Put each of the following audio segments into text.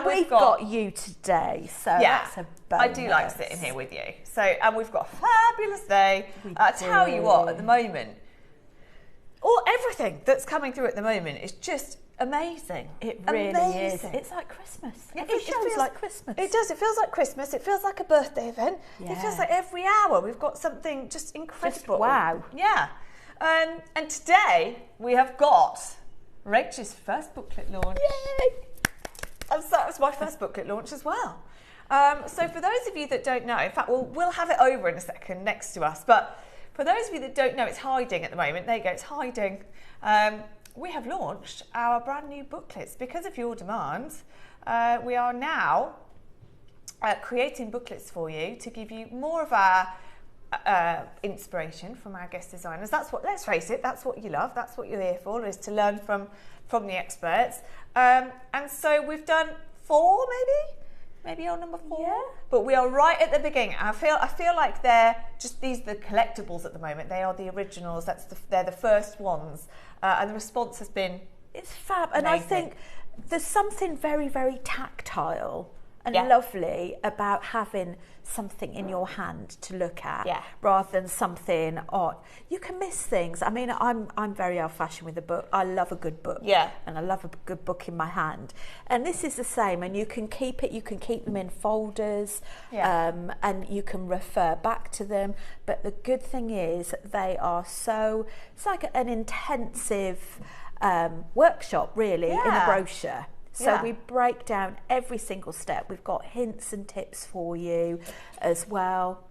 we've got you today, so that's a bonus. I do like sitting here with you. So, and we've got a fabulous day. I tell you what, at the moment, everything that's coming through at the moment is just amazing. It really is. It's like Christmas. It feels like Christmas. It does. It feels like Christmas. It feels like a birthday event. Yeah. It feels like every hour we've got something just incredible. Just wow. Yeah. And today we have got Rachel's first booklet launch. Yay! That was my first booklet launch as well. So for those of you that don't know, in fact, we'll have it over in a second next to us, but for those of you that don't know, it's hiding at the moment. There you go, it's hiding. We have launched our brand new booklets. Because of your demand, we are now creating booklets for you to give you more of our inspiration from our guest designers. That's what, let's face it, that's what you love, that's what you're here for, is to learn from the experts. And so we've done 4 maybe on number 4. Yeah. But we are right at the beginning. I feel like they're just, these are the collectibles at the moment. They are the originals. They're the first ones, and the response has been, it's fab. And amazing. I think there's something very, very tactile and lovely about having something in your hand to look at, rather than something on. You can miss things. I mean, I'm very old-fashioned with a book. I love a good book, and I love a good book in my hand. And this is the same. And you can keep it. You can keep them in folders, and you can refer back to them. But the good thing is, they are so. It's like an intensive workshop, really, in a brochure. So we break down every single step. We've got hints and tips for you as well.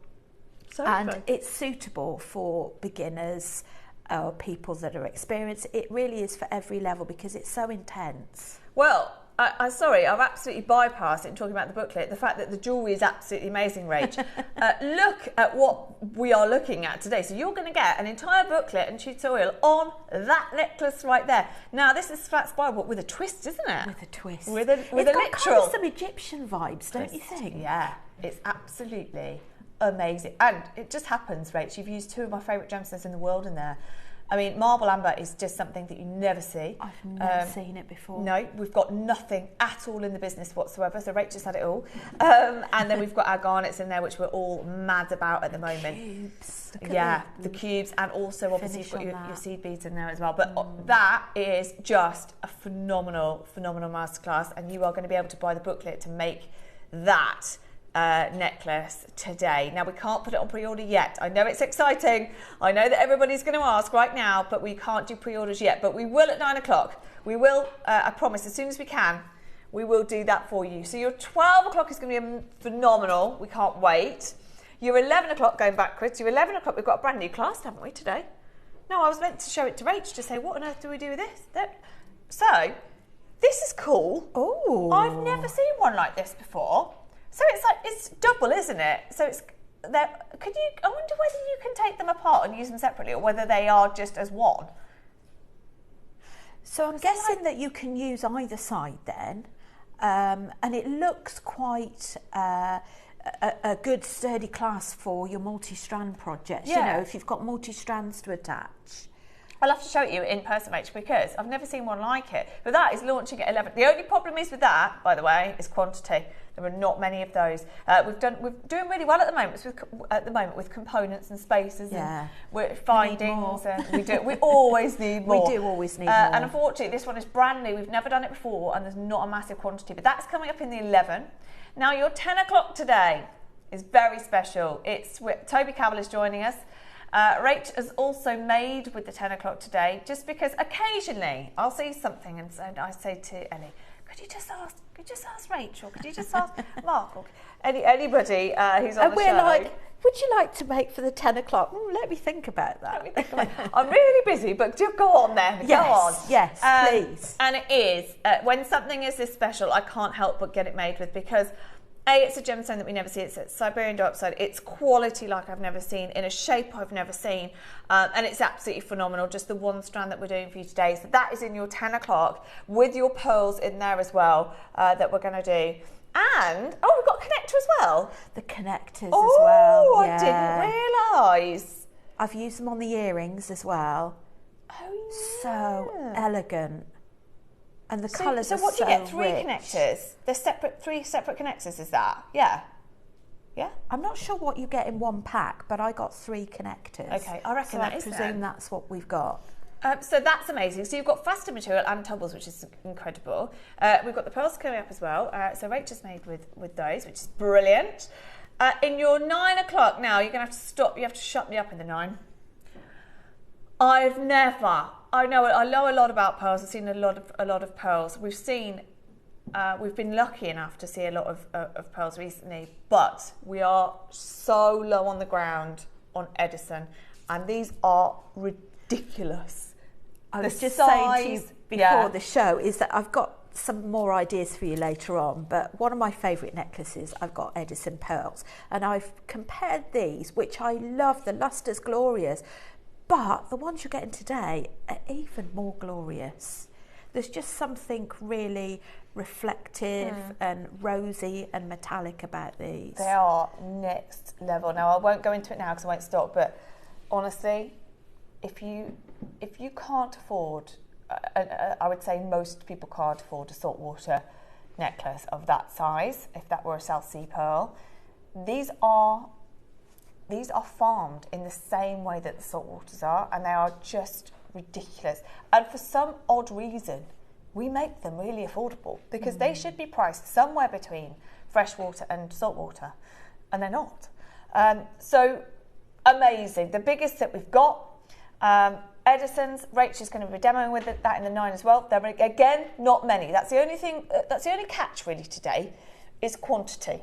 And it's suitable for beginners or people that are experienced. It really is for every level because it's so intense. Well, I'm sorry, I've absolutely bypassed it in talking about the booklet. The fact that the jewellery is absolutely amazing, Rach. Look at what we are looking at today. So you're going to get an entire booklet and tutorial on that necklace right there. Now, this is Flat Spiral, but with a twist, isn't it? With a twist. With a got literal. Kind of some Egyptian vibes, don't you think? Yeah, it's absolutely amazing. And it just happens, Rach. You've used 2 of my favourite gemstones in the world in there. I mean, marble amber is just something that you never see. I've never seen it before. No, we've got nothing at all in the business whatsoever. So Rachel's had it all. And then we've got our garnets in there, which we're all mad about at the moment. Cubes. The cubes. And also, obviously, you've got your seed beads in there as well. But that is just a phenomenal masterclass. And you are going to be able to buy the booklet to make that necklace today. Now, we can't put it on pre-order yet. I know it's exciting. I know that everybody's going to ask right now, but we can't do pre-orders yet. But we will at 9 o'clock. We will, I promise, as soon as we can, we will do that for you. So your 12 o'clock is going to be phenomenal. We can't wait. Your 11 o'clock, going backwards, your 11 o'clock, we've got a brand new class, haven't we, today? No, I was meant to show it to Rach to say, what on earth do we do with this? So, this is cool. Oh, I've never seen one like this before. So it's double, isn't it? So it's there. I wonder whether you can take them apart and use them separately, or whether they are just as one. So I'm guessing that you can use either side then, and it looks quite a good sturdy class for your multi-strand projects. You know, if you've got multi-strands to attach. I'll have to show it you in person, Rach, because I've never seen one like it. But that is launching at 11. The only problem is with that, by the way, is quantity. There are not many of those. We're doing really well at the moment with components and spaces and findings, and we always need more. We do always need more. And unfortunately, this one is brand new. We've never done it before, and there's not a massive quantity. But that's coming up in the 11. Now, your 10 o'clock today is very special. It's Toby Cavell is joining us. Rach has also made with the 10 o'clock today, just because occasionally I'll see something and so I say to Ellie, could you just ask Rachel, could you just ask Mark, or anybody who's on the show. We're like, would you like to make for the 10 o'clock? Let me think about that. I'm really busy, but do go on then. Go on. Yes, please. And it is, when something is this special, I can't help but get it made with, because it's a gemstone that we never see. It's Siberian dioxide. It's quality like I've never seen, in a shape I've never seen, and it's absolutely phenomenal. Just the one strand that we're doing for you today. So that is in your 10 o'clock with your pearls in there as well, that we're going to do. And, we've got a connector as well. The connectors as well. Oh, I didn't realise. I've used them on the earrings as well. Oh, yeah. So elegant. And the colours are so what do you get? Three rich. connectors? They're three separate connectors, is that? Yeah. Yeah? I'm not sure what you get in one pack, but I got 3 connectors. Okay, I reckon that is I presume that's what we've got. So that's amazing. So you've got faster material and tumbles, which is incredible. We've got the pearls coming up as well. So Rachel's made with those, which is brilliant. In your 9 o'clock now, you're going to have to stop. You have to shut me up in the 9. I know a lot about pearls. I've seen a lot of pearls. We've been lucky enough to see a lot of pearls recently, but we are so low on the ground on Edison, and these are ridiculous. I was just saying to you before the show is that I've got some more ideas for you later on, but one of my favourite necklaces, I've got Edison pearls, and I've compared these, which I love. The luster's glorious, but the ones you're getting today are even more glorious. There's just something really reflective and rosy and metallic about these. They are next level. Now, I won't go into it now because I won't stop, but honestly, if you can't afford, I would say most people can't afford a saltwater necklace of that size, if that were a South Sea pearl. These are farmed in the same way that the saltwaters are, and they are just ridiculous. And for some odd reason, we make them really affordable because they should be priced somewhere between freshwater and saltwater, and they're not. So amazing. The biggest that we've got, Edison's. Rachel's going to be demoing with that in the 9 as well. There are, again, not many. That's the only thing. That's the only catch really today, is quantity.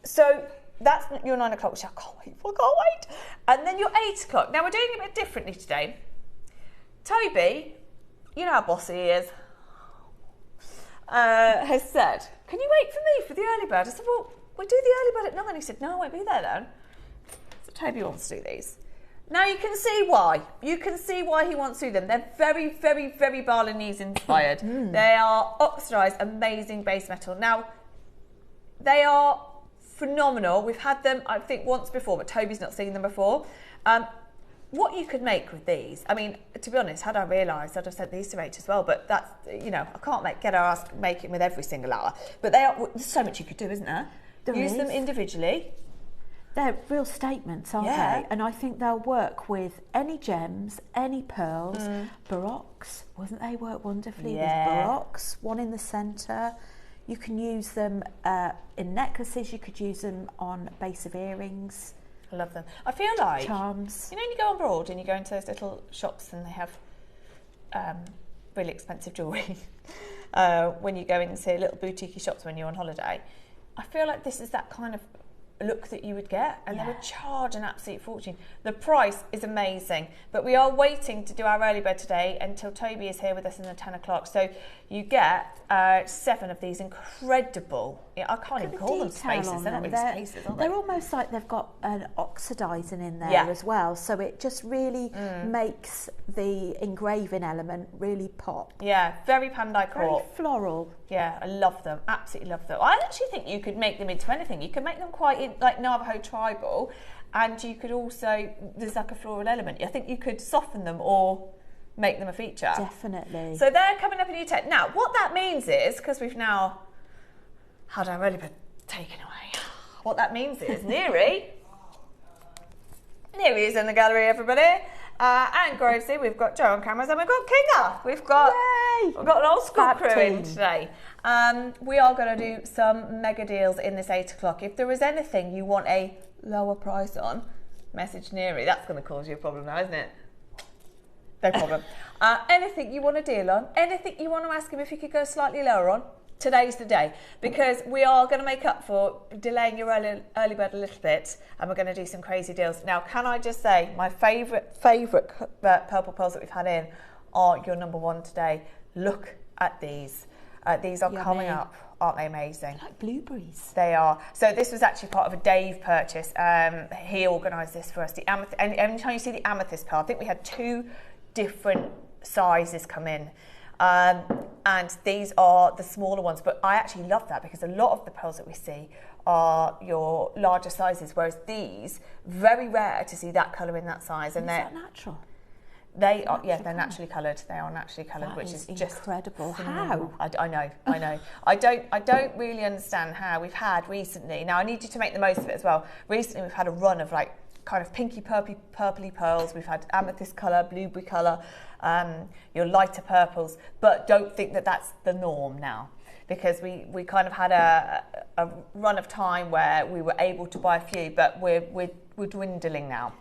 So that's your 9 o'clock, which I can't wait. And then your 8 o'clock. Now we're doing it a bit differently today. Toby, you know how bossy he is, has said, "Can you wait for me for the early bird?" I said, "Well, we'll do the early bird at 9." He said, "No, I won't be there then." So Toby wants to do these. Now you can see why. You can see why he wants to do them. They're very, very, very Balinese inspired. They are oxidised, amazing base metal. Now, they are phenomenal. We've had them, I think, once before, but Toby's not seen them before. What you could make with these, I mean, to be honest, had I realised, I'd have sent these to Rach as well, but that's, I can't get her ass making with every single hour. But there's so much you could do, isn't there? Use them individually. They're real statements, aren't they? And I think they'll work with any gems, any pearls. Baroques, wouldn't they work wonderfully with baroques? One in the centre. You can use them in necklaces. You could use them on base of earrings. I love them. I feel like charms. When you go abroad and you go into those little shops and they have really expensive jewellery. When you go into little boutique shops when you're on holiday, I feel like this is that kind of look that you would get, and they would charge an absolute fortune. The price is amazing, but we are waiting to do our early bird today until Toby is here with us in the 10 o'clock. So you get 7 of these incredible, I can't even call them spaces, they're not really spaces, are they? They're almost like they've got an oxidising in there as well, so it just really makes the engraving element really pop. Yeah, very Pandai Court. Very floral. Yeah, I love them, absolutely love them. I actually think you could make them into anything. You could make them quite like Navajo tribal, and you could also, there's like a floral element. I think you could soften them or make them a feature. Definitely. So they're coming up in your tech. Now, what that means is, because we've now had our early bird taken away, what that means is Neri is in the gallery, everybody. And Grovesy, we've got Joe on cameras, and we've got Kinga. We've got an old school crew in today. We are going to do some mega deals in this 8 o'clock. If there is anything you want a lower price on, message Neri. That's going to cause you a problem now, isn't it? No problem. Anything you want a deal on, anything you want to ask him if he could go slightly lower on, today's the day, because we are going to make up for delaying your early bird a little bit, and we're going to do some crazy deals. Now, can I just say, my favourite purple pearls that we've had in are your number 1 today. Look at these. These are coming up. Aren't they amazing? They're like blueberries. They are. So this was actually part of a Dave purchase. He organised this for us. The amethyst, and every time you see the amethyst pearl, I think we had 2 different sizes come in. And these are the smaller ones, but I actually love that because a lot of the pearls that we see are your larger sizes, whereas these, very rare to see that colour in that size. And is that natural? They are, yeah, they're naturally coloured. They are naturally coloured, which is just incredible. How? I know. I don't really understand how. We've had recently. Now I need you to make the most of it as well. Recently, we've had a run of like kind of pinky purpley pearls. We've had amethyst colour, blueberry colour, your lighter purples. But don't think that that's the norm now, because we kind of had a run of time where we were able to buy a few, but we're dwindling now.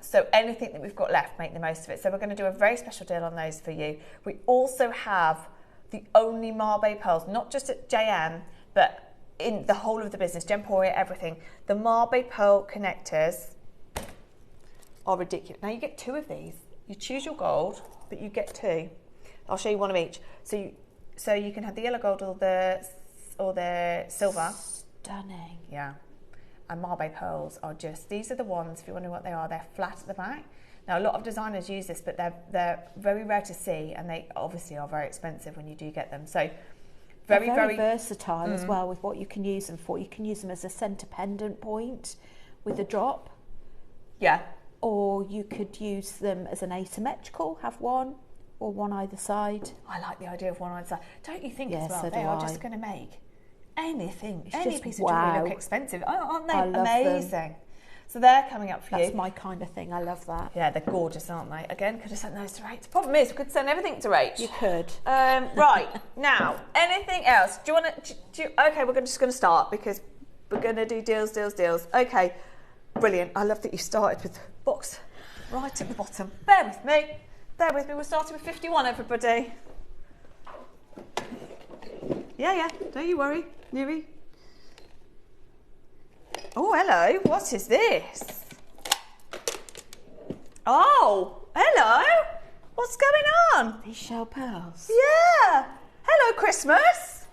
So anything that we've got left, make the most of it. So we're going to do a very special deal on those for you. We also have the only Marbe pearls, not just at JM, but in the whole of the business, Gemporia, everything. The Marbe pearl connectors are ridiculous. Now you get 2 of these. You choose your gold, but you get 2. I'll show you one of each. So you can have the yellow gold or the silver. Stunning. Yeah. And Marbe pearls are just, these are the ones, if you wonder what they are, they're flat at the back. Now a lot of designers use this, but they're very rare to see, and they obviously are very expensive when you do get them. So very versatile as well with what you can use them for. You can use them as a centre pendant point with a drop. Yeah. Or you could use them as an asymmetrical, have one or one either side. I like the idea of one either side. Don't you think as well? So they are just going to make any piece of jewellery look expensive. Aren't they amazing? Them. So they're coming up for you. That's my kind of thing. I love that. Yeah, they're gorgeous, aren't they? Again, could have sent those to Rach. The problem is, we could send everything to Rach. You could. Right, now, anything else? Do you want to... Okay, we're just going to start because we're going to do deals. Okay, brilliant. I love that you started with the box right at the bottom. Bear with me. We're starting with 51, everybody. Yeah, don't you worry. Neri. Oh, hello. What is this? Oh, hello. What's going on? These shell pearls. Yeah. Hello, Christmas.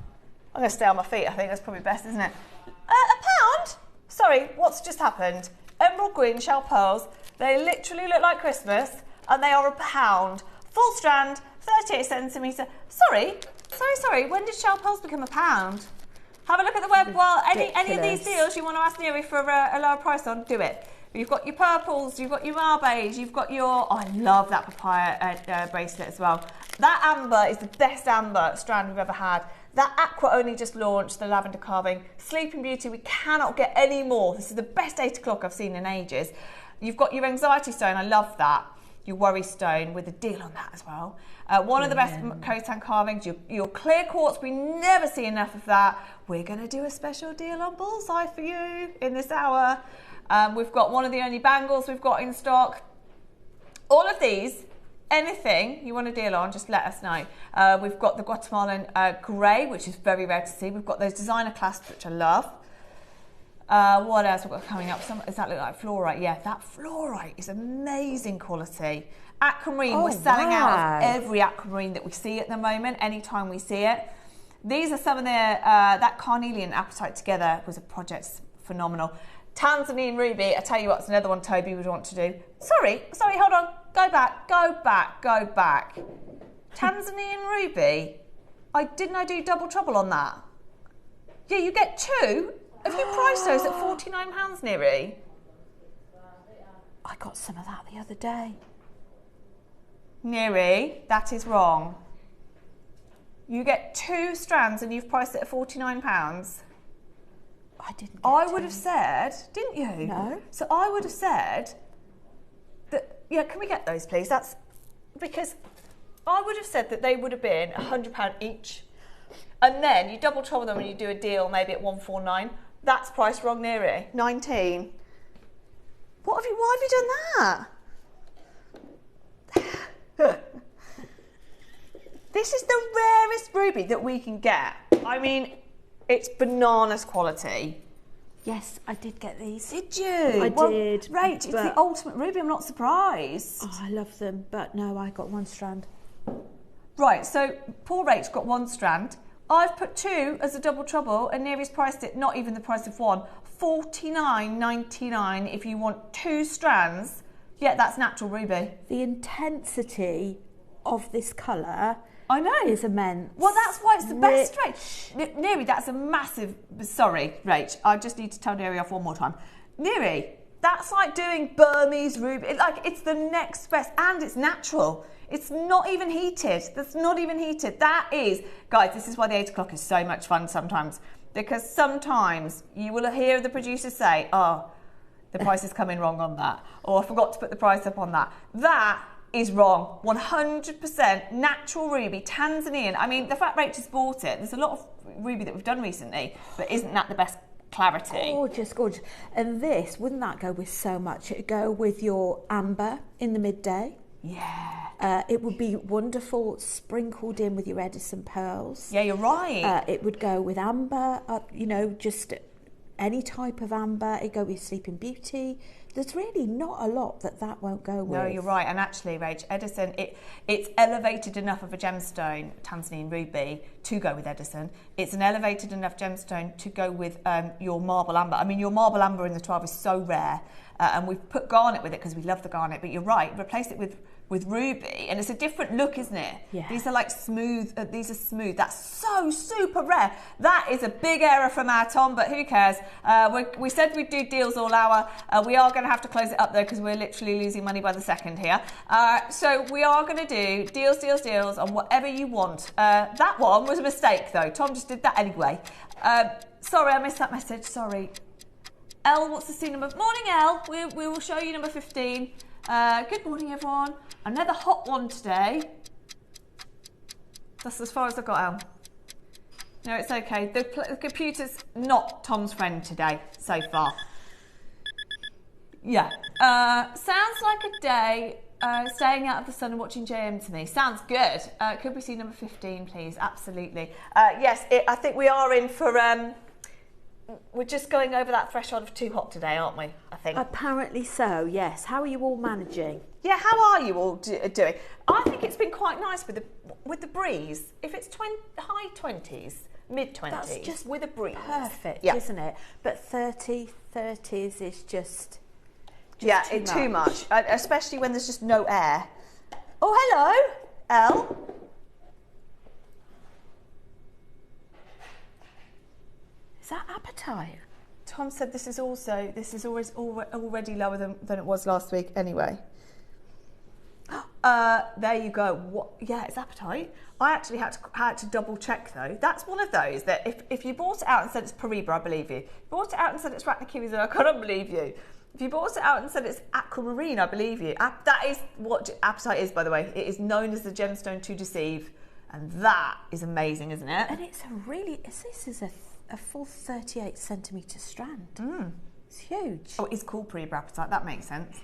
I'm going to stay on my feet. I think that's probably best, isn't it? A pound? Sorry, what's just happened? Emerald green shell pearls. They literally look like Christmas, and they are a pound. Full strand, 38 centimetre. Sorry. When did shell pearls become a pound? Have a look at the web. Well, any of these deals you want to ask Neri for a lower price on, do it. You've got your purples, you've got your Marbes, you've got your... Oh, I love that papaya bracelet as well. That amber is the best amber strand we've ever had. That aqua only just launched, the lavender carving. Sleeping Beauty, we cannot get any more. This is the best 8 o'clock I've seen in ages. You've got your anxiety stone, I love that. Your worry stone with a deal on that as well. One of the best Khotan carvings, your clear quartz, we never see enough of that. We're going to do a special deal on bullseye for you in this hour. We've got one of the only bangles we've got in stock. All of these, anything you want a deal on, just let us know. We've got the Guatemalan grey, which is very rare to see. We've got those designer clasps, which I love. What else we've got coming up? Does that look like fluorite? Yeah, that fluorite is amazing quality. Aquamarine, we're selling out of every aquamarine that we see at the moment, anytime we see it. These are some of their, that carnelian apatite together was a project phenomenal. Tanzanian ruby, I tell you what, it's another one Toby would want to do. Sorry, hold on. Go back. Tanzanian ruby, didn't I do double trouble on that? Yeah, you get 2. Have you priced those at £49, Neri? I got some of that the other day. Neri, that is wrong. You get 2 strands and you've priced it at £49. I didn't. I would have said, didn't you? No. So I would have said that, yeah, can we get those, please? That's because I would have said that they would have been £100 each. And then you double trouble them and you do a deal maybe at £149. That's priced wrong, Neri. 19. Why have you done that? This is the rarest ruby that we can get. I mean, it's bananas quality. Yes, I did get these. Did you? I did. Right, it's the ultimate ruby. I'm not surprised. Oh, I love them, but no, I got 1 strand. Right, so poor Rach's got 1 strand. I've put 2 as a double trouble, and Neri's priced it, not even the price of 1, $49.99 if you want 2 strands. Yeah, that's natural ruby. The intensity of this colour, I know, is immense. Well, that's why it's the best, Rach. Neri, that's a massive... Sorry, Rach, I just need to tell Neri off one more time. Neri, That's like doing Burmese ruby. It's the next best, and it's natural. It's not even heated. That's not even heated. That is, guys, this is why the 8 o'clock is so much fun sometimes. Because sometimes you will hear the producer say, oh, the price is coming wrong on that. Or I forgot to put the price up on that. That is wrong. 100% natural ruby, Tanzanian. I mean, the fact Rachel's bought it, there's a lot of ruby that we've done recently, but isn't that the best clarity? Gorgeous, gorgeous. And this, wouldn't that go with so much? It'd go with your amber in the midday. Yeah. It would be wonderful sprinkled in with your Edison pearls. Yeah, you're right. It would go with amber, you know, just any type of amber. It'd go with Sleeping Beauty. There's really not a lot that won't go with. No, you're right. And actually, Rach, Edison, it's elevated enough of a gemstone, Tanzanian ruby, to go with Edison. It's an elevated enough gemstone to go with your marble amber. I mean, your marble amber in the 12 is so rare. And we've put garnet with it because we love the garnet. But you're right, replace it with ruby, and it's a different look, isn't it? Yeah. These are like smooth. These are smooth. That's so super rare. That is a big error from our Tom, but who cares? We said we'd do deals all hour. We are going to have to close it up though because we're literally losing money by the second here. So we are going to do deals on whatever you want. That one was a mistake though. Tom just did that anyway. Sorry, I missed that message. Sorry. Elle, what's the scene number? Morning, Elle. We will show you number 15. Good morning, everyone. Another hot one today. That's as far as I got, Elle. No, it's okay. The computer's not Tom's friend today, so far. Yeah. Sounds like a day staying out of the sun and watching JM to me. Sounds good. Could we see number 15, please? Absolutely. Yes, I think we are in for... we're just going over that threshold of too hot today, aren't we? I think. Apparently so, yes. How are you all managing? Yeah, how are you all doing? I think it's been quite nice with the breeze. If it's high 20s, mid 20s, that's just with a breeze. Perfect, yeah. Isn't it? But 30s is just yeah, too much. Especially when there's just no air. Oh, hello, Elle. Is that appetite? Tom said this is always already lower than it was last week anyway. There you go. What? Yeah, it's appetite. I actually had to double check though. That's one of those that if you bought it out and said it's Pariba, I believe you. If you bought it out and said it's Arachnokiwis, I can't believe you. If you bought it out and said it's aquamarine, I believe you. That is what appetite is, by the way. It is known as the gemstone to deceive, and that is amazing, isn't it? And it's this is a full 38 centimetre strand. It's huge. Oh, it's called pre-apatite, that makes sense.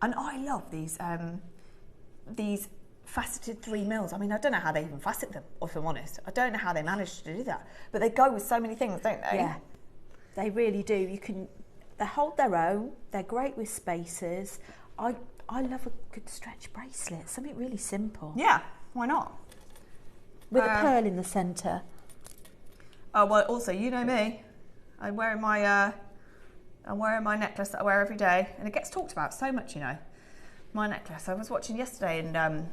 And I love these faceted 3 mils. I mean, I don't know how they even facet them, if I'm honest. I don't know how they manage to do that. But they go with so many things, don't they? Yeah, they really do. They hold their own. They're great with spaces. I love a good stretch bracelet, something really simple. Yeah, why not? With a pearl in the centre. Oh, well, also, you know me. I'm wearing my necklace that I wear every day, and it gets talked about so much, you know. My necklace. I was watching yesterday, and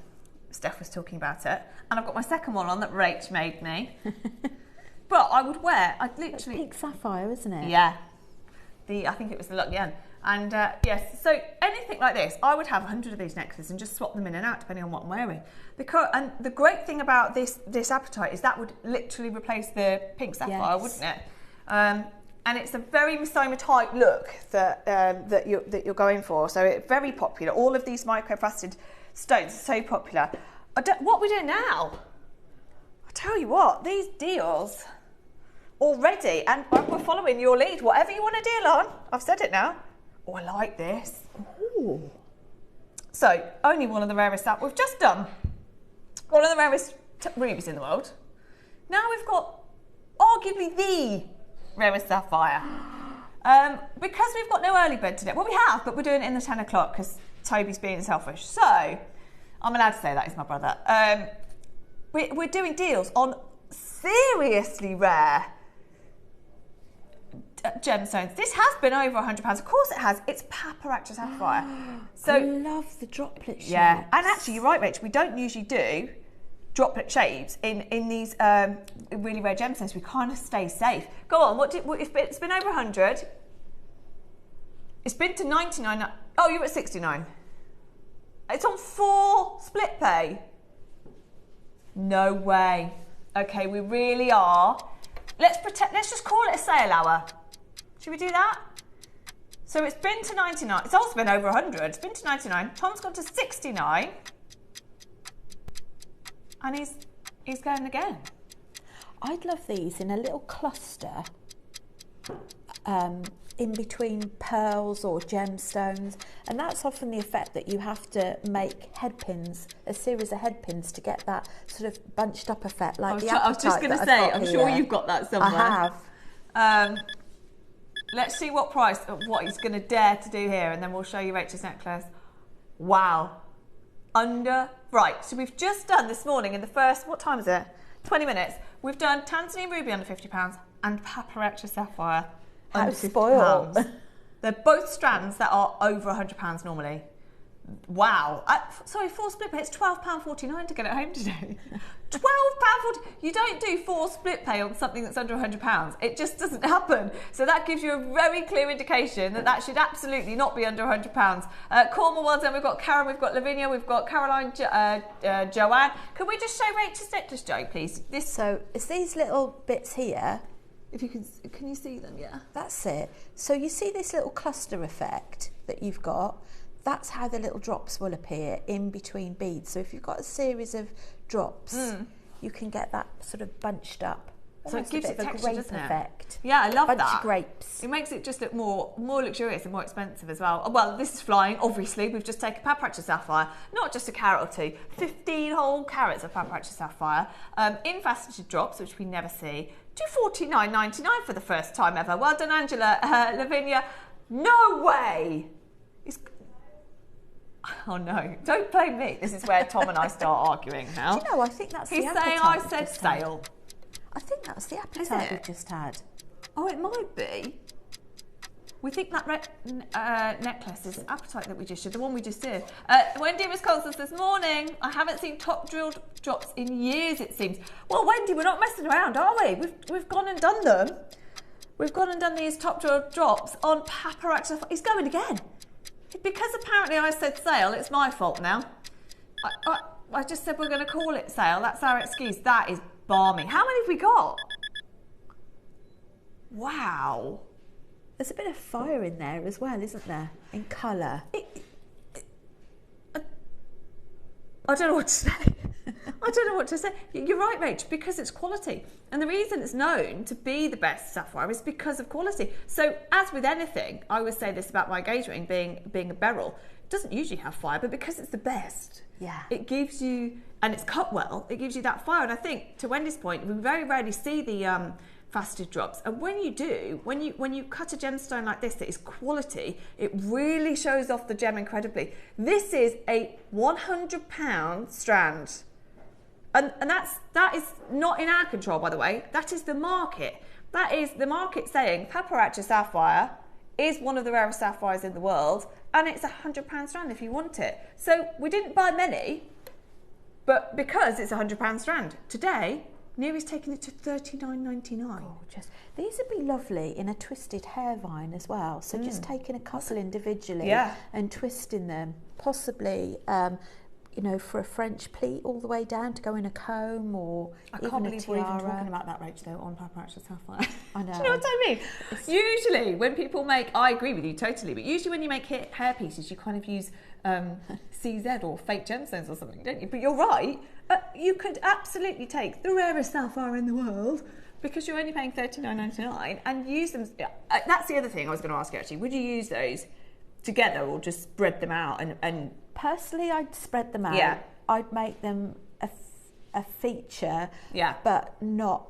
Steph was talking about it, and I've got my second one on that Rach made me. But I would wear. I literally pink sapphire, isn't it? Yeah. I think it was the Lucky Yen. And yes, so anything like this, I would have 100 of these necklaces and just swap them in and out depending on what I'm wearing. And the great thing about this apatite is that would literally replace the pink sapphire, wouldn't it? And it's a very Missima type look that you're going for. So it's very popular. All of these microfaceted stones are so popular. What are we doing now? I tell you what, these deals already, and we're following your lead. Whatever you want to deal on, I've said it now. Oh, I like this. Ooh. So, only one of the rarest that we've just done. One of the rarest rubies in the world. Now we've got arguably the rarest sapphire. Because we've got no early bird today. Well, we have, but we're doing it in the 10 o'clock because Toby's being selfish. So, I'm allowed to say that, he's my brother. We're doing deals on seriously rare gemstones. This has been over £100. Of course it has. It's Paparazzi sapphire. So I love the droplet shapes. Yeah, and actually you're right, Rach. We don't usually do droplet shapes in these really rare gemstones. We kind of stay safe. Go on. If it's been over 100? It's been to 99. Oh, you're at 69. It's on 4 split pay. No way. Okay, we really are. Let's just call it a sale hour. Should we do that? So it's been to 99. It's also been over 100. It's been to 99. Tom's gone to 69. And he's going again. I'd love these in a little cluster in between pearls or gemstones, and that's often the effect that you have to make headpins, a series of headpins to get that sort of bunched up effect. Like I was just going to say, I'm sure you've got that somewhere. I have. Let's see what he's going to dare to do here, and then we'll show you Rachel's necklace. Wow. Right, so we've just done this morning in the first, what time is it? 20 minutes. We've done Tanzanite Ruby under £50 and Paparazzi Sapphire under £50. They're both strands that are over £100 normally. Wow. Sorry, 4 split pay. It's £12.49 to get it home today. £12.40. You don't do 4 split pay on something that's under £100. It just doesn't happen. So that gives you a very clear indication that should absolutely not be under £100. Cornwall, well done. We've got Karen, we've got Lavinia, we've got Caroline, Joanne. Can we just show Rachel's necklace, Jo, please? So it's these little bits here. If you can you see them? Yeah. That's it. So you see this little cluster effect that you've got? That's how the little drops will appear in between beads. So if you've got a series of drops, you can get that sort of bunched up. So it gives it a texture, doesn't it? Effect. Yeah, I love that. Bunch of grapes. It makes it just look more luxurious and more expensive as well. Well, this is flying, obviously. We've just taken Paparazzi Sapphire, not just a carat or two, 15 whole carats of Paparazzi Sapphire in faceted drops, which we never see. Do $49.99 for the first time ever. Well done, Angela. Lavinia, no way! Oh no, don't blame me. This is where Tom and I start arguing now. Do you know, I think that's He's saying I said sale. I think that's the appetite we just had. Oh, it might be. We think that necklace is appetite that we just did, the one we just did. Wendy in Wisconsin this morning, I haven't seen top drilled drops in years, it seems. Well, Wendy, we're not messing around, are we? We've gone and done them. We've gone and done these top drilled drops on Paparazzi. He's going again. Because apparently I said sale, it's my fault now. I just said we're going to call it sale. That's our excuse. That is balmy. How many have we got? Wow. There's a bit of fire in there as well, isn't there? In colour. I don't know what to say. I don't know what to say. You're right, Rach, because it's quality. And the reason it's known to be the best sapphire is because of quality. So as with anything, I always say this about my engagement ring being a beryl. It doesn't usually have fire, but because it's the best, it gives you, and it's cut well, it gives you that fire. And I think, to Wendy's point, we very rarely see the faceted drops, and when you do, when you cut a gemstone like this that is quality, it really shows off the gem incredibly. This is a £100 strand, and that is not in our control, by the way. That is the market. That is the market saying Paparazzi Sapphire is one of the rarest sapphires in the world, and it's £100 strand if you want it. So we didn't buy many, but because it's £100 strand today, Neri's taking it to $39.99. Gorgeous. These would be lovely in a twisted hair vine as well. So just taking a couple individually and twisting them, possibly, you know, for a French pleat all the way down to go in a comb or I can't believe we're even talking about that, Rach, though, on Paparazzi Sapphire. I know. Do you know what I mean? Usually when people make, I agree with you totally, but usually when you make hair pieces, you kind of use CZ or fake gemstones or something, don't you? But you're right. You could absolutely take the rarest sapphire in the world because you're only paying $39.99 and use them. That's the other thing I was going to ask you, actually. Would you use those together or just spread them out? And personally, I'd spread them out. Yeah. I'd make them a feature, but not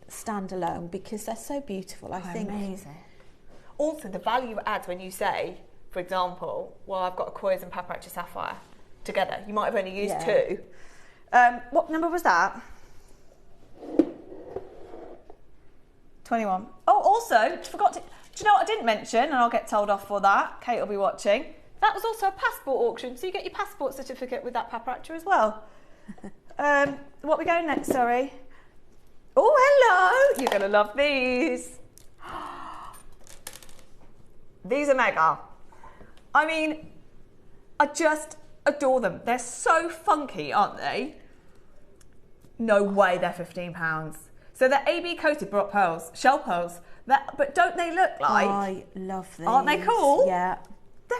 standalone because they're so beautiful. I think amazing. Also, the value adds when you say, for example, well, I've got a Koyas and Paparazzi Sapphire together. You might have only used two. What number was that? 21. Oh, also, forgot to... Do you know what I didn't mention? And I'll get told off for that. Kate will be watching. That was also a passport auction, so you get your passport certificate with that Paparazzi as well. What are we going next, sorry? Oh, hello! You're going to love these. These are mega. I mean, I just adore them. They're so funky, aren't they? No way they're £15. So they're AB coated Baroque pearls, shell pearls. But don't they look like? I love these. Aren't they cool? Yeah. They're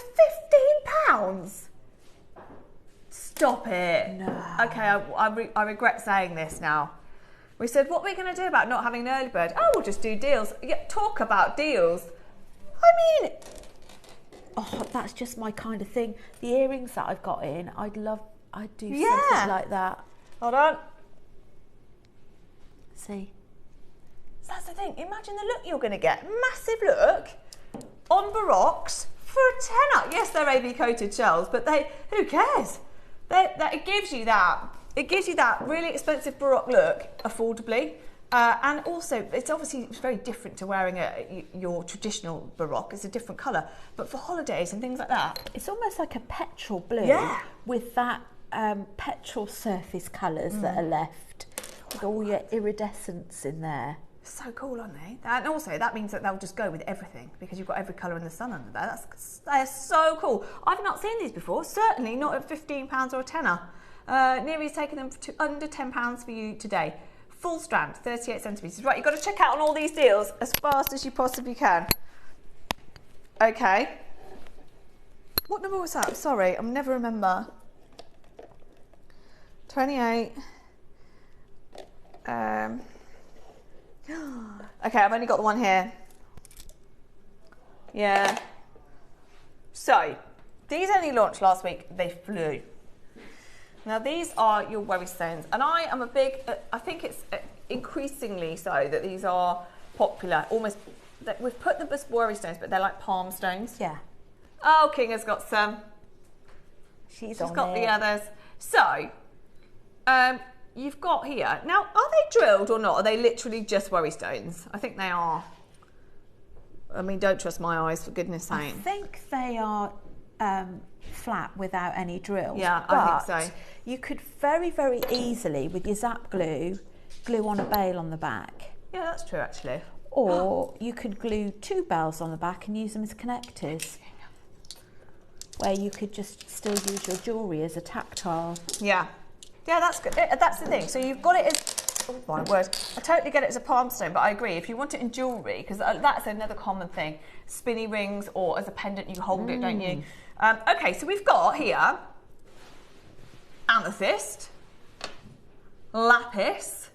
£15. Stop it. No. Okay, I regret saying this now. We said, what are we going to do about not having an early bird? Oh, we'll just do deals. Yeah, talk about deals. I mean, oh, that's just my kind of thing. The earrings that I've got in, I'd do something like that. Hold on. See? So that's the thing. Imagine the look you're going to get. Massive look on Baroques for a tenner. Yes, they're AB coated shells, but who cares? It gives you that. It gives you that really expensive Baroque look affordably. And also, it's very different to wearing your traditional Baroque. It's a different colour. But for holidays and things like that. It's almost like a petrol blue with that petrol surface colours that are left. With all your iridescence in there. So cool, aren't they? And also, that means that they'll just go with everything because you've got every colour in the sun under there. They're so cool. I've not seen these before. Certainly not at £15 or a tenner. Neri's taking them to under £10 for you today. Full strand, 38 centimetres. Right, you've got to check out on all these deals as fast as you possibly can. Okay. What number was that? Sorry, I'll never remember. 28. Okay, I've only got the one here. Yeah. So, these only launched last week. They flew. Now, these are your worry stones. And I am a big, I think it's increasingly so that these are popular. Almost, we've put them as worry stones, but they're like palm stones. Yeah. Oh, King has got some. She's got the others. So, you've got here. Now, are they drilled or not? Are they literally just worry stones? I think they are. I mean, don't trust my eyes, for goodness sake. I think they are flat without any drills. Yeah, I think so. You could very, very easily, with your Zap glue on a bail on the back. Yeah, that's true, actually. Or you could glue 2 bells on the back and use them as connectors, where you could just still use your jewellery as a tactile. Yeah. Yeah, that's good. That's the thing. So you've got it as, oh my word, I totally get it as a palm stone, but I agree, if you want it in jewellery, because that's another common thing, spinny rings or as a pendant, you hold it, don't you? Okay, so we've got here amethyst, lapis.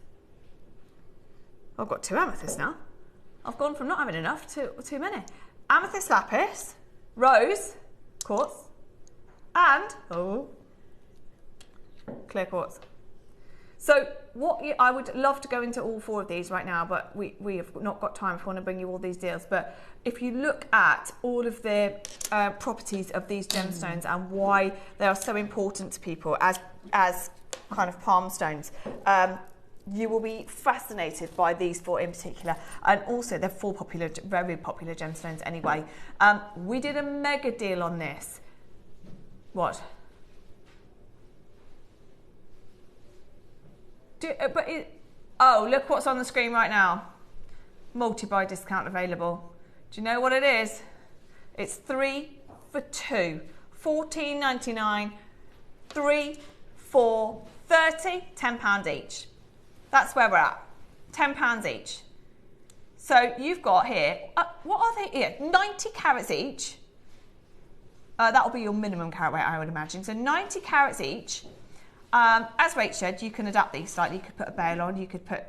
I've got 2 amethysts now. I've gone from not having enough to too many. Amethyst, lapis, rose, quartz, and clear quartz. So I would love to go into all 4 of these right now, but we have not got time if we want to bring you all these deals. But if you look at all of the properties of these gemstones and why they are so important to people as kind of palm stones, you will be fascinated by these 4 in particular. And also they're 4 very popular gemstones anyway. We did a mega deal on this. What? Oh, look what's on the screen right now. Multi-buy discount available. Do you know what it is? It's 3 for 2. $14.99. 3, 4, 30, £10 each. That's where we're at. £10 each. So you've got here, what are they here? 90 carats each. That'll be your minimum carat weight, I would imagine. So 90 carats each. As Rach said, you can adapt these slightly. You could put a bail on, you could put,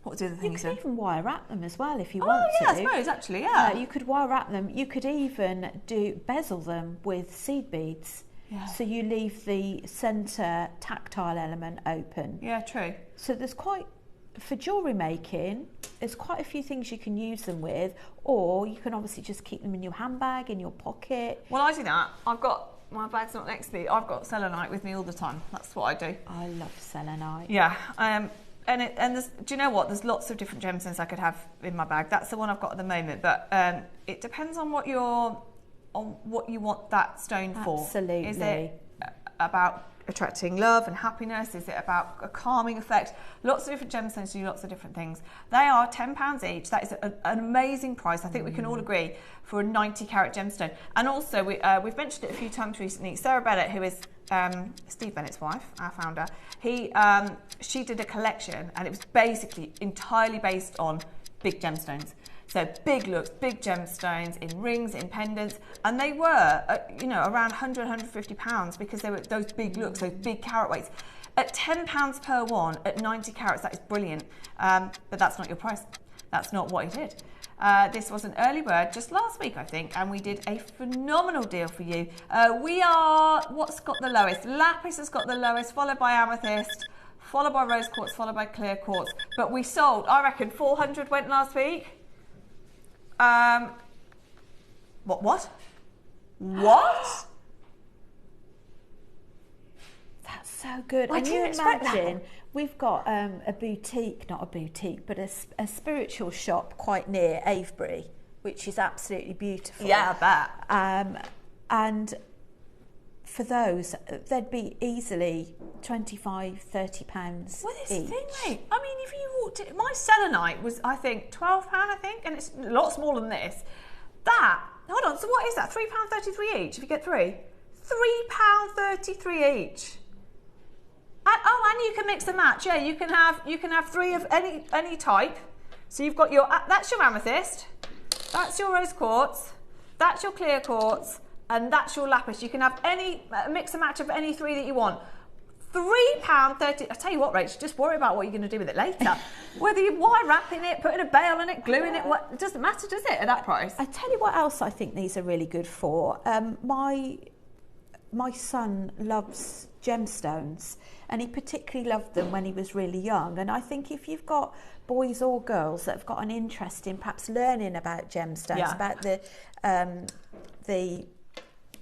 what was the other thing you said? You could even wire wrap them as well if you want to. Oh yeah, I suppose actually, yeah. You could wire wrap them. You could even bezel them with seed beads. Yeah. So you leave the centre tactile element open. Yeah, true. So there's for jewellery making, there's quite a few things you can use them with, or you can obviously just keep them in your handbag, in your pocket. Well, I do that. My bag's not next to me. I've got selenite with me all the time. That's what I do. I love selenite. Yeah. And there's, do you know what? There's lots of different gemstones I could have in my bag. That's the one I've got at the moment. But it depends on what you want that stone for. Absolutely. Is it about attracting love and happiness? Is it about a calming effect? Lots of different gemstones do lots of different things. They are £10 each. That is an amazing price. I think we can all agree for a 90 carat gemstone. And also, we've mentioned it a few times recently. Sarah Bennett, who is Steve Bennett's wife, our founder, she did a collection, and it was basically entirely based on big gemstones. So big looks, big gemstones in rings, in pendants, and they were, around £100, £150 because they were those big looks, those big carat weights. At £10 per one, at 90 carats, that is brilliant. But that's not your price. That's not what he did. This was an early bird just last week, I think, and we did a phenomenal deal for you. What's got the lowest? Lapis has got the lowest, followed by amethyst, followed by rose quartz, followed by clear quartz. But we sold, I reckon, 400 went last week. What? That's so good. And you imagine we've got a boutique, not a boutique, but a spiritual shop quite near Avebury, which is absolutely beautiful. Yeah, I bet. And for those, they'd be easily £25, £30 Well, this each. thing, mate. I mean, if you walked in, my selenite was, I think, £12, I think, and it's a lot smaller than this. Hold on, so what is that? £3.33 each if you get three? £3.33 each. And you can mix and match. Yeah, you can have three of any type. So you've got that's your amethyst, that's your rose quartz, that's your clear quartz, and that's your lapis. You can have any mix and match of any three that you want. £3.30. I tell you what, Rach, just worry about what you're going to do with it later. Whether you're wire wrapping it, putting a bail on it, gluing it, it doesn't matter, does it, at that price? I tell you what else I think these are really good for. My son loves gemstones, and he particularly loved them when he was really young. And I think if you've got boys or girls that have got an interest in perhaps learning about gemstones, about the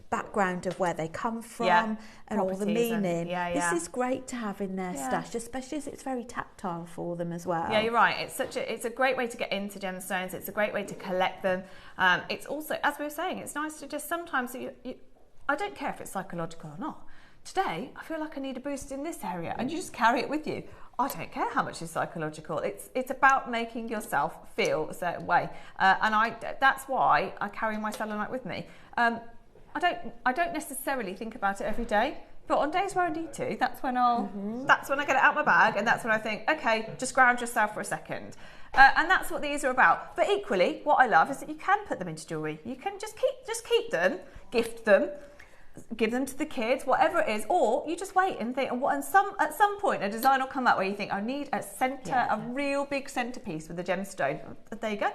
background of where they come from and all the meaning. This is great to have in their stash, especially as it's very tactile for them as well. Yeah, you're right. It's a great way to get into gemstones. It's a great way to collect them. It's also, as we were saying, it's nice to just sometimes, I don't care if it's psychological or not. Today, I feel like I need a boost in this area, and you just carry it with you. I don't care how much is psychological. It's about making yourself feel a certain way, and that's why I carry my selenite with me. I don't necessarily think about it every day, but on days where I need to, that's when that's when I get it out my bag, and that's when I think, okay, just ground yourself for a second. And that's what these are about. But equally, what I love is that you can put them into jewellery. You can just keep them, gift them, give them to the kids, whatever it is, or you just wait and think, at some point a design will come out where you think, I need a real big centerpiece with a gemstone. There you go.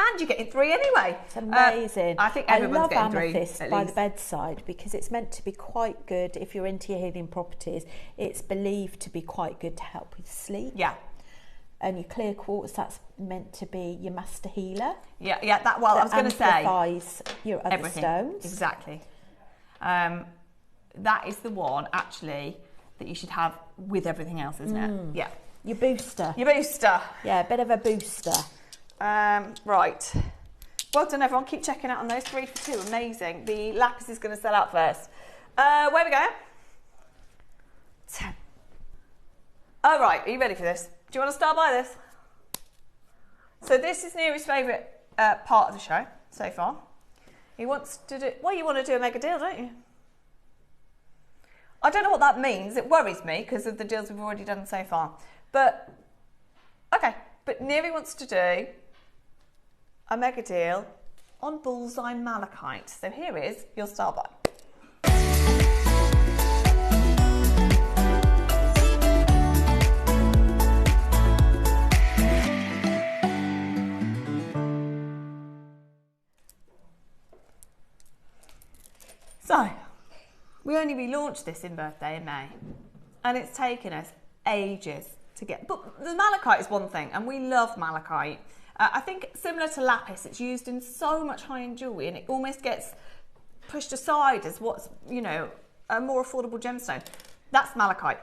And you get in three anyway. It's amazing. I think everyone's getting three. I love amethyst by the bedside because it's meant to be quite good if you're into your healing properties. It's believed to be quite good to help with sleep. Yeah. And your clear quartz, that's meant to be your master healer. Yeah. I was going to say. Amplifies your other stones. Exactly. That is the one actually that you should have with everything else, isn't it? Yeah. Your booster. Yeah, a bit of a booster. Right. Well done, everyone. Keep checking out on those 3 for 2. Amazing. The lapis is going to sell out first. Where we go? 10. All right. Are you ready for this? Do you want to start by this? So this is Neri's favourite part of the show so far. He wants to do... Well, you want to do a mega deal, don't you? I don't know what that means. It worries me because of the deals we've already done so far. But, okay. But Neri wants to do a mega deal on bullseye malachite. So here is your star buy. So, we only relaunched this in birthday in May, and it's taken us ages to get. But the malachite is one thing, and we love malachite. I think similar to lapis, it's used in so much high-end jewellery, and it almost gets pushed aside as what's, a more affordable gemstone. That's malachite.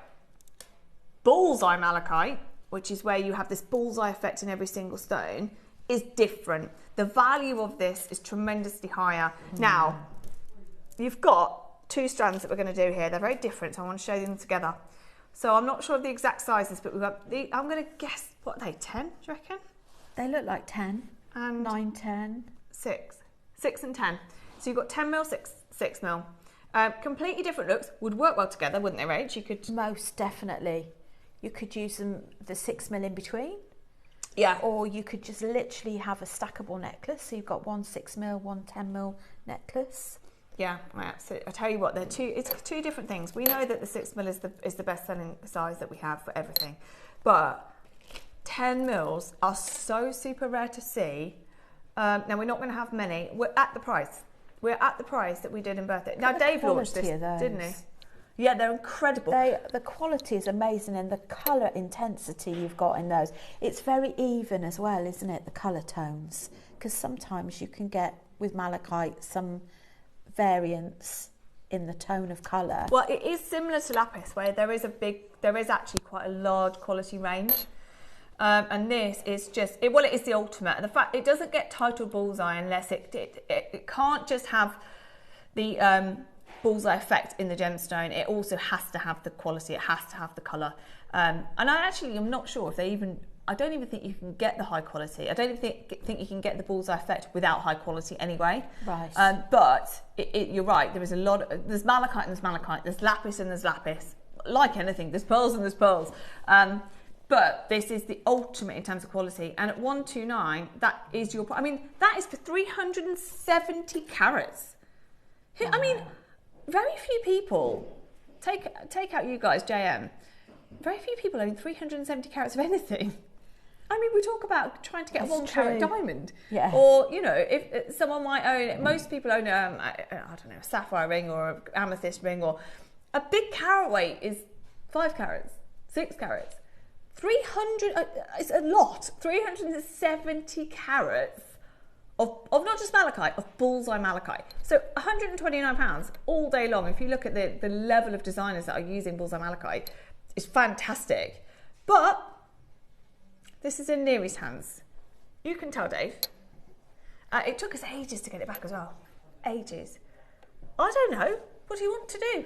Bullseye malachite, which is where you have this bullseye effect in every single stone, is different. The value of this is tremendously higher. Now, you've got two strands that we're going to do here. They're very different, so I want to show them together. So I'm not sure of the exact sizes, but we've got I'm going to guess, what are they, 10, do you reckon? They look like 10. And 9, 10. 6 and 10. So you've got 10 mil, 6 mil. Completely different looks, would work well together, wouldn't they, Rach? You could... Most definitely. You could use them, the 6 mil in between. Yeah. Or you could just literally have a stackable necklace. So you've got one 6 mil, one 10 mil necklace. Yeah, so I tell you what, it's two different things. We know that the 6 mil is the best selling size that we have for everything, but 10 mils are so super rare to see. Now we're not going to have many. We're at the price. We're at the price that we did in birthday. Now Dave launched this, didn't he? Yeah, they're incredible. The quality is amazing, and the colour intensity you've got in those. It's very even as well, isn't it? The colour tones, because sometimes you can get with malachite some variance in the tone of colour. Well, it is similar to lapis, where there is actually quite a large quality range, and this is just it is the ultimate. And the fact it doesn't get titled bullseye unless it can't just have the bullseye effect in the gemstone. It also has to have the quality. It has to have the colour. And I'm not sure if they even. I don't even think you can get the high quality. I don't even think you can get the bullseye effect without high quality anyway. Right. But you're right. There is a lot. There's malachite and there's malachite. There's lapis and there's lapis. Like anything, there's pearls and there's pearls. But this is the ultimate in terms of quality. And at 129, that is your. I mean, that is for 370 carats. Wow. I mean, very few people. Take out you guys, JM. Very few people own 370 carats of anything. I mean, we talk about trying to get a 1 carat diamond. Yeah. Or, you know, if someone might own, most people own, I don't know, a sapphire ring or an amethyst ring, or a big carat weight is 5 carats, 6 carats. 300, it's a lot, 370 carats of not just malachite, of bullseye malachite. So £129 all day long. If you look at the level of designers that are using bullseye malachite, it's fantastic. But this is in Neri's hands. You can tell, Dave. It took us ages to get it back as well. Ages. I don't know. What do you want to do?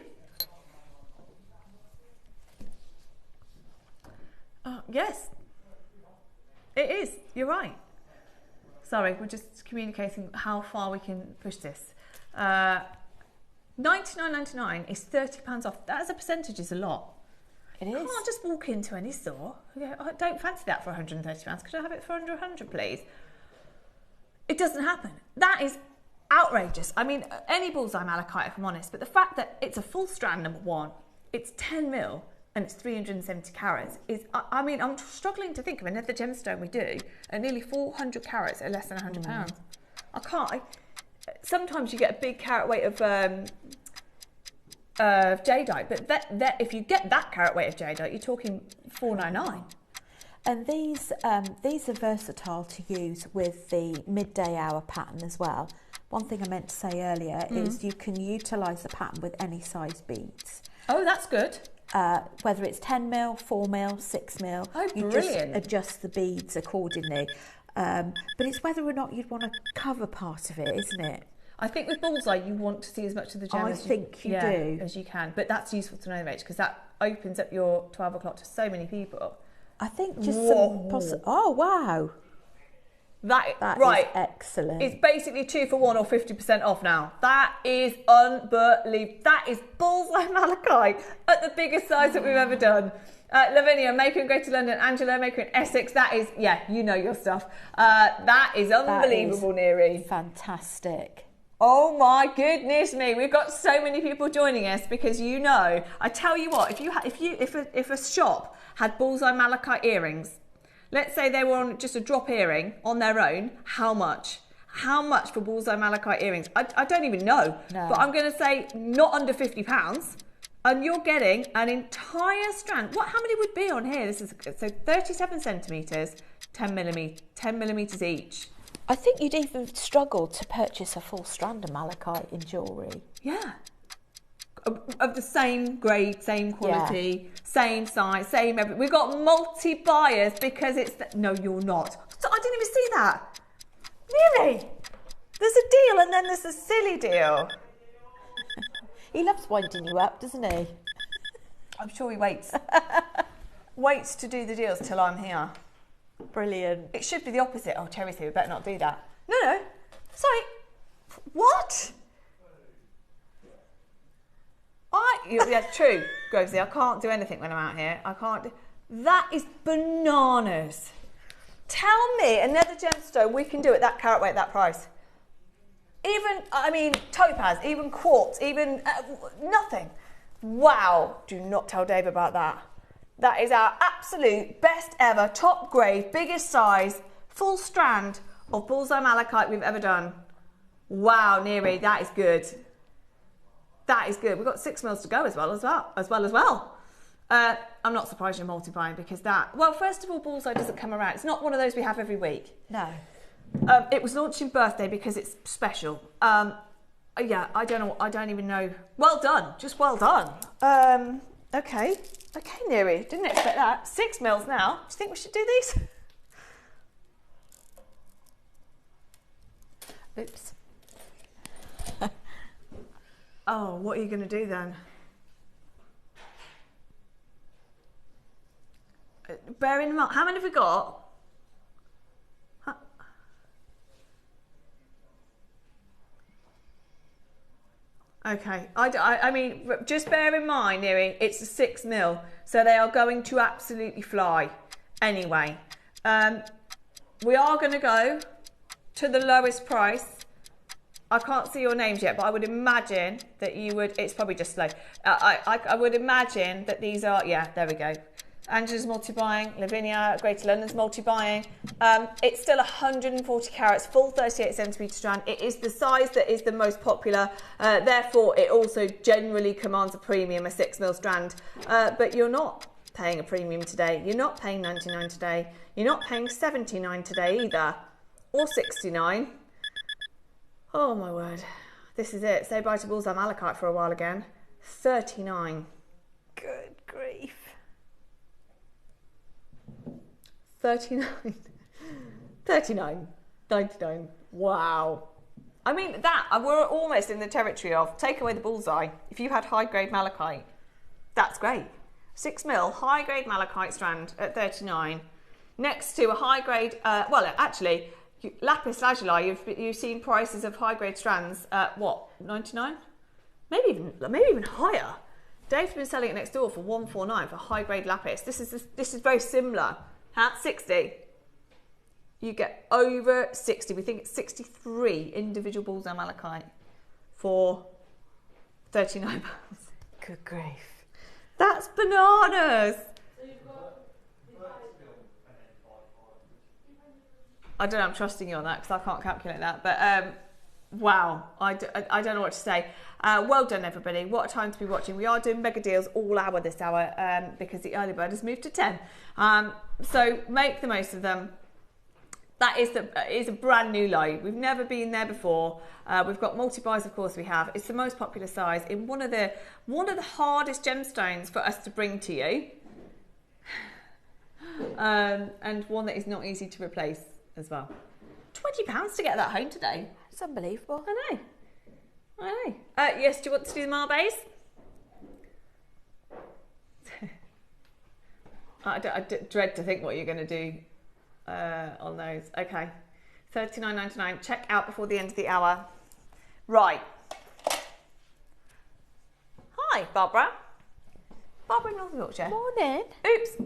Yes. It is. You're right. Sorry, we're just communicating how far we can push this. $99.99 is £30 off. That as a percentage is a lot. It is. You can't just walk into any store and go, I don't fancy that for £130. Could I have it for under 100, please? It doesn't happen. That is outrageous. I mean, any bullseye malachite, if I'm honest, but the fact that it's a full strand, number one, it's 10 mil and it's 370 carats is, I mean, I'm struggling to think of another gemstone we do at nearly 400 carats at less than £100. I can't. Sometimes you get a big carat weight of jadeite, but that if you get that carat weight of jadeite, you're talking $499. And these are versatile to use with the midday hour pattern as well. One thing I meant to say earlier is you can utilise the pattern with any size beads. Oh, that's good. Whether it's 10 mil, 4 mil, 6 mil, you just adjust the beads accordingly. But it's whether or not you'd want to cover part of it, isn't it? I think with bullseye, you want to see as much of the gem as you do as you can. But that's useful to know, Rach, because that opens up your 12 o'clock to so many people. I think just some oh, wow. That is excellent. It's basically 2 for 1 or 50% off now. That is unbelievable. That is bullseye malachite at the biggest size that we've ever done. Lavinia, maker in Greater London. Angela, maker in Essex. That is, yeah, you know your stuff. That is unbelievable, Neri. Fantastic. Oh my goodness me! We've got so many people joining us because you know. I tell you what, if a shop had bullseye malachite earrings, let's say they were on just a drop earring on their own, how much? How much for bullseye malachite earrings? I don't even know, but I'm going to say not under £50, and you're getting an entire strand. How many would be on here? This is so 37 centimeters, 10 millimeters each. I think you'd even struggle to purchase a full strand of malachite in jewellery. Yeah. Of the same grade, same quality, same size, same everything. We've got multi-buyers because it's... No, you're not. So I didn't even see that. Really? There's a deal and then there's a silly deal. He loves winding you up, doesn't he? I'm sure he waits. Waits to do the deals till I'm here. Brilliant. It should be the opposite. Oh, Terry's here, we better not do that. No. Sorry. What? Yeah, true, Grovesy. I can't do anything when I'm out here. I can't. That is bananas. Tell me another gemstone we can do at that carat weight, that price. Even, topaz, even quartz, even nothing. Wow. Do not tell Dave about that. That is our absolute best ever, top grade, biggest size, full strand of bullseye malachite we've ever done. Wow, Neri, that is good. That is good. We've got 6 mils to go as well. I'm not surprised you're multi-buying because well, first of all, bullseye doesn't come around. It's not one of those we have every week. No. It was launched in birthday because it's special. Yeah, I don't even know. Well done. Just well done. Okay, Neri. Didn't expect that. 6 mils now. Do you think we should do these? Oops. Oh, what are you going to do then? Bear in mind, how many have we got? Okay, I mean, just bear in mind, Neri, it's a 6 mil, so they are going to absolutely fly. Anyway, we are going to go to the lowest price. I can't see your names yet, but I would imagine that you would, it's probably just slow. I would imagine that these are, yeah, there we go. Angela's multi-buying, Lavinia, Greater London's multi-buying. It's still 140 carats, full 38 centimetre strand. It is the size that is the most popular. Therefore, it also generally commands a premium, a 6 mil strand. But you're not paying a premium today. You're not paying 99 today. You're not paying 79 today either, or 69. Oh my word, this is it. Say bye to bullseye malachite for a while again. 39. Good grief. 39. 39. 99. Wow. I mean, we're almost in the territory of take away the bullseye. If you had high grade malachite, that's great. 6 mil high grade malachite strand at 39, next to a high grade, actually, lapis lazuli, you've seen prices of high grade strands at what, 99? Maybe even higher. Dave's been selling it next door for 149 for high grade lapis. This is very similar. At 60, you get over 60. We think it's 63 individual bullseye malachite for £39. Good grief. That's bananas. I don't know, I'm trusting you on that because I can't calculate that. But wow, I don't know what to say. Well done, everybody. What a time to be watching. We are doing mega deals all hour this hour because the early bird has moved to 10. So make the most of them. That is a brand new light. We've never been there before. We've got multi-buys, of course we have. It's the most popular size in one of the hardest gemstones for us to bring to you. And one that is not easy to replace as well. £20 to get that home today. It's unbelievable. I know. Yes, do you want to do the Marbets? I dread to think what you're going to do on those. Okay, $39.99. Check out before the end of the hour. Right. Hi, Barbara. Barbara in North Yorkshire. Morning. Oops.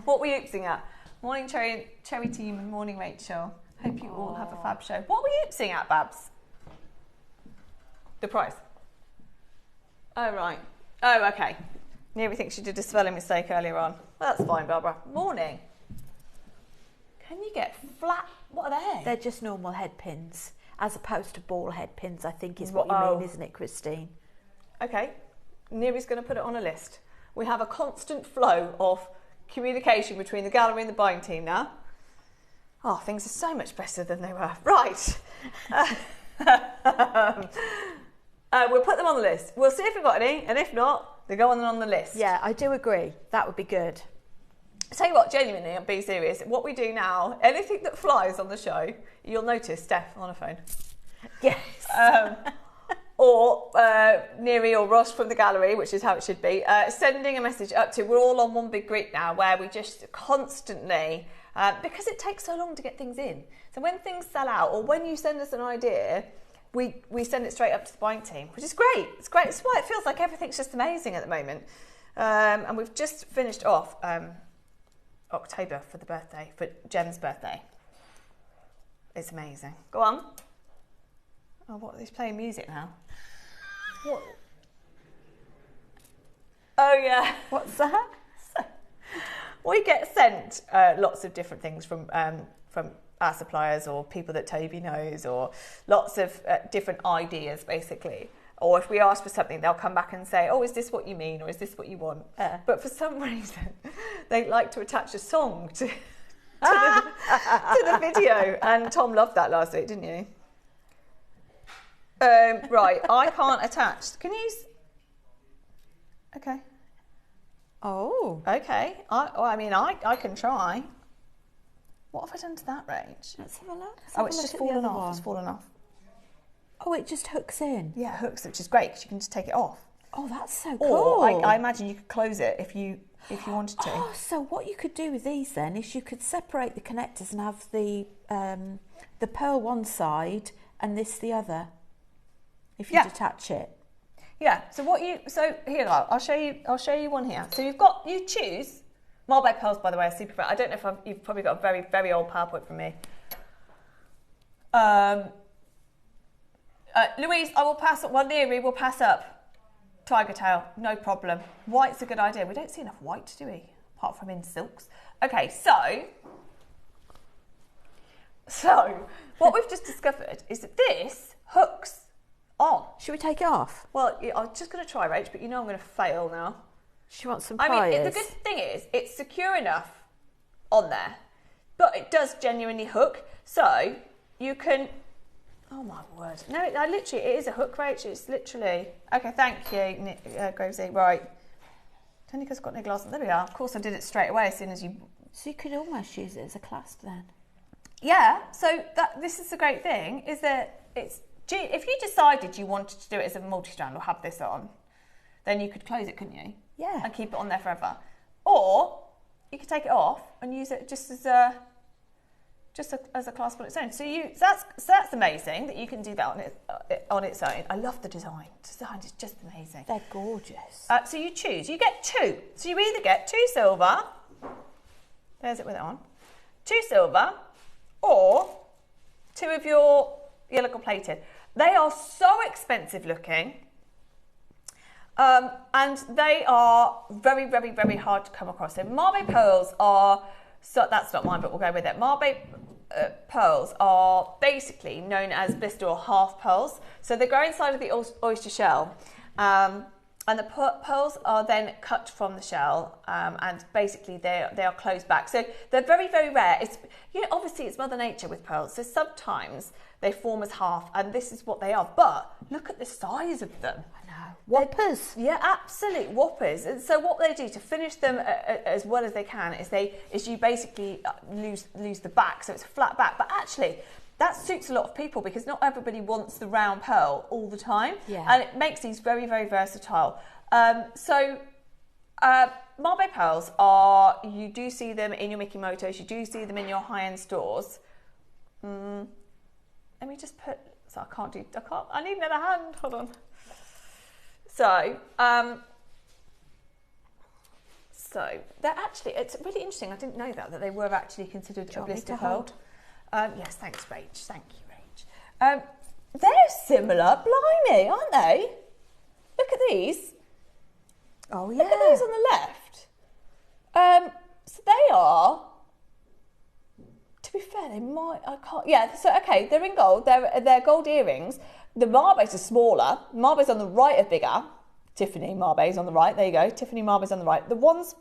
What were you oopsing at? Morning, Cherry team, and morning, Rachel. Hope you all have a fab show. What were you oopsing at, Babs? The price. Oh, right. Oh, okay. Neri thinks she did a spelling mistake earlier on. Well, that's fine, Barbara. Morning. Can you get flat? What are they? They're just normal head pins, as opposed to ball head pins, I think is what you mean, isn't it, Christine? Okay. Neri's going to put it on a list. We have a constant flow of communication between the gallery and the buying team now. Oh, things are so much better than they were. Right. We'll put them on the list. We'll see if we've got any, and if not, they go on the list. Yeah, I do agree. That would be good. Tell you what, genuinely, I'm being serious. What we do now, anything that flies on the show, you'll notice Steph on her phone. Yes. or Neri or Ross from the gallery, which is how it should be, sending a message up to, we're all on one big group now where we just constantly, because it takes so long to get things in. So when things sell out, or when you send us an idea, we send it straight up to the buying team, which is great. It's great. It's why it feels like everything's just amazing at the moment. And we've just finished off October for the birthday, for Jem's birthday. It's amazing. Go on. Oh, what? He's playing music now. What? Oh, yeah. What's that? We get sent lots of different things from our suppliers or people that Toby knows, or lots of different ideas, basically. Or if we ask for something, they'll come back and say, oh, is this what you mean, or is this what you want? But for some reason, they like to attach a song to the video. And Tom loved that last week, didn't you? Right, I can't attach. Can you? Okay. Oh. Okay. I can try. What have I done to that, Rach? Let's have a look. It's just fallen off. It's fallen off. Oh, it just hooks in. Yeah, it hooks, which is great because you can just take it off. Oh, that's so cool. Or I imagine you could close it if you wanted to. Oh, so what you could do with these then is you could separate the connectors and have the pearl one side and this the other. If you detach it. Yeah. So here I'll show you one here. So you choose Marble pearls, by the way, are super great. I don't know if you've probably got a very, very old PowerPoint from me. Louise, I will pass up. Well, Neri will pass up tiger tail, no problem. White's a good idea. We don't see enough white, do we? Apart from in silks. Okay, so what we've just discovered is that this hooks on. Should we take it off? Well, I'm just going to try, Rach, but you know I'm going to fail now. She wants some pliers. I mean, the good thing is it's secure enough on there, but it does genuinely hook. So you can, oh my word. No, it is a hook, Rach. It's literally, okay, thank you, Gravesy. Right. Tanika's got no glass. There we are. Of course I did it straight away as soon as you. So you could almost use it as a clasp then. Yeah, so this is the great thing, is that if you decided you wanted to do it as a multi-strand or have this on, then you could close it, couldn't you? Yeah. And keep it on there forever. Or you could take it off and use it just as a clasp on its own. So that's amazing that you can do that on its own. I love the design. The design is just amazing. They're gorgeous. So you choose. You get two. So you either get 2 silver. There's it with it on. 2 silver, or 2 of your yellow gold plated. They are so expensive looking. And they are very, very, very hard to come across. So Marbe pearls are, that's not mine, but we'll go with it. Marbe pearls are basically known as blister or half pearls. So they go inside of the oyster shell, and the pearls are then cut from the shell, and basically they are closed back. So they're very, very rare. Obviously it's Mother Nature with pearls. So sometimes they form as half, and this is what they are. But look at the size of them. I know. Whoppers. Yeah, absolute whoppers. And so what they do to finish them as well as they can is you basically lose the back, so it's a flat back. But actually, that suits a lot of people because not everybody wants the round pearl all the time. Yeah. And it makes these very, very versatile. Marbe pearls you do see them in your Mikimotos, you do see them in your high-end stores. Let me just I need another hand, hold on. So they're actually, it's really interesting, I didn't know that they were actually considered a blister pearl. Yes, thanks, Rach. Thank you, Rach. They're similar, blimey, aren't they? Look at these. Oh, yeah. Look at those on the left. So they are, to be fair, they're in gold. They're gold earrings. The Marbes are smaller. Marbes on the right are bigger. Tiffany Marbes on the right. There you go. Tiffany Marbes on the right. The ones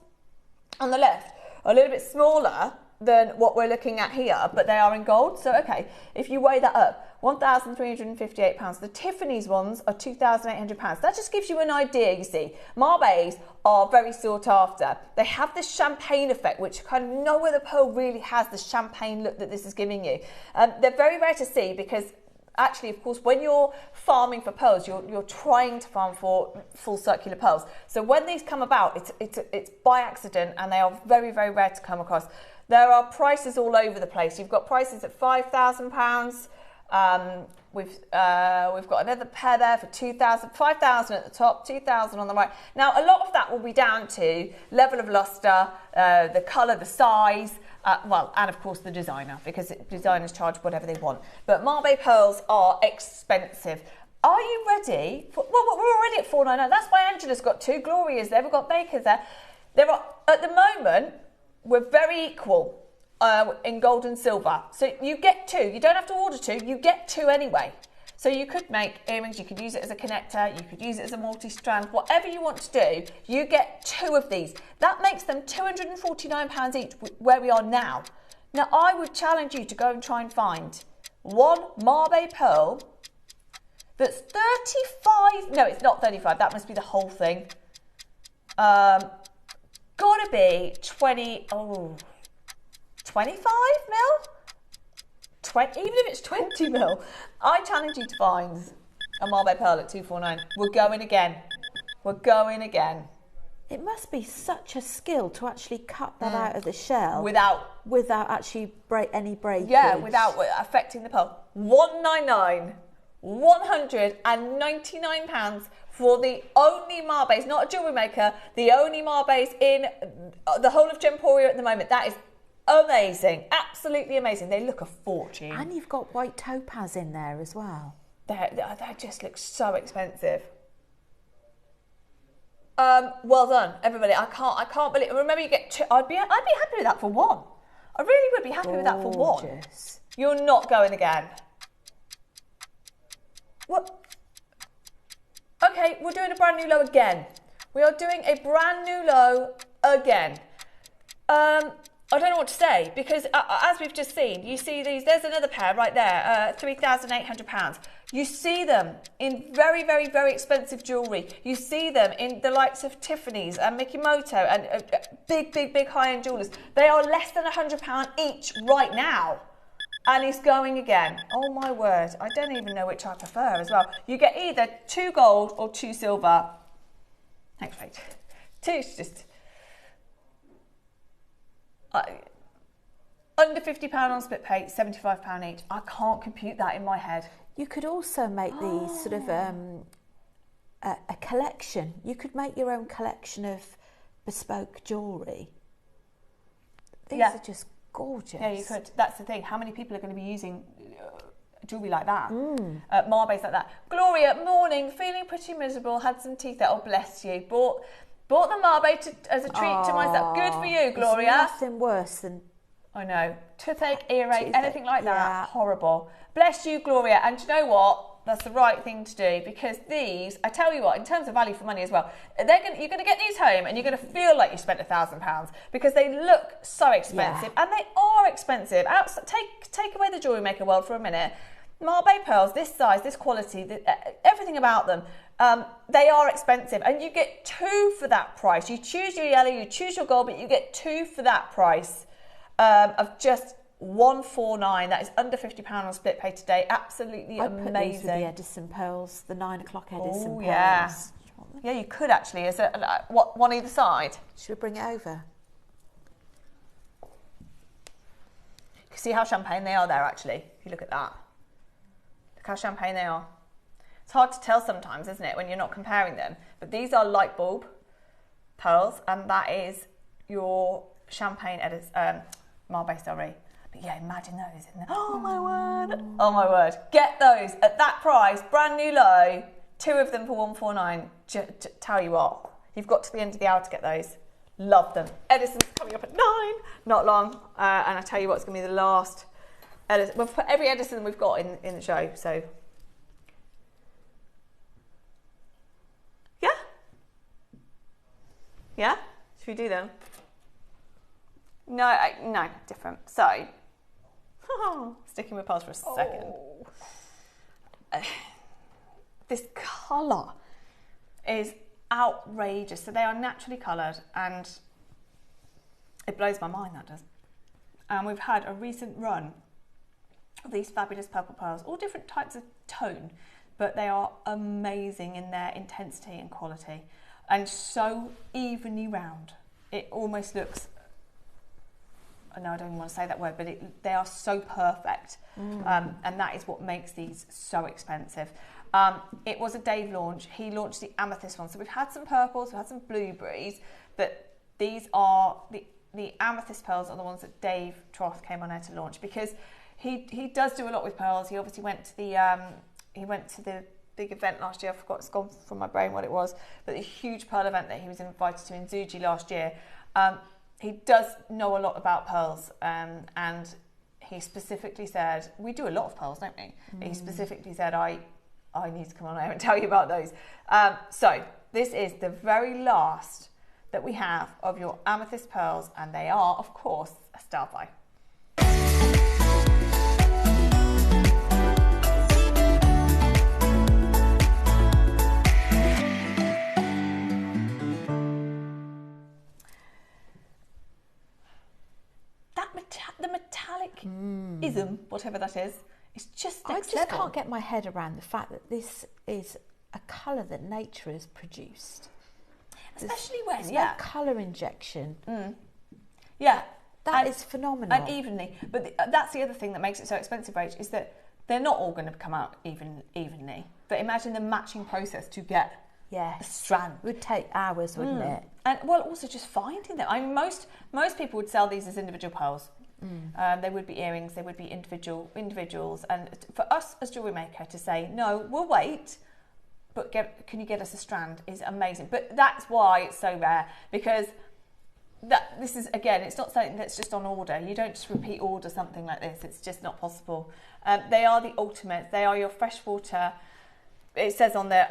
on the left are a little bit smaller than what we're looking at here, but they are in gold. So, okay, if you weigh that up, £1,358. The Tiffany's ones are £2,800. That just gives you an idea, you see. Marbes are very sought after. They have this champagne effect, which kind of no other pearl really has the champagne look that this is giving you. They're very rare to see because actually, of course, when you're farming for pearls, you're trying to farm for full circular pearls. So when these come about, it's by accident, and they are very, very rare to come across. There are prices all over the place. You've got prices at £5,000. We've got another pair there for 2,000, 5,000 at the top, 2,000 on the right. Now, a lot of that will be down to level of luster, the colour, the size, and of course the designer, because designers charge whatever they want. But Mabe pearls are expensive. Are you ready? Well, we're already at $4.99. That's why Angela's got two. Gloria's there. We've got Baker's there. There are, at the moment, we're very equal in gold and silver. So you get two. You don't have to order two. You get two anyway. So you could make earrings. You could use it as a connector. You could use it as a multi-strand. Whatever you want to do, you get two of these. That makes them £249 each, where we are now. Now, I would challenge you to go and try and find one Mabe pearl that's 35. No, it's not 35. That must be the whole thing. Gotta be 25 mil? 20, even if it's 20 mil. I challenge you to find a Mabe pearl at 249. We're going again. We're going again. It must be such a skill to actually cut that out of the shell without actually any breakage. Yeah, without affecting the pearl. £199. £199 for the only Mabes, not a jewellery maker, the only Mabes in the whole of Gemporia at the moment. That is amazing, absolutely amazing. They look a fortune. And you've got white topaz in there as well. They just look so expensive. Well done, everybody. I can't believe. Remember, you get two. I'd be happy with that for one. I really would be happy with that for one. You're not going again. What? Okay, we're doing a brand new low again. We are doing a brand new low again. I don't know what to say, because as we've just seen, you see these, there's another pair right there, £3,800. You see them in very, very, very expensive jewellery. You see them in the likes of Tiffany's and Mikimoto and big, big, big high-end jewellers. They are less than £100 each right now. And it's going again. Oh my word, I don't even know which I prefer as well. You get either 2 gold or 2 silver. Next page. 2 is just under £50 on split pay, £75 each. I can't compute that in my head. You could also make these sort of a collection. You could make your own collection of bespoke jewellery. These are just gorgeous. Yeah, you could. That's the thing. How many people are going to be using jewellery like that? Marbase like that. Gloria, morning, feeling pretty miserable, had some teeth out. Oh, bless you. Bought the Marbe as a treat to myself. Good for you, Gloria. There's nothing worse than... I know. Toothache, earache, anything like that. Horrible. Bless you, Gloria. And you know what? That's the right thing to do, because these, I tell you what, in terms of value for money as well, you're going to get these home and you're going to feel like you spent £1,000 because they look so expensive, and they are expensive. Take away the jewellery maker world for a minute. Mabe pearls, this size, this quality, everything about them, they are expensive, and you get 2 for that price. You choose your yellow, you choose your gold, but you get 2 for that price of just £149. That is under £50 on split pay today. Absolutely amazing. Put these with the Edison pearls, the 9 o'clock Edison pearls. Yeah. Yeah, you could actually. Is it one either side? Should we bring it over? You can see how champagne they are there, actually. If you look at that, look how champagne they are. It's hard to tell sometimes, isn't it, when you're not comparing them? But these are light bulb pearls, and that is your champagne Mabe, sorry. But yeah, imagine those in there. Oh my word. Oh my word. Get those at that price, brand new low, 2 of them for £149. Tell you what, you've got to the end of the hour to get those. Love them. Edison's coming up at 9, not long. And I tell you what, it's going to be the last Edison. We've put every Edison we've got in the show, so. Yeah? Yeah? Should we do them? No, no, different. So, sticking with pearls for a second. This colour is outrageous. So they are naturally coloured, and it blows my mind, that does. And we've had a recent run of these fabulous purple pearls, all different types of tone, but they are amazing in their intensity and quality, and so evenly round. It almost looks, no, I don't even want to say that word, but they are so perfect, and that is what makes these so expensive. It was a Dave launch. He launched the amethyst one, so we've had some purples, we've had some blueberries, but these are the amethyst pearls are the ones that Dave Troth came on air to launch, because he does do a lot with pearls. He obviously went to the big event last year. I forgot, it's gone from my brain what it was, but the huge pearl event that he was invited to in Zuji last year. He does know a lot about pearls, and he specifically said, we do a lot of pearls, don't we? He specifically said, I need to come on air and tell you about those. So this is the very last that we have of your amethyst pearls, and they are, of course, a star buy. The metallic-ism, whatever that is, it's just next level. I just can't get my head around the fact that this is a colour that nature has produced. Especially when, there's no colour injection. Yeah. That is phenomenal. And evenly. But that's the other thing that makes it so expensive, Rach, is that they're not all going to come out evenly. But imagine the matching process to get a strand. It would take hours, wouldn't it? And well, also just finding them. I mean, most people would sell these as individual pearls. They would be earrings, they would be individuals. And for us as JewelleryMaker to say, no, we'll wait, but can you get us a strand, is amazing. But that's why it's so rare, because this is, again, it's not something that's just on order. You don't just repeat order something like this. It's just not possible. They are the ultimate. They are your freshwater. It says on the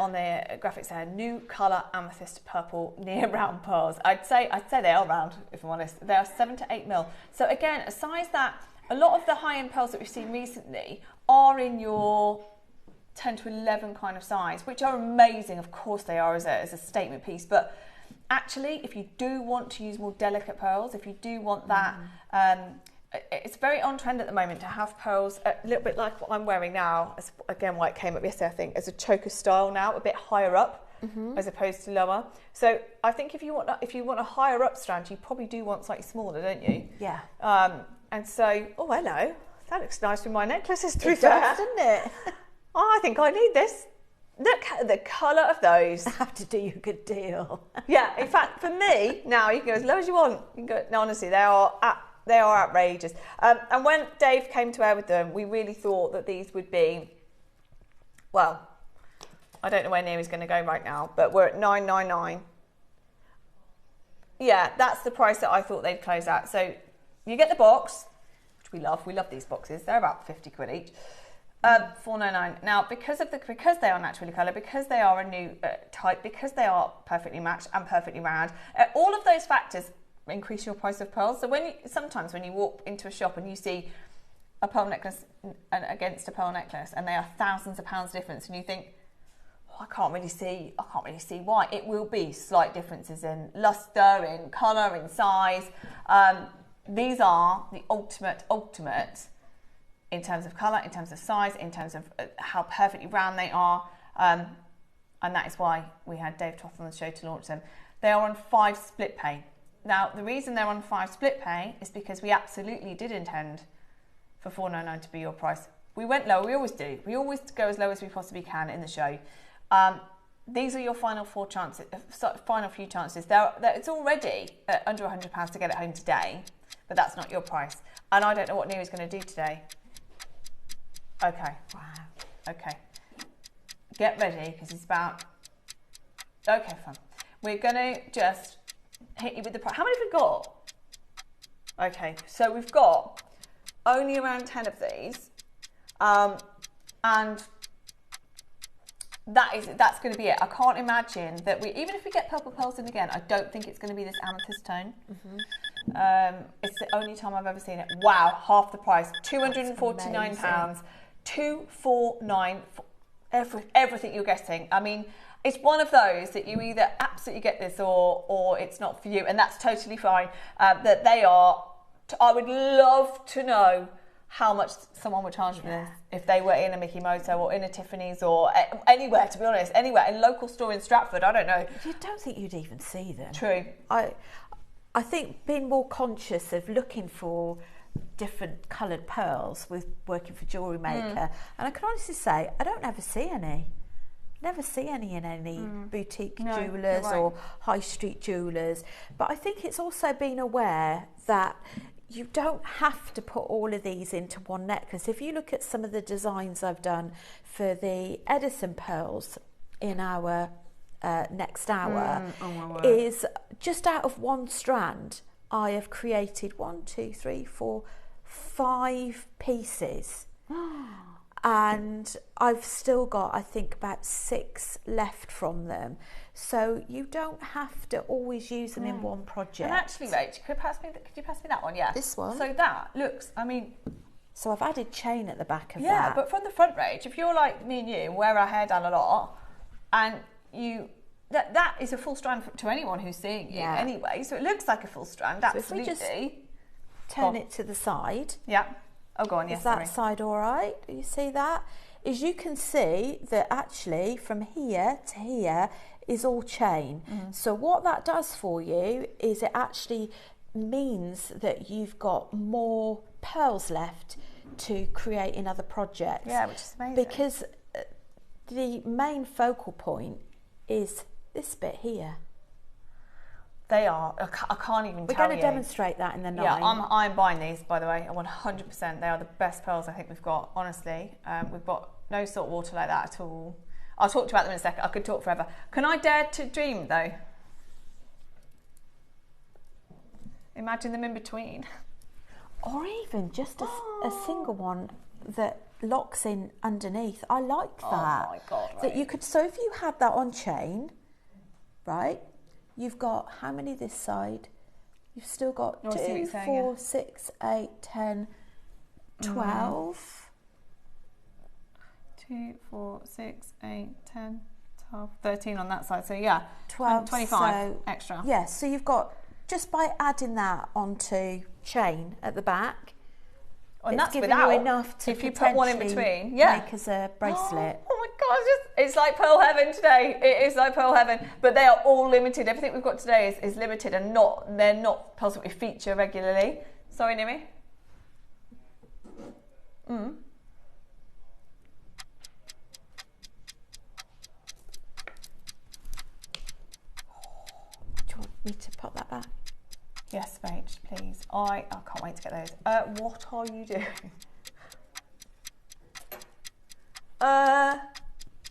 graphics there, new colour amethyst purple near round pearls. I'd say they are round, if I'm honest. They are 7 to 8 mil. So again, a size that a lot of the high-end pearls that we've seen recently are in your 10 to 11 kind of size, which are amazing. Of course they are as a statement piece. But actually, if you do want to use more delicate pearls, if you do want that, it's very on trend at the moment to have pearls a little bit like what I'm wearing now. Again, why it came up yesterday, I think, as a choker style now, a bit higher up as opposed to lower. So I think if you want a higher up strand, you probably do want slightly smaller, don't you? Yeah. And so, oh hello, that looks nice with my necklaces through there, doesn't it? Oh, I think I need this. Look at the colour of those. I have to do you a good deal. Yeah, in fact, for me, now you can go as low as you want. You can go, no, honestly, they are outrageous. And when Dave came to air with them, we really thought that these would be, well, I don't know where near he's going to go right now, but we're at $9.99. Yeah, that's the price that I thought they'd close at. So you get the box, which we love. We love these boxes. They're about 50 quid each. $4.99. Now, because they are naturally coloured, because they are a new type, because they are perfectly matched and perfectly round, all of those factors increase your price of pearls. So sometimes when you walk into a shop and you see a pearl necklace against a pearl necklace, and they are thousands of pounds difference, and you think, I can't really see why. It will be slight differences in luster, in colour, in size. These are the ultimate in terms of colour, in terms of size, in terms of how perfectly round they are. And that is why we had Dave Toth on the show to launch them. They are on 5 split pay. Now, the reason they're on 5 split pay is because we absolutely did intend for $4.99 to be your price. We went low, we always do. We always go as low as we possibly can in the show. These are your final few chances. It's already under £100 to get it home today, but that's not your price. And I don't know what Neil is going to do today. Okay. Wow. Okay. Get ready, because it's about... Okay, fine. We're going to just hit you with the price. How many have we got? Okay, so we've got only around 10 of these. And that's going to be it. I can't imagine that even if we get purple pearls in again, I don't think it's going to be this amethyst tone. It's the only time I've ever seen it. Wow, half the price, £249. $249 for everything you're getting. I mean, it's one of those that you either absolutely get this or it's not for you, and that's totally fine. That they are. I would love to know how much someone would charge for this if they were in a Mikimoto or in a Tiffany's or anywhere, to be honest, anywhere. In a local store in Stratford, I don't know. You don't think you'd even see them. True. I think being more conscious of looking for different coloured pearls with working for JewelleryMaker, and I can honestly say I don't ever see any. Never see any in any boutique jewellers or high street jewellers. But I think it's also being aware that you don't have to put all of these into one necklace. If you look at some of the designs I've done for the Edison pearls in our next hour, is just out of one strand, I have created 5 pieces. And I've still got, I think, about 6 left from them. So you don't have to always use them in one project. And actually, Rach, could you pass me that one? Yeah. This one? So that looks, I mean... So I've added chain at the back of that. Yeah, but from the front, Rach, if you're like me and you, wear our hair down a lot, and you... That is a full strand to anyone who's seeing you anyway. So it looks like a full strand, absolutely. So if we just turn it to the side... Yeah. Oh, go on, yes, Is that side all right? Do you see that? As you can see that actually from here to here is all chain. So what that does for you is it actually means that you've got more pearls left to create in other projects. Yeah, which is amazing. Because the main focal point is this bit here. They are. I can't even tell you. We're going to demonstrate that in the 9. Yeah, I'm buying these, by the way. 100%. They are the best pearls I think we've got, honestly. We've got no salt water like that at all. I'll talk to you about them in a second. I could talk forever. Can I dare to dream, though? Imagine them in between. Or even just a single one that locks in underneath. I like that. Oh, my God. Right. That you could, so if you had that on chain, right? You've got how many this side? You've still got 2, 4, 6, 8, 10, 12. 2, 4, 6, 8, 10, 12, 13 on that side. So yeah, 12, 25 extra. Yeah, so you've got, just by adding that onto chain at the back, and it's that's giving without, you enough to if you put one in between, make as a bracelet. Oh my God, it's like pearl heaven today. It is like pearl heaven, but they are all limited. Everything we've got today is limited, and they're not pearls that we feature regularly. Sorry, Nimi. Do you want me to pop that back? Yes, Rach, please. I can't wait to get those. What are you doing?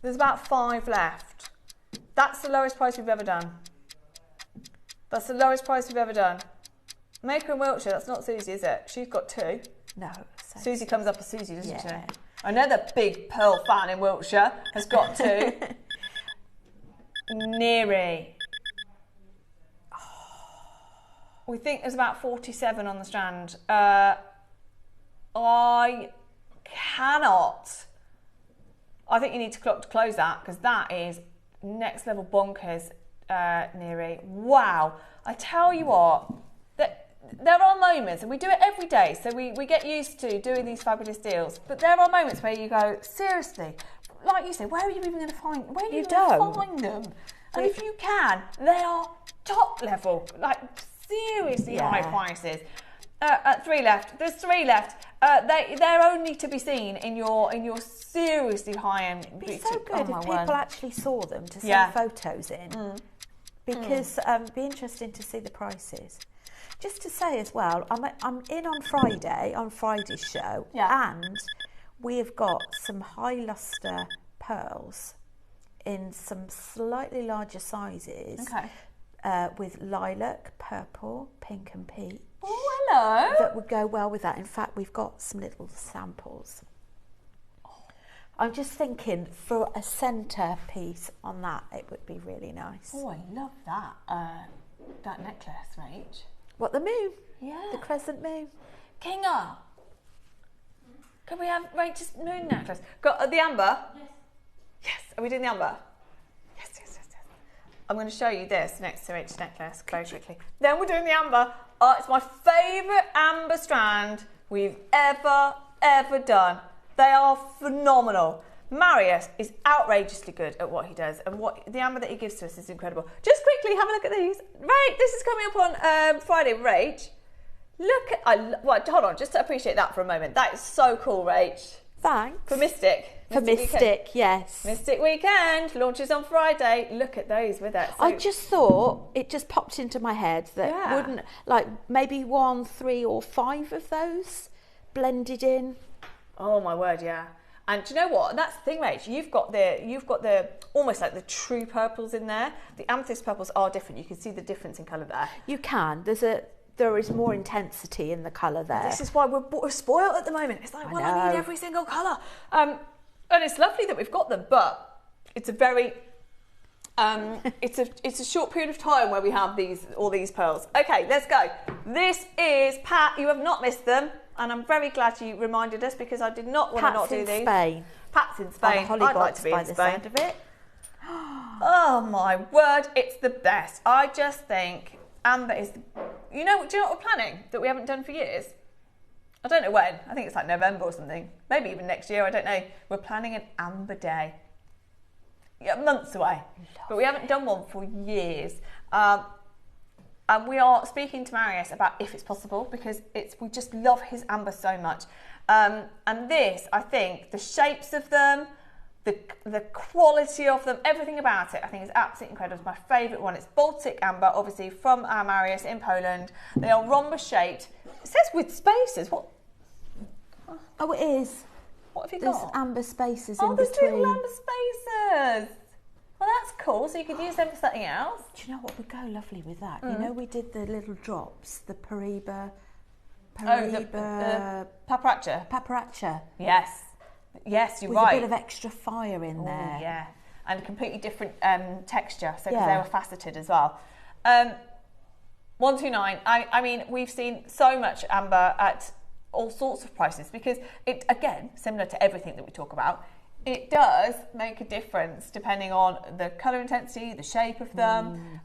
There's about 5 left. That's the lowest price we've ever done. That's the lowest price we've ever done. Maker in Wiltshire, that's not Susie, is it? She's got 2. No. Susie comes up as Susie, doesn't she? Another big pearl fan in Wiltshire has got 2. Neary. We think there's about 47 on the strand. I cannot. I think you need to close that, because that is next level bonkers, Neary. Wow. I tell you what, there are moments, and we do it every day, so we get used to doing these fabulous deals, but there are moments where you go, seriously, like you say, where are you even going to find, where are you going to find them? And if you can, they are top level, like seriously high prices. 3 left. There's 3 left. They're only to be seen in your seriously high-end boutique. It'd be so good if people actually saw them to send photos in, because it'd be interesting to see the prices. Just to say as well, I'm in on Friday's show, and we have got some high luster pearls in some slightly larger sizes. Okay. With lilac, purple, pink and peach. Oh, hello. That would go well with that. In fact, we've got some little samples. I'm just thinking for a centre piece on that, it would be really nice. Oh, I love that necklace, Rach. What, the moon? Yeah. The crescent moon. Kinga, can we have Rach's moon necklace? Got the amber? Yes. Yes. Are we doing the amber? Yes. I'm going to show you this next to Rachel's necklace very quickly. Then we're doing the amber. It's my favourite amber strand we've ever ever done. They are phenomenal. Marius is outrageously good at what he does, and what the amber that he gives to us is incredible. Just quickly have a look at these. Rach, this is coming up on Friday. Rach, look at, hold on, just to appreciate that for a moment. That is so cool, Rach. Thanks. For Mystic. For Mystic, yes. Mystic Weekend launches on Friday. Look at those with it. So, I just thought, it just popped into my head that wouldn't, like maybe 1, 3 or 5 of those blended in. Oh my word, yeah. And do you know what? And that's the thing, Rach. You've got the almost like the true purples in there. The amethyst purples are different. You can see the difference in colour there. You can. There is more intensity in the colour there. This is why we're spoiled at the moment. It's like, I need every single colour. And it's lovely that we've got them, but it's a very it's a short period of time where we have all these pearls. Okay, let's go. This is Pat. You have not missed them. And I'm very glad you reminded us, because I did not want to not do these. Pat's in Spain. I'd like to be in Spain. Sound of it. Oh my word, it's the best. I just think amber is. Do you know what we're planning that we haven't done for years? I don't know when. I think it's like November or something. Maybe even next year. I don't know. We're planning an amber day. Yeah, months away, but we haven't done one for years. And we are speaking to Marius about if it's possible, because we just love his amber so much. And this, I think, the shapes of them, the quality of them, everything about it, I think is absolutely incredible. It's my favourite one. It's Baltic amber, obviously from our Marius in Poland. They are rhombus shaped. It says with spaces. What? Oh, it is. What have you got? There's amber spaces Oh, in between. there's little amber spaces. Well, that's cool. So you could use them for something else. Do you know what would go lovely with that? You know, we did the little drops, the Paraiba. The Paparacha. Yes. Yes, you're right. With a bit of extra fire in there. Yeah. And completely different texture, so because they were faceted as well. 129. I mean, we've seen so much amber at all sorts of prices, because it, again, similar to everything that we talk about, it does make a difference depending on the colour intensity, the shape of them,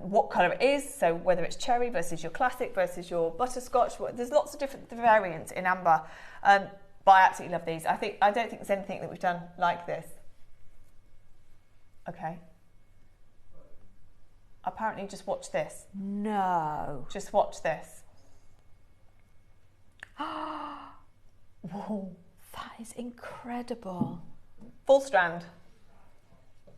what colour it is. So whether it's cherry versus your classic versus your butterscotch. There's lots of different variants in amber. But I absolutely love these. I don't think there's anything that we've done like this. Okay. Apparently just watch this. No. Just watch this. Whoa. That is incredible. Full strand.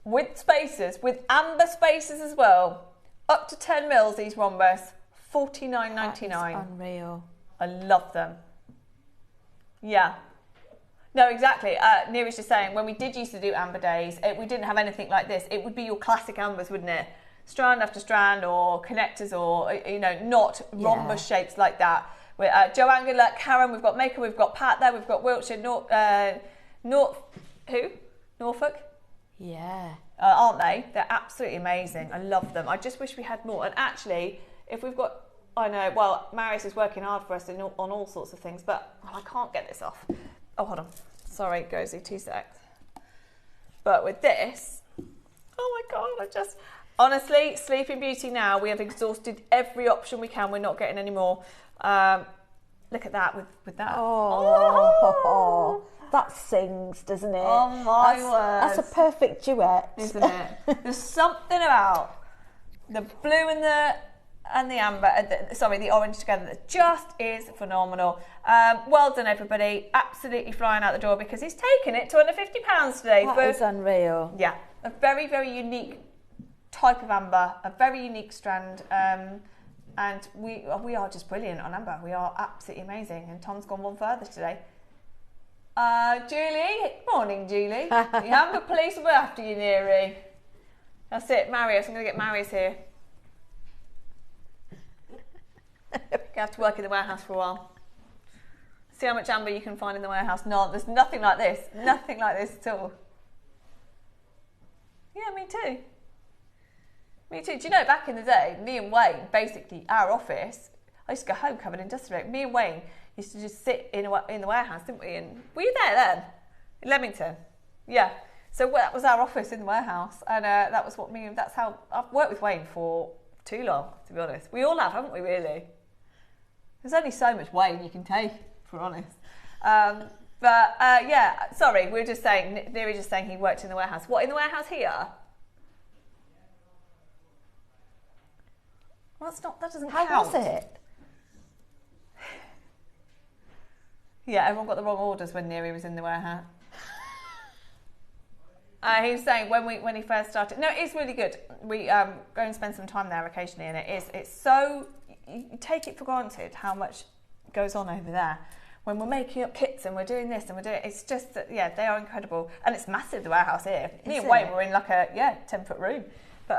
With spaces, with amber spaces as well. Up to 10 mils, these rhombus. $49.99. That's unreal. I love them. Yeah. No, exactly. Neera's just saying, when we did used to do amber days, we didn't have anything like this. It would be your classic ambers, wouldn't it? Strand after strand, or connectors, or, not rhombus shapes like that. With Joanne, good luck. Karen, we've got Maker, we've got Pat there, we've got Wiltshire, Norfolk? Yeah. Aren't they? They're absolutely amazing. I love them. I just wish we had more. And actually, if we've got, I know, well, Marius is working hard for us on all sorts of things, but I can't get this off. Oh, hold on. Sorry, Gozy, 2 secs. But with this, oh my God, honestly, Sleeping Beauty now, we have exhausted every option we can. We're not getting any more. Look at that with that. Oh, that sings, doesn't it? Oh my word. That's a perfect duet, isn't it? There's something about the blue and the amber, the orange together that just is phenomenal. Well done, everybody. Absolutely flying out the door, because he's taken it to under £50 today. That is unreal. Yeah, a very, very unique type of amber, a very unique strand. And we are just brilliant on amber. We are absolutely amazing. And Tom's gone one further today. Julie, morning, Julie. The amber police will be after you, Neary. That's it, Marius. I'm going to get Marius here. You have to work in the warehouse for a while. See how much amber you can find in the warehouse. No, there's nothing like this. Nothing like this at all. Yeah, me too. Me too. Do you know, back in the day, me and Wayne, basically, our office, I used to go home covered in dust. Me and Wayne used to just sit in the warehouse, didn't we? And were you there then? In Leamington? Yeah. So that was our office in the warehouse. And that was that's how, I've worked with Wayne for too long, to be honest. We all have, haven't we, really? There's only so much Wayne you can take, if we're honest. Yeah, sorry, we're just saying, Neri just saying he worked in the warehouse. What, in the warehouse here? Well, that doesn't count. How was it? Yeah, everyone got the wrong orders when Neri was in the warehouse. He was saying when he first started. No, it's really good. We go and spend some time there occasionally, and it's so, you take it for granted how much goes on over there. When we're making up kits and we're doing this and we're doing, it's just that, yeah, they are incredible, and it's massive, the warehouse here. Me and Wayne were in like a 10-foot room, but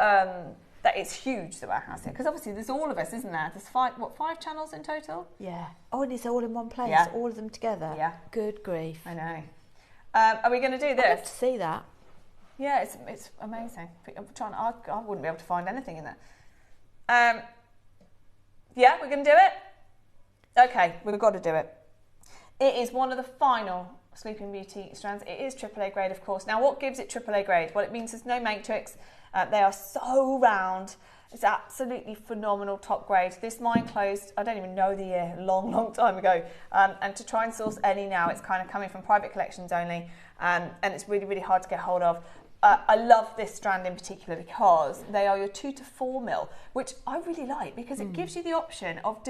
that it's huge, the warehouse here, because obviously there's all of us, isn't there? There's five channels in total? Yeah. Oh, and it's all in one place, all of them together. Yeah. Good grief. I know. Are we going to do this? I'd love to see that. Yeah, it's amazing. I'm trying. I wouldn't be able to find anything in there. Yeah, we're going to do it? Okay, we've got to do it. It is one of the final Sleeping Beauty strands. It is AAA grade, of course. Now, what gives it AAA grade? Well, it means there's no matrix. They are so round. It's absolutely phenomenal top grade. This mine closed, I don't even know the year, a long time ago. And to try and source any now, it's kind of coming from private collections only. And it's really, really hard to get hold of. I love this strand in particular because they are your 2 to 4 mil, which I really like because it gives you the option of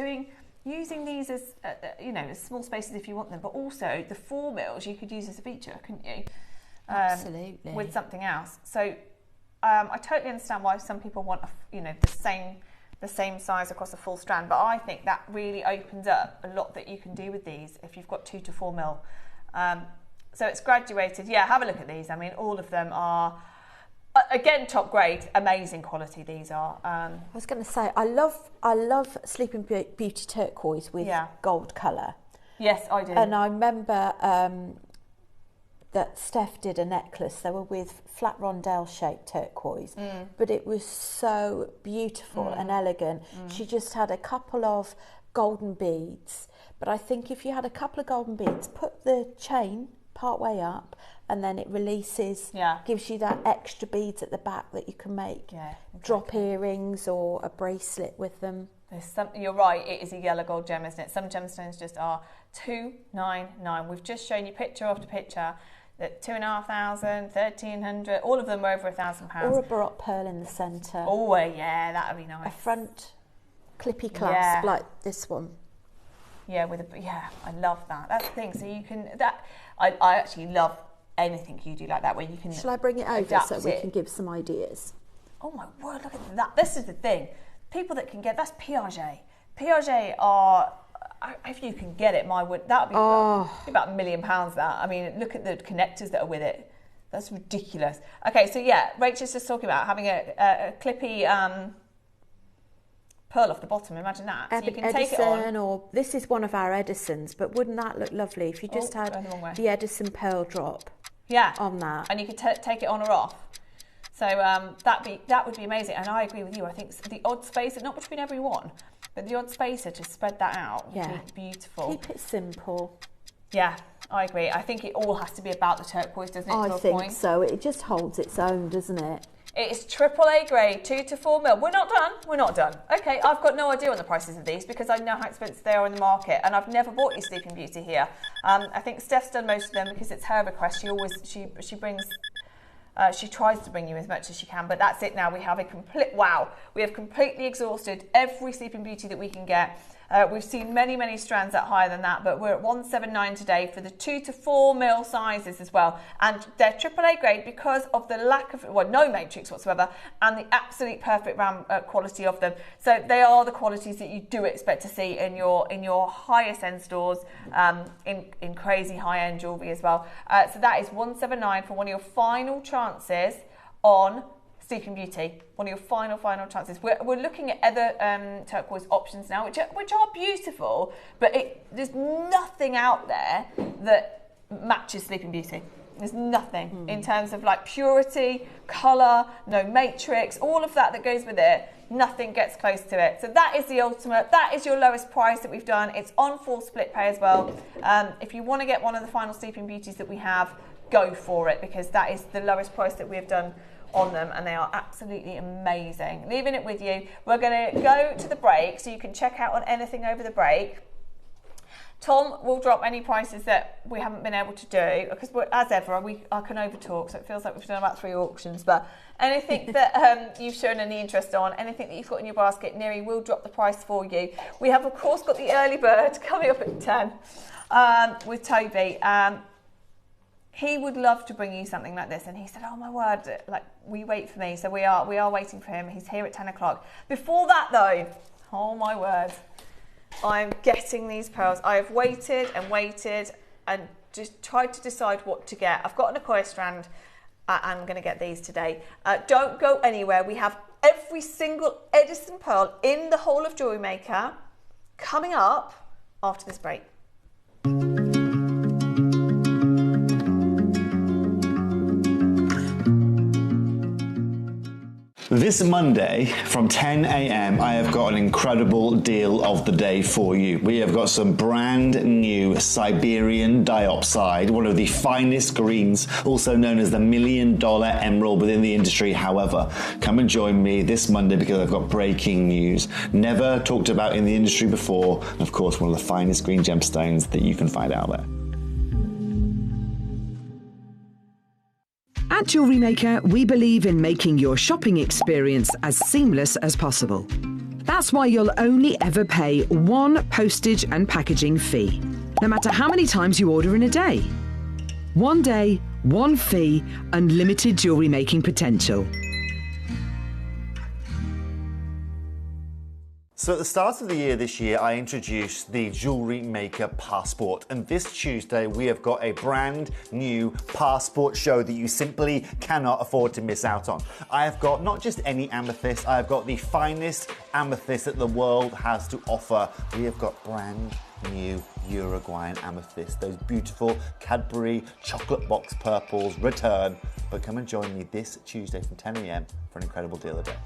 using these as as small spaces if you want them, but also the 4 mils you could use as a feature, couldn't you? Absolutely. With something else. So I totally understand why some people want the same size across a full strand, but I think that really opens up a lot that you can do with these if you've got 2 to 4 mil. So it's graduated. Yeah, have a look at these. I mean, all of them are, again, top grade, amazing quality these are. I was going to say, I love Sleeping Beauty turquoise with gold colour. Yes, I do. And I remember that Steph did a necklace. They were with flat rondelle shaped turquoise, but it was so beautiful and elegant. She just had a couple of golden beads, but I think if you had a couple of golden beads, put the chain part way up, and then it releases, gives you that extra beads at the back that you can make drop earrings or a bracelet with them. You're right, it is a yellow gold gem, isn't it? Some gemstones just are $299. We've just shown you picture after picture that 2,500, 1,300, all of them are over £1,000. Or a baroque pearl in the centre. Oh yeah, that would be nice. A front clippy clasp like this one. Yeah, I love that. That's the thing. So you can I actually love anything you do like that, where you can. Shall I bring it over so we can give some ideas? Oh my word! Look at that. This is the thing. People that can get that's Piaget. Piaget are. If you can get it, that would be about £1 million. That. I mean, look at the connectors that are with it. That's ridiculous. Okay, so yeah, Rachel's just talking about having a clippy. Pearl off the bottom, imagine that. So you can Edison, take it on. or this is one of our Edisons, but wouldn't that look lovely if you just had the Edison pearl drop on that? And you could take it on or off. So that would be amazing. And I agree with you. I think the odd spacer, not between every one, but the odd spacer to spread that out would be beautiful. Keep it simple. Yeah, I agree. I think it all has to be about the turquoise, doesn't it? I think so. It just holds its own, doesn't it? It's AAA grade, 2 to 4 mil. We're not done. Okay, I've got no idea on the prices of these because I know how expensive they are in the market, and I've never bought you Sleeping Beauty here. I think Steph's done most of them because it's her request. She brings, she tries to bring you as much as she can, but that's it now. We have we have completely exhausted every Sleeping Beauty that we can get. We've seen many strands at higher than that, but we're at 179 today for the 2 to 4 mil sizes as well. And they're AAA grade because of the lack of, no matrix whatsoever, and the absolute perfect round quality of them. So they are the qualities that you do expect to see in your highest end stores, in crazy high end jewellery as well. So that is 179 for one of your final chances on Sleeping Beauty, one of your final chances. We're looking at other turquoise options now, which are beautiful, but there's nothing out there that matches Sleeping Beauty. There's nothing in terms of like purity, colour, no matrix, all of that goes with it. Nothing gets close to it. So that is the ultimate. That is your lowest price that we've done. It's on full split pay as well. If you want to get one of the final Sleeping Beauties that we have, go for it, because that is the lowest price that we have done on them, and they are absolutely amazing. Leaving it with you. We're going to go to the break so you can check out on anything over the break. Tom will drop any prices that we haven't been able to do, because as ever, I can overtalk, so it feels like we've done about 3 auctions, but anything that you've shown any interest on, anything that you've got in your basket, Neri will drop the price for you. We have, of course, got the early bird coming up at 10 with Toby. He would love to bring you something like this, and he said, oh my word, like, will you wait for me? So we are waiting for him. He's here at 10 o'clock. Before that, though, oh my word, I'm getting these pearls. I have waited and just tried to decide what to get. I've got an Acquoia strand. I'm going to get these today. Don't go anywhere. We have every single Edison pearl in the whole of JewelleryMaker coming up after this break. This Monday from 10 a.m. I have got an incredible deal of the day for you. We have got some brand new Siberian diopside, one of the finest greens, also known as the $1 million emerald within the industry. However, come and join me this Monday because I've got breaking news. Never talked about in the industry before, and of course one of the finest green gemstones that you can find out there. At JewelleryMaker, we believe in making your shopping experience as seamless as possible. That's why you'll only ever pay one postage and packaging fee, no matter how many times you order in a day. One day, one fee, unlimited jewellery making potential. So at the start of the year this year, I introduced the JewelleryMaker Passport, and this Tuesday we have got a brand new passport show that you simply cannot afford to miss out on. I have got not just any amethyst, I have got the finest amethyst that the world has to offer. We have got brand new Uruguayan amethyst, those beautiful Cadbury chocolate box purples return. But come and join me this Tuesday from 10 a.m. for an incredible deal of the day.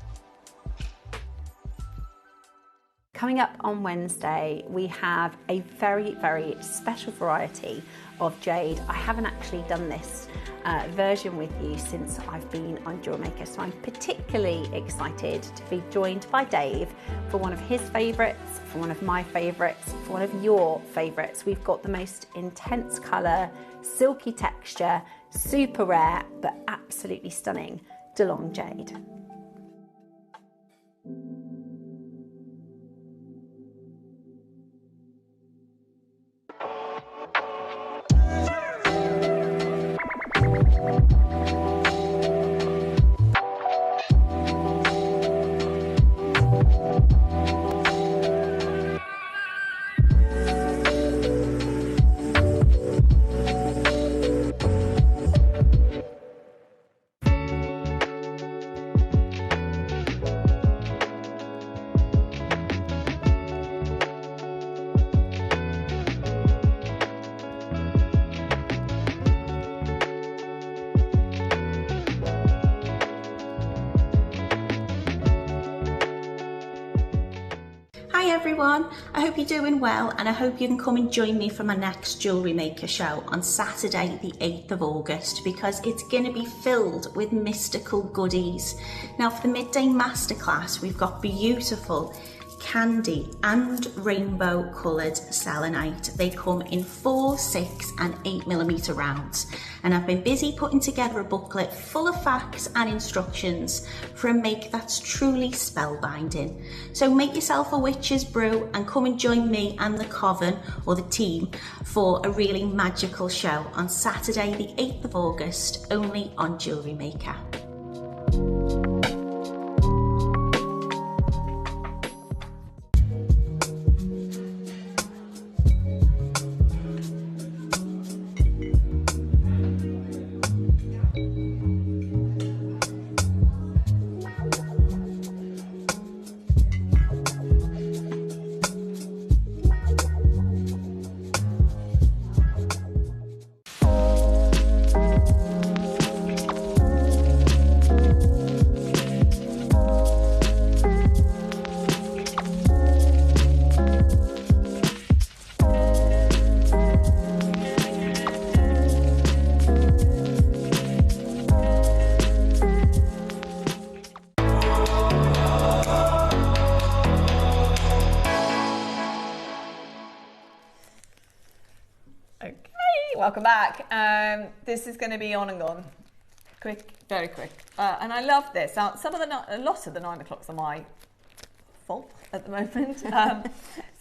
Coming up on Wednesday, we have a very, very special variety of jade. I haven't actually done this version with you since I've been on JewelleryMaker, so I'm particularly excited to be joined by Dave for one of his favourites, for one of my favourites, for one of your favourites. We've got the most intense colour, silky texture, super rare, but absolutely stunning DeLong jade. Hi everyone, I hope you're doing well and I hope you can come and join me for my next JewelleryMaker show on Saturday the 8th of August because it's going to be filled with mystical goodies. Now for the midday masterclass we've got beautiful candy and rainbow coloured selenite. They come in 4, 6 and 8mm rounds, and I've been busy putting together a booklet full of facts and instructions for a make that's truly spellbinding. So make yourself a witch's brew and come and join me and the coven or the team for a really magical show on Saturday the 8th of August only on JewelleryMaker. Welcome back. This is going to be on and gone. Quick, very quick. And I love this. Now, a lot of the 9 o'clocks are my fault at the moment.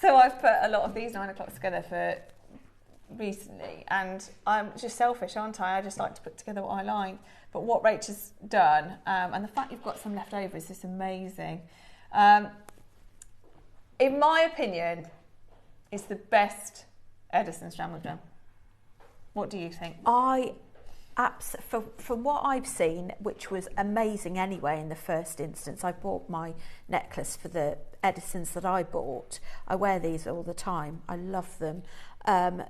So I've put a lot of these 9 o'clocks together for recently, and I'm just selfish, aren't I? I just like to put together what I like. But what Rach has done, and the fact you've got some left over is just amazing. In my opinion, it's the best Edison strand we've done. What do you think? From what I've seen, which was amazing anyway in the first instance, I bought my necklace for the Edisons that I bought. I wear these all the time. I love them. And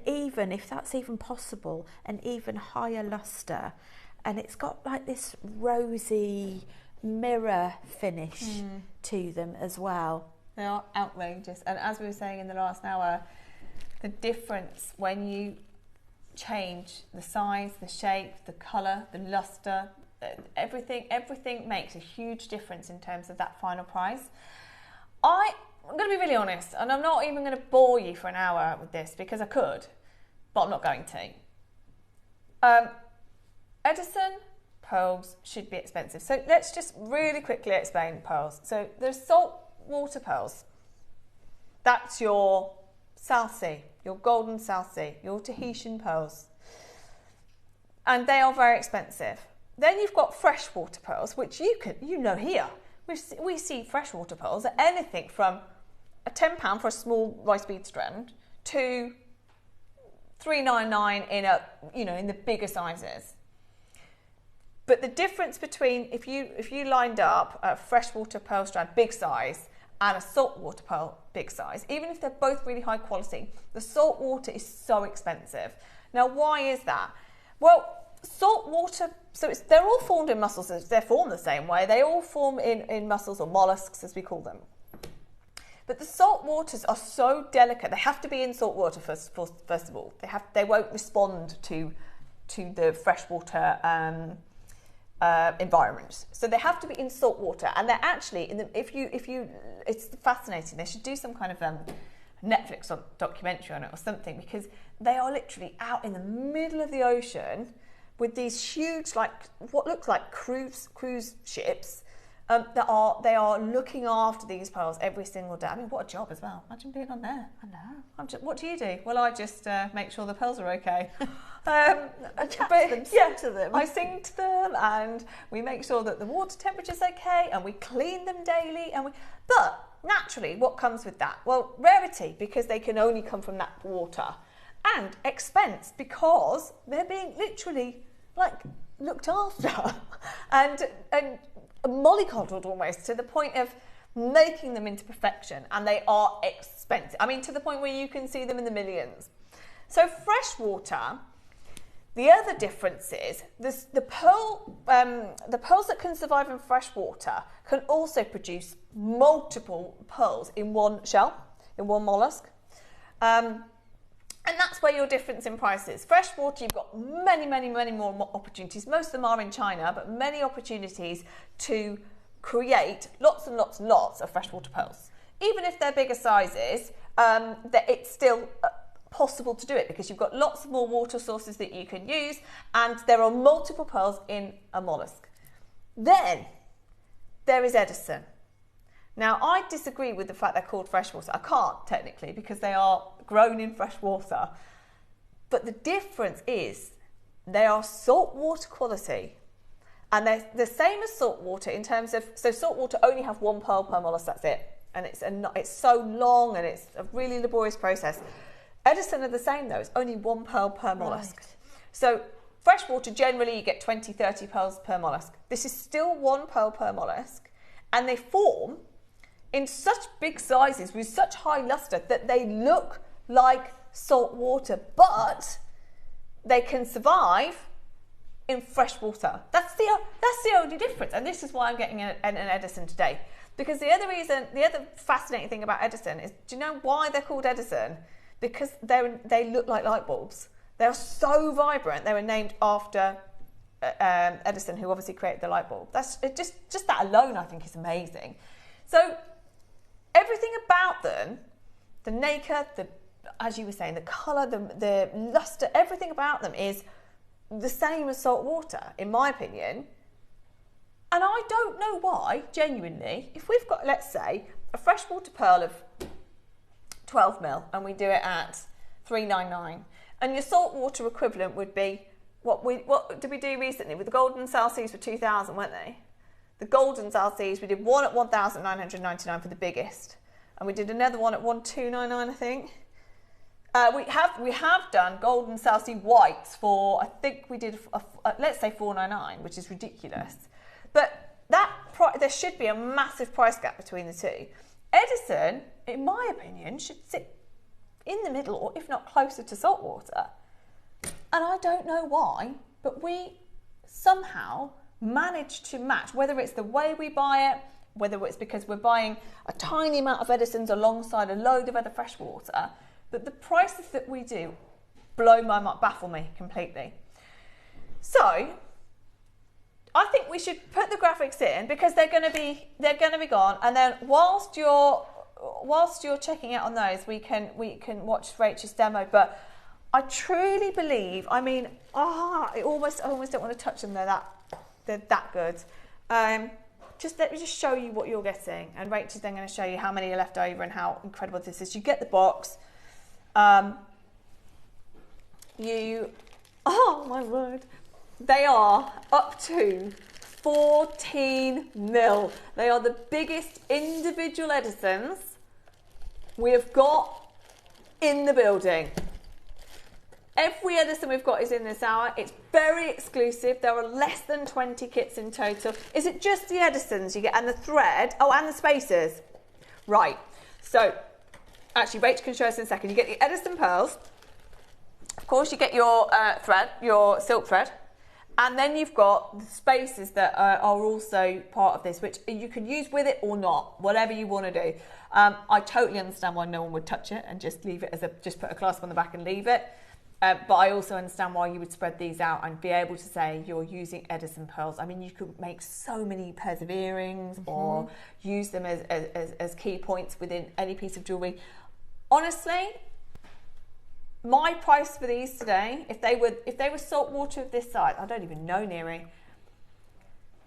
even, if that's even possible, an even higher luster. And it's got like this rosy mirror finish to them as well. They are outrageous. And as we were saying in the last hour, the difference when you change the size, the shape, the colour, the luster, everything makes a huge difference in terms of that final price. I'm going to be really honest, and I'm not even going to bore you for an hour with this because I could, but I'm not going to. Edison pearls should be expensive. So let's just really quickly explain pearls. So there's salt water pearls. That's your South Sea, your golden South Sea, your Tahitian pearls. And they are very expensive. Then you've got freshwater pearls, which you know here. We see freshwater pearls at anything from £10 for a small rice bead strand to $3.99 in the bigger sizes. But the difference between if you lined up a freshwater pearl strand big size and a saltwater pearl big size, even if they're both really high quality, the saltwater is so expensive. Now, why is that? Well, saltwater, they're all formed in mussels. They're formed the same way. They all form in mussels, or mollusks as we call them. But the salt waters are so delicate. They have to be in salt water first of all. They won't respond to the freshwater environment. So they have to be in salt water, and they're actually it's fascinating. They should do some kind of Netflix documentary on it or something, because they are literally out in the middle of the ocean with these huge, what looks like cruise ships. They are looking after these pearls every single day. I mean, what a job as well. Imagine being on there. I know. What do you do? Well, I just make sure the pearls are okay. Sing to them. I sing to them, and we make sure that the water temperature's okay, and we clean them daily. But naturally, what comes with that? Well, rarity, because they can only come from that water, and expense, because they're being literally looked after and mollycoddled almost, to the point of making them into perfection, and they are expensive. I mean, to the point where you can see them in the millions. So freshwater, the other difference is the pearls that can survive in freshwater can also produce multiple pearls in one shell, in one mollusk. And that's where your difference in price is. Freshwater, you've got many, many, many more opportunities. Most of them are in China, but many opportunities to create lots and lots and lots of freshwater pearls. Even if they're bigger sizes, it's still possible to do it, because you've got lots more water sources that you can use, and there are multiple pearls in a mollusk. Then there is Edison. Now, I disagree with the fact they're called freshwater. I can't, technically, because they are grown in fresh water. But the difference is they are saltwater quality. And they're the same as saltwater in terms of... So saltwater only have one pearl per mollusk, that's it. And it's so long, and it's a really laborious process. Edison are the same, though. It's only one pearl per mollusk. Right. So freshwater, generally, you get 20, 30 pearls per mollusk. This is still one pearl per mollusk. And they form in such big sizes with such high luster that they look like salt water, but they can survive in fresh water. That's the only difference, and this is why I'm getting an Edison today. Because the other fascinating thing about Edison is, do you know why they're called Edison? Because they look like light bulbs. They are so vibrant. They were named after Edison, who obviously created the light bulb. That's just that alone, I think, is amazing. So everything about them, the nacre, the as you were saying, the colour, the lustre, everything about them is the same as salt water, in my opinion. And I don't know why, genuinely, if we've got, let's say, a freshwater pearl of 12 mil and we do it at $3.99, and your saltwater equivalent would be, what did we do recently? With the golden Celsius for 2,000, weren't they? The golden Celsius, we did one at 1,999 for the biggest, and we did another one at 1,299, I think. We have done golden Celsius whites for, I think we did, let's say $4.99, which is ridiculous. But there should be a massive price gap between the two. Edison, in my opinion, should sit in the middle, or if not closer to saltwater. And I don't know why, but we somehow managed to match, whether it's the way we buy it, whether it's because we're buying a tiny amount of Edisons alongside a load of other freshwater, but the prices that we do baffle me completely. So I think we should put the graphics in, because they're going to be gone, and then whilst you're checking out on those, we can watch Rachel's demo. But I truly believe, I mean, I almost don't want to touch them. They're that good. Let me just show you what you're getting, and Rachel's then going to show you how many are left over and how incredible this is. You get the box. Oh my word. They are up to 14 mil. They are the biggest individual Edisons we have got in the building. Every Edison we've got is in this hour. It's very exclusive. There are less than 20 kits in total. Is it just the Edisons you get, and the thread? Oh, and the spacers. Right. So, actually, Rachel can show us in a second. You get the Edison pearls. Of course, you get your thread, your silk thread. And then you've got the spacers that are also part of this, which you can use with it or not, whatever you want to do. I totally understand why no one would touch it and just leave it just put a clasp on the back and leave it. But I also understand why you would spread these out and be able to say you're using Edison pearls. I mean, you could make so many pairs of earrings or use them as key points within any piece of jewellery. Honestly, my price for these today, if they were saltwater of this size, I don't even know, Neri,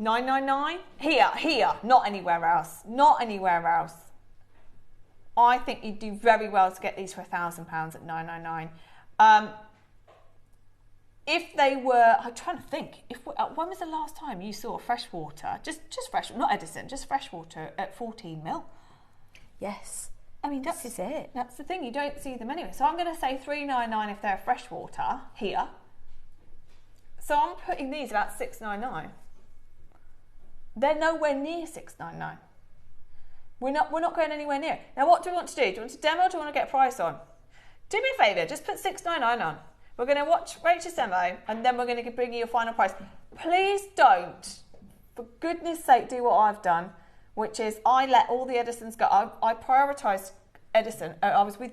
$9.99 here, not anywhere else, I think you'd do very well to get these for £1,000 at $9.99. If they were, I'm trying to think, when was the last time you saw freshwater, just fresh, not Edison, just freshwater at 14 mil? Yes. I mean, this is it. That's the thing, you don't see them anyway. So I'm going to say $3.99 if they're freshwater here. So I'm putting these about $6.99. They're nowhere near $6.99. We're not going anywhere near. Now, what do we want to do? Do you want to demo or do you want to get a price on? Do me a favour, just put $6.99 on. We're going to watch Rachel's demo and then we're going to bring you your final price. Please don't, for goodness sake, do what I've done, which is I let all the Edisons go. I prioritised Edison. I was with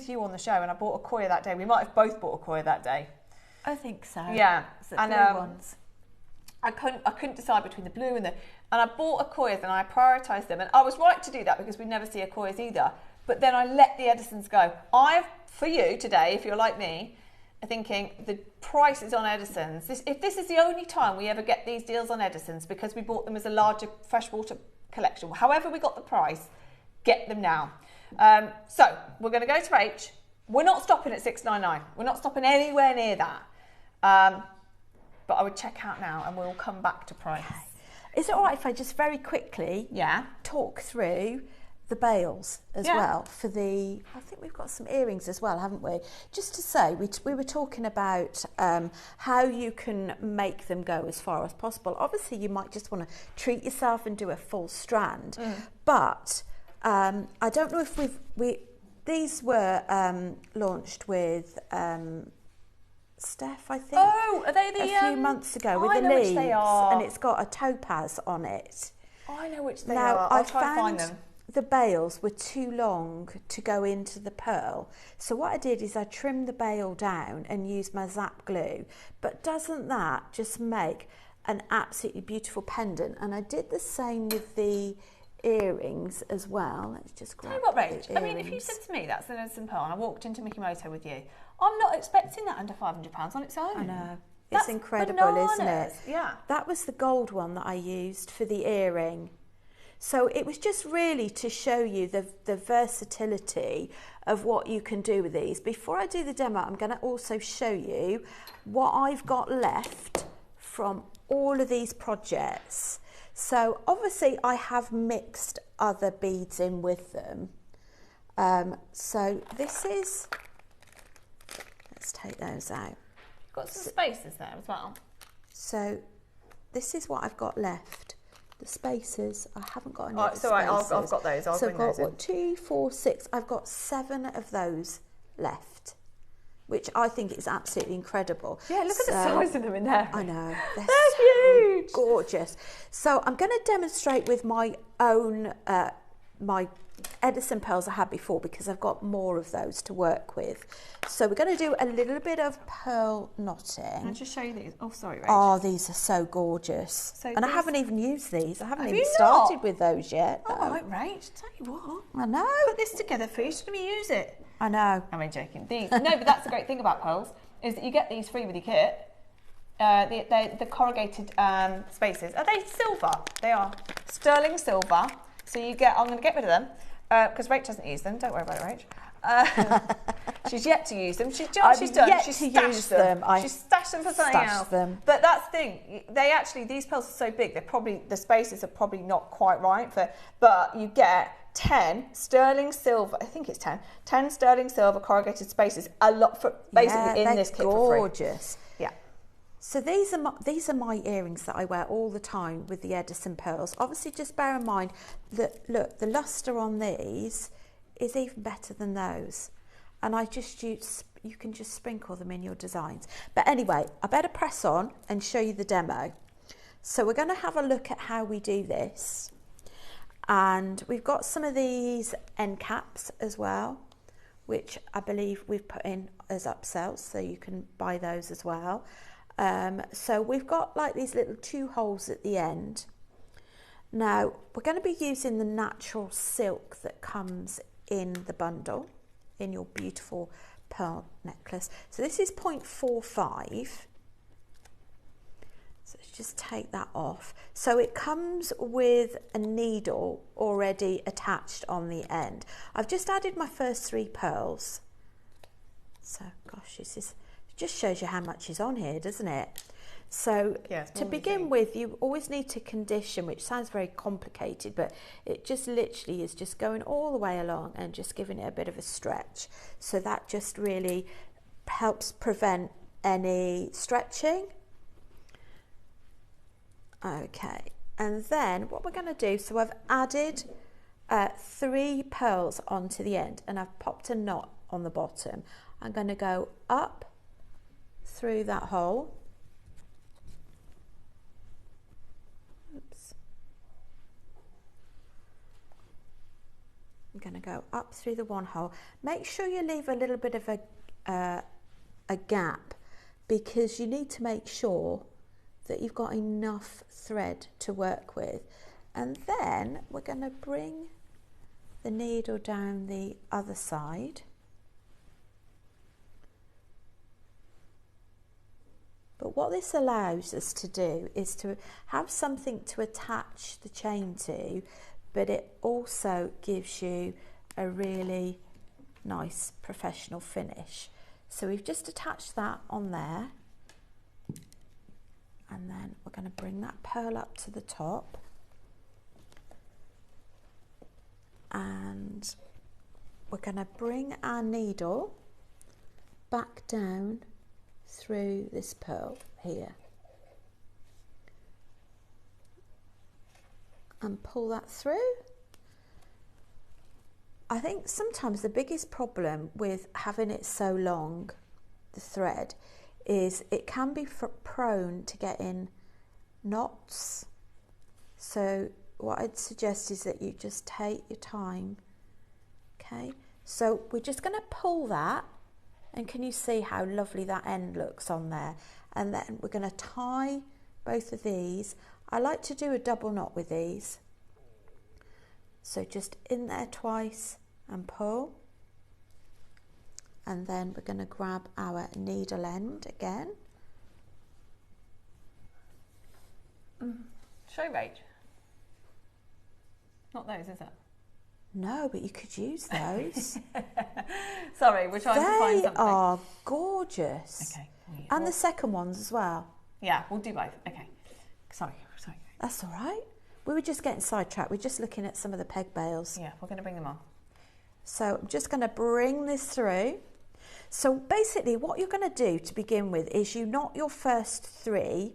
you on the show and I bought a Koya that day. We might have both bought a Koya that day. I think so. Yeah. And blue ones. I couldn't decide between the blue and I bought a Koya's and I prioritised them. And I was right to do that because we never see a Koya's either. But then I let the Edisons go. For you today, if you're like me, thinking the prices on Edisons, if this is the only time we ever get these deals on Edisons because we bought them as a larger freshwater collection, however we got the price, get them now. So we're going to go to H. We're not stopping at $6.99. We're not stopping anywhere near that. But I would check out now and we'll come back to price. Okay. Is it all right if I just very quickly talk through the bails as well for I think we've got some earrings as well, haven't we? Just to say, we were talking about how you can make them go as far as possible. Obviously, you might just want to treat yourself and do a full strand, but I don't know if these were launched with Steph, I think. Oh, are they a few months ago with the leaves, and it's got a topaz on it. I know which they are. I'll try to find them. The bails were too long to go into the pearl, so what I did is I trimmed the bail down and used my Zap glue. But doesn't that just make an absolutely beautiful pendant? And I did the same with the earrings as well. Let's just grab. Tell you what, Rach. I mean, if you said to me that's an Edison pearl, and I walked into Mickey Moto with you, I'm not expecting that under £500 on its own. I know. It's incredible, bananas. Isn't it? Yeah. That was the gold one that I used for the earring. So it was just really to show you the versatility of what you can do with these. Before I do the demo, I'm going to also show you what I've got left from all of these projects. So obviously I have mixed other beads in with them. So this is, let's take those out. You've got some spaces there as well. So this is what I've got left. The spaces, I haven't got any. Oh, it's all right, I've got those. I'll bring those in. So I've got 2, 4, 6. I've got 7 of those left, which I think is absolutely incredible. Yeah, look at the size of them in there. I know. They're so huge. Gorgeous. So I'm going to demonstrate with my own, my Edison pearls I had before, because I've got more of those to work with. So we're going to do a little bit of pearl knotting. I'll just show you these. Oh, sorry, Rach. Oh, these are so gorgeous. So and I haven't even used these. I haven't even you started not? with those yet. Oh, right, Rach. Tell you what. I know. Put this together for you. Should we use it? I know. I'm joking. These. No, but that's the great thing about pearls, is that you get these free with your kit. The corrugated spaces. Are they silver? They are sterling silver. So you get, I'm going to get rid of them, because Rach doesn't use them. Don't worry about it, Rach. She's yet to use them. She's done. She's stashed them. She's stashed them for something else. But that's the thing. They actually, these pearls are so big. They're probably, the spaces are probably not quite right for. But you get 10 sterling silver. I think it's 10 sterling silver corrugated spaces. A lot for basically in this kit for free. Gorgeous. Yeah. So these are my earrings that I wear all the time with the Edison pearls. Obviously, just bear in mind that, look, the luster on these is even better than those. And I just use, you can just sprinkle them in your designs. But anyway, I better press on and show you the demo. So we're going to have a look at how we do this. And we've got some of these end caps as well, which I believe we've put in as upsells, so you can buy those as well. So we've got like these little 2 holes at the end. Now we're going to be using the natural silk that comes in the bundle in your beautiful pearl necklace. So this is 0.45. So let's just take that off. So it comes with a needle already attached on the end. I've just added my first 3 pearls. So gosh, this is, it just shows you how much is on here, doesn't it? So to begin with, you always need to condition, which sounds very complicated, but it just literally is just going all the way along and just giving it a bit of a stretch. So that just really helps prevent any stretching. Okay, and then what we're going to do, so I've added 3 pearls onto the end, and I've popped a knot on the bottom. I'm going to go up through that hole. Oops. I'm going to go up through the one hole. Make sure you leave a little bit of a gap, because you need to make sure that you've got enough thread to work with. And then we're going to bring the needle down the other side. But what this allows us to do is to have something to attach the chain to, but it also gives you a really nice professional finish. So we've just attached that on there. And then we're going to bring that pearl up to the top. And we're going to bring our needle back down through this pearl here. And pull that through. I think sometimes the biggest problem with having it so long, the thread, is it can be prone to getting knots. So what I'd suggest is that you just take your time. Okay, so we're just going to pull that, and can you see how lovely that end looks on there? And then we're going to tie both of these. I like to do a double knot with these. So just in there twice and pull. And then we're going to grab our needle end again. Show Rach. Not those, is it? No, but you could use those. Sorry, we're trying to find something. They are gorgeous. Okay. And the second ones as well. Yeah, we'll do both. Okay. Sorry. That's all right. We were just getting sidetracked. We're just looking at some of the peg bales. Yeah, we're going to bring them on. So I'm just going to bring this through. So basically what you're going to do to begin with is you knot your first three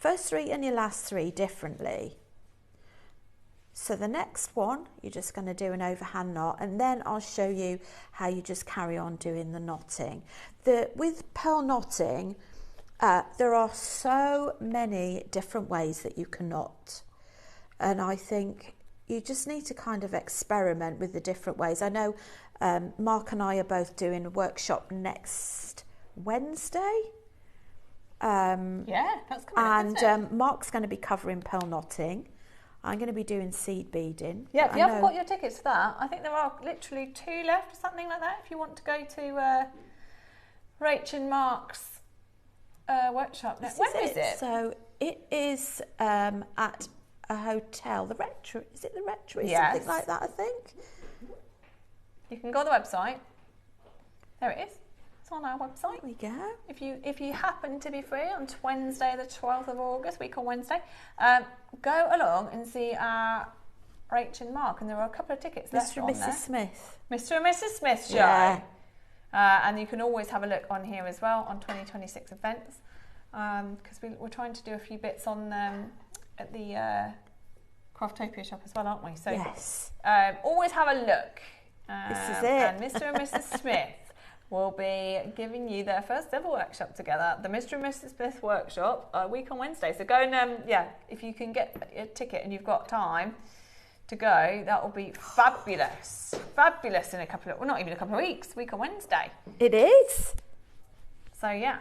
and your last three differently. So the next one, you're just going to do an overhand knot, and then I'll show you how you just carry on doing the knotting. With pearl knotting, there are so many different ways that you can knot. And I think you just need to kind of experiment with the different ways. I know Mark and I are both doing a workshop next Wednesday. Yeah, that's coming up, and Mark's going to be covering pearl knotting. I'm going to be doing seed beading. Yeah, if you haven't got your tickets for that, I think there are literally 2 left or something like that. If you want to go to Rach and Mark's workshop. When is it? So it is at a hotel. The Rectory. Is it the Rectory? Yes. Something like that, I think. You can go on the website. There it is. It's on our website. There we go. If you happen to be free on Wednesday, the 12th of August, week on Wednesday, go along and see Rach and Mark, and there are a couple of tickets left on there. Mr. and Mrs. Smith. Mr. and Mrs. Smith show. Yeah. And you can always have a look on here as well on 2026 events, because we're trying to do a few bits on at the Craftopia shop as well, aren't we? So yes. Always have a look. This is it. And Mr. and Mrs. Smith will be giving you their first ever workshop together, the Mr. and Mrs. Smith workshop, a week on Wednesday. So go and, if you can get a ticket and you've got time to go, that will be fabulous. Fabulous in not even a couple of weeks, week on Wednesday. It is. So yeah,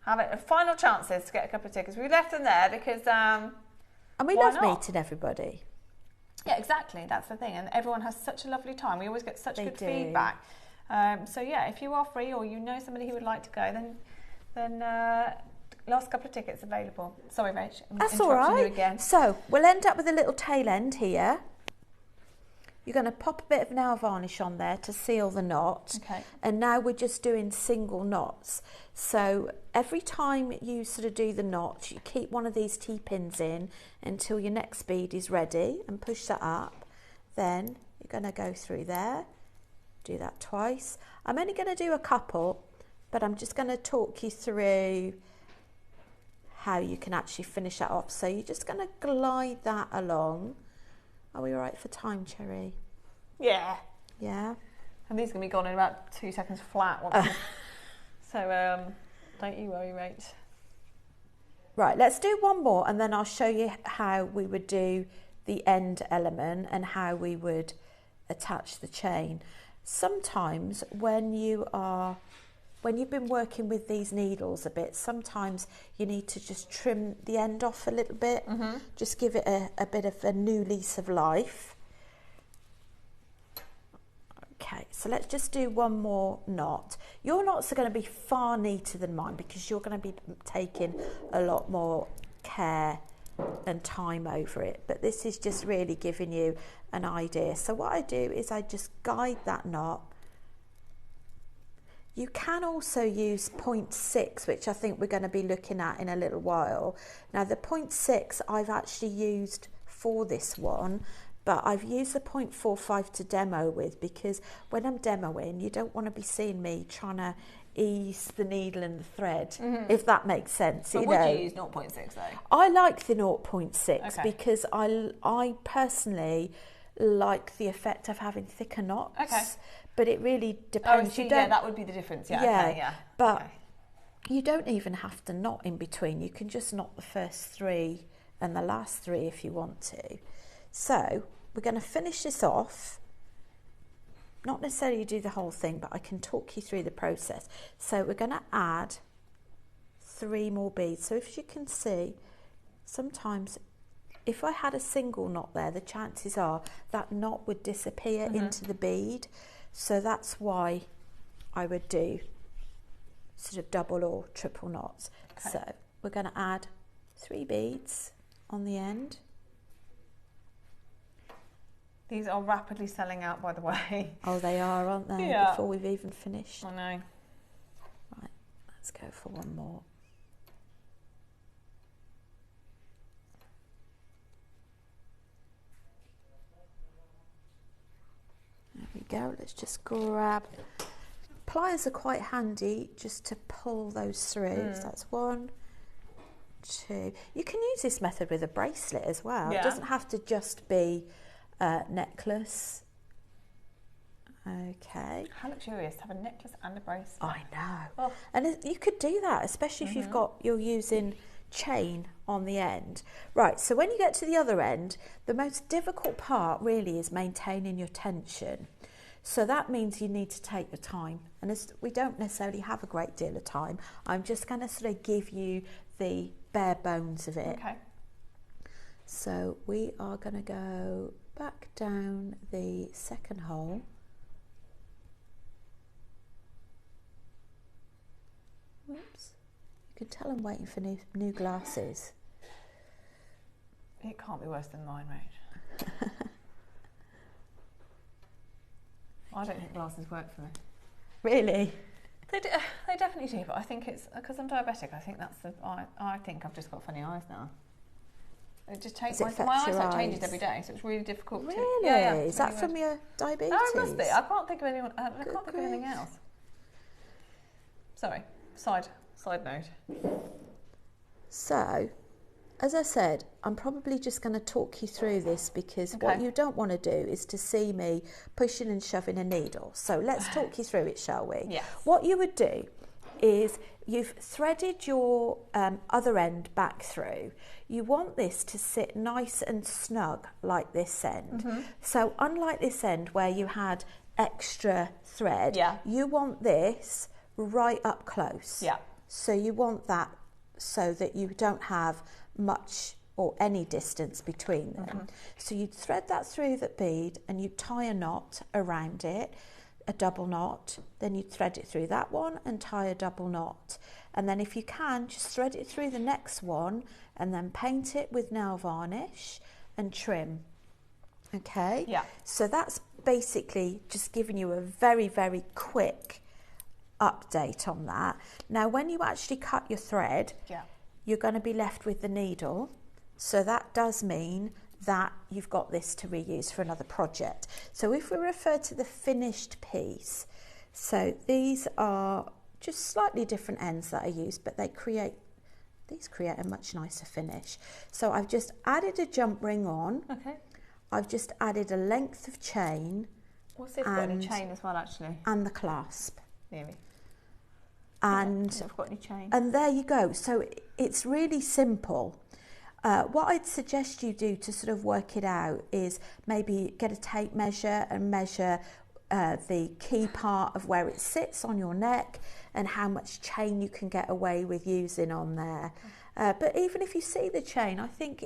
have it. Final chances to get a couple of tickets. We left them there because... and we love meeting everybody. Yeah, exactly. That's the thing. And everyone has such a lovely time. We always get such good feedback. So yeah, if you are free or you know somebody who would like to go, then last couple of tickets available. Sorry, Rach. That's all right. You again. So we'll end up with a little tail end here. You're going to pop a bit of nail varnish on there to seal the knot. Okay. And now we're just doing single knots. So every time you sort of do the knot, you keep one of these T-pins in until your next bead is ready and push that up. Then you're going to go through there. Do that twice. I'm only going to do a couple, but I'm just going to talk you through how you can actually finish that off. So you're just going to glide that along. Are we all right for time, Cherry? Yeah. Yeah? And these are going to be gone in about 2 seconds flat. So don't you worry, Rach. Right, let's do one more and then I'll show you how we would do the end element and how we would attach the chain. Sometimes when you've been working with these needles a bit, sometimes you need to just trim the end off a little bit, just give it a bit of a new lease of life. Okay, so let's just do one more knot. Your knots are going to be far neater than mine because you're going to be taking a lot more care and time over it, but this is just really giving you an idea. So what I do is I just guide that knot. You can also use 0.6, which I think we're going to be looking at in a little while. Now the 0.6 I've actually used for this one, but I've used the 0.45 to demo with because when I'm demoing, you don't want to be seeing me trying to ease the needle and the thread, if that makes sense. But would you use 0.6 though? I like the 0.6 okay. because I personally like the effect of having thicker knots. Okay. But it really depends. Yeah, that would be the difference. Yeah, okay, yeah. But okay. You don't even have to knot in between. You can just knot the first 3 and the last 3 if you want to. So we're going to finish this off. Not necessarily do the whole thing, but I can talk you through the process. So we're going to add 3 more beads. So if you can see, sometimes if I had a single knot there, the chances are that knot would disappear into the bead. So that's why I would do sort of double or triple knots. Okay. So we're going to add 3 beads on the end. These are rapidly selling out, by the way. Oh, they are, aren't they? Yeah. Before we've even finished. I know. Right, let's go for one more. There we go. Let's just grab. Pliers are quite handy just to pull those through. So that's 1, 2. You can use this method with a bracelet as well. Yeah. It doesn't have to just be a necklace. Okay. How luxurious to have a necklace and a bracelet. I know. Oh. And you could do that, especially if you're using chain on the end. Right, so when you get to the other end, the most difficult part really is maintaining your tension. So that means you need to take your time. And as we don't necessarily have a great deal of time, I'm just going to sort of give you the bare bones of it. Okay. So we are going to go back down the second hole. Whoops. You can tell I'm waiting for new glasses. It can't be worse than mine, Rach. I don't think glasses work for me. Really? They definitely do, but I think it's because I'm diabetic. I think that's I think I've just got funny eyes now. It just changes. My eyesight changes every day, so it's really difficult. Really? Yeah, is that from your diabetes? Oh, it must be. I can't think of anyone. I can't think of anything else. Sorry. Side note. So, as I said, I'm probably just going to talk you through this because what you don't want to do is to see me pushing and shoving a needle. So let's talk you through it, shall we? Yes. What you would do is you've threaded your other end back through. You want this to sit nice and snug like this end. So unlike this end where you had extra thread, you want this right up close. Yeah. So you want that so that you don't have much or any distance between them. So you'd thread that through the bead and you'd tie a knot around it, a double knot, then you'd thread it through that one and tie a double knot. And then if you can, just thread it through the next one and then paint it with nail varnish and trim. Okay? Yeah. So that's basically just giving you a very, very quick update on that. Now, when you actually cut your thread, you're going to be left with the needle. So that does mean that you've got this to reuse for another project. So if we refer to the finished piece, so these are just slightly different ends that I use, but these create a much nicer finish. So I've just added a jump ring on. Okay. I've just added a length of chain. What's this got any chain as well, actually? And the clasp. Near me. And I've got any chain. And there you go. So it's really simple. What I'd suggest you do to sort of work it out is maybe get a tape measure and measure the key part of where it sits on your neck and how much chain you can get away with using on there. But even if you see the chain, I think,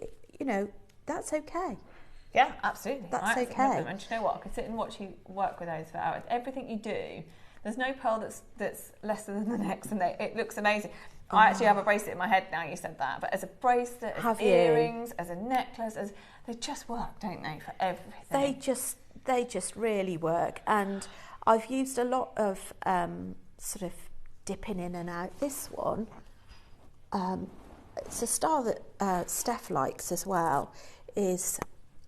that's okay. Yeah, absolutely. That's okay. And do you know what? I could sit and watch you work with those for hours. Everything you do, there's no pearl that's lesser than the next, and it looks amazing. I actually have a bracelet in my head now, you said that, but as a bracelet, as earrings, as a necklace, they just work, don't they, for everything? They just really work, and I've used a lot of sort of dipping in and out. This one, it's a style that Steph likes as well, is,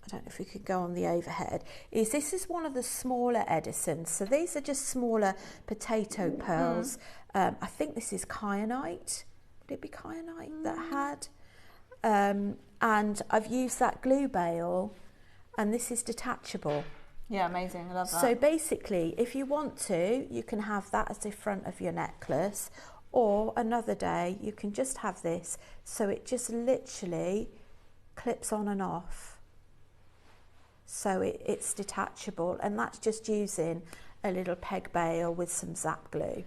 I don't know if we could go on the overhead, this is one of the smaller Edisons. So these are just smaller potato pearls. I think this is kyanite. Would it be kyanite that had? And I've used that glue bail, and this is detachable. Yeah, amazing. I love that. So basically, if you want to, you can have that as the front of your necklace, or another day you can just have this, so it just literally clips on and off. So it's detachable, and that's just using a little peg bail with some zap glue.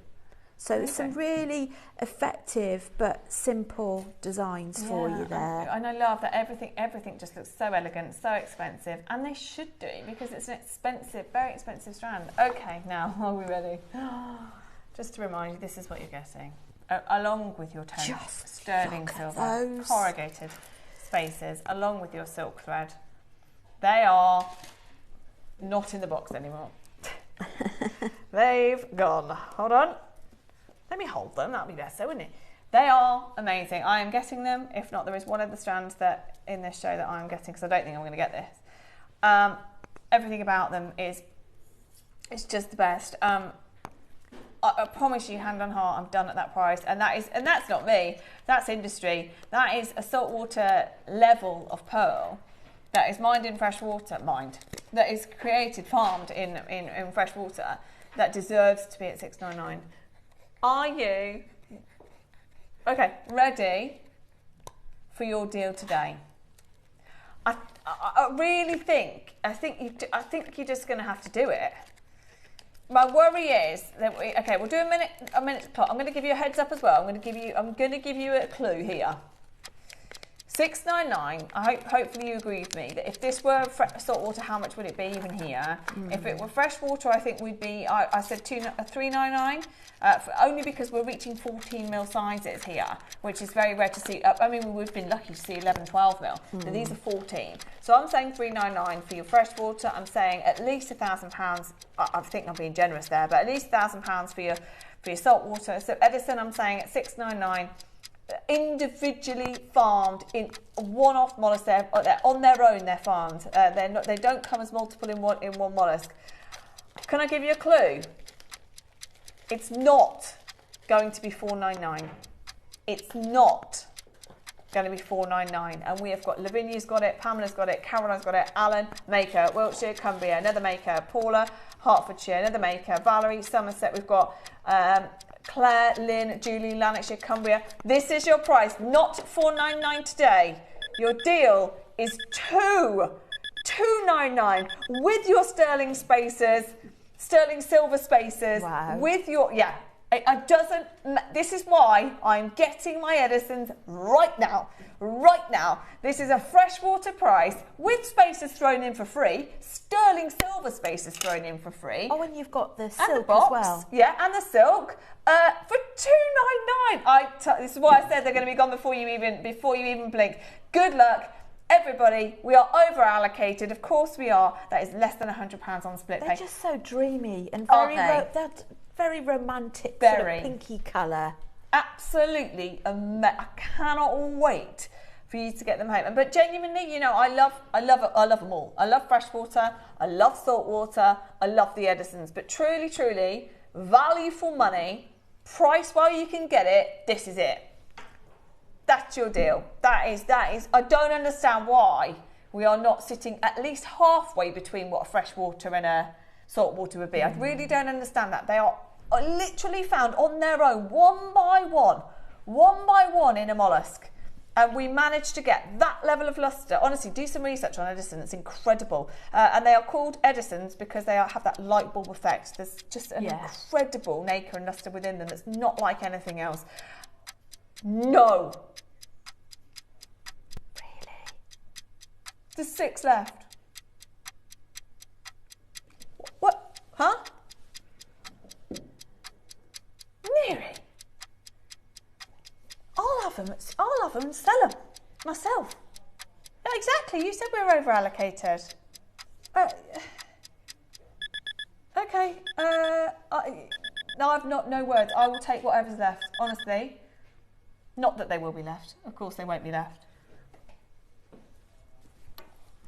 So some really effective but simple designs for you there. And I love that everything just looks so elegant, so expensive, and they should do because it's an expensive, very expensive strand. Okay, now are we ready? Just to remind you, this is what you're getting, along with your tones, sterling silver, corrugated spaces, along with your silk thread. They are not in the box anymore. They've gone. Hold on. Let me hold them, that'll be better, wouldn't it? They are amazing. I am getting them. If not, there is one of the strands that in this show that I'm getting, because I don't think I'm going to get this. Everything about them is just the best. I promise you, hand on heart, I'm done at that price. And that's not me. That's industry. That is a saltwater level of pearl that is mined in fresh water. That is created, farmed in fresh water. That deserves to be at $6.99. Are you ready for your deal today? I really think you're just going to have to do it. My worry is that we'll do a minute clock. I'm going to give you a heads up as well. I'm going to give you a clue here. $6.99. Hopefully you agree with me that if this were saltwater, how much would it be even here? If it were freshwater, I think we'd be. I said $3.99, only because we're reaching 14mm sizes here, which is very rare to see. I mean, we would have been lucky to see 11, 12mm, but these are 14. So I'm saying $3.99 for your freshwater. I'm saying at least £1,000. I think I'm being generous there, but at least £1,000 for your saltwater. So Edison, I'm saying at $6.99. Individually farmed in one-off mollusk. They're on their own. They're farmed. They don't come as multiple in one mollusk. Can I give you a clue? It's not going to be $4.99. It's not going to be $4.99. And we have got Lavinia's got it, Pamela's got it, Caroline's got it, Alan, Maker, Wiltshire, Cumbria, another Maker, Paula, Hertfordshire, another Maker, Valerie, Somerset. We've got Claire, Lynn, Julie, Lanarkshire, Cumbria. This is your price, not $4.99 today. Your deal is $2.99 with your sterling spacers, sterling silver spacers. Wow. With your it doesn't. This is why I'm getting my Edisons right now. Right now, this is a freshwater price with spacers thrown in for free, sterling silver spacers thrown in for free. Oh, and you've got the silk as well. Yeah, and the silk for $2.99. This is why I said they're going to be gone before you even blink. Good luck, everybody. We are over allocated. Of course we are. That is less than £100 on split pay. They're just so dreamy and very romantic, very sort of pinky colour. Absolutely, I cannot wait for you to get them home. But genuinely, I love them all. I love freshwater, I love saltwater, I love the Edisons. But truly, value for money, price while you can get it. This is it. That's your deal. That is. I don't understand why we are not sitting at least halfway between what a freshwater and a saltwater would be. I really don't understand that. They are literally found on their own, one by one in a mollusk. And we managed to get that level of lustre. Honestly, do some research on Edison. It's incredible. And they are called Edisons because they have that light bulb effect. There's just an incredible nacre and lustre within them that's not like anything else. No. Really? There's 6 left. What? Huh? Mary? I'll have them and sell them myself. Yeah, exactly. You said we were over allocated. Okay. No, I've no words. I will take whatever's left. Honestly, not that they will be left. Of course, they won't be left.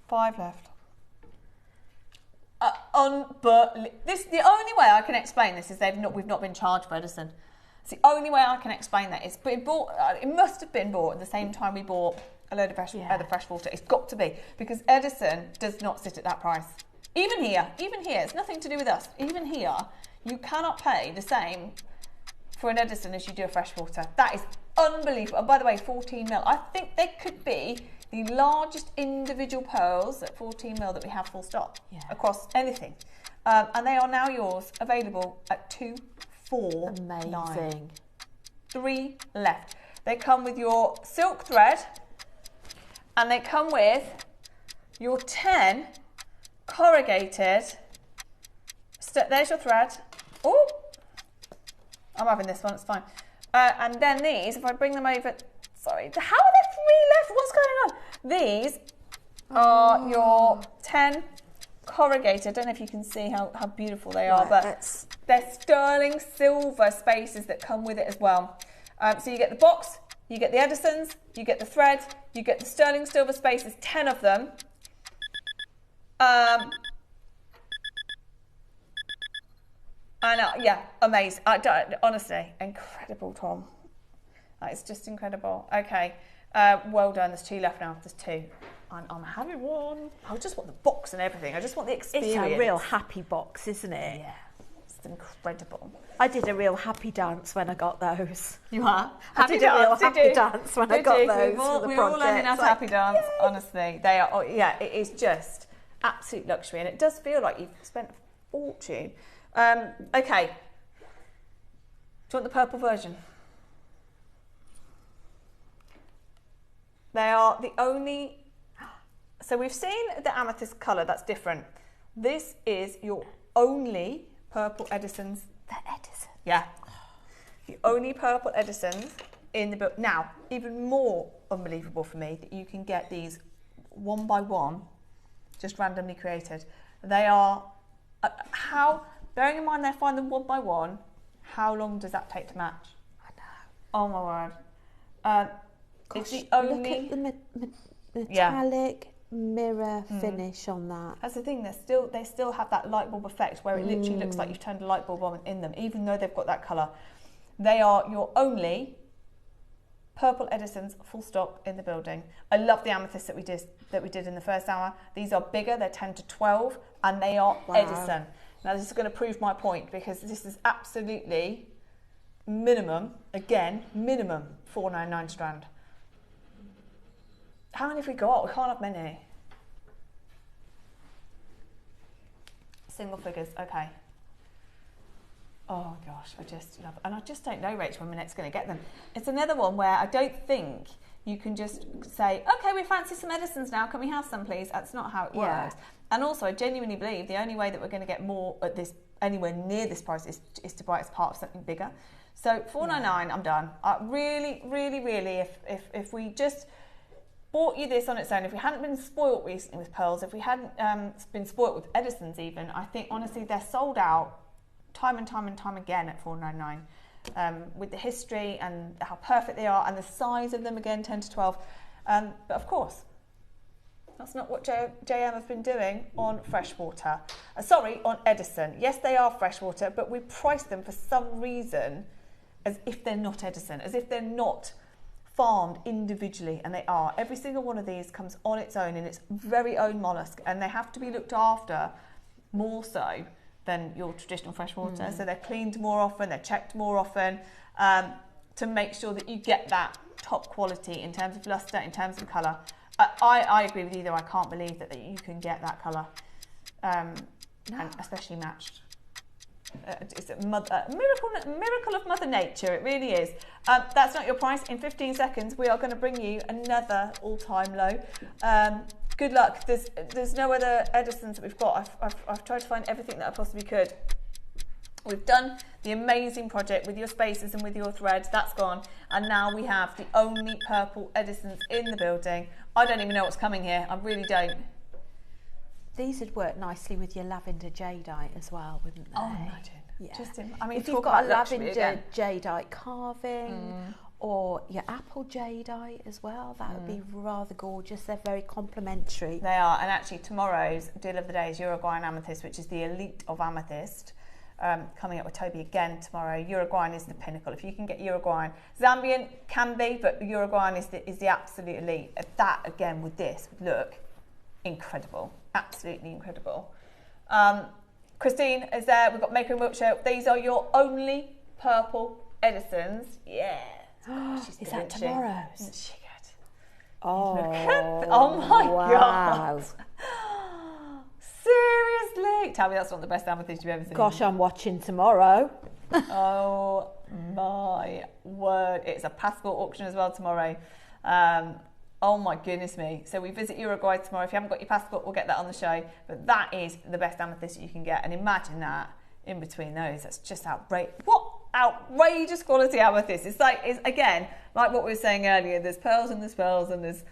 5 left. But the only way I can explain this is we've not been charged for Edison. It's the only way I can explain that. It must have been bought at the same time we bought a load of the freshwater. It's got to be, because Edison does not sit at that price. Even here, it's nothing to do with us. Even here, you cannot pay the same for an Edison as you do a freshwater. That is unbelievable. And by the way, 14mm. I think they could be the largest individual pearls at 14mm that we have full stop across anything. And they are now yours, available at $4.99. Amazing. 3 left. They come with your silk thread, and they come with your 10 corrugated. There's your thread. Oh, I'm having this one, it's fine. And then these, if I bring them over, sorry, how are there 3 left? What's going on? These are your 10 corrugated. I don't know if you can see how beautiful they are, but they're sterling silver spaces that come with it as well. So you get the box, you get the Edisons, you get the thread, you get the sterling silver spaces, 10 of them. I know, yeah, amazing. Honestly, incredible, Tom. That is just incredible. Okay, well done. There's 2 left now. There's 2. I'm having one. I just want the box and everything. I just want the experience. It's a real happy box, isn't it? Yeah, it's incredible. I did a real happy dance when I got those. You are? I did a real happy dance when I got those for the We're all learning how to happy dance, yay. honestly. They are, yeah, it is just absolute luxury, and it does feel like you've spent a fortune. Okay. Do you want the purple version? They are the only... So we've seen the amethyst colour, that's different. This is your only purple Edisons. The Edison. Yeah. The only purple Edisons in the book. Now, even more unbelievable for me that you can get these 1 by 1, just randomly created. They are... bearing in mind they're finding them 1 by 1, how long does that take to match? I know. Oh my word. It's the only... Look at the metallic mirror finish on that. That's the thing, they still have that light bulb effect where it literally looks like you've turned a light bulb on in them, even though they've got that colour. They are your only purple Edisons, full stop, in the building. I love the amethyst that we did in the first hour. These are bigger, they're 10 to 12, and they are Edison. Now this is going to prove my point, because this is absolutely minimum $4.99 strand. How many have we got? We can't have many. Single figures, okay. Oh gosh, I just love it. And I just don't know, Rach, when we're next going to get them. It's another one where I don't think you can just say, okay, we fancy some Edisons now, can we have some please? That's not how it works. And also, I genuinely believe the only way that we're going to get more at this, anywhere near this price, is to buy it as part of something bigger. So $4.99, I'm done. Really, if we just bought you this on its own, if we hadn't been spoilt recently with pearls, if we hadn't been spoilt with Edisons even, I think honestly they're sold out time and time again at $4.99. With the history and how perfect they are and the size of them, again 10 to 12. But of course, that's not what JM have been doing on freshwater. On Edison. Yes, they are freshwater, but we price them for some reason as if they're not Edison, as if they're not farmed individually, and they are. Every single one of these comes on its own in its very own mollusk, and they have to be looked after more so than your traditional freshwater. So they're cleaned more often, they're checked more often, to make sure that you get that top quality in terms of luster, in terms of colour. I agree with you though, I can't believe that you can get that colour, and especially matched. It's a miracle of Mother Nature, it really is. That's not your price. In 15 seconds, we are going to bring you another all-time low. Good luck. There's no other Edisons that we've got. I've tried to find everything that I possibly could. We've done the amazing project with your spaces and with your threads. That's gone. And now we have the only purple Edisons in the building. I don't even know what's coming here. I really don't. These would work nicely with your lavender jadeite as well, wouldn't they? Oh, imagine. Yeah. If you've got a lavender jadeite carving or your apple jadeite as well, that would be rather gorgeous. They're very complementary. They are. And actually, tomorrow's deal of the day is Uruguayan amethyst, which is the elite of amethyst. Coming up with Toby again tomorrow. Uruguayan is the pinnacle. If you can get Uruguayan, Zambian can be, but Uruguayan is the absolute elite. That again with this would look incredible. Absolutely incredible. Christine is there. We've got Maker in Wiltshire. These are your only purple Edisons. Yeah. Is that tomorrow's? Isn't she good? Oh my wow. God. Seriously? Tell me that's not the best amethyst you've ever seen. Gosh, I'm watching tomorrow. Oh my word. It's a passport auction as well tomorrow. Oh my goodness me. So we visit Uruguay tomorrow. If you haven't got your passport, we'll get that on the show. But that is the best amethyst you can get. And imagine that in between those. That's just outrageous. What outrageous quality amethyst. It's again, like what we were saying earlier. There's pearls and there's pearls and there's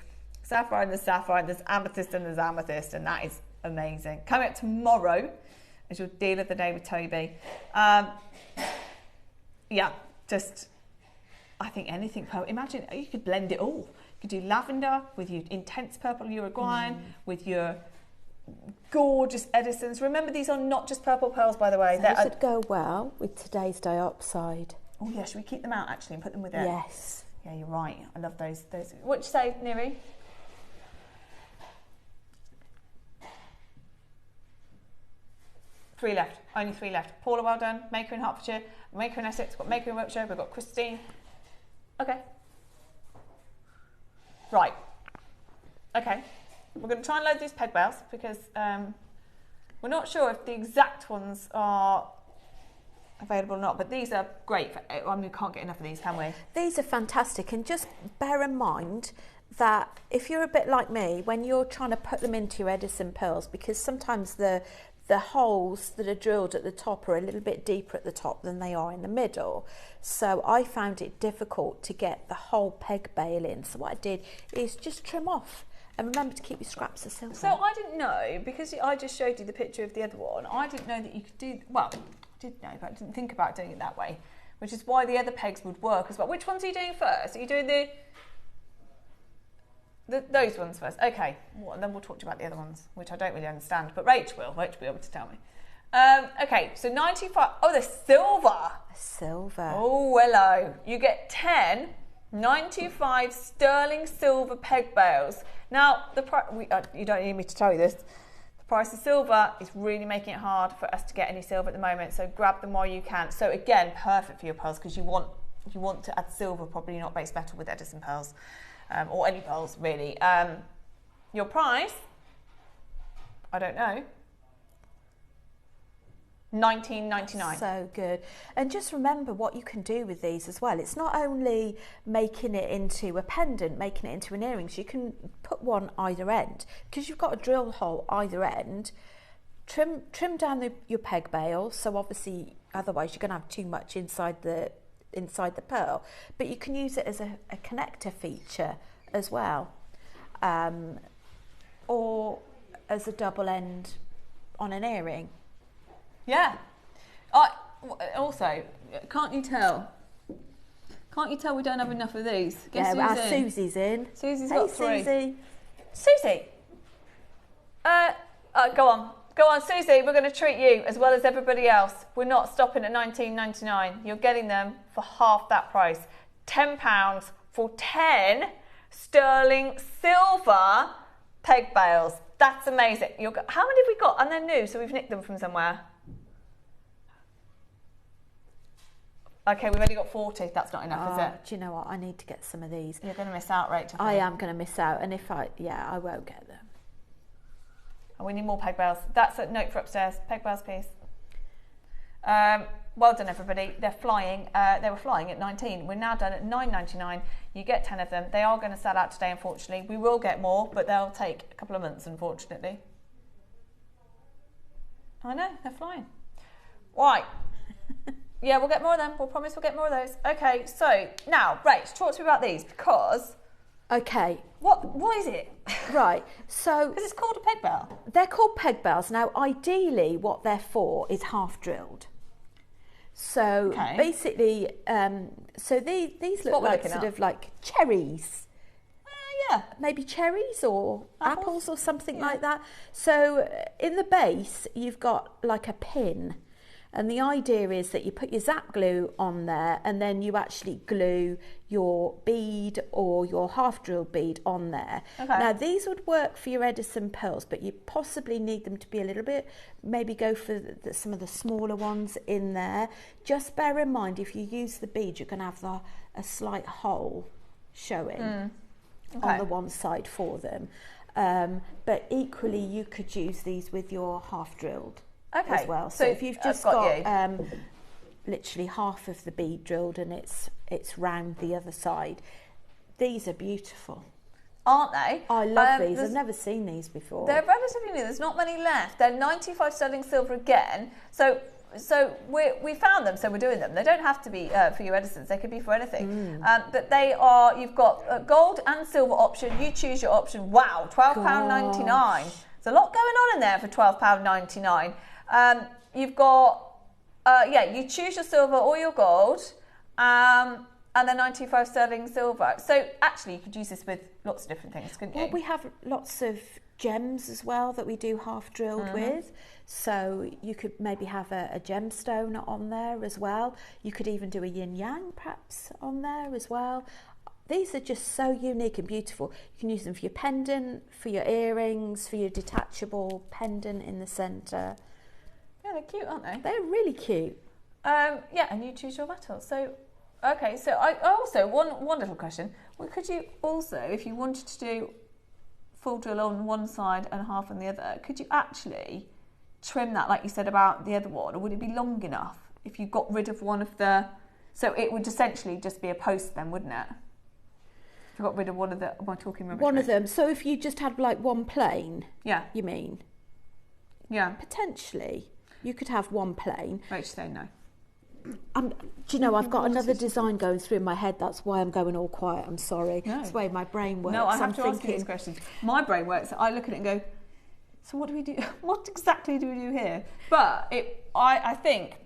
sapphire and there's sapphire and there's amethyst and there's amethyst. And that is amazing. Coming up tomorrow is your deal of the day with Toby. Yeah, just, I think anything purple. Imagine you could blend it all. You could do lavender with your intense purple Uruguayan, with your gorgeous Edisons. Remember, these are not just purple pearls, by the way. Those would go well with today's dioxide. Oh yeah, should we keep them out actually and put them with it? Yes. Yeah, you're right. I love those. What'd you say, Neri? Three left. Only 3 left. Paula, well done. Maker in Hertfordshire. Maker in Essex. We've got Maker in Wiltshire. We've got Christine. Okay. Right. Okay. We're going to try and load these peg bells because we're not sure if the exact ones are available or not, but these are great. We can't get enough of these, can we? These are fantastic, and just bear in mind that if you're a bit like me, when you're trying to put them into your Edison pearls, because sometimes the holes that are drilled at the top are a little bit deeper at the top than they are in the middle. So I found it difficult to get the whole peg bail in. So what I did is just trim off. And remember to keep your scraps of silver. So I didn't know, because I just showed you the picture of the other one, I didn't know that you could do, well, I did know, but I didn't think about doing it that way, which is why the other pegs would work as well. Which ones are you doing first? Are you doing those ones first? Okay, well, and then we'll talk to you about the other ones, which I don't really understand, but Rach will be able to tell me. Okay, so 95, oh, the silver. Silver. Oh, hello. You get 10 95 sterling silver peg bales. Now, you don't need me to tell you this. The price of silver is really making it hard for us to get any silver at the moment, so grab them while you can. So again, perfect for your pearls because you want to add silver, probably not base metal with Edison pearls, or any pearls really. Your price, I don't know. $19.99. So good. And just remember what you can do with these as well. It's not only making it into a pendant, making it into an earring. So you can put one either end because you've got a drill hole either end. Trim down your peg bail. So obviously, otherwise you're going to have too much inside the pearl. But you can use it as a connector feature as well, or as a double end on an earring. Yeah. Also, can't you tell we don't have enough of these? Guess our Susie's in. Susie's got 3. Susie. Susie. Go on, Susie. We're going to treat you as well as everybody else. We're not stopping at $19.99. You're getting them for half that price. £10 for 10 sterling silver peg bales. That's amazing. How many have we got? And they're new, so we've nicked them from somewhere. Okay, we've only got 40. That's not enough, is it? Do you know what? I need to get some of these. You're going to miss out, Rachel. I am going to miss out, and I won't get them. And we need more peg bales. That's a note for upstairs. Peg bales, please. Well done, everybody. They're flying. They were flying at 19. We're now done at $9.99. You get 10 of them. They are going to sell out today, unfortunately. We will get more, but they'll take a couple of months, unfortunately. I know, they're flying. Right. Yeah, we'll get more of them. We'll promise we'll get more of those. Okay, so now, Rach, talk to me about these because... Okay. What is it? Right, so... Because it's called a peg bell. They're called peg bells. Now, ideally, what they're for is half drilled. So basically, so these look like sort of like cherries. Yeah. Maybe cherries or apples or something like that. So in the base, you've got like a pin. And the idea is that you put your zap glue on there and then you actually glue your bead or your half drilled bead on there. Okay. Now these would work for your Edison pearls, but you possibly need them to be a little bit, maybe go for some of the smaller ones in there. Just bear in mind, if you use the bead, you're going to have a slight hole showing on the one side for them. But equally, you could use these with your half drilled. As well. So if you've just got literally half of the bead drilled and it's round the other side. These are beautiful. Aren't they? I love these. I've never seen these before. They're relatively new. There's not many left. They're 95 sterling silver again. So we found them, so we're doing them. They don't have to be for you Edisons. They could be for anything. But they are, you've got a gold and silver option. You choose your option. Wow, £12.99. There's a lot going on in there for £12.99. You've got, you choose your silver or your gold. And then 95 sterling silver. So actually, you could use this with lots of different things, couldn't you? Well, we have lots of gems as well that we do half drilled with. So you could maybe have a gemstone on there as well. You could even do a yin yang perhaps on there as well. These are just so unique and beautiful. You can use them for your pendant, for your earrings, for your detachable pendant in the centre. Yeah, they're cute, aren't they? They're really cute. And you choose your metal. So. Okay, so I also, one little question. Well, could you also, if you wanted to do full drill on one side and half on the other, could you actually trim that like you said about the other one, or would it be long enough if you got rid of one of the... So it would essentially just be a post then, wouldn't it? If you got rid of one of the... Am I talking rubbish? One of them. So if you just had like one plane, yeah, you mean? Yeah. Potentially. You could have one plane. Rach saying no. Do you know, I've got another design going through in my head. That's why I'm going all quiet. I'm sorry. No. That's the way my brain works. No, I have to ask you these questions. My brain works. I look at it and go, so what do we do? What exactly do we do here? But I think,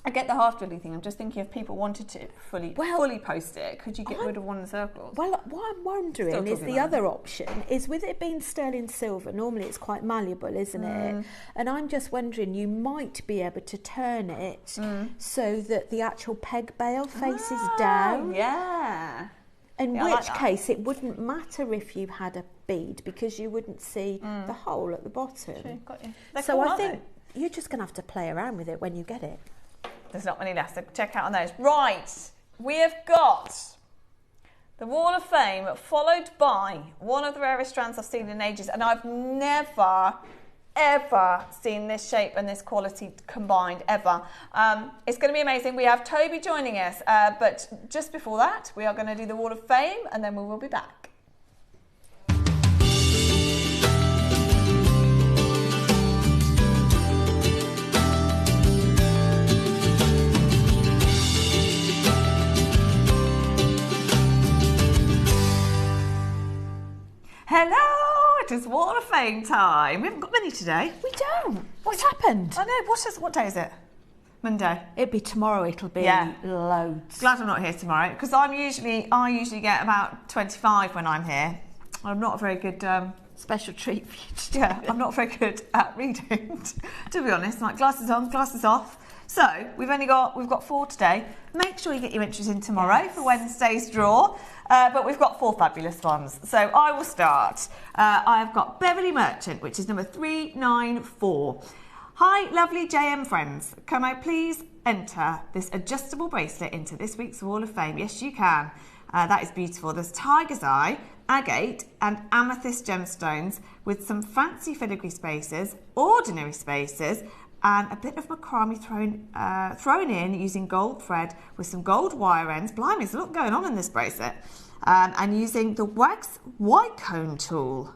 I get the half drilling thing. I'm just thinking if people wanted to fully post it, could you get rid of one of the circles? Well, what I'm wondering is the other option is with it being sterling silver, normally it's quite malleable, isn't it? And I'm just wondering, you might be able to turn it so that the actual peg bail faces down. Yeah. In which case it wouldn't matter if you had a bead because you wouldn't see the hole at the bottom. True, got you. So I think you're just going to have to play around with it when you get it. There's not many left, so check out on those. Right, we have got the Wall of Fame, followed by one of the rarest strands I've seen in ages, and I've never, ever seen this shape and this quality combined, ever. It's going to be amazing. We have Toby joining us, but just before that, we are going to do the Wall of Fame, and then we will be back. Hello, it is Wall of Fame time. We haven't got many today. We don't. What's happened? I know. What day is it? Monday. It'll be tomorrow. It'll be loads. Glad I'm not here tomorrow because I usually get about 25 when I'm here. I'm not a very good special treat for you today. Yeah, I'm not very good at reading, to be honest. Like glasses on, glasses off. So we've got 4 today. Make sure you get your entries in tomorrow for Wednesday's draw. But we've got 4 fabulous ones. So I will start. I've got Beverly Merchant, which is number 394. Hi, lovely JM friends. Can I please enter this adjustable bracelet into this week's Wall of Fame? Yes, you can. That is beautiful. There's tiger's eye, agate and amethyst gemstones with some fancy filigree spaces, ordinary spaces, and a bit of macrame thrown in using gold thread with some gold wire ends. Blimey, there's a lot going on in this bracelet. And using the wax white cone tool.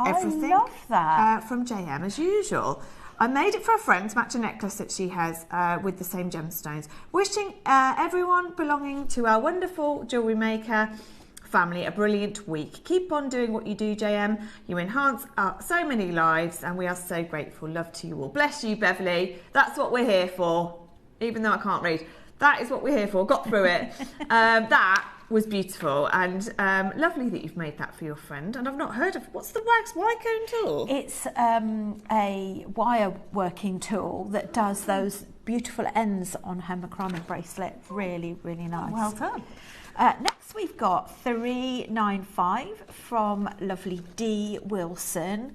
Everything, I love that. From JM as usual. I made it for a friend to match a necklace that she has with the same gemstones. Wishing everyone belonging to our wonderful Jewellery Maker family a brilliant week. Keep on doing what you do, JM. You enhance so many lives and we are so grateful. Love to you all. Bless you, Beverly. That's what we're here for. Even though I can't read. That is what we're here for. Got through it. That was beautiful and lovely that you've made that for your friend. And I've not heard of... What's the wax wire cone tool? It's a wire working tool that does those beautiful ends on her macrame bracelet. Really, really nice. Oh, well done. Next we've got 395 from lovely D. Wilson.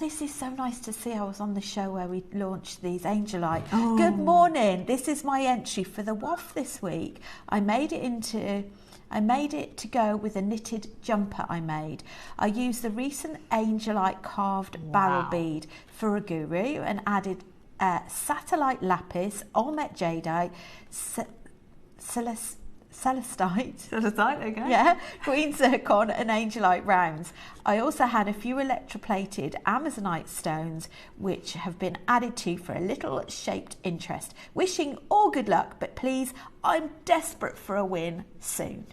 This is so nice to see. I was on the show where we launched these Angelite. Oh. Good morning. This is my entry for the waff this week. I made it to go with a knitted jumper I made. I used the recent Angelite carved barrel bead for a guru and added Satellite Lapis, Olmec Jadeite, Celestite, okay. Yeah, Green Zircon and Angelite rounds. I also had a few electroplated Amazonite stones which have been added to for a little shaped interest. Wishing all good luck, but please, I'm desperate for a win soon.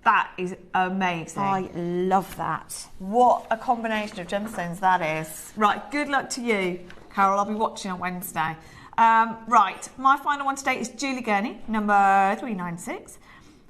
That is amazing. I love that. What a combination of gemstones that is. Right, good luck to you, Carol. I'll be watching on Wednesday. Right, my final one today is Julie Gurney, number 396.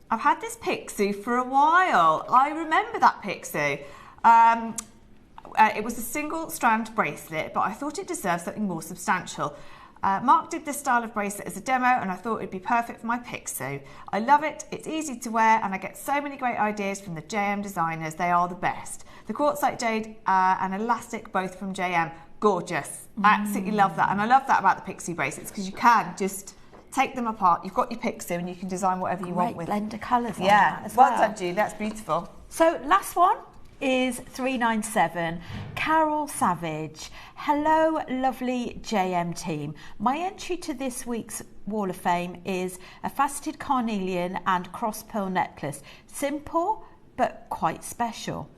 I've had this Pixie for a while. I remember that Pixie. It was a single strand bracelet, but I thought it deserved something more substantial. Mark did this style of bracelet as a demo and I thought it'd be perfect for my Pixie. I love it, it's easy to wear and I get so many great ideas from the JM designers. They are the best. The quartzite jade and elastic, both from JM. Gorgeous. Absolutely love that. And I love that about the Pixie bracelets because you can just take them apart. You've got your Pixie and you can design whatever you want with. Blend of colours on that as well. Well done, Julie. That's beautiful. So last one is 397, Carol Savage. Hello, lovely JM team. My entry to this week's Wall of Fame is a faceted carnelian and cross pearl necklace. Simple, but quite special.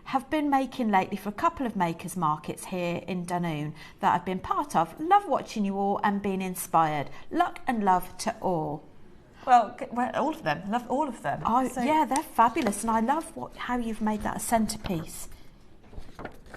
Have been making lately for a couple of makers markets here in Dunoon that I've been part of. Love watching you all and being inspired. Luck and love to all. Well, all of them. Love all of them. Yeah, they're fabulous, and I love how you've made that a centrepiece.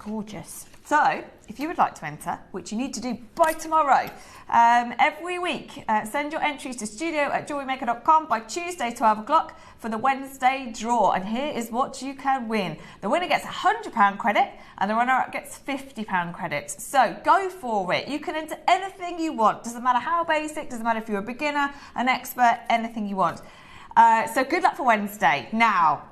Gorgeous. So, if you would like to enter, which you need to do by tomorrow, every week, send your entries to studio@jewellerymaker.com by Tuesday, 12 o'clock for the Wednesday draw. And here is what you can win. The winner gets £100 credit and the runner-up gets £50 credit. So go for it. You can enter anything you want. Doesn't matter how basic, doesn't matter if you're a beginner, an expert, anything you want. So good luck for Wednesday. Now,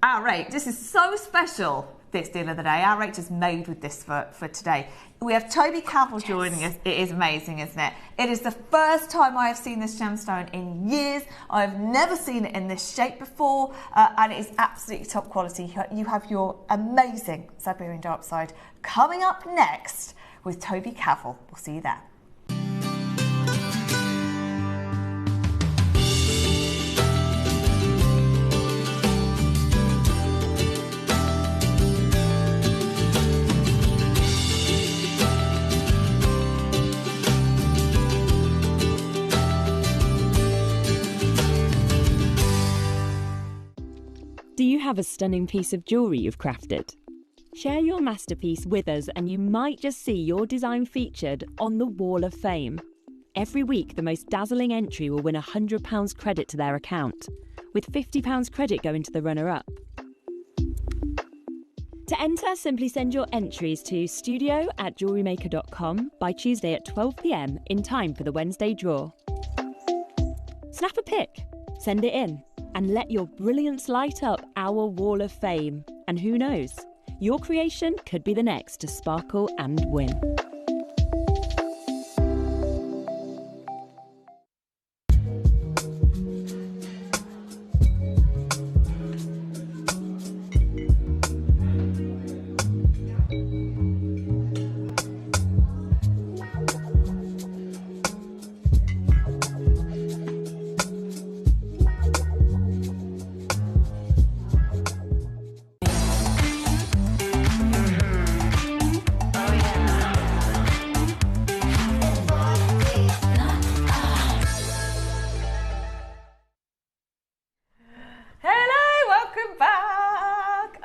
our rate, this is so special. This deal of the day. Our rate is made with this for today. We have Toby Cavill joining us. It is amazing, isn't it? It is the first time I have seen this gemstone in years. I've never seen it in this shape before, and it is absolutely top quality. You have your amazing Siberian dark side coming up next with Toby Cavill. We'll see you there. Do you have a stunning piece of jewellery you've crafted? Share your masterpiece with us and you might just see your design featured on the Wall of Fame. Every week, the most dazzling entry will win £100 credit to their account, with £50 credit going to the runner-up. To enter, simply send your entries to studio@jewellerymaker.com by Tuesday at 12 p.m. in time for the Wednesday draw. Snap a pic, send it in, and let your brilliance light up our Wall of Fame. And who knows, your creation could be the next to sparkle and win.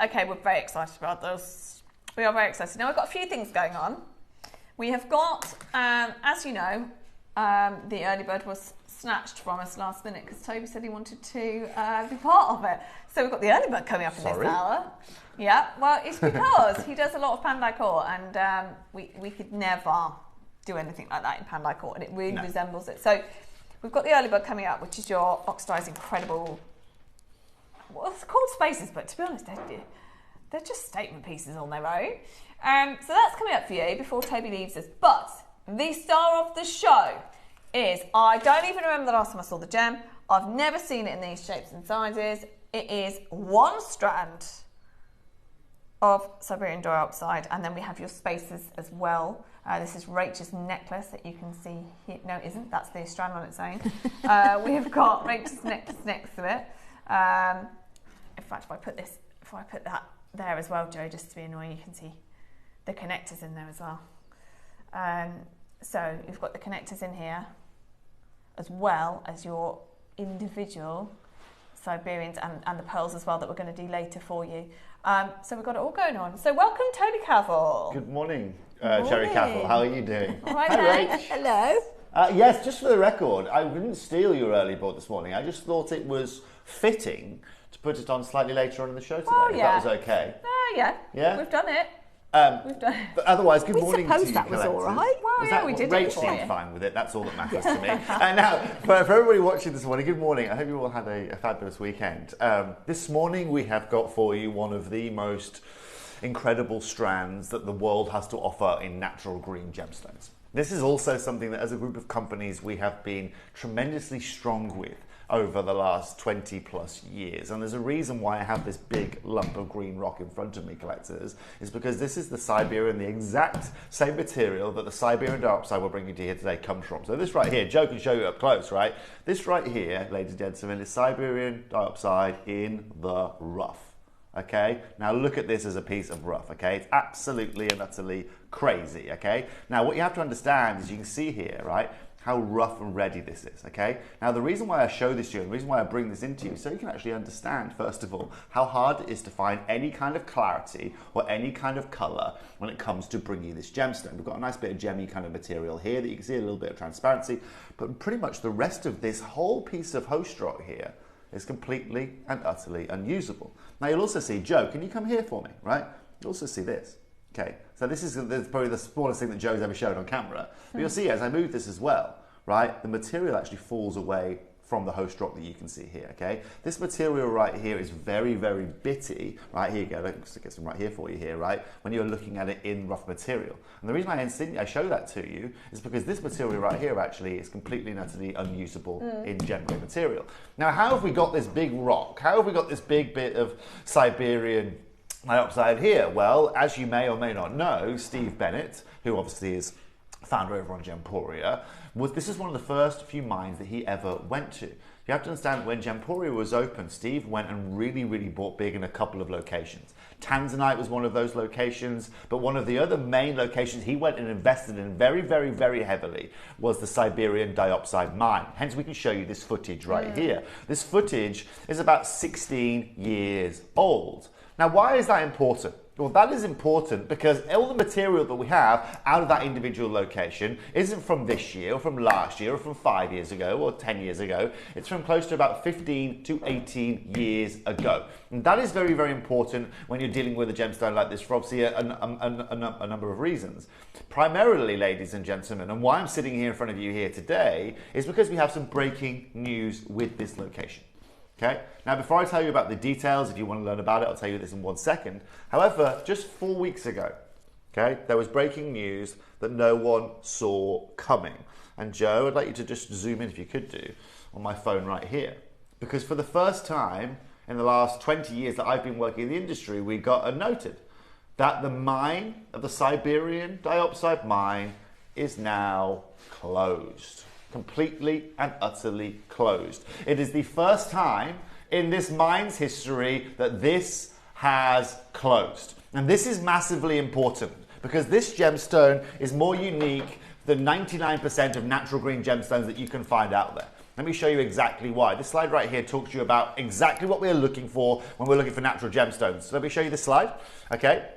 Okay, we're very excited about this. We are very excited. Now, we've got a few things going on. We have got, as you know, the early bird was snatched from us last minute because Toby said he wanted to be part of it. So we've got the early bird coming up in this hour. Yeah, well, it's because he does a lot of Pandai Court and we could never do anything like that in Pandai Court, and it really resembles it. So we've got the early bird coming up, which is your oxidized incredible, well, it's called spaces, but to be honest, they're just statement pieces on their own. So that's coming up for you before Toby leaves us. But the star of the show is, I don't even remember the last time I saw the gem. I've never seen it in these shapes and sizes. It is one strand of Siberian dioxide, and then we have your spaces as well. This is Rachel's necklace that you can see here. No, it isn't. That's the strand on its own. We've got Rachel's necklace next to it. In fact, if I put that there as well, Joe, just to be annoying, you can see the connectors in there as well. So you've got the connectors in here, as well as your individual Siberians and the pearls as well that we're going to do later for you. So we've got it all going on. So welcome, Toby Cavill. Good morning, Jerry Cavill. How are you doing? All right, Rach. Hello. Yes, just for the record, I didn't steal your early board this morning. I just thought it was fitting to put it on slightly later on in the show today. Oh, yeah. If that was okay. Yeah. Yeah? We've done it. We've done it. But otherwise, good morning to you. We suppose that was all right. Well, yeah, we did it for Rach seemed you. fine with it. That's all that matters to me. And now, for everybody watching this morning, good morning. I hope you all had a fabulous weekend. This morning, we have got for you one of the most incredible strands that the world has to offer in natural green gemstones. This is also something that, as a group of companies, we have been tremendously strong with over the last 20 plus years. And there's a reason why I have this big lump of green rock in front of me, collectors, is because this is the Siberian, the exact same material that the Siberian dioxide we're bringing to you here today comes from. So this right here, Joe can show you up close, right? This right here, ladies and gentlemen, is Siberian dioxide in the rough. Okay, now look at this as a piece of rough. Okay, it's absolutely and utterly crazy. Okay, now what you have to understand is you can see here, right, how rough and ready this is. Okay, now the reason why I show this to you and the reason why I bring this into you is so you can actually understand, first of all, how hard it is to find any kind of clarity or any kind of color when it comes to bringing this gemstone. We've got a nice bit of gemmy kind of material here that you can see, a little bit of transparency, but pretty much the rest of this whole piece of host rock here is completely and utterly unusable. Now you'll also see, Joe, can you come here for me, right? You'll also see this. Okay, so this is probably the smallest thing that Joe's ever shown on camera. But you'll see as I move this as well, right, the material actually falls away from the host rock that you can see here, okay? This material right here is very, very bitty. Right, here you go, let's get some right here for you here, right? When you're looking at it in rough material. And the reason I show that to you is because this material right here actually is completely and utterly unusable in gem-grade material. Now, how have we got this big rock? How have we got this big bit of Siberian dioxide here? Well, as you may or may not know, Steve Bennett, who obviously is founder over on Gemporia, this is one of the first few mines that he ever went to. You have to understand, when Gemporia was open, Steve went and really, really bought big in a couple of locations. Tanzanite was one of those locations, but one of the other main locations he went and invested in very, very, very heavily was the Siberian dioxide mine. Hence, we can show you this footage right here. This footage is about 16 years old. Now, why is that important? Well, that is important because all the material that we have out of that individual location isn't from this year or from last year or from 5 years ago or 10 years ago. It's from close to about 15 to 18 years ago. And that is very, very important when you're dealing with a gemstone like this for obviously a number of reasons. Primarily, ladies and gentlemen, and why I'm sitting here in front of you here today is because we have some breaking news with this location. Okay. Now, before I tell you about the details, if you want to learn about it, I'll tell you this in 1 second. However, just 4 weeks ago, okay, there was breaking news that no one saw coming. And Joe, I'd like you to just zoom in, if you could do, on my phone right here. Because for the first time in the last 20 years that I've been working in the industry, we got noted that the mine of the Siberian dioxide mine is now closed. Completely and utterly closed. It is the first time in this mine's history that this has closed. And this is massively important because this gemstone is more unique than 99% of natural green gemstones that you can find out there. Let me show you exactly why. This slide right here talks to you about exactly what we're looking for when we're looking for natural gemstones. So let me show you this slide, okay?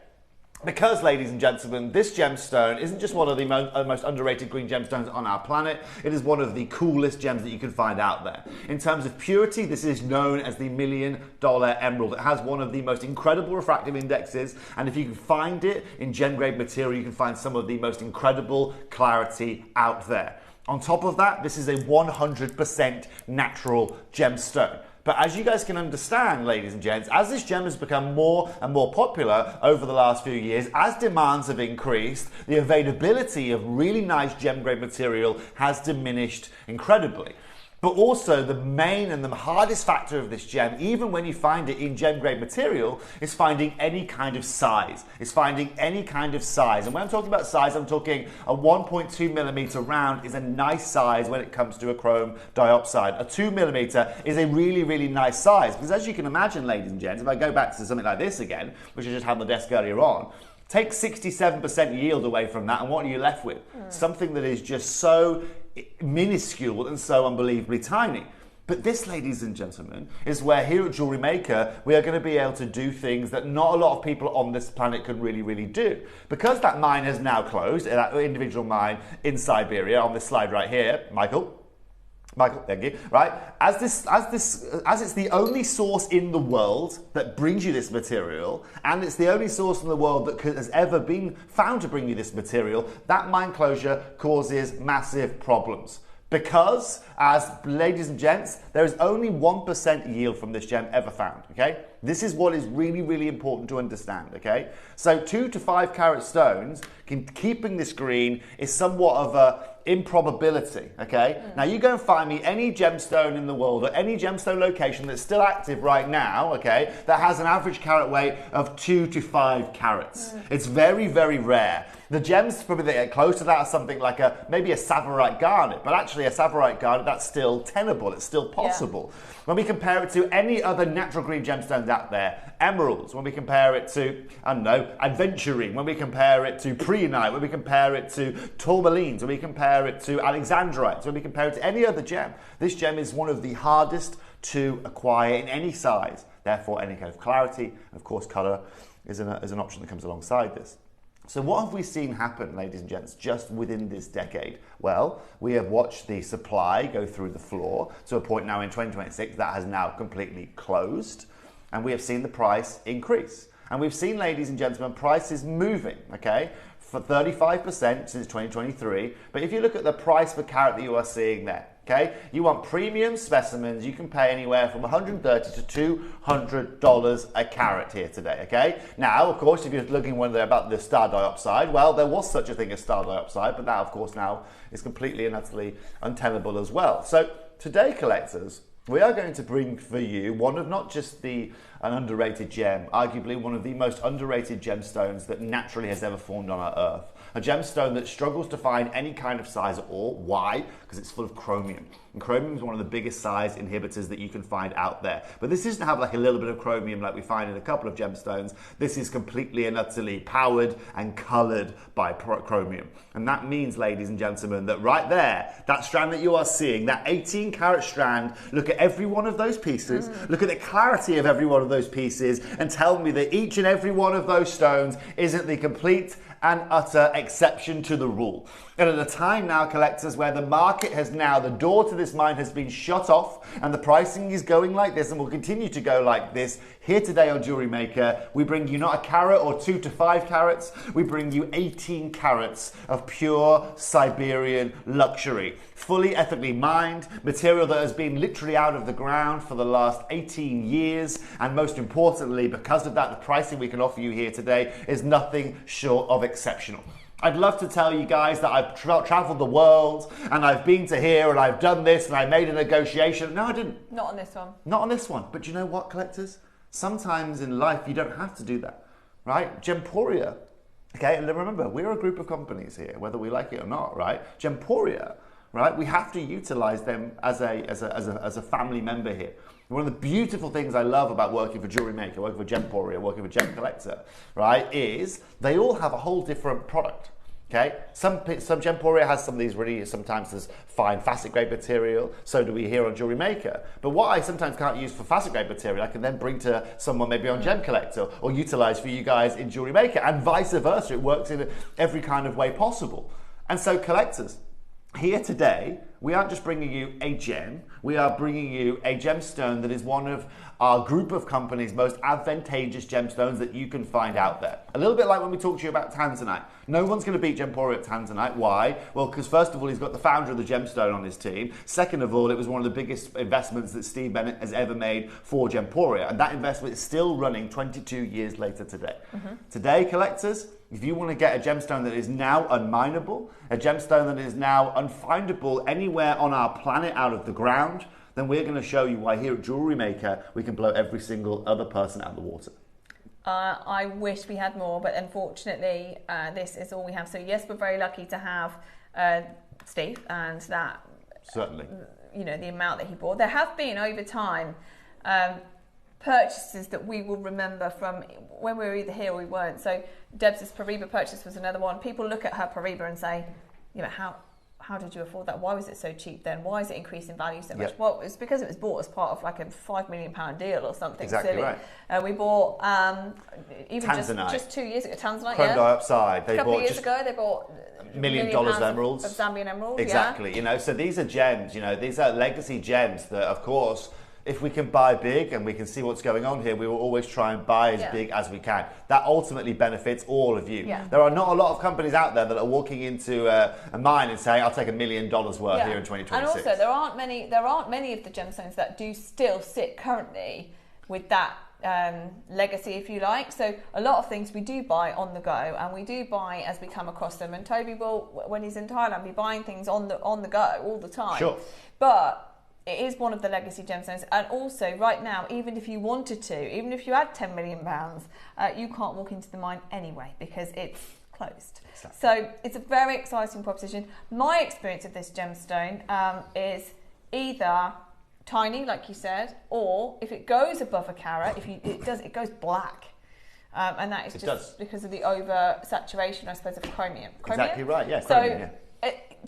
Because, ladies and gentlemen, this gemstone isn't just one of the most underrated green gemstones on our planet. It is one of the coolest gems that you can find out there. In terms of purity, this is known as the $1 million emerald. It has one of the most incredible refractive indexes, and if you can find it in gem-grade material, you can find some of the most incredible clarity out there. On top of that, this is a 100% natural gemstone. But as you guys can understand, ladies and gents, as this gem has become more and more popular over the last few years, as demands have increased, the availability of really nice gem-grade material has diminished incredibly. But also the main and the hardest factor of this gem, even when you find it in gem grade material, is finding any kind of size. It's finding any kind of size. And when I'm talking about size, I'm talking a 1.2 millimeter round is a nice size when it comes to a chrome diopside. A 2 millimeter is a really, really nice size. Because as you can imagine, ladies and gents, if I go back to something like this again, which I just had on the desk earlier on, take 67% yield away from that, and what are you left with? Something that is just so minuscule and so unbelievably tiny. But this, ladies and gentlemen, is where here at Jewellery Maker we are going to be able to do things that not a lot of people on this planet can really do. Because that mine has now closed, that individual mine in Siberia, on this slide right here, Michael, thank you. Right, as it's the only source in the world that brings you this material, and it's the only source in the world that has ever been found to bring you this material, that mine closure causes massive problems. Because, as ladies and gents, there is only 1% yield from this gem ever found, okay? This is what is really, really important to understand, okay? So 2 to 5 carat stones, keeping this green is somewhat of a improbability, okay? Now you go and find me any gemstone in the world or any gemstone location that's still active right now, okay, that has an average carat weight of 2 to 5 carats. It's very, very rare. The gems probably that get close to that are something like maybe a Savorite garnet, but actually a Savorite garnet, that's still tenable, it's still possible. Yeah. When we compare it to any other natural green gemstones out there, emeralds, when we compare it to, I don't know, adventurine, when we compare it to prehnite, when we compare it to tourmalines, when we compare it to alexandrites, when we compare it to any other gem, this gem is one of the hardest to acquire in any size. Therefore, any kind of clarity, and of course, colour is an option that comes alongside this. So what have we seen happen, ladies and gents, just within this decade? Well, we have watched the supply go through the floor to a point now in 2026 that has now completely closed, and we have seen the price increase. And we've seen, ladies and gentlemen, prices moving, okay, for 35% since 2023. But if you look at the price per carat that you are seeing there, okay, you want premium specimens, you can pay anywhere from $130 to $200 a carat here today, okay? Now, of course, if you're looking about the star diopside, well, there was such a thing as star diopside, but that, of course, now is completely and utterly untenable as well. So today, collectors, we are going to bring for you one of not just an underrated gem, arguably one of the most underrated gemstones that naturally has ever formed on our earth. A gemstone that struggles to find any kind of size at all. Why? Because it's full of chromium. And chromium is one of the biggest size inhibitors that you can find out there. But this doesn't have like a little bit of chromium like we find in a couple of gemstones. This is completely and utterly powered and coloured by chromium. And that means, ladies and gentlemen, that right there, that strand that you are seeing, that 18 carat strand, look at every one of those pieces, look at the clarity of every one of those pieces, and tell me that each and every one of those stones isn't the complete and utter exception to the rule. And at a time now, collectors, where the market has now, the door to this mine has been shut off and the pricing is going like this and will continue to go like this, here today on Jewellery Maker, we bring you not a carat or 2 to 5 carats, we bring you 18 carats of pure Siberian luxury. Fully ethically mined, material that has been literally out of the ground for the last 18 years, and most importantly, because of that, the pricing we can offer you here today is nothing short of exceptional. I'd love to tell you guys that I've traveled the world and I've been to here and I've done this and I made a negotiation. No, I didn't. Not on this one. Not on this one. But you know what, collectors? Sometimes in life you don't have to do that, right? Gemporia, okay? And remember, we're a group of companies here, whether we like it or not, right? Gemporia, right? We have to utilize them as a family member here. One of the beautiful things I love about working for Jewellery Maker, working for Gemporia, working for Gem Collector, right, is they all have a whole different product. Okay, some Gemporia has some of these really, sometimes there's fine facet grade material, so do we here on Jewellery Maker. But what I sometimes can't use for facet grade material, I can then bring to someone maybe on Gem Collector or utilize for you guys in Jewellery Maker, and vice versa. It works in every kind of way possible. And so collectors, here today, we aren't just bringing you a gem, we are bringing you a gemstone that is one of our group of companies' most advantageous gemstones that you can find out there. A little bit like when we talked to you about tanzanite. No one's going to beat Gemporia at tanzanite. Why? Well, because first of all, he's got the founder of the gemstone on his team. Second of all, it was one of the biggest investments that Steve Bennett has ever made for Gemporia. And that investment is still running 22 years later today. Today, collectors, If you want to get a gemstone that is now unminable, a gemstone that is now unfindable anywhere on our planet out of the ground, then we're going to show you why here at Jewellery Maker we can blow every single other person out of the water. I wish we had more, but unfortunately this is all we have. So yes, we're very lucky to have Steve, and that, certainly, you know, the amount that he bought. There have been over time purchases that we will remember from when we were either here or we weren't. So Deb's Pariba purchase was another one. People look at her Pariba and say, you know, how did you afford that? Why was it so cheap then? Why is it increased in value so much? Yep. Well, it's because it was bought as part of like a £5 million deal or something exactly silly. Right. We bought even just 2 years ago, Tanzanite. Chrome dioxide. A couple of years ago, they bought $1 million of emeralds. Of Zambian emeralds. Exactly. Yeah. You know, so these are gems. You know, these are legacy gems that, of course, if we can buy big and we can see what's going on here, we will always try and buy as big as we can. That ultimately benefits all of you. Yeah. There are not a lot of companies out there that are walking into a mine and saying, I'll take $1 million worth here in 2026. And also, there aren't many of the gemstones that do still sit currently with that legacy, if you like. So a lot of things we do buy on the go, and we do buy as we come across them. And Toby will, when he's in Thailand, be buying things on the go all the time. Sure. But it is one of the legacy gemstones, and also right now, even if you wanted to, even if you had £10 million, you can't walk into the mine anyway because it's closed. Exactly. So it's a very exciting proposition. My experience of this gemstone is either tiny, like you said, or if it goes above a carat, it goes black. And that is just because of the over saturation, I suppose, of chromium. Exactly right, yeah. So chromium,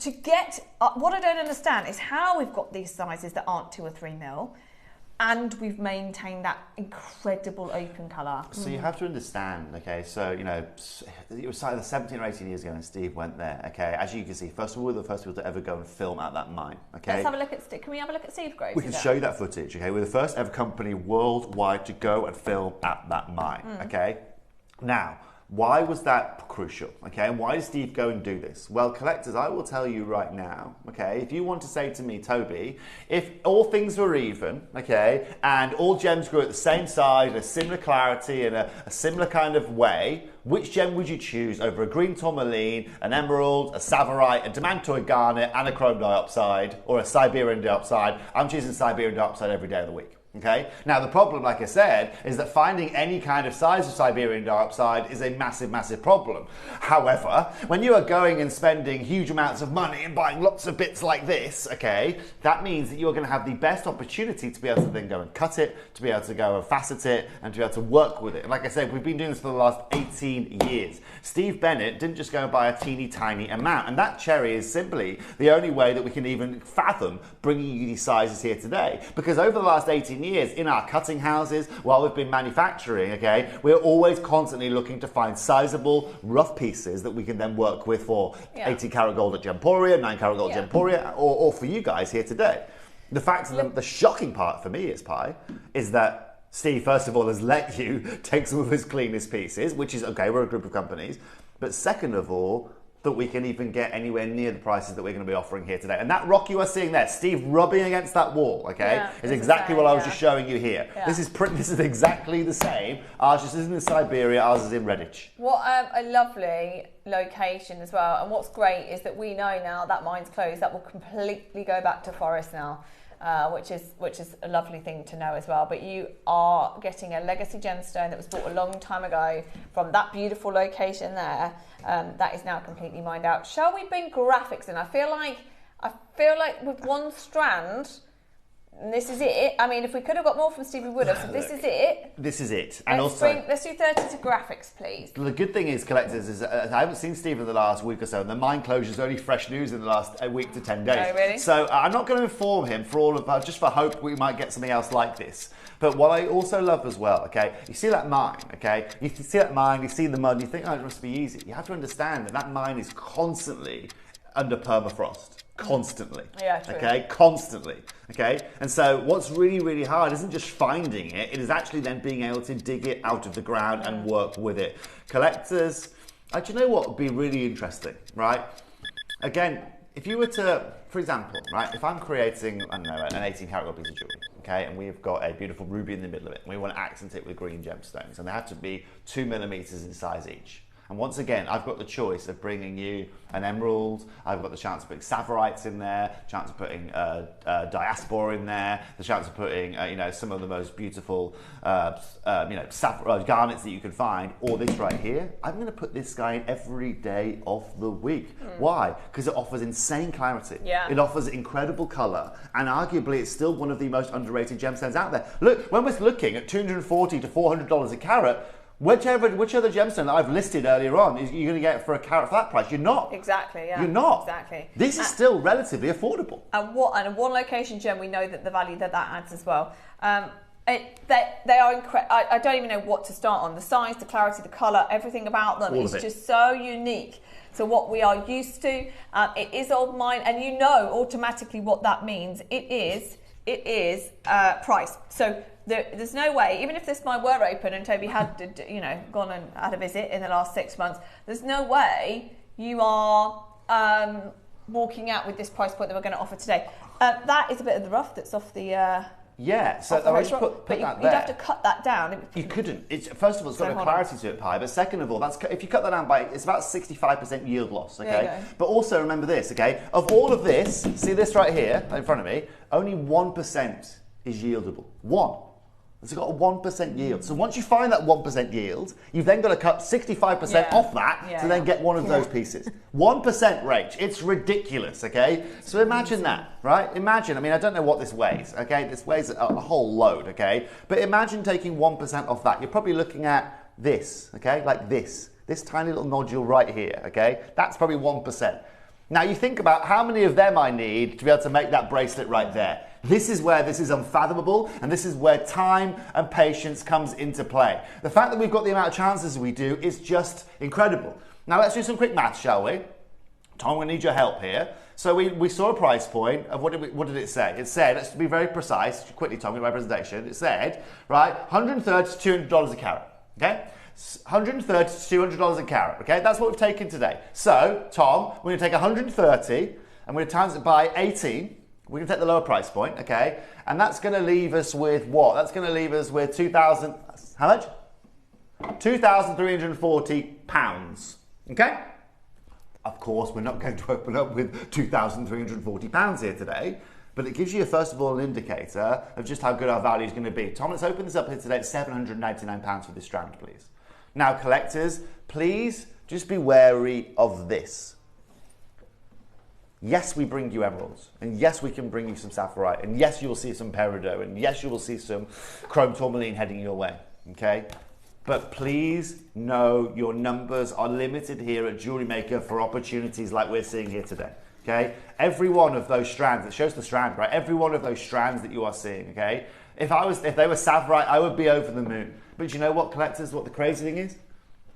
to get what I don't understand is how we've got these sizes that aren't 2 or 3 mil, and we've maintained that incredible open colour. So you have to understand, okay, so, you know, it was either 17 or 18 years ago and Steve went there, okay. As you can see, first of all, we're the first people to ever go and film at that mine, okay. Let's have a look at Steve. Can we have a look at Steve Groves? We can show you that footage, okay. We're the first ever company worldwide to go and film at that mine, okay. Now, why was that crucial, okay? And why did Steve go and do this? Well, collectors, I will tell you right now, okay? If you want to say to me, Toby, if all things were even, okay, and all gems grew at the same size, a similar clarity, and a similar kind of way, which gem would you choose over a green tourmaline, an emerald, a savarite, a demantoid garnet, and a chrome dioxide, or a Siberian dioxide? I'm choosing Siberian dioxide every day of the week. Okay. Now the problem, like I said, is that finding any kind of size of Siberian dioxide is a massive, massive problem. However, when you are going and spending huge amounts of money and buying lots of bits like this, okay, that means that you're going to have the best opportunity to be able to then go and cut it, to be able to go and facet it, and to be able to work with it. And like I said, we've been doing this for the last 18 years. Steve Bennett didn't just go and buy a teeny tiny amount, and that cherry is simply the only way that we can even fathom bringing you these sizes here today. Because over the last 18 years, in our cutting houses, while we've been manufacturing, okay, we're always constantly looking to find sizable, rough pieces that we can then work with for 18 karat gold at Gemporia, 9 karat gold at Gemporia, or for you guys here today. The fact that the shocking part for me is that Steve, first of all, has let you take some of his cleanest pieces, which is okay, we're a group of companies, but second of all, that we can even get anywhere near the prices that we're going to be offering here today. And that rock you are seeing there, Steve rubbing against that wall, okay, is exactly what I was just showing you here. Yeah. This is exactly the same. Ours just isn't in Siberia, ours is in Redditch. What a lovely location as well. And what's great is that we know now that mine's closed, that will completely go back to forest now. Which is a lovely thing to know as well. But you are getting a legacy gemstone that was bought a long time ago from that beautiful location there. That is now completely mined out. Shall we bring graphics in? I feel like with one strand, and this is it. I mean, if we could have got more from Steve, we would have. So this is it. This is it. And let's do 30 to graphics, please. The good thing is, collectors, is I haven't seen Steve in the last week or so, and the mine closure is only fresh news in the last week to 10 days. Oh, really? So I'm not going to inform him for all of just for hope we might get something else like this. But what I also love as well, okay, you see that mine, okay, you see that mine, you see the mud, and you think, oh, it must be easy. You have to understand that that mine is constantly under permafrost. Constantly. Yeah, true. Okay, constantly. Okay, and so what's really, really hard isn't just finding it, it is actually then being able to dig it out of the ground and work with it. Collectors, do you know what would be really interesting, right? Again, if you were to, for example, right, if I'm creating, I don't know, an 18 karat gold piece of jewellery, okay, and we've got a beautiful ruby in the middle of it, and we want to accent it with green gemstones, and they have to be 2 millimeters in size each. And once again, I've got the choice of bringing you an emerald, I've got the chance of putting sapphirites in there, chance of putting diaspora in there, the chance of putting some of the most beautiful garnets that you can find, or this right here. I'm going to put this guy in every day of the week. Why? Because it offers insane clarity. Yeah. It offers incredible colour, and arguably it's still one of the most underrated gemstones out there. Look, when we're looking at $240 to $400 a carat, which other gemstone that I've listed earlier on is you're going to get for a carat for that price? You're not. Exactly, yeah. You're not. Exactly. This is still relatively affordable. And one location gem, we know that the value that adds as well. They are incredible. I don't even know what to start on. The size, the clarity, the colour, everything about them is just so unique. So what we are used to, it is old mine, and you know automatically what that means. It is price. So there's no way, even if this mine were open and Toby had gone and had a visit in the last 6 months, there's no way you are walking out with this price point that we're going to offer today. That is a bit of the rough that's off the... Yeah, so I just put that there. You'd have to cut that down. You couldn't. First of all, it's got no clarity to it, Pi, but second of all, if you cut that down it's about 65% yield loss, okay? But also remember this, okay? Of all of this, see this right here in front of me, only 1% is yieldable. 1. It's got a 1% yield. So once you find that 1% yield, you've then got to cut 65% off that to then get one of those pieces. 1% rate. It's ridiculous, okay? So imagine that, right? Imagine, I don't know what this weighs, okay? This weighs a whole load, okay? But imagine taking 1% off that. You're probably looking at this, okay? Like this. This tiny little nodule right here, okay? That's probably 1%. Now you think about how many of them I need to be able to make that bracelet right there. This is where this is unfathomable, and this is where time and patience comes into play. The fact that we've got the amount of chances we do is just incredible. Now let's do some quick maths, shall we? Tom, I'm going to need your help here. So we saw a price point of what did it say? It said, let's be very precise, quickly Tom, in my presentation, it said, right, $130 to $200 a carat, okay? $130 to $200 a carat, okay? That's what we've taken today. So, Tom, we're going to take 130 and we're going to times it by 18. We're going to take the lower price point, okay? And that's going to leave us with what? That's going to leave us with how much? £2,340, okay? Of course, we're not going to open up with £2,340 here today, but it gives you, first of all, an indicator of just how good our value is going to be. Tom, let's open this up here today at £799 for this strand, please. Now, collectors, please just be wary of this. Yes, we bring you emeralds, and yes, we can bring you some sapphirite, and yes, you will see some peridot, and yes, you will see some chrome tourmaline heading your way, okay? But please know your numbers are limited here at Jewellery Maker for opportunities like we're seeing here today, okay? Every one of those strands, it shows the strand, right? Every one of those strands that you are seeing, okay? If they were sapphirite, I would be over the moon. But you know what, collectors, what the crazy thing is?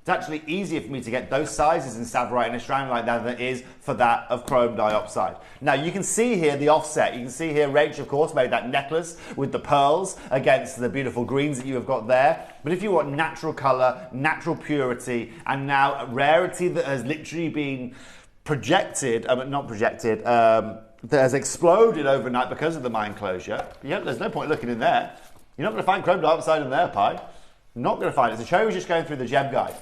It's actually easier for me to get those sizes in sapphirite in a strand like that than it is for that of chrome dioxide. Now you can see here the offset. You can see here Rachel, of course, made that necklace with the pearls against the beautiful greens that you have got there. But if you want natural colour, natural purity, and now a rarity that has literally been projected, that has exploded overnight because of the mine closure, there's no point looking in there. You're not going to find chrome dioxide in there, Pi. Not going to find it. So Cherry was just going through the gem guide.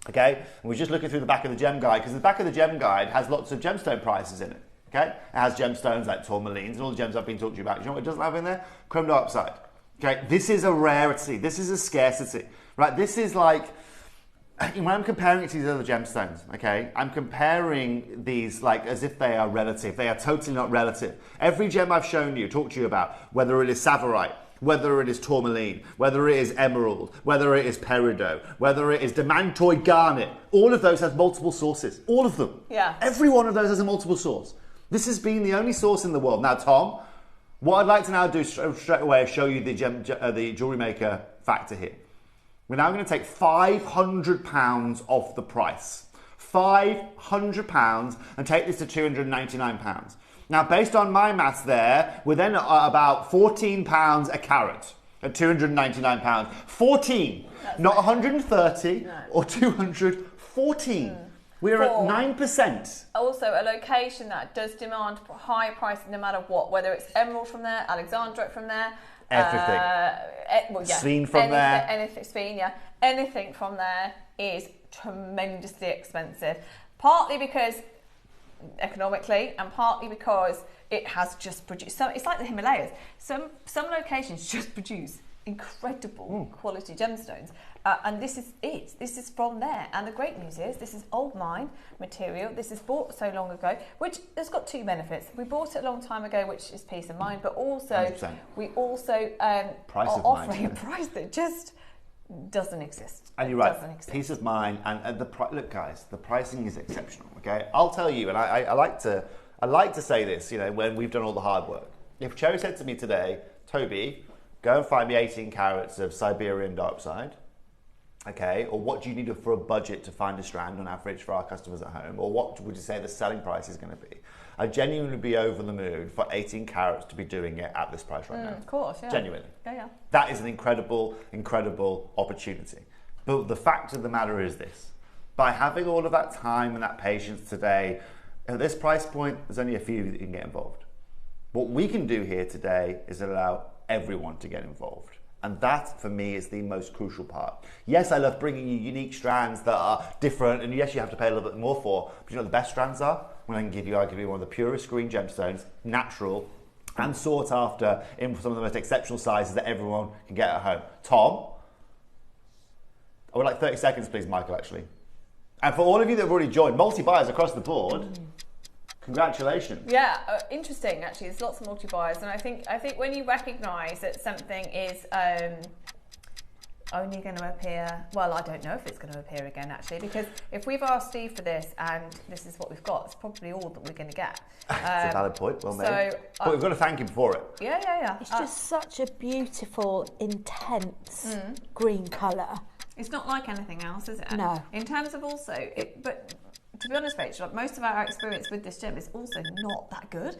Okay, and we're just looking through the back of the gem guide because the back of the gem guide has lots of gemstone prices in it. Okay, it has gemstones like tourmalines and all the gems I've been talking to you about. You know what it doesn't have in there? Chrome dioxide. Okay, this is a rarity. This is a scarcity. Right, this is like, when I'm comparing it to these other gemstones, okay, I'm comparing these like as if they are relative. They are totally not relative. Every gem I've shown you, talked to you about, whether it is sapphirite, whether it is tourmaline, whether it is emerald, whether it is peridot, whether it is demantoid garnet, all of those have multiple sources. All of them. Yeah. Every one of those has a multiple source. This has been the only source in the world. Now, Tom, what I'd like to now do straight away is show you the Jewellery Maker factor here. We're now going to take £500 off the price. £500 and take this to £299. Now, based on my maths there, we're then at about £14 a carat at £299. 14, that's not 130 or 200, 14. We're at 9%. Also, a location that does demand high price no matter what, whether it's emerald from there, alexandrite from there, everything. Speen from there. Anything, Speen, yeah. Anything from there is tremendously expensive, partly because economically and partly because it has just produced, so it's like the Himalayas, some locations just produce incredible quality gemstones, and this is from there. And the great news is this is old mine material. This is bought so long ago, which has got two benefits. We bought it a long time ago, which is peace of mind, but also 100%. We also are offering a price that just doesn't exist. And you're right, peace of mind, and look guys, the pricing is exceptional, okay? I'll tell you, and I like to say this, you know, when we've done all the hard work. If Cherry said to me today, Toby, go and find me 18 carats of Siberian dioxide, okay? Or what do you need for a budget to find a strand on average for our customers at home? Or what would you say the selling price is going to be? I genuinely be over the moon for 18 carats to be doing it at this price right now. Of course, yeah. Genuinely. Yeah. That is an incredible, incredible opportunity. But the fact of the matter is this. By having all of that time and that patience today, at this price point, there's only a few that you can get involved. What we can do here today is allow everyone to get involved. And that, for me, is the most crucial part. Yes, I love bringing you unique strands that are different, and yes, you have to pay a little bit more for, but you know what the best strands are? When I can give you arguably one of the purest green gemstones, natural, and sought after in some of the most exceptional sizes that everyone can get at home. Tom, I would like 30 seconds, please, Michael, actually. And for all of you that have already joined, multi-buyers across the board, congratulations. Yeah, interesting, actually. There's lots of multi-buyers, and I think when you recognise that something is only going to appear, well, I don't know if it's going to appear again, actually, because if we've asked Steve for this and this is what we've got, it's probably all that we're going to get. It's a valid point, well made. But we've got to thank him for it. Yeah. It's just such a beautiful, intense green colour. It's not like anything else, is it? No. In terms of also, but to be honest, Rachel, most of our experience with this gem is also not that good.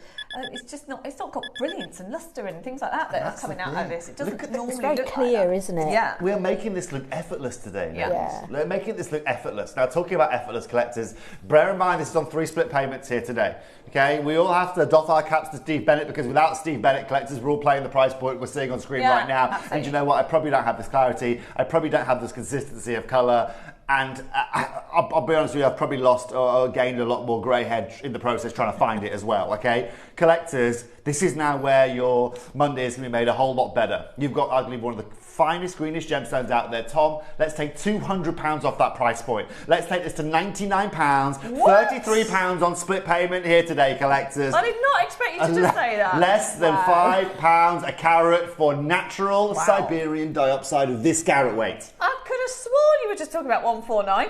It's not got brilliance and lustre and things like that are coming out of this. It doesn't normally look very clear, like isn't it? Yeah. We're making this look effortless today. Yeah. We're making this look effortless. Now, talking about effortless collectors, bear in mind this is on 3 split payments here today. Okay, we all have to doff our caps to Steve Bennett because without Steve Bennett collectors, we're all playing the price point we're seeing on screen right now. Absolutely. And you know what? I probably don't have this clarity. I probably don't have this consistency of colour. And I'll be honest with you, I've probably lost or gained a lot more grey head in the process trying to find it as well, okay? Collectors, this is now where your Monday is going to be made a whole lot better. You've got arguably one of the finest, greenest gemstones out there. Tom, let's take £200 off that price point. Let's take this to £99, £33 on split payment here today, collectors. I did not expect you to just say that. Less than £5 a carat for natural Siberian dioxide of this carat weight. I could have sworn you were just talking about 149.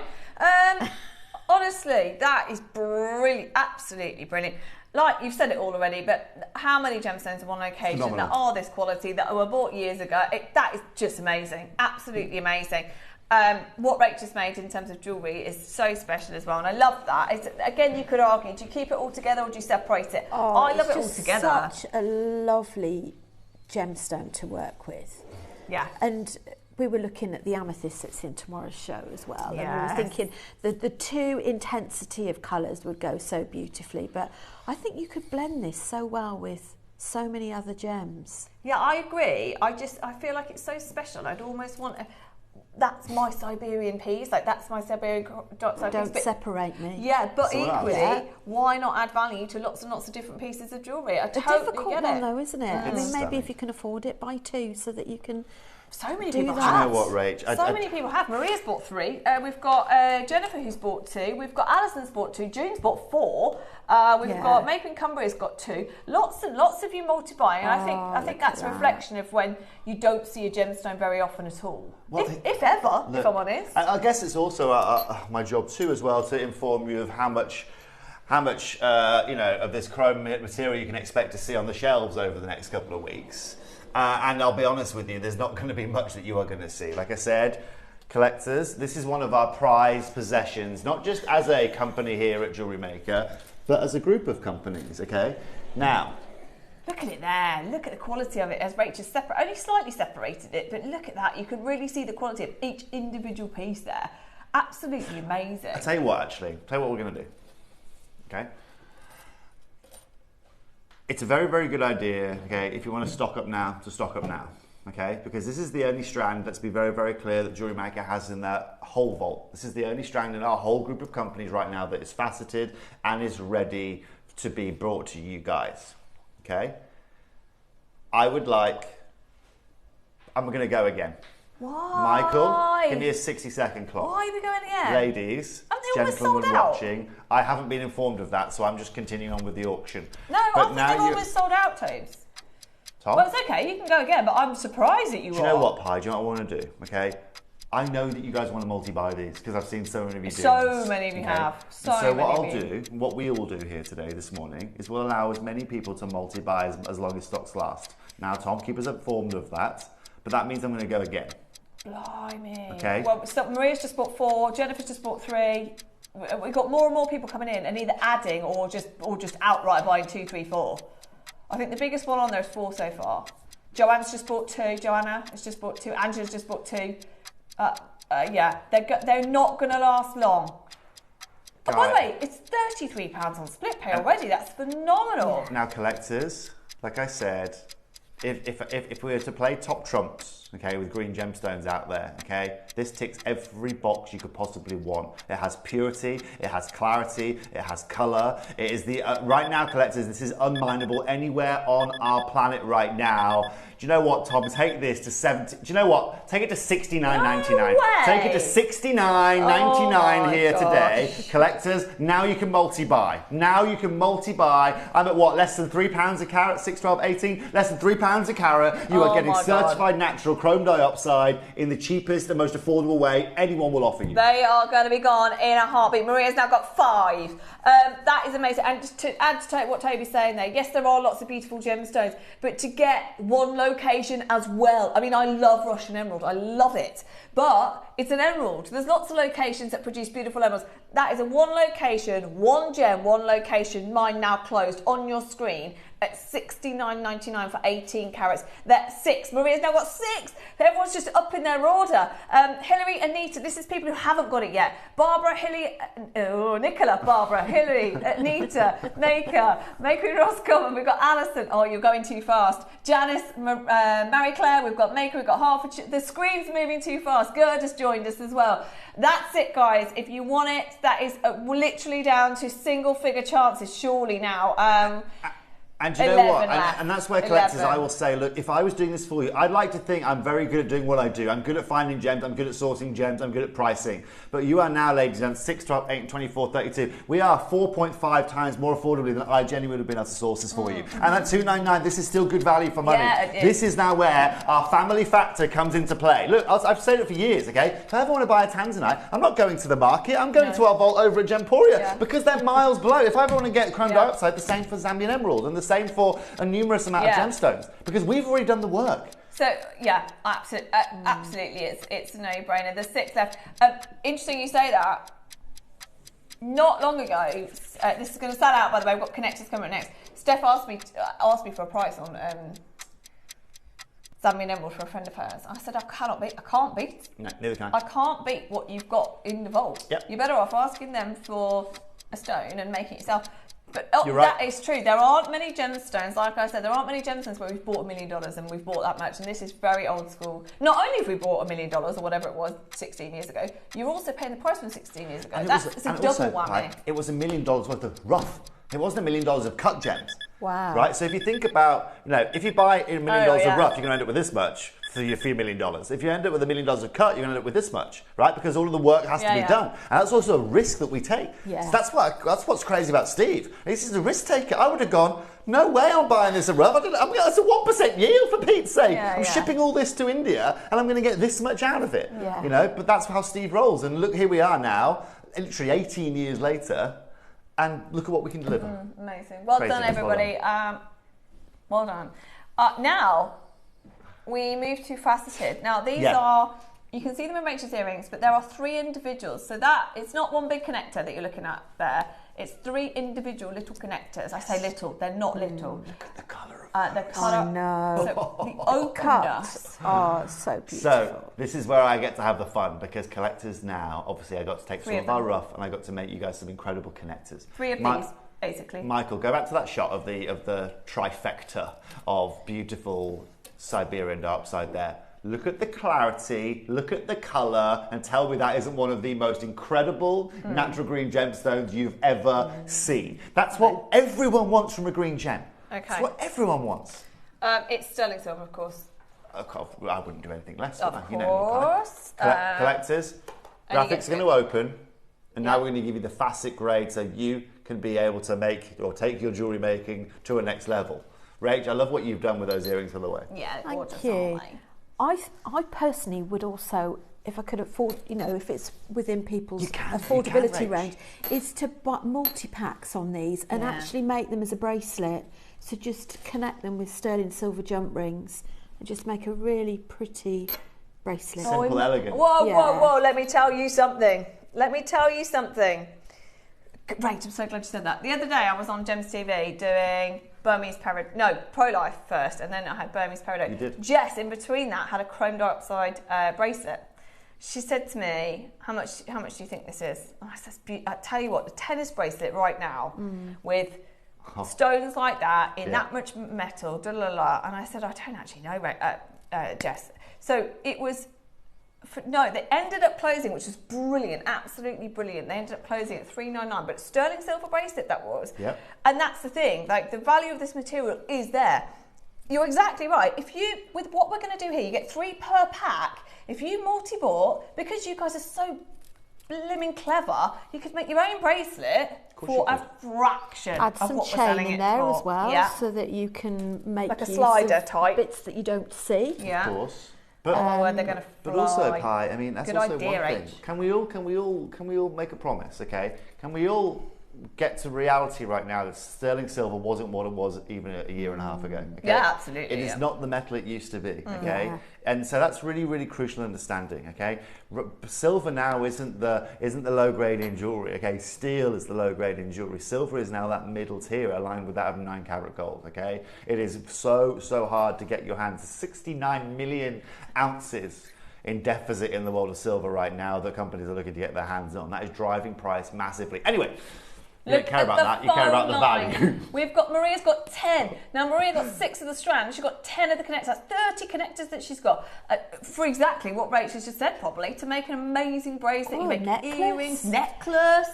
Honestly, that is brilliant, absolutely brilliant. Like, you've said it all already, but how many gemstones in one location that are this quality, that were bought years ago, that is just amazing, absolutely amazing. What Rachel's made in terms of jewellery is so special as well, and I love that. Again, you could argue, do you keep it all together or do you separate it? I love it all together. Such a lovely gemstone to work with. Yeah. And we were looking at the amethyst that's in tomorrow's show as well. Yes. And we were thinking the two intensity of colours would go so beautifully, but I think you could blend this so well with so many other gems. Yeah, I agree. I feel like it's so special. I'd almost want that's my Siberian piece, like that's my Siberian dioxide piece. Don't separate me. Yeah, but equally, why not add value to lots and lots of different pieces of jewellery? I totally get it. A difficult one though, isn't it? I mean, maybe if you can afford it, buy 2 so that you can. So many people have. You know what, Rach? So many people have. Maria's bought 3. We've got Jennifer who's bought 2. We've got Alison's bought 2. June's bought 4. We've got Maple Cumbria's got 2. Lots and lots of you multi-buying. I think that's a reflection of when you don't see a gemstone very often at all. Well, if ever, if I'm honest. I guess it's also my job too as well to inform you of how much of this chrome material you can expect to see on the shelves over the next couple of weeks. And I'll be honest with you, there's not going to be much that you are going to see. Like I said, collectors, this is one of our prized possessions, not just as a company here at JewelleryMaker, but as a group of companies, okay? Now, look at it there. Look at the quality of it as Rachel only slightly separated it, but look at that. You can really see the quality of each individual piece there. Absolutely amazing. I'll tell you what, actually. I'll tell you what we're going to do, okay? It's a very, very good idea, okay, if you want to stock up now, to stock up now. okay? Because this is the only strand, let's be very, very clear, that JewelleryMaker has in their whole vault. This is the only strand in our whole group of companies right now that is faceted and is ready to be brought to you guys, okay? I'm going to go again. Why? Michael, give me a 60-second clock. Why are we going again? Ladies, gentlemen watching, I haven't been informed of that, so I'm just continuing on with the auction. No, I think they've always sold out, Tobes. Tom? Well, it's okay, you can go again, but I'm surprised that you are. Do you know what, Pi? Do you know what I want to do? Okay, I know that you guys want to multi-buy these because I've seen so many of you doing So many of you have. So what we all do here today, this morning, is we'll allow as many people to multi-buy as long as stocks last. Now, Tom, keep us informed of that, but that means I'm going to go again. Blimey. Okay. Well, so Maria's just bought 4, Jennifer's just bought 3. We've got more and more people coming in and either adding or just outright buying 2, 3, 4. I think the biggest one on there is 4 so far. Joanne's just bought 2. Joanna has just bought 2. Angela's just bought 2. Yeah, they're not going to last long. Oh, by the way, it's £33 on split pay already. That's phenomenal. Now, collectors, like I said, if we were to play top trumps, okay, with green gemstones out there, okay, this ticks every box you could possibly want. It has purity, it has clarity, it has colour. It is the right now, collectors, this is unminable anywhere on our planet right now. Do you know what, Tom? Take this to 70. Do you know what? Take it to $69.99. No way. Take it to $69.99 here today. Collectors, now you can multi-buy. Now you can multi-buy. I'm at what? Less than £3 a carat, 6, 12, 18? Less than £3 a carat. You are getting certified natural chrome dioxide in the cheapest and most affordable way anyone will offer you. They are going to be gone in a heartbeat. Maria's now got 5. That is amazing. And just to add to what Toby's saying there, yes, there are lots of beautiful gemstones, but to get one location as well. I mean, I love Russian emerald. I love it. But it's an emerald. There's lots of locations that produce beautiful emeralds. That is a one location, one gem, one location, mine now closed on your screen at $69.99 for 18 carats. That's 6. Maria's now got 6. Everyone's just up in their order. Hilary, Anita, this is people who haven't got it yet. Barbara, Hilary, Nicola, Barbara, Hilary, Anita, Maker Roscoe, and we've got Alison. Oh, you're going too fast. Janice, Marie Claire, we've got Maker, we've got Hertfordshire. The screen's moving too fast. Gerd has joined us as well. That's it, guys. If you want it, that is literally down to single figure chances, surely now. And do you know what? And that's where collectors, I will say, look, if I was doing this for you, I'd like to think I'm very good at doing what I do. I'm good at finding gems, I'm good at sourcing gems, I'm good at pricing. But you are now, ladies and gentlemen, 6, 12, 8, 24, 32. We are 4.5 times more affordably than I genuinely would have been able to source this for you. And at $2.99, this is still good value for money. Yeah, this is now where our family factor comes into play. Look, I've said it for years, okay? If I ever want to buy a tanzanite, I'm not going to the market, I'm going to our vault over at Gemporia because they're miles below. If I ever want to get chrome dioxide, the same for Zambian emerald and the same for a numerous amount of gemstones because we've already done the work. So yeah, absolutely, it's a no-brainer. There's 6 left. Interesting you say that. Not long ago, this is going to sell out, by the way. We've got connectors coming up next. Steph asked me for a price on Zambian emerald for a friend of hers. I said I can't beat. No, neither can I. I can't beat what you've got in the vault. Yep. You're better off asking them for a stone and making it yourself. But that is true. There aren't many gemstones, like I said, there aren't many gemstones where we've bought $1 million and we've bought that much. And this is very old school. Not only have we bought $1 million or whatever it was 16 years ago, you're also paying the price from 16 years ago. It's a double whammy. It was $1 million worth of rough. It wasn't $1 million of cut gems. Wow. Right? So if you think about, if you buy $1 million of rough, you're going to end up with this much for your few $1 million. If you end up with $1 million of cut, you're going to end up with this much, right? Because all of the work has to be done. And that's also a risk that we take. Yeah. So that's what's crazy about Steve. He's a risk taker. I would have gone, no way I'm buying this rough. That's a 1% yield for Pete's sake. I'm shipping all this to India and I'm going to get this much out of it. Yeah. But that's how Steve rolls. And look, here we are now, literally 18 years later, and look at what we can deliver. Amazing. Well done, everybody. Well done. Now, we move to faceted. Now, these are, you can see them in Rachel's earrings, but there are 3 individuals. So it's not one big connector that you're looking at there. It's 3 individual little connectors. I say little, they're not little. Look at the colour of the colour. I know. So the openness. Oh, so beautiful. So this is where I get to have the fun because collectors now, obviously I got to take some of our rough and I got to make you guys some incredible connectors. 3 of these, basically. Michael, go back to that shot of the trifecta of beautiful Siberian Darkside there. Look at the clarity, look at the colour, and tell me that isn't one of the most incredible natural green gemstones you've ever seen. That's what everyone wants from a green gem. Okay. That's what everyone wants. It's sterling silver, of course. I wouldn't do anything less. Of course. Collectors, graphics are going to open, and now we're going to give you the facet grade so you can be able to make or take your jewellery making to a next level. Rach, I love what you've done with those earrings, by the way. Yeah, thank you. I personally would also, if I could afford, if it's within people's affordability range, is to buy multi-packs on these and actually make them as a bracelet. So just connect them with sterling silver jump rings and just make a really pretty bracelet. Simple, elegant. Whoa, let me tell you something. Great, I'm so glad you said that. The other day I was on Gems TV doing Pro-Life first, and then I had Burmese Peridot. You did. Jess, in between that, had a chrome dioxide bracelet. She said to me, how much do you think this is? I said, I tell you what, the tennis bracelet right now with stones like that in that much metal, and I said, I don't actually know, Jess. So it was. They ended up closing, which was brilliant, absolutely brilliant. They ended up closing at $399, but sterling silver bracelet that was. Yep. And that's the thing, like the value of this material is there. You're exactly right. With what we're going to do here, you get 3 per pack. If you multi-bought, because you guys are so blimmin' clever, you could make your own bracelet for a fraction Add of some what we're chain selling in it there for. as well, so that you can make like a slider type bits that you don't see. Yeah. Of course. But they're going to fly. But also, Pi, I mean, that's Good also idea, one thing. Can we all make a promise, okay? Can we all get to reality right now that sterling silver wasn't what it was even a year and a half ago? Okay? Yeah, absolutely. It is not the metal it used to be, okay? Yeah. And so that's really, really crucial understanding, okay? Silver now isn't the low grade in jewelry, okay? Steel is the low grade in jewelry. Silver is now that middle tier aligned with that of 9 karat gold, okay? It is so hard to get your hands. 69 million ounces in deficit in the world of silver right now that companies are looking to get their hands on. That is driving price massively. Anyway, you don't care about that, you care about the value. Maria's got 10. Now Maria got 6 of the strands, she's got 10 of the connectors. That's 30 connectors that she's got for exactly what Rachel's just said, probably, to make an amazing bracelet. You make earrings, necklace.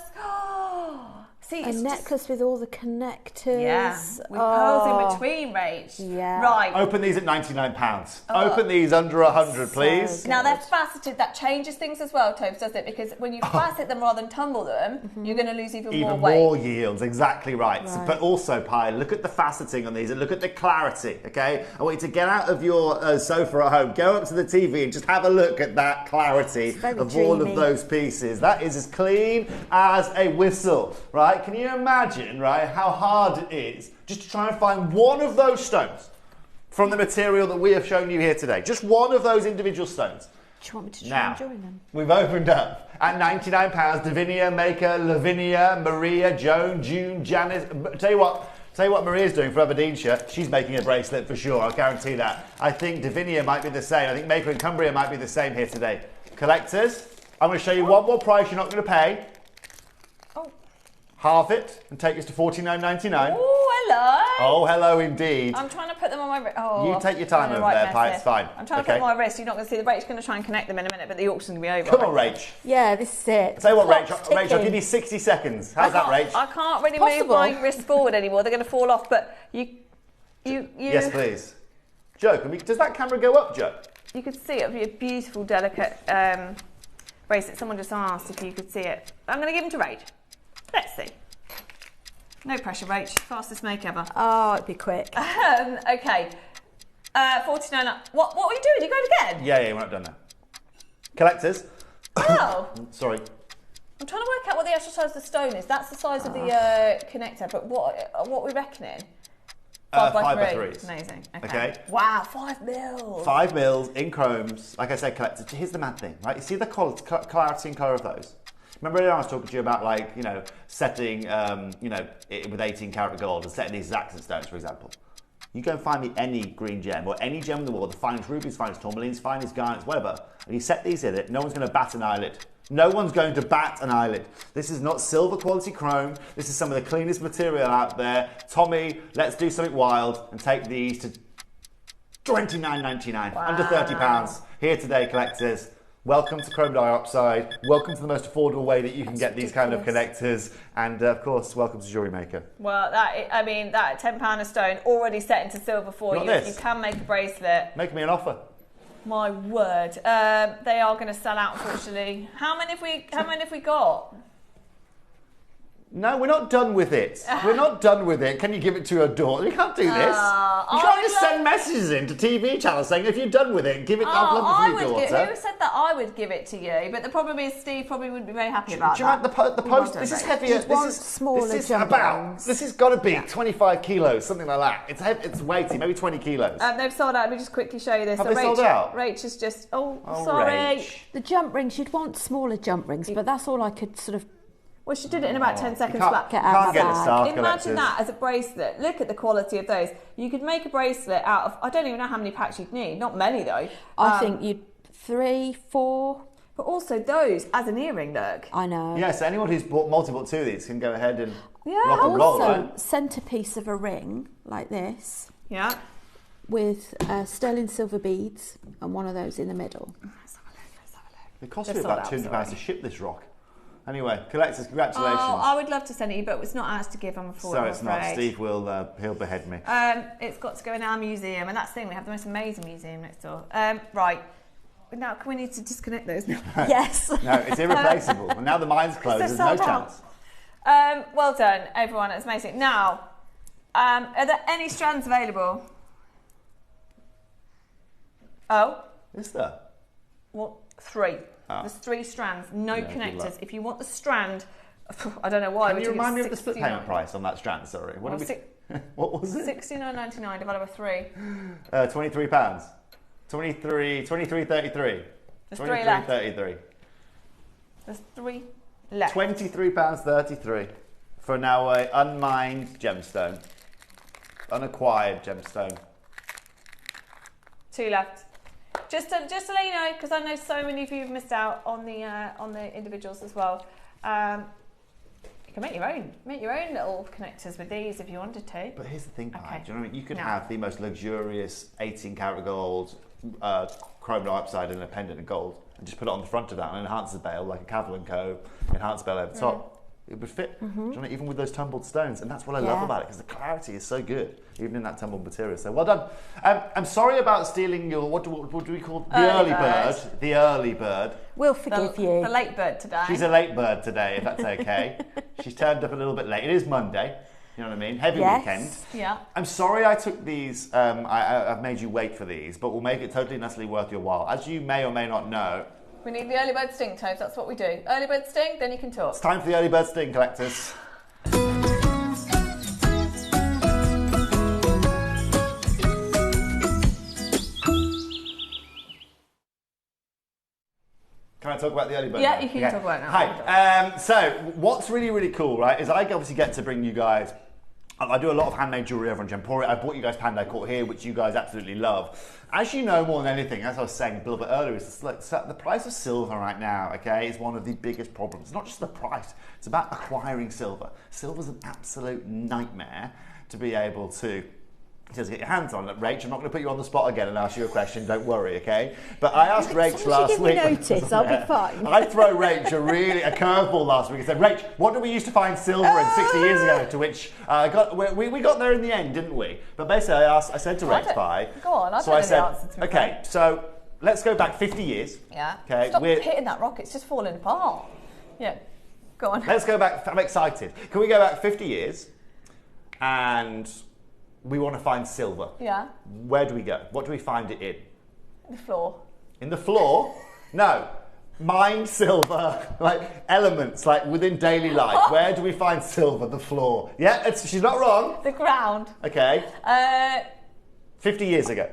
See, a necklace with all the connectors. Yeah, with pearls in between, Rach. Yeah. Right. Open these at £99. Open these under 100, please. So now they're faceted. That changes things as well, Tobes, doesn't it? Because when you facet them rather than tumble them, you're going to lose even more weight. Even more yields, exactly right. So, but also, Pi, look at the faceting on these and look at the clarity, okay? I want you to get out of your sofa at home, go up to the TV and just have a look at that clarity of dreamy. all of those pieces. That is as clean as a whistle, right? Can you imagine, right, how hard it is just to try and find one of those stones from the material that we have shown you here today? Just one of those individual stones. Do you want me to try and join them? We've opened up at £99. Davinia, Maker, Lavinia, Maria, Joan, June, Janice. Tell you what Maria's doing for Aberdeenshire. She's making a bracelet for sure, I'll guarantee that. I think Davinia might be the same. I think Maker and Cumbria might be the same here today. Collectors, I'm going to show you one more price you're not going to pay. Half it and take us to $49.99. Oh, hello. Oh, hello indeed. I'm trying to put them on my wrist. You take your time over there, Pi, it's fine. I'm trying to put them on my wrist. You're not going to see the Rachel's going to try and connect them in a minute, but the auction's going to be over. Come on, Rach. Yeah, this is it. Tell you what, Rach, I'll give you 60 seconds. How's that, Rach? I can't really move my wrists forward anymore. They're going to fall off, but you... Yes, please. Joe, does that camera go up, Joe? You could see it. It would be a beautiful, delicate bracelet. Someone just asked if you could see it. I'm going to give them to Rach. Let's see. No pressure, Rach. Fastest make ever. Oh, it'd be quick. Okay. 49. What were you doing? You going again? Yeah, we're not done now. Collectors. Oh. Sorry. I'm trying to work out what the actual size of the stone is. That's the size of the connector, but what are we reckoning? 5 by 3. Amazing. Okay. Wow, 5 mils. 5 mils in chromes. Like I said, collectors. Here's the mad thing, right? You see the clarity and colour of those? Remember earlier I was talking to you about, like, setting, it with 18 karat gold and setting these as accent stones, for example. You go and find me any green gem or any gem in the world, the finest rubies, finest tourmalines, finest garnets, whatever, and you set these in it, no one's going to bat an eyelid. No one's going to bat an eyelid. This is not silver quality chrome. This is some of the cleanest material out there. Tommy, let's do something wild and take these to $29.99, under £30. Here today, collectors. Welcome to chrome dioxide. Welcome to the most affordable way that you can get these kind of connectors. And of course, welcome to JewelleryMaker. Well, that £10 a stone already set into silver for you. You can make a bracelet. Make me an offer. My word, they are going to sell out, unfortunately. How many have we got? No, we're not done with it. We're not done with it. Can you give it to your daughter? You can't do this. You can't just send messages in to TV channels saying, if you're done with it, give it to your daughter. Who said that I would give it to you? But the problem is Steve probably wouldn't be very happy about that. Do you like the post? This is heavier. This has got to be 25 kilos, something like that. It's weighty, maybe 20 kilos. They've sold out. Let me just quickly show you this. Have they sold out? Rach is just, sorry. Rach. The jump rings, you'd want smaller jump rings, but that's all I could sort of... Well, she did it in about 10 seconds. Imagine that as a bracelet. Look at the quality of those. You could make a bracelet out of, I don't even know how many packs you'd need. Not many, though. I think you'd 3, 4. But also those as an earring, look. I know. Yeah, so anyone who's bought multiple two of these can go ahead and rock and roll, right? Centerpiece of a ring like this. Yeah. With sterling silver beads and one of those in the middle. Let's have a look. It cost me about £200 to ship this rock. Anyway, collectors, congratulations. Oh, I would love to send it you, but it's not ours to give, I'm afraid. So it's not. Steve will, he'll behead me. It's got to go in our museum, and that's the thing, we have the most amazing museum next door. Right. Now, can we need to disconnect those now? Yes. No, it's irreplaceable. And now the mine's closed, there's no chance. Well done, everyone. It's amazing. Now, are there any strands available? Oh? Is there? What? 3. Oh. There's 3 strands, no connectors. If you want the strand, I don't know why. Can you remind me of the split payment price on that strand? Sorry, what was it? $69.99 divided by 3. £23. 23.33. There's 3 left. 33. There's 3 left. £23.33 for now a unmined gemstone, unacquired gemstone. 2 left. Just to let you know, because I know so many of you have missed out on the individuals as well. You can make your own little connectors with these if you wanted to. But here's the thing, do you know what I mean? You could have the most luxurious 18 karat gold, chrome dioxide and a pendant of gold, and just put it on the front of that and enhance the bail like a Cavalier & Co. enhance bail over the top. It would fit, do you know what I mean? Even with those tumbled stones, and that's what I love about it, because the clarity is so good, even in that tumbled material. So well done. I'm sorry about stealing your, what do we call it? The early bird. The early bird. We'll forgive you. The late bird today. She's a late bird today, if that's okay. She's turned up a little bit late. It is Monday, you know what I mean? Heavy weekend. Yeah. I'm sorry I took these, I've made you wait for these, but we'll make it totally and utterly worth your while. As you may or may not know, we need the early bird sting, Toves. That's what we do. Early bird sting, then you can talk. It's time for the early bird sting, collectors. Can I talk about the early bird? Yeah, you can talk about it now. Hi. So what's really, really cool, right, is I obviously get to bring you guys. I do a lot of handmade jewellery over on Gemporia. I bought you guys Panda Court here, which you guys absolutely love. As you know more than anything, as I was saying a little bit earlier, is like, so the price of silver right now, okay, is one of the biggest problems. It's not just the price, it's about acquiring silver. Silver's an absolute nightmare to be able to just get your hands on it. Rach, I'm not going to put you on the spot again and ask you a question, don't worry, okay? But I asked Rach last week. Notice, I'll be fine. I throw Rach a curveball last week and said, Rach, what did we used to find silver in 60 years ago? To which we got there in the end, didn't we? But basically I said to Rach, go on, I don't know the answer to okay, so let's go back 50 years. Yeah. Okay. Stop hitting that rock, it's just falling apart. Yeah, go on. Let's go back, I'm excited. Can we go back 50 years and we want to find silver? Yeah. Where do we go? What do we find it in? The floor. In the floor? No. Mined silver, like elements, like within daily life. Where do we find silver? The floor. Yeah, she's not wrong. The ground. Okay. 50 years ago.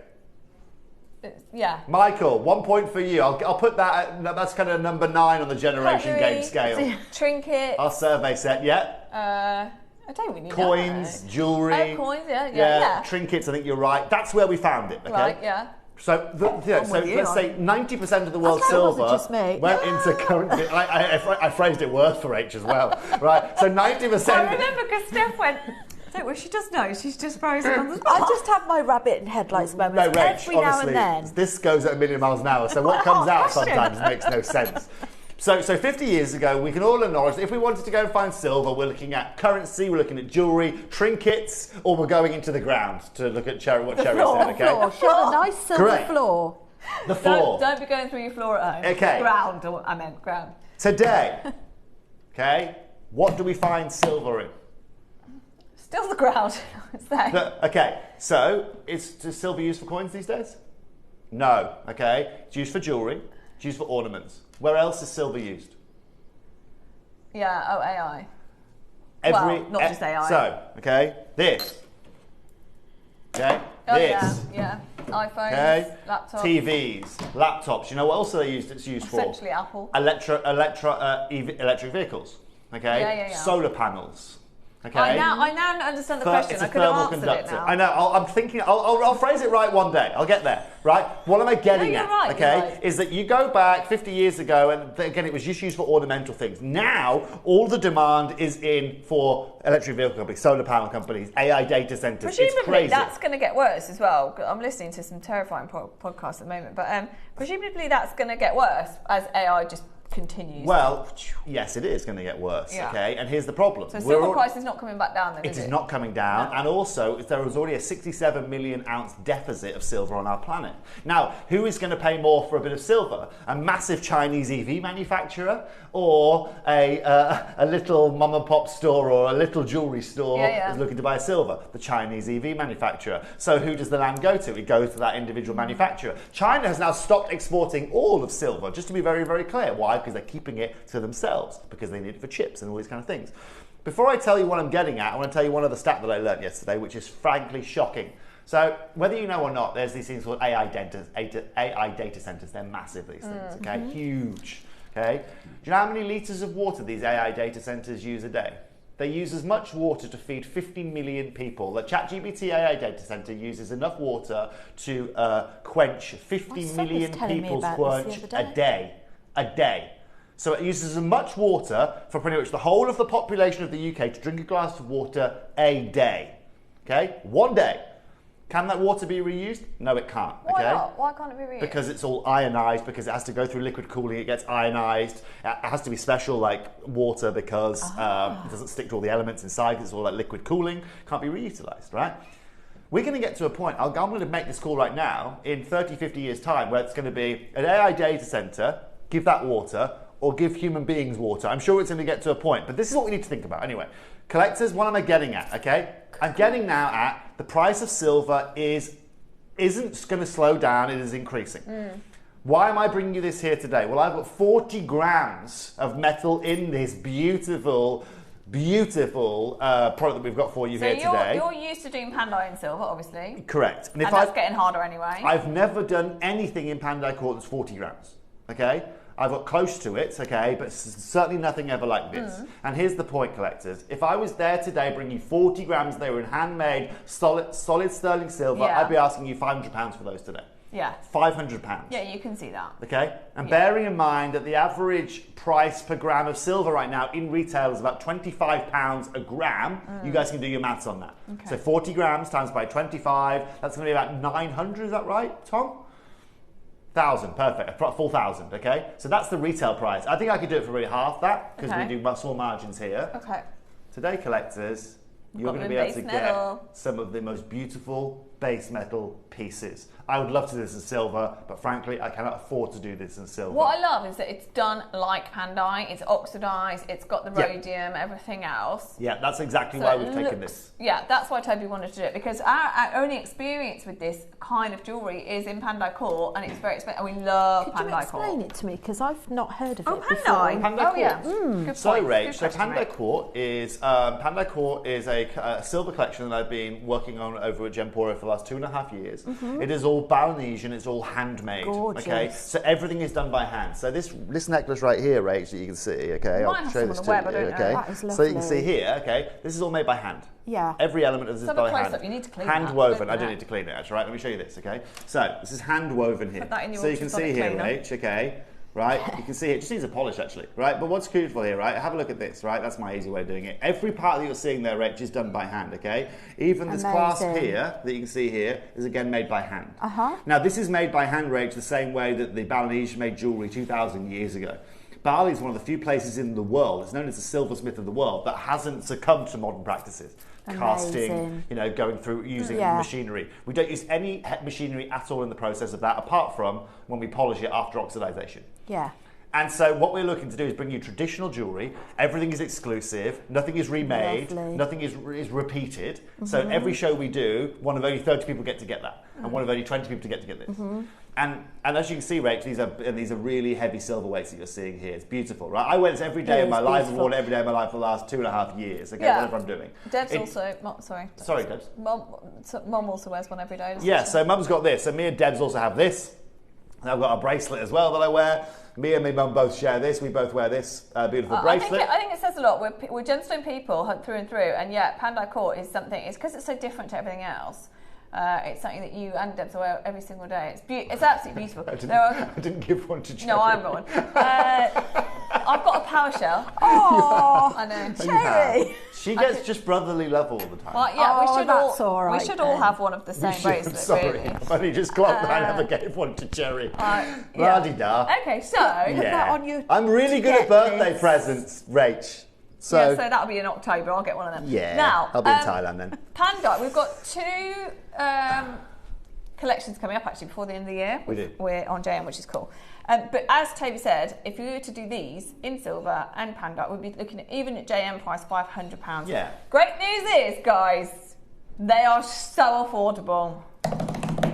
Yeah. Michael, 1 point for you. I'll put that at, that's kind of number 9 on the generation game scale. Trinket. Our survey set, yeah. I don't really know. Coins, jewellery. Oh, coins, yeah. Trinkets, I think you're right. That's where we found it, okay? Right, yeah. So, let's say 90% of the world's silver went into currency. I phrased it worse for H as well, right? So 90%. I remember because Steph went, Don't worry, she does know. She's just frozen on the spot. I just have my rabbit in headlights moments No, Rach, every now honestly, and then. this goes at a million miles an hour, so what comes out sometimes makes no sense. So 50 years ago, we can all acknowledge that if we wanted to go and find silver, we're looking at currency, we're looking at jewellery, trinkets, or we're going into the ground to look at what Cherry said, okay? Floor. She had a nice silver floor. The floor. Don't be going through your floor at home. Okay. Ground, I meant ground. Today, okay, what do we find silver in? Still the ground. Okay, so is silver used for coins these days? No, okay. It's used for jewellery, it's used for ornaments. Where else is silver used? Yeah, AI. Well, not just AI. So, okay, this. Okay, oh, this. Yeah. iPhones, okay, laptops. TVs, laptops. You know what else it's used for? Essentially Apple. Electric vehicles. Okay, Yeah. Solar panels. Okay. I now understand the question. I could have answered it now. I know. I'm thinking. I'll phrase it right one day. I'll get there. Right. What am I getting at? Right, okay. Is that you go back 50 years ago, and again, it was just used for ornamental things. Now, all the demand is in for electric vehicle companies, solar panel companies, AI data centers. Presumably, it's crazy. that's going to get worse as well. I'm listening to some terrifying podcasts at the moment, but presumably that's going to get worse as AI just continues. Well, yes, it is going to get worse. Yeah. Okay, and here's the problem. So silver price is not coming back down then, It is not coming down, and also there was already a 67 million ounce deficit of silver on our planet. Now, who is going to pay more for a bit of silver? A massive Chinese EV manufacturer, or a little mum and pop store, or a little jewellery store that's looking to buy silver? The Chinese EV manufacturer. So who does the land go to? It goes to that individual manufacturer. China has now stopped exporting all of silver, just to be very, very clear. Why? Because they're keeping it to themselves, because they need it for chips and all these kind of things. Before I tell you what I'm getting at, I want to tell you one other stat that I learned yesterday, which is frankly shocking. So whether you know or not, there's these things called AI data centers. They're massive, these things, okay? Huge, okay? Do you know how many litres of water these AI data centers use a day? They use as much water to feed 50 million people. The ChatGPT AI data center uses enough water to quench 50 million people's quench a day. A day. So it uses as much water for pretty much the whole of the population of the UK to drink a glass of water a day. Okay? One day. Can that water be reused? No, it can't. Why not? Why can't it be reused? Because it's all ionized, because it has to go through liquid cooling, it gets ionized. It has to be special like water because it doesn't stick to all the elements inside, because it's all like liquid cooling. Can't be reutilized, right? We're going to get to a point, I'm going to make this call right now, in 30, 50 years time, where it's going to be an AI data center, give that water, or give human beings water. I'm sure it's going to get to a point, but this is what we need to think about. Anyway, collectors, what am I getting at, okay? I'm getting now at the price of silver isn't going to slow down, it is increasing. Why am I bringing you this here today? Well, I've got 40 grams of metal in this beautiful product that we've got for you here today. So you're used to doing Pandai in silver, obviously. Correct. And that's getting harder anyway. I've never done anything in Pandai court that's 40 grams, okay? I've got close to it, okay, but certainly nothing ever like this. And here's the point, collectors. If I was there today bringing 40 grams, they were in handmade, solid sterling silver, I'd be asking you £500 for those today. Yeah. £500. Yeah, you can see that. Okay? And bearing in mind that the average price per gram of silver right now in retail is about £25 a gram, you guys can do your maths on that. Okay. So 40 grams times by 25, that's going to be about 900, is that right, Tom? 1,000, perfect, a full 1,000, okay? So that's the retail price. I think I could do it for really half that, because we do small margins here. Okay. Today, collectors, you're going to be able to get some of the most beautiful base metal pieces. I would love to do this in silver, but frankly, I cannot afford to do this in silver. What I love is that it's done like Pandai. It's oxidised, it's got the rhodium, everything else. Yeah, that's exactly why we've taken this. Yeah, that's why Toby wanted to do it, because our only experience with this kind of jewellery is in Pandai court, and it's very expensive, and we love Pandai court. Could you explain it to me, because I've not heard of it Pandai. before. Pandai court. Yeah. Good So, point. Rach, so Pandai court is a silver collection that I've been working on over at Gemporo for the last 2.5 years. It is all Balinesian, it's all handmade. Gorgeous. Okay, so everything is done by hand. So this necklace right here, Rach, that you can see. Okay, I'll show this to you. Okay, that is lovely. so you can see here. Okay, this is all made by hand. Yeah. Every element of this is by hand. You need to clean hand that. woven. I don't need to clean it, actually. Right, let me show you this. Okay, so this is hand woven here. Put that in your so you can see here, Rach. Okay. right? You can see it just needs a polish actually, right? But what's beautiful here, right? Have a look at this, right? That's my easy way of doing it. Every part that you're seeing there, Rach, is done by hand, okay? Even this clasp here that you can see here is again made by hand. Now this is made by hand, Rach, the same way that the Balinese made jewellery 2,000 years ago. Bali is one of the few places in the world, it's known as the silversmith of the world, that hasn't succumbed to modern practices. Casting, you know, going through using machinery. We don't use any machinery at all in the process of that, apart from when we polish it after oxidization. Yeah. And so what we're looking to do is bring you traditional jewellery. Everything is exclusive. Nothing is remade. Lovely. Nothing is repeated. So every show we do, one of only 30 people get that, and one of only 20 people to get this. And as you can see, Rach, these are really heavy silver weights that you're seeing here. It's beautiful, right? I wear this every day of my life. I've worn it every day of my life for the last 2.5 years. Okay, whatever I'm doing. Deb's also. Sorry, Debs. Mum also wears one every day. Yeah, so Mum's got this. So me and Debs also have this. And I've got a bracelet as well that I wear. Me and my mum both share this. We both wear this beautiful bracelet. I think it says a lot. We're gemstone people through and through, and yeah, Pandai Court is something. It's because it's so different to everything else. It's something that you and Debs wear every single day. It's absolutely beautiful. I didn't give one to Cherry. No, I'm not one. I've got a power shell. Oh, I know. Cherry. She gets just brotherly love all the time. Well, yeah, we should all have one of the same bracelets. Sorry, really. I've only just clocked that I never gave one to Cherry. La-di-da. Okay, so Put that on your I'm really good at birthday presents, Rach. So that'll be in October. I'll get one of them. Yeah. Now, I'll be in Thailand then. Pandai, we've got 2 collections coming up actually before the end of the year. We do. We're on JM, which is cool. But as Toby said, if we were to do these in silver and Pandai, we'd be looking at, even at JM price, £500. Yeah. Great news is, guys, they are so affordable.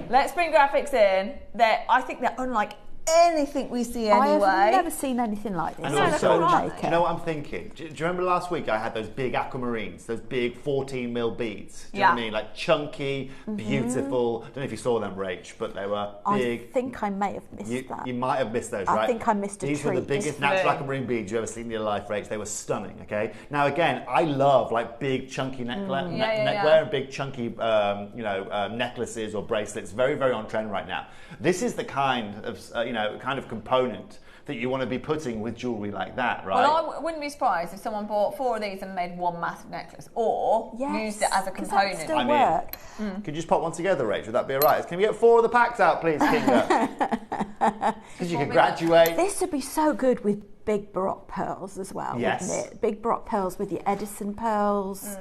Let's bring graphics in. I think they're unlike anything we see anyway. I've never seen anything like this. And also, do you know what I'm thinking? Do you remember last week I had those big aquamarines, those big 14mm beads? Do you know what I mean? Like chunky, beautiful. I don't know if you saw them, Rach, but they were big. I think I may have missed that. You might have missed those, right? I think I missed a treat. These were the biggest natural aquamarine beads you've ever seen in your life, Rach. They were stunning, okay? Now, again, I love like big chunky neckwear and big chunky necklaces or bracelets. Very, very on trend right now. This is the kind of component that you want to be putting with jewellery like that, right? Well, I wouldn't be surprised if someone bought 4 of these and made one massive necklace, or used it as a component. That still work. Could you just pop one together, Rach? Would that be all right? Can we get 4 of the packs out, please, Kinga? Because you could graduate. This would be so good with big Baroque pearls as well, yes. wouldn't it? Big Baroque pearls with your Edison pearls.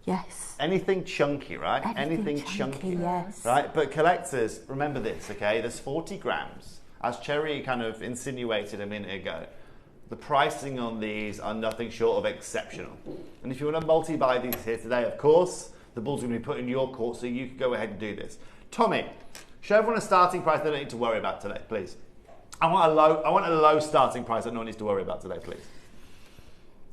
Yes. Anything chunky, right? Anything chunky. Yes. Right? But collectors, remember this, okay? There's 40 grams. As Cherry kind of insinuated a minute ago, the pricing on these are nothing short of exceptional. And if you want to multi-buy these here today, of course, the ball's going to be put in your court, so you can go ahead and do this. Tommy, show everyone a starting price they don't need to worry about today, please. I want a low starting price that no one needs to worry about today, please.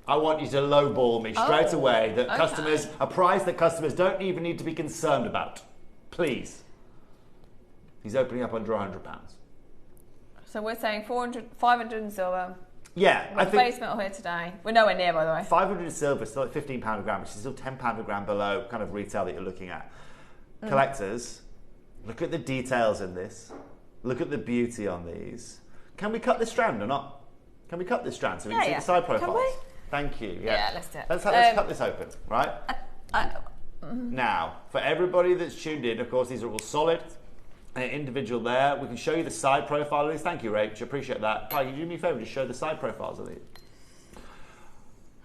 I want you to lowball me straight away that customers, a price that customers don't even need to be concerned about. Please. He's opening up under £100. So we're saying 500 in silver. Yeah, I think base metal here today. We're nowhere near, by the way. 500 in silver, still at £15 a gram, which is still £10 a gram below kind of retail that you're looking at. Collectors, look at the details in this. Look at the beauty on these. Can we cut this strand or not? Can we cut this strand so we can see the side profiles? Can we? Thank you. Yeah, let's do it. Let's cut this open, right? Now, for everybody that's tuned in, of course, these are all solid. Individual there. We can show you the side profile of these. Thank you, Rach. Appreciate that. Can you do me a favour? Just show the side profiles of these.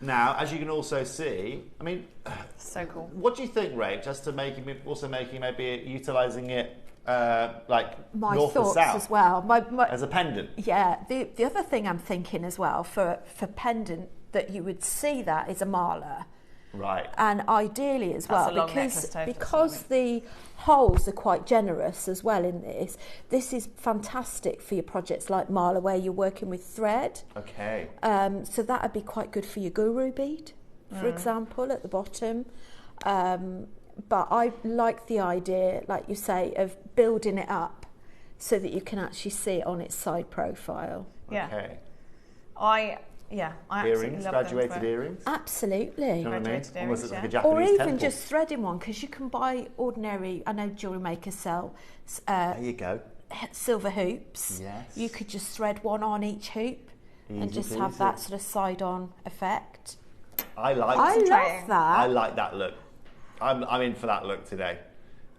Now, as you can also see, I mean, so cool. What do you think, Rach, as to maybe utilising it like my north thoughts or south as well. As a pendant? Yeah. The other thing I'm thinking as well for pendant that you would see that is a mala. Right. And ideally as well, because the holes are quite generous as well in this. This is fantastic for your projects like Mala, where you're working with thread. Okay. So that would be quite good for your guru bead, for example, at the bottom. But I like the idea, like you say, of building it up so that you can actually see it on its side profile. Yeah. Okay. I earrings, graduated earrings. Absolutely. You know what I mean? Almost like a Japanese or even temple. just threading one, because you can buy ordinary. I know JewelleryMaker sell. There you go. silver hoops. Yes. You could just thread one on each hoop and just have that sort of side-on effect. I love that. I like that look. I'm in for that look today.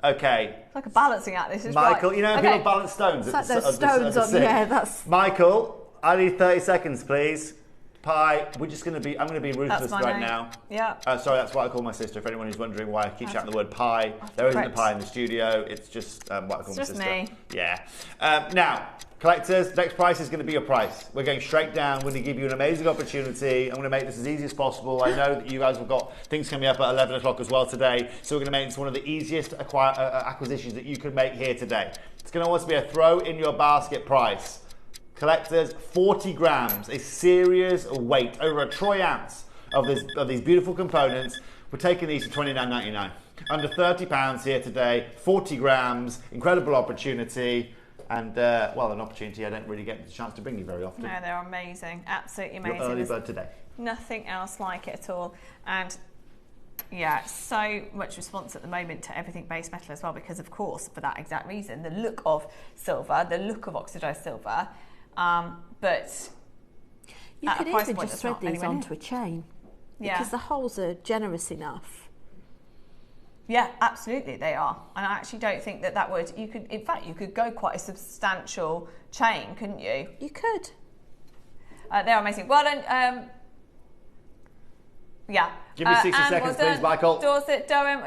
Okay. It's like a balancing act. This is Michael, right. you know people balance stones. It's like those stones on. Yeah, that's. Michael, I need 30 seconds, please. Pie. I'm going to be ruthless right now. Yeah. Sorry, that's what I call my sister. For anyone who's wondering why I keep shouting the word pie, there isn't a pie in the studio. It's just what I call my sister. Me. Yeah. Now, collectors, next price is going to be your price. We're going straight down. We're going to give you an amazing opportunity. I'm going to make this as easy as possible. I know that you guys have got things coming up at 11 o'clock as well today, so we're going to make this one of the easiest acquisitions that you can make here today. It's going to also be a throw in your basket price. Collectors, 40 grams, a serious weight, over a troy ounce of these beautiful components. We're taking these for $29.99. Under £30 here today, 40 grams, incredible opportunity. And, an opportunity I don't really get the chance to bring you very often. No, they're amazing. Absolutely amazing. Your early bird today. Nothing else like it at all. And, yeah, so much response at the moment to everything base metal as well, because, of course, for that exact reason, the look of silver, the look of oxidised silver, but you could even just thread these onto a chain. Yeah. Because the holes are generous enough. Yeah, absolutely, they are. And I actually don't think that would. You could go quite a substantial chain, couldn't you? You could. They're amazing. Well done. Yeah. Give me 60 seconds, please, Michael. Dorset, Durham,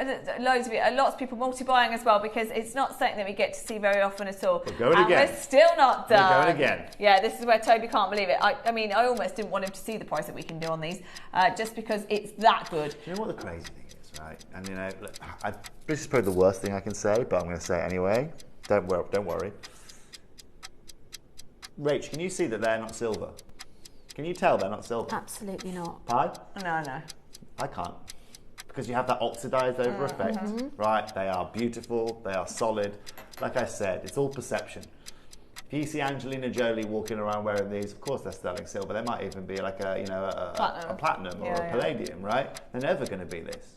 loads of it. Lots of people multi-buying as well, because it's not something that we get to see very often at all. We're going again. We're still not done. We're going again. Yeah, this is where Toby can't believe it. I mean, I almost didn't want him to see the price that we can do on these, just because it's that good. Do you know what the crazy thing is, right? And you know, look, this is probably the worst thing I can say, but I'm going to say it anyway. Don't worry. Rach, can you see that they're not silver? Can you tell they're not silver? Absolutely not. Pie? No. I can't. Because you have that oxidised over effect. Right, they are beautiful, they are solid. Like I said, it's all perception. If you see Angelina Jolie walking around wearing these, of course they're sterling silver. They might even be like a platinum or a palladium, right? They're never going to be this.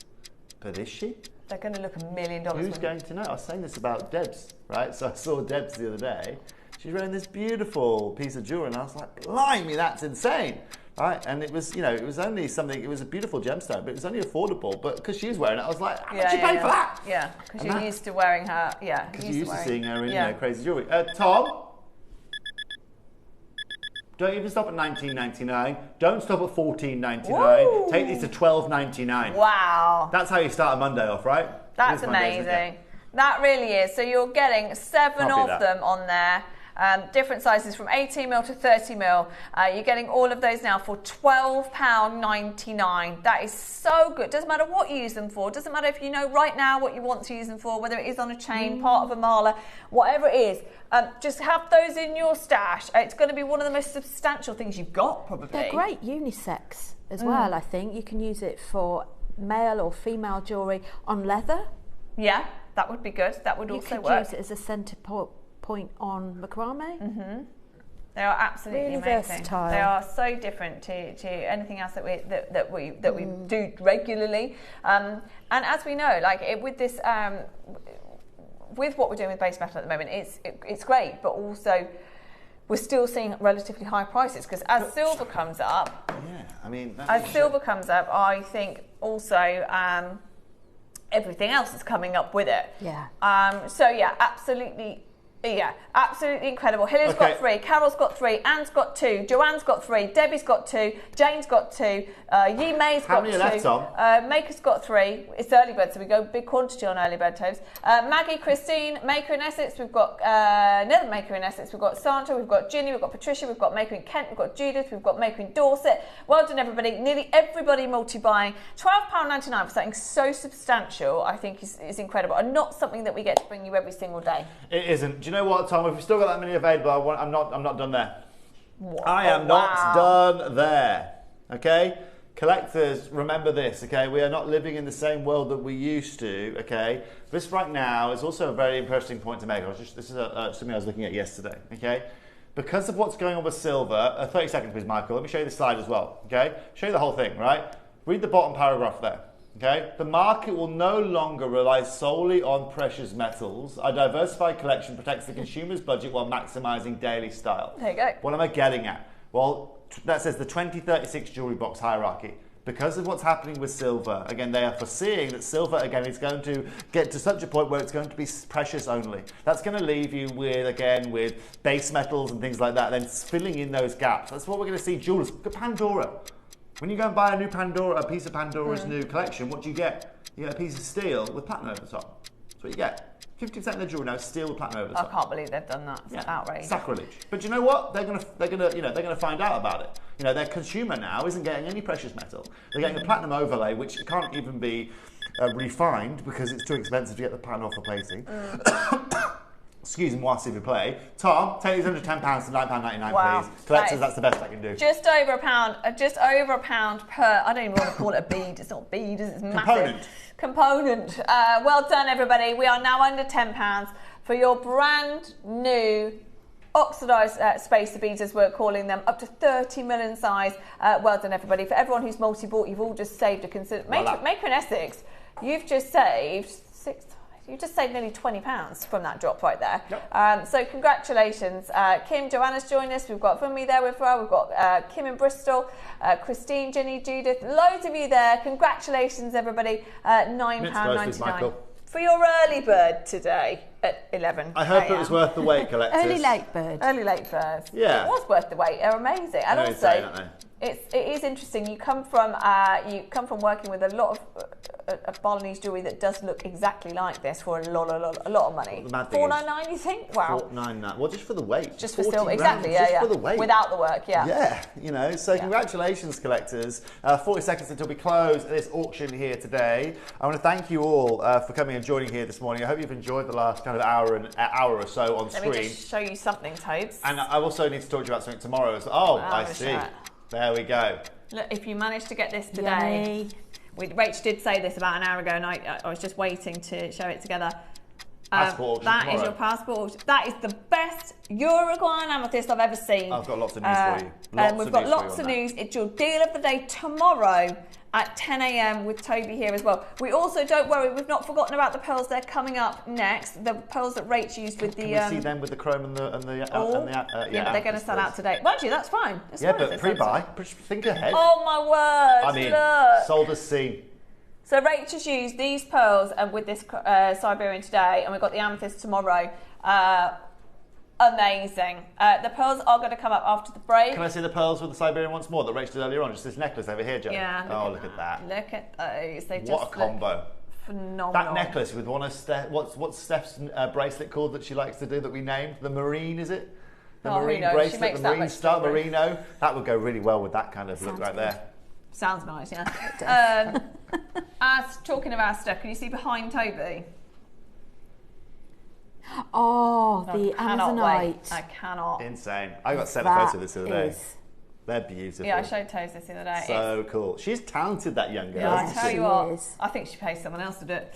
But is she? They're going to look $1 million. Who's going to know? I was saying this about Debs, right? So I saw Debs the other day. She's wearing this beautiful piece of jewellery, and I was like, blimey, that's insane, right? And it was, it was only something, it was a beautiful gemstone, but it was only affordable. But because she was wearing it, I was like, how much you pay for that? Yeah, because you're used to wearing her, because you're used to seeing her in crazy jewellery. Tom? Don't even stop at $19.99. Don't stop at $14.99. Take these to $12.99. Wow. That's how you start a Monday off, right? That's amazing. That really is. So you're getting 7 of them on there. Different sizes from 18mm to 30mm. You're getting all of those now for £12.99. That is so good. Doesn't matter what you use them for. Doesn't matter if you know right now what you want to use them for, whether it is on a chain, part of a mala, whatever it is. Just have those in your stash. It's going to be one of the most substantial things you've got, probably. They're great unisex as well, I think. You can use it for male or female jewellery on leather. Yeah, that would be good. That would also work. You could use it as a centre point on macrame. They are absolutely really amazing. Versatile. They are so different to anything else that we do regularly. And as we know, with this, with what we're doing with base metal at the moment, it's great, but also we're still seeing relatively high prices, because as silver comes up, I think also everything else is coming up with it. Yeah. Absolutely incredible. Hillary's got 3, Carol's got 3, Anne's got 2, Joanne's got 3, Debbie's got 2, Jane's got 2, Yi May's got 2. How many are left, Tom? Maker's got 3. It's early bird, so we go big quantity on early bird toes. Maggie, Christine, Maker in Essex. We've got another Maker in Essex. We've got Sandra, we've got Ginny, we've got Patricia, we've got Maker in Kent, we've got Judith, we've got Maker in Dorset. Well done, everybody. Nearly everybody multi-buying. £12.99 for something so substantial, I think is incredible, and not something that we get to bring you every single day. It isn't. Do you know what, Tom? If we've still got that many available, I'm not done there. I am not done there. Okay? Collectors, remember this, okay? We are not living in the same world that we used to, okay? This right now is also a very interesting point to make. This is something I was looking at yesterday, okay? Because of what's going on with silver, 30 seconds please, Michael. Let me show you the slide as well, okay? Show you the whole thing, right? Read the bottom paragraph there. Okay, the market will no longer rely solely on precious metals. A diversified collection protects the consumer's budget while maximising daily style. There you go. What am I getting at? Well, that says the 2036 jewellery box hierarchy. Because of what's happening with silver, again, they are foreseeing that silver, again, is going to get to such a point where it's going to be precious only. That's going to leave you with, again, with base metals and things like that, then filling in those gaps. That's what we're going to see. Jewellers, look at Pandora. When you go and buy a piece of Pandora's new collection, what do you get? You get a piece of steel with platinum over the top. That's what you get. 50% of the jewelry now is steel with platinum over the top. I can't believe they've done that. It's outrageous. Sacrilege. But you know what? They're gonna find out about it. You know, their consumer now isn't getting any precious metal. They're getting a platinum overlay, which can't even be refined because it's too expensive to get the platinum off the plating. Excuse moi, s'il vous plaît. Tom, take these under £10 to £9.99, please. Collectors, that's the best I can do. Just over £1 per, I don't even want to call it a bead. It's not a bead, it's massive. Component. Well done, everybody. We are now under £10 for your brand new oxidised spacer beads, as we're calling them, up to 30 mil in size. Well done, everybody. For everyone who's multi-bought, you've all just saved a Maker in Essex, you've just saved nearly £20 from that drop right there. Yep. So congratulations. Kim, Joanna's joined us. We've got Funmi there with her. We've got Kim in Bristol, Christine, Jenny, Judith. Loads of you there. Congratulations, everybody. £9.99 for your early bird today at 11. I hope it was worth the wait, collectors. Early late bird. Early late birds. Yeah. It was worth the wait. They're amazing. And also, it is interesting. You come from working with a lot of Balinese jewellery that does look exactly like this for a lot of money. $4.99, you think? Wow. $4.99. Well, just for the weight. Just for still, exactly. Yeah, just for the weight. Without the work, yeah. Yeah, you know. So congratulations, collectors. 40 seconds until we close this auction here today. I want to thank you all for coming and joining here this morning. I hope you've enjoyed the last kind of hour or so on screen. Let me just show you something, Tobes. And I also need to talk to you about something tomorrow. Oh, I see. There we go. Look, if you manage to get this today, Rach did say this about an hour ago, and I was just waiting to show it together. That is your passport. That is the best Uruguayan amethyst I've ever seen. I've got lots of news for you. We've got lots of news. It's your deal of the day tomorrow at 10 a.m. with Toby here as well. We also, don't worry, we've not forgotten about the pearls. They're coming up next. The pearls that Rach used with the... Can we see them with the chrome and the but they're going to sell out today. Mind you, that's fine. But pre-buy. Think ahead. Oh, my word. I mean, look. sold as seen. So Rach has used these pearls with this Siberian today, and we've got the amethyst tomorrow. Amazing. The pearls are going to come up after the break. Can I see the pearls with the Siberian once more that Rach did earlier on? Just this necklace over here, Joe. Yeah. Look at that. Look at those. What a combo. Phenomenal. That necklace with one of what's Steph's bracelet called that she likes to do that we named? The Marine, is it? The Marine bracelet, the Marine Star Merino. That would go really well with that kind of look right there. Sounds nice, yeah. As talking of our stuff, can you see behind Toby? Oh, the Amazonite. I cannot. Insane. I got sent a photo of this the other day. They're beautiful. Yeah, I showed Toes this the other day. So cool. She's talented, that young girl. Yeah, I tell you what, I think she pays someone else to do it.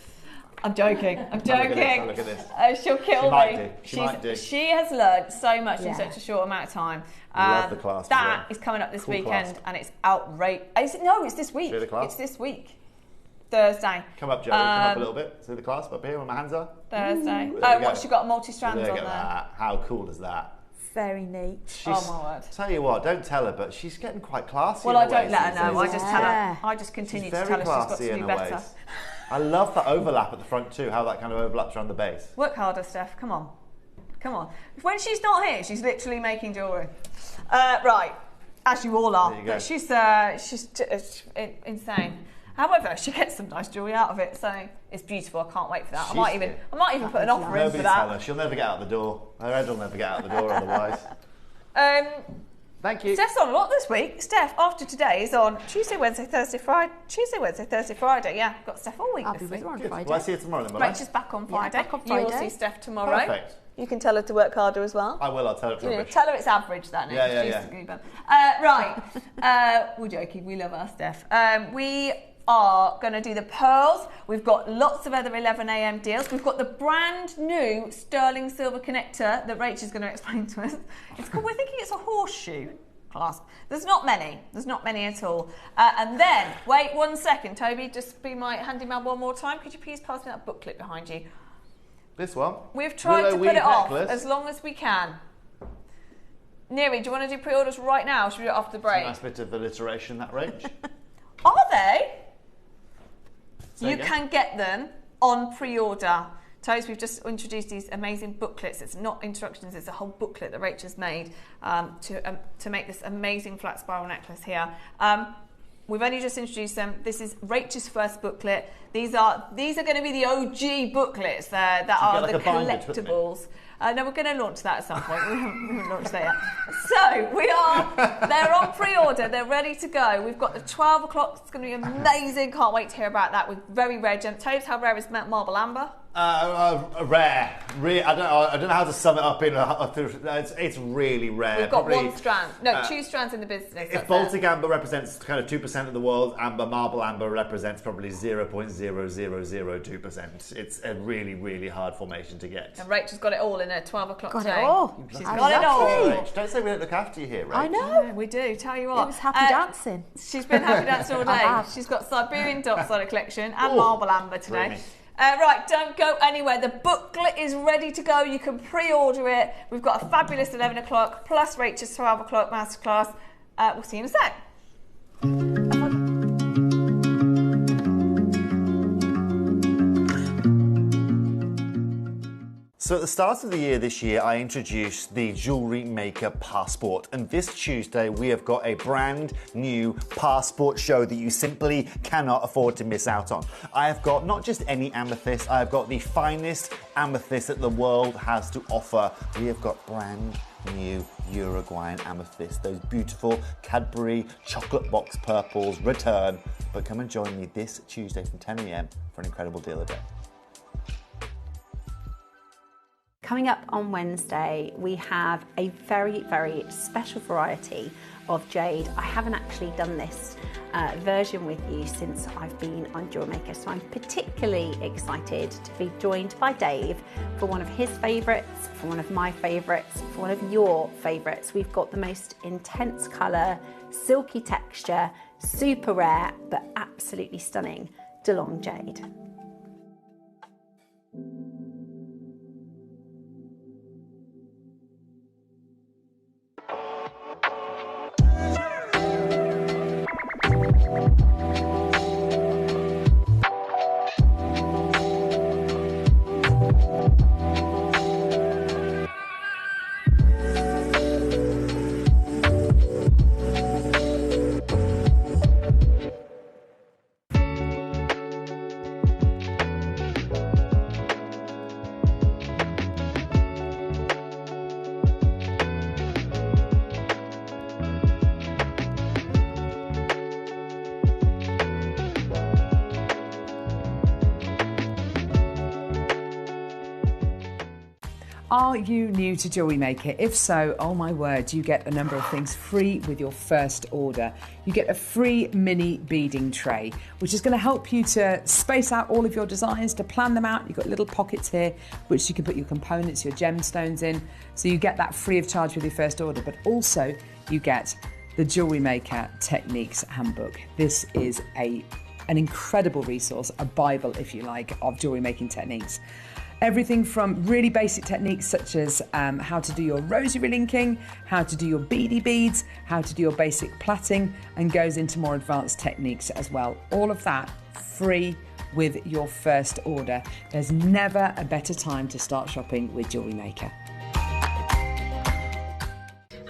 I'm joking. Look at this. She'll kill me. She might do. She has learned so much in such a short amount of time. Love the class. That is coming up this weekend, and it's outrageous. No, it's this week. See the class? It's this week. Thursday. Come up, Joey. Come up a little bit. See the clasp up here where my hands are? Thursday. What, she got multi-strands on there? That. How cool is that? Very neat. Oh my word. Tell you what, don't tell her, but she's getting quite classy. Well, I don't let her know. I just tell her. I just continue to tell her she's got to do better. I love that overlap at the front too, how that kind of overlaps around the base. Work harder, Steph. Come on. When she's not here, she's literally making jewellery. Right. As you all are. But she's insane. However, she gets some nice jewellery out of it, so it's beautiful. I can't wait for that. I might even put an offer in for that. Tell her. She'll never get out the door. Her head will never get out the door otherwise. Thank you. Steph's on a lot this week. Steph, after today, is on Tuesday, Wednesday, Thursday, Friday. Yeah, got Steph all week this week. On Friday. Well, I see you tomorrow then, will I? Rachel's back on Friday. Back on Friday. You will see Steph tomorrow. Perfect. You can tell her to work harder as well. I will. I'll tell her it's rubbish. Tell her it's average, that next. Yeah. Right. We're joking. We love our Steph. We are going to do the pearls. We've got lots of other 11 a.m. deals. We've got the brand new sterling silver connector that Rach is going to explain to us. It's called, we're thinking it's a horseshoe. clasp. There's not many at all. And then, wait 1 second, Toby, just be my handyman one more time. Could you please pass me that booklet behind you? This one? We've tried to put it off as long as we can. Neri, do you want to do pre-orders right now? Should we do it after the break? It's a nice bit of alliteration, that range. Are they? Say you again? can get them on pre-order. Toes, we've just introduced these amazing booklets. It's not instructions, it's a whole booklet that Rachel's made to make this amazing flat spiral necklace here. We've only just introduced them. This is Rachel's first booklet. These are going to be the OG booklets that are the collectibles. No, we're going to launch that at some point. We haven't launched that yet. So they're on pre-order. They're ready to go. We've got the 12 o'clock. It's going to be amazing. Can't wait to hear about that with very rare gems. Toes, how rare is marble amber? Rare. I don't know how to sum it up in. It's really rare. We've got one strand. No, 2 strands in the business. If Baltic amber represents kind of 2% of the world, marble amber represents probably 0.0002%. It's a really, really hard formation to get. And Rachel's got it all in her 12 o'clock Got today. it all. She's got it all. Don't say we don't look after you here, Rach. I know. Yeah, we do. Tell you what. It was happy dancing. She's been happy dancing all day. She's got Siberian dots on her collection and marble amber today. Right, don't go anywhere. The booklet is ready to go. You can pre-order it. We've got a fabulous 11 o'clock plus Rachel's 12 o'clock masterclass. We'll see you in a sec. So at the start of the year this year, I introduced the JewelleryMaker Passport. And this Tuesday, we have got a brand new passport show that you simply cannot afford to miss out on. I have got not just any amethyst, I have got the finest amethyst that the world has to offer. We have got brand new Uruguayan amethyst, those beautiful Cadbury chocolate box purples return. But come and join me this Tuesday from 10 a.m. for an incredible deal of the day. Coming up on Wednesday, we have a very, very special variety of jade. I haven't actually done this version with you since I've been on JewelleryMaker, so I'm particularly excited to be joined by Dave for one of his favourites, for one of my favourites, for one of your favourites. We've got the most intense colour, silky texture, super rare, but absolutely stunning DeLong jade. Are you new to JewelleryMaker? If so, oh my word, you get a number of things free with your first order. You get a free mini beading tray, which is going to help you to space out all of your designs, to plan them out. You've got little pockets here, which you can put your components, your gemstones in. So you get that free of charge with your first order, but also you get the JewelleryMaker Techniques Handbook. This is an incredible resource, a Bible, if you like, of jewellery making techniques. Everything from really basic techniques such as how to do your rosary linking, how to do your beady beads, how to do your basic plaiting, and goes into more advanced techniques as well. All of that free with your first order. There's never a better time to start shopping with JewelleryMaker.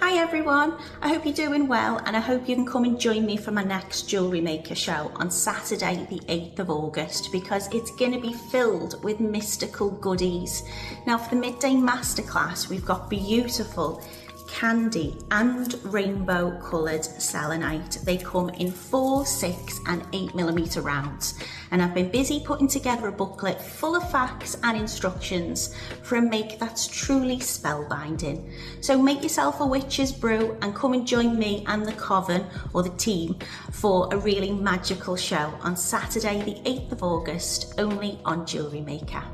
Hi everyone, I hope you're doing well and I hope you can come and join me for my next JewelleryMaker show on Saturday the 8th of August because it's going to be filled with mystical goodies. Now for the midday masterclass we've got beautiful candy and rainbow coloured selenite. They come in 4, 6 and 8mm rounds and I've been busy putting together a booklet full of facts and instructions for a make that's truly spellbinding. So make yourself a witch's brew and come and join me and the coven or the team for a really magical show on Saturday the 8th of August only on JewelleryMaker.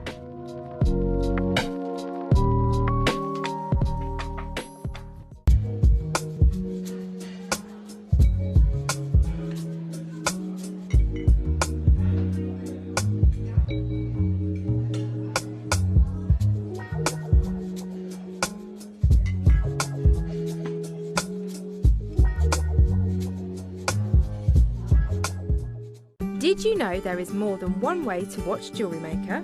Did you know there is more than one way to watch Jewellery Maker?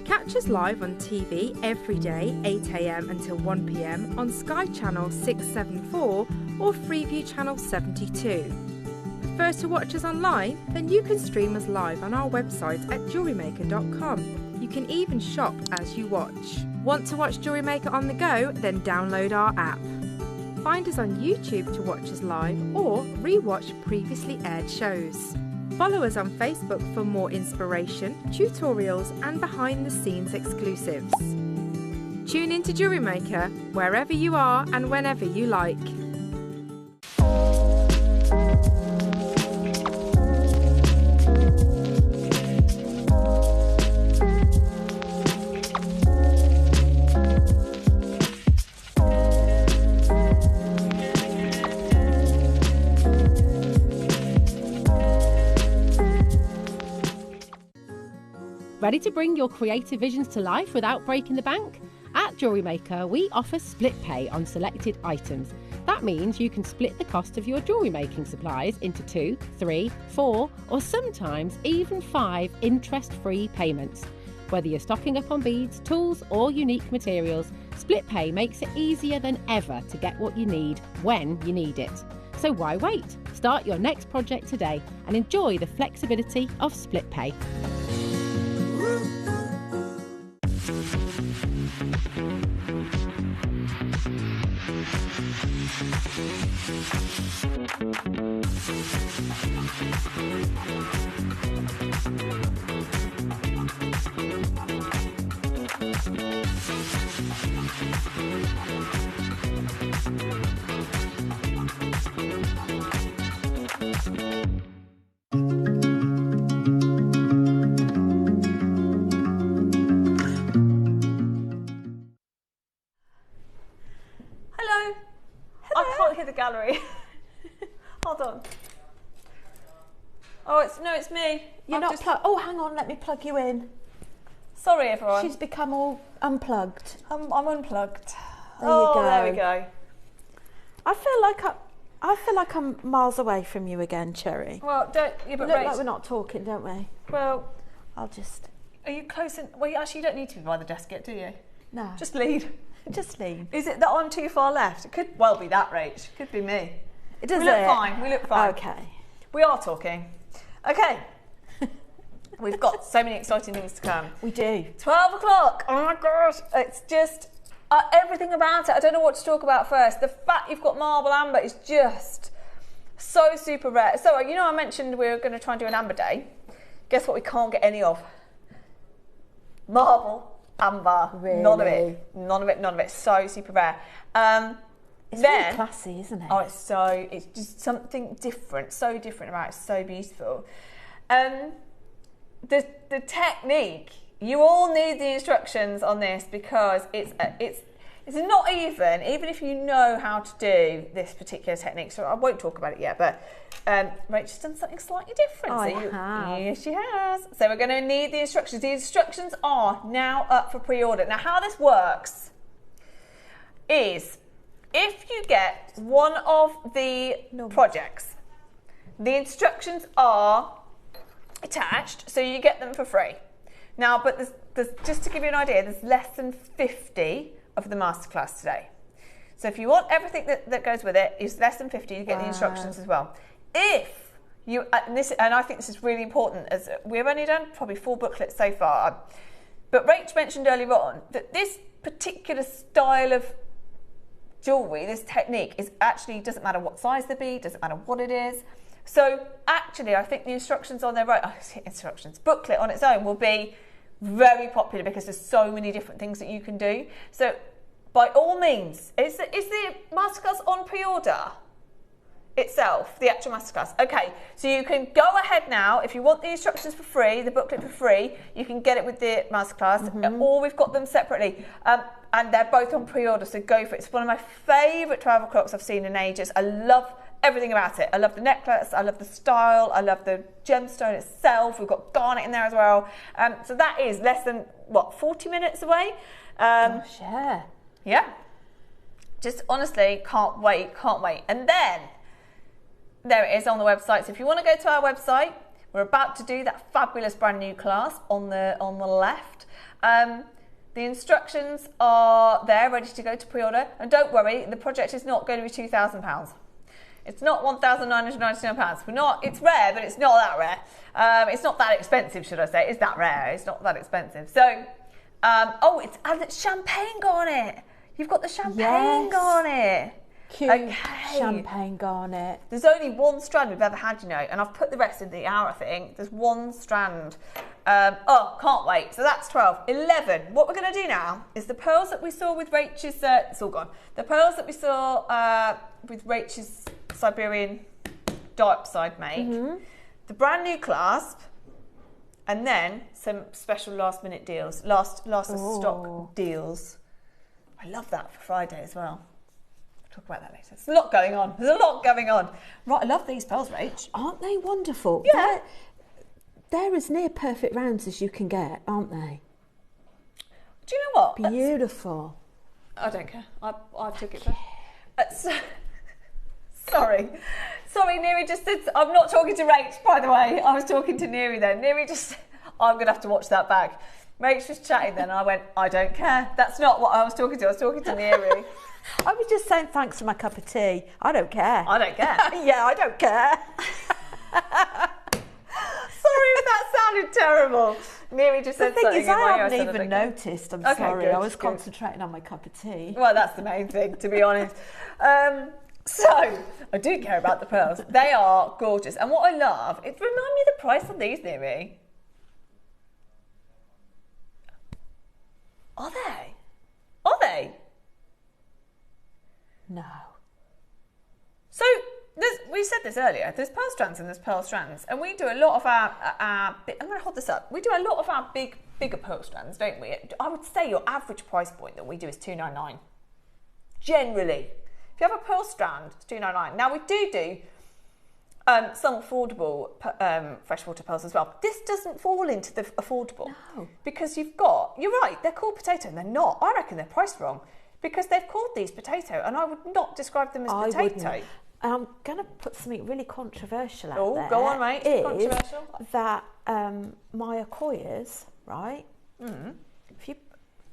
Catch us live on TV every day, 8 AM until 1 PM on Sky Channel 674 or Freeview Channel 72. Prefer to watch us online? Then you can stream us live on our website at JewelleryMaker.com. You can even shop as you watch. Want to watch Jewellery Maker on the go? Then download our app. Find us on YouTube to watch us live or re-watch previously aired shows. Follow us on Facebook for more inspiration, tutorials and behind-the-scenes exclusives. Tune in to Jewellery Maker wherever you are and whenever you like. Ready to bring your creative visions to life without breaking the bank? At Jewellery Maker, we offer split pay on selected items. That means you can split the cost of your jewellery making supplies into 2, 3, 4, or sometimes even 5 interest-free payments. Whether you're stocking up on beads, tools, or unique materials, split pay makes it easier than ever to get what you need when you need it. So why wait? Start your next project today and enjoy the flexibility of split pay. Gallery. Hold on. Oh, it's me. You're not plugged. Oh, hang on. Let me plug you in. Sorry, everyone. She's become all unplugged. I'm unplugged. There you go. There we go. I feel like I'm miles away from you again, Cherry. Well, don't you? But look like we're not talking, don't we? Well, I'll just. Are you close? Well, you actually don't need to be by the desk yet, do you? No. Just lean. Just lean. Is it that I'm too far left? It could well be that, Rach. Could be me. It does. We look fine. We look fine. Okay. We are talking. Okay. We've got so many exciting things to come. We do. 12 o'clock. Oh my gosh. It's just everything about it. I don't know what to talk about first. The fact you've got marble amber is just so super rare. So, you know, I mentioned we were going to try and do an amber day. Guess what we can't get any of? Marble. Amber, really? None of it. So super rare. It's really classy, isn't it? Oh, it's just something different. So different about it. So beautiful. The technique. You all need the instructions on this because it's not even if you know how to do this particular technique. So I won't talk about it yet, but Rachel's done something slightly different. I have. Yes, she has. So we're going to need the instructions. The instructions are now up for pre-order. Now, how this works is if you get one of the projects, the instructions are attached, so you get them for free. Now, but there's just to give you an idea, there's less than 50 of the masterclass today. So if you want everything that goes with it, it's less than 50, you get the instructions as well. If you, and I think this is really important, as we've only done probably 4 booklets so far, but Rach mentioned earlier on that this particular style of jewellery, this technique, is actually, doesn't matter what size the bead, doesn't matter what it is. So actually, I think the instructions on their booklet on its own will be very popular because there's so many different things that you can do. So by all means, is the masterclass on pre-order itself, the actual masterclass? Okay, so you can go ahead now. If you want the instructions for free, the booklet for free, you can get it with the masterclass, or we've got them separately. And they're both on pre-order, so go for it. It's one of my favourite 12 o'clocks I've seen in ages. I love everything about it. I love the necklace, I love the style, I love the gemstone itself. We've got garnet in there as well. So that is less than, 40 minutes away? Gosh, yeah. Yeah. Just honestly, can't wait. And then, there it is on the website. So if you want to go to our website, We're about to do that fabulous brand new class on the left. The instructions are there, ready to go to pre-order. And don't worry, the project is not going to be £2,000. It's not £1,999. It's rare, but it's not that rare. It's not that expensive, should I say. It's that rare. It's not that expensive. So, it's champagne garnet. You've got the champagne garnet. Cute champagne garnet. There's only one strand we've ever had, and I've put the rest in the hour thing. There's one strand. Can't wait. So that's 12. 11. What we're going to do now is the pearls that we saw with Rachel's, it's all gone. The pearls that we saw with Rachel's Siberian dark side make, the brand new clasp, and then some special last minute deals, last stock deals. I love that for Friday as well. Talk about that later. There's a lot going on. Right, I love these pearls, Rach. Aren't they wonderful? Yeah. They're as near perfect rounds as you can get, aren't they? Do you know what? Beautiful. I don't care. I took it back. Sorry, Neri just said, I'm not talking to Rach, by the way. I was talking to Neri then. Neri just, I'm going to have to watch that back. Rach was chatting then, and I went, I don't care. That's not what I was talking to. I was talking to Neri. I was just saying thanks for my cup of tea. I don't care. I don't care. Yeah, I don't care. Sorry if that sounded terrible. Neri just said something. The thing is, I hadn't even noticed. I'm sorry. Good, I was concentrating on my cup of tea. Well, that's the main thing, to be honest. So, I do care about the pearls. They are gorgeous. And what I love, remind me the price on these, Neri. Are they? No. So, we said this earlier, there's pearl strands and there's pearl strands. And we do a lot of our I'm going to hold this up. We do a lot of our bigger pearl strands, don't we? I would say your average price point that we do is $299. Generally. If you have a pearl strand, it's $299. Now, we do some affordable freshwater pearls as well. This doesn't fall into the affordable. No. Because you're right, they're called potato and they're not. I reckon they're priced wrong. Because they've called these potato, and I would not describe them as potato. I'm going to put something really controversial out there. Oh, go on, mate. Controversial. That my Akoyas, right?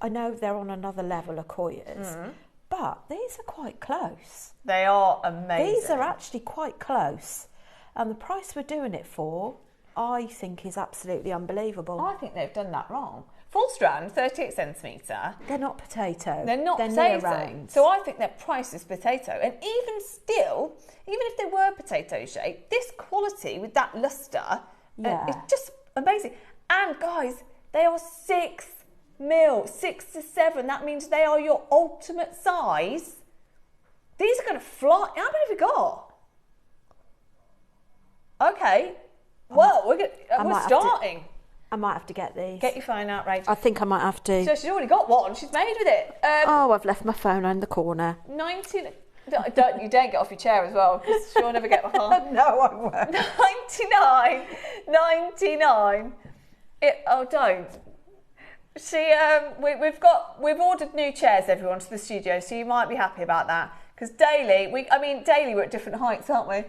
I know they're on another level, Akoyas, but these are quite close. They are amazing. These are actually quite close. And the price we're doing it for, I think, is absolutely unbelievable. I think they've done that wrong. Full strand, 38 centimetre. They're not potato. They're not potato. So I think their price is potato. And even still, even if they were potato shaped, this quality with that lustre is just amazing. And guys, they are 6 mil, 6 to 7. That means they are your ultimate size. These are going to fly. How many have we got? Okay. Well, we're starting. I might have to get these. Get your phone out, Rachel. I think I might have to. So she's already got one. She's made with it. I've left my phone in the corner. 19. You don't get off your chair as well, because she'll never get behind. No, I won't. 99. Don't. We've ordered new chairs, everyone, to the studio, so you might be happy about that. Because daily we're at different heights, aren't we?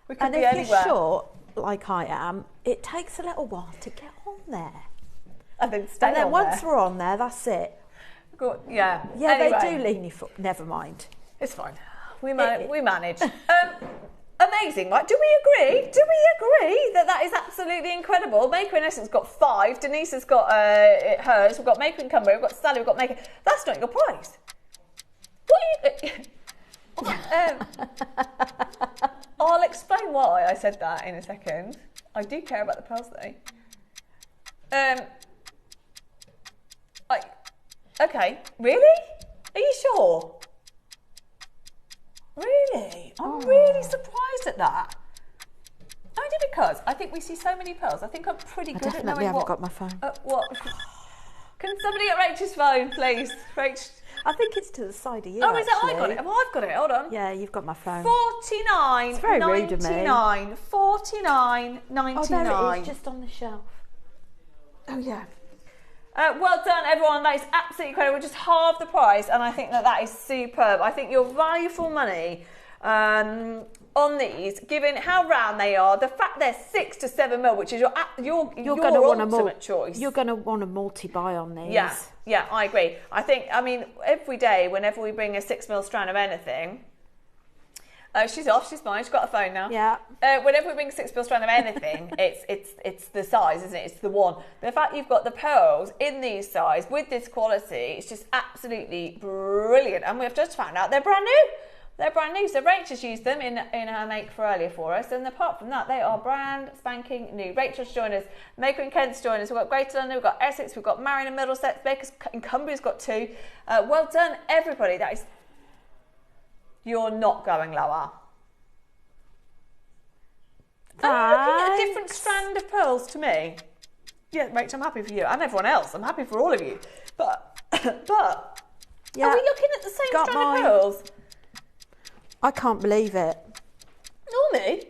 We could be anywhere. If you're short, like I am, it takes a little while to get on there. And then once we're on there, that's it. Yeah. Yeah, anyway. They do lean your foot. Never mind. It's fine. We manage. Amazing, right? Do we agree? That is absolutely incredible? Maker in Essence got 5. Denise has got hers. We've got Maker in Cumbria. We've got Sally. We've got Maker. That's not your price. What are you... I'll explain why I said that in a second. I do care about the pearls though. Okay, really? Are you sure? Really? I'm really surprised at that. Only because I think we see so many pearls. I think I'm pretty good at knowing haven't got my phone. What? Can somebody get Rachel's phone, please? Rach. I think it's to the side of you. Oh, is it? I got it. Have I got it? Hold on. Yeah, you've got my phone. 49. It's very rude of me. 49.99. Oh, there it is, just on the shelf. Oh, yeah. Well done, everyone. That is absolutely incredible. Just half the price, and I think that is superb. I think your value for money on these, given how round they are, the fact they're 6 to 7 mil, which is your ultimate choice. You're going to want to multi-buy on these. Yeah, I agree. I mean, every day, whenever we bring a 6 mil strand of anything, she's off, she's fine, she's got a phone now. Yeah. Whenever we bring 6 mil strand of anything, it's the size, isn't it? It's the one. The fact you've got the pearls in these size with this quality, it's just absolutely brilliant. And we've just found out they're brand new. They're brand new. So Rachel's used them in her make for earlier for us. And apart from that, they are brand spanking new. Rachel's joined us. Maker and Kent's joined us. We've got Greater London, we've got Essex, we've got Marion and Middlesex. Baker's in Cumbria's got 2. Well done, everybody. That is... You're not going lower. Are you looking at a different strand of pearls to me? Yeah, Rachel, I'm happy for you. And everyone else. I'm happy for all of you. But yeah. Are we looking at the same strand of pearls? I can't believe it. Normally?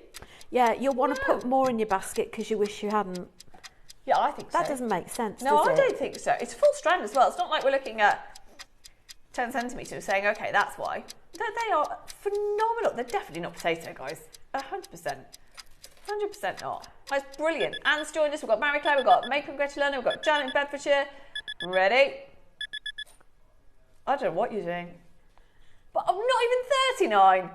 Yeah, you'll want to put more in your basket because you wish you hadn't. Yeah, I think so. That doesn't make sense, No, I don't think so. It's a full strand as well. It's not like we're looking at 10 centimetres saying, OK, that's why. They are phenomenal. They're definitely not potato, guys. 100%. 100% not. That's brilliant. Anne's joined us. We've got Mary Claire, we've got Maker and Greater London, we've got Janet in Bedfordshire. Ready? I don't know what you're doing. But I'm not even 39.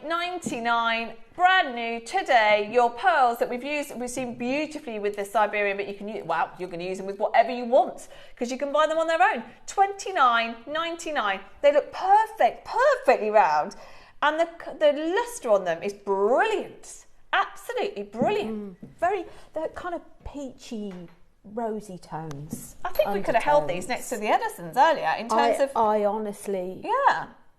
29.99, brand new today. Your pearls that we've seen beautifully with the Siberian, but you can use, well, you're going to use them with whatever you want because you can buy them on their own. 29.99. They look perfectly round, and the lustre on them is brilliant. Absolutely brilliant. They're kind of peachy, rosy tones. I think we could have held these next to the Edisons earlier in terms of. I honestly,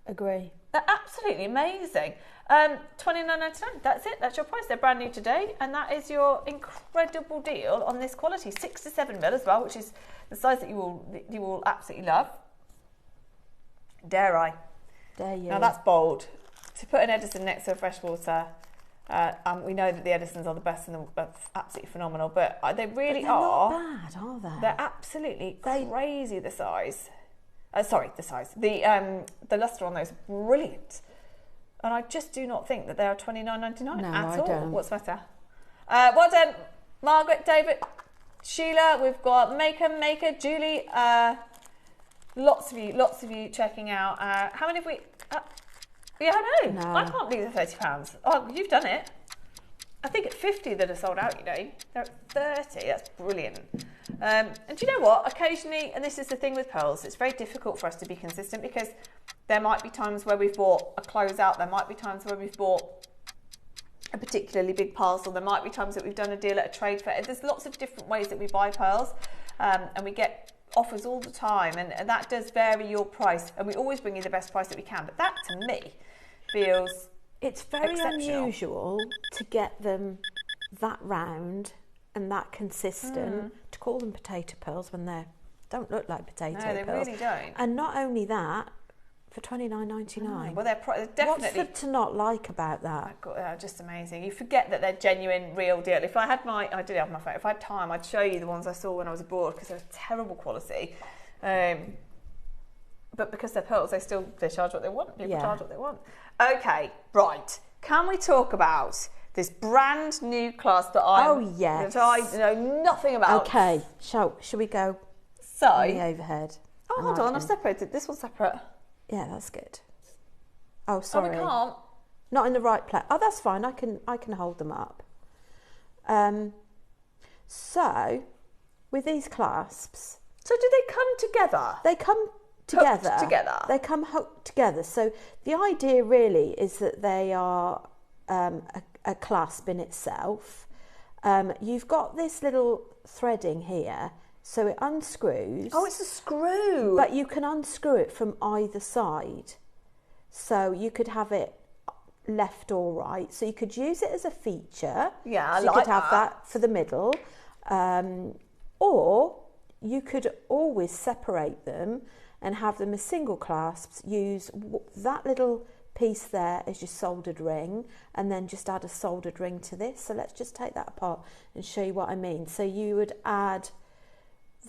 agree. They're absolutely amazing. $29.99. That's it. That's your price. They're brand new today, and that is your incredible deal on this quality, 6 to 7 mil as well, which is the size that you will absolutely love. Dare I? Dare you? Now that's bold. To put an Edison next to a freshwater. We know that the Edisons are the best and absolutely phenomenal, but they really are. They're not bad, are they? They're absolutely crazy. The size. The size. The lustre on those, brilliant. And I just do not think that they are $29.99 at all. Don't. What's better? Well done, Margaret, David, Sheila. We've got Maker, Julie. Lots of you checking out. How many have we? Yeah, I know. I can't believe the £30. Oh, you've done it. I think at 50 that are sold out, you know. They're at 30. That's brilliant. And do you know what? Occasionally, and this is the thing with pearls, it's very difficult for us to be consistent because there might be times where we've bought a closeout. There might be times where we've bought a particularly big parcel. There might be times that we've done a deal at a trade fair. There's lots of different ways that we buy pearls, and we get offers all the time, and that does vary your price. And we always bring you the best price that we can. But that, to me, feels it's very unusual to get them that round and that consistent. To call them potato pearls when they don't look like potato pearls. No, they really don't. And not only that, for $29.99. Well, they're definitely. What's to not like about that? Just amazing. You forget that they're genuine, real deal. If I had I did have my phone. If I had time, I'd show you the ones I saw when I was abroad because they're terrible quality. But because they're pearls, they charge what they want. People charge what they want. Okay, right. Can we talk about this brand new class that I know nothing about? Okay, shall we go on the overhead? Oh, hold on, I've separated. This one's separate. Yeah, that's good. Oh, sorry. Oh, we can't. Not in the right place. Oh, that's fine. I can hold them up. So, with these clasps. So, do they come together? They come together. Hooked together. They come hooked together. So, the idea really is that they are a clasp in itself. You've got this little threading here. So it unscrews. Oh, it's a screw. But you can unscrew it from either side. So you could have it left or right. So you could use it as a feature. Yeah, I so like you could have that for the middle. Or you could always separate them and have them as single clasps. Use that little piece there as your soldered ring and then just add a soldered ring to this. So let's just take that apart and show you what I mean. So you would add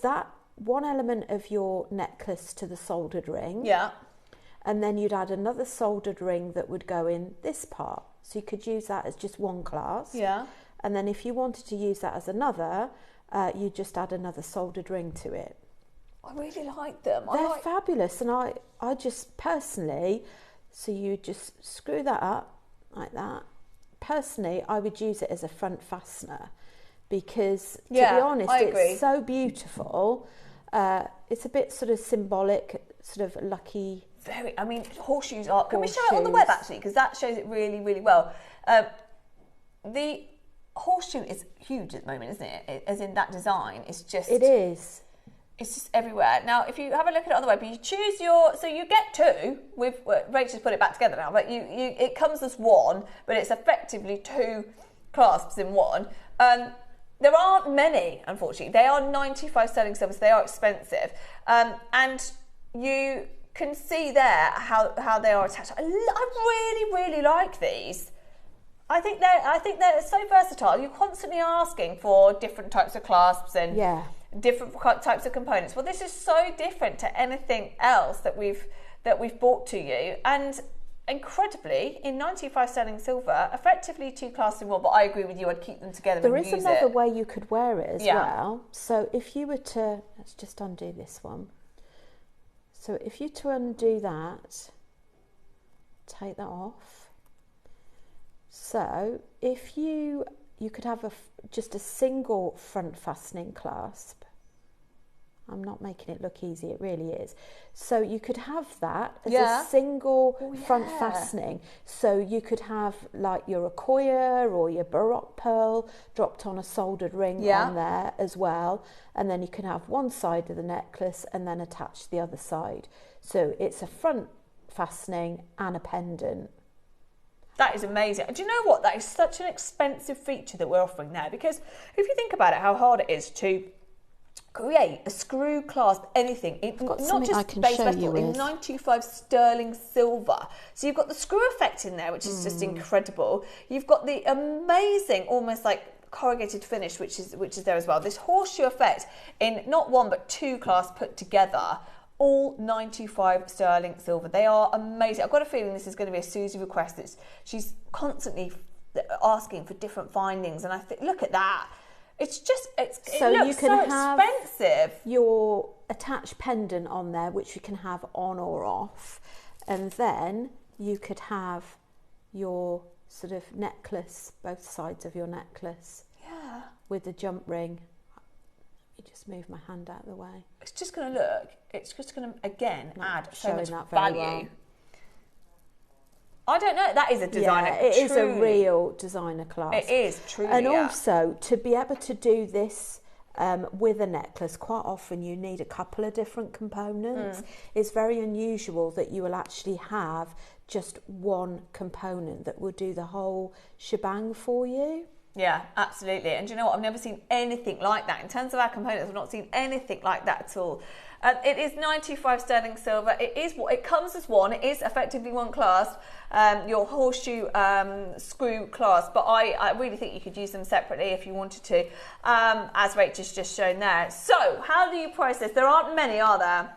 that one element of your necklace to the soldered ring. Yeah. and then you'd add another soldered ring that would go in this part. So you could use that as just one clasp. Yeah. And then if you wanted to use that as another, you just add another soldered ring to it. I really like them. They're fabulous, and I just personally, so you just screw that up like that. Personally, I would use it as a front fastener because, to be honest, it's so beautiful. It's a bit sort of symbolic, sort of lucky. Very. I mean, horseshoes are. Can we show it on the web actually? Because that shows it really, really well. The horseshoe is huge at the moment, isn't it? As in that design, it's just. It is. It's just everywhere. Now, if you have a look at it on the web, you choose so you get two. Rachel's put it back together now, but it comes as one, but it's effectively two clasps in one. There aren't many, unfortunately. They are 95 sterling silver, so they are expensive. And you can see there how they are attached. I really, really like these. I think they're so versatile. You're constantly asking for different types of clasps and different types of components. Well, this is so different to anything else that we've brought to you, and incredibly, in 95 sterling silver, effectively two clasps in one. But I agree with you. I'd keep them together. There is another way you could wear it as well. So if you were to, let's just undo this one. So if you to undo that, take that off. So if you could have just a single front fastening clasp. I'm not making it look easy, it really is. So you could have that as a single front fastening. So you could have like your Accoya or your Baroque pearl dropped on a soldered ring on there as well. And then you can have one side of the necklace and then attach the other side. So it's a front fastening and a pendant. That is amazing. Do you know what? That is such an expensive feature that we're offering there, because if you think about it, how hard it is to create a screw clasp, anything, not just base metal, in 925 sterling silver. So you've got the screw effect in there, which is just incredible. You've got the amazing, almost like corrugated finish, which is there as well. This horseshoe effect in not one but two clasps put together. All 95 sterling silver. They are amazing. I've got a feeling this is going to be a Susie request. She's constantly asking for different findings, and I think, look at that. It looks so expensive. Your attached pendant on there, which you can have on or off, and then you could have your sort of necklace, both sides of your necklace, with the jump ring. Let me just move my hand out of the way. It's just going to again add so much value. Well. I don't know. That is a designer. It is a real designer clasp. It is truly. And also to be able to do this with a necklace, quite often you need a couple of different components. It's very unusual that you will actually have just one component that will do the whole shebang for you. Yeah, absolutely. And do you know what? I've never seen anything like that. In terms of our components, I've not seen anything like that at all. It is 95 sterling silver. It comes as one. It is effectively one clasp, your horseshoe screw clasp. But I really think you could use them separately if you wanted to, as Rachel's just shown there. So, how do you price this? There aren't many, are there?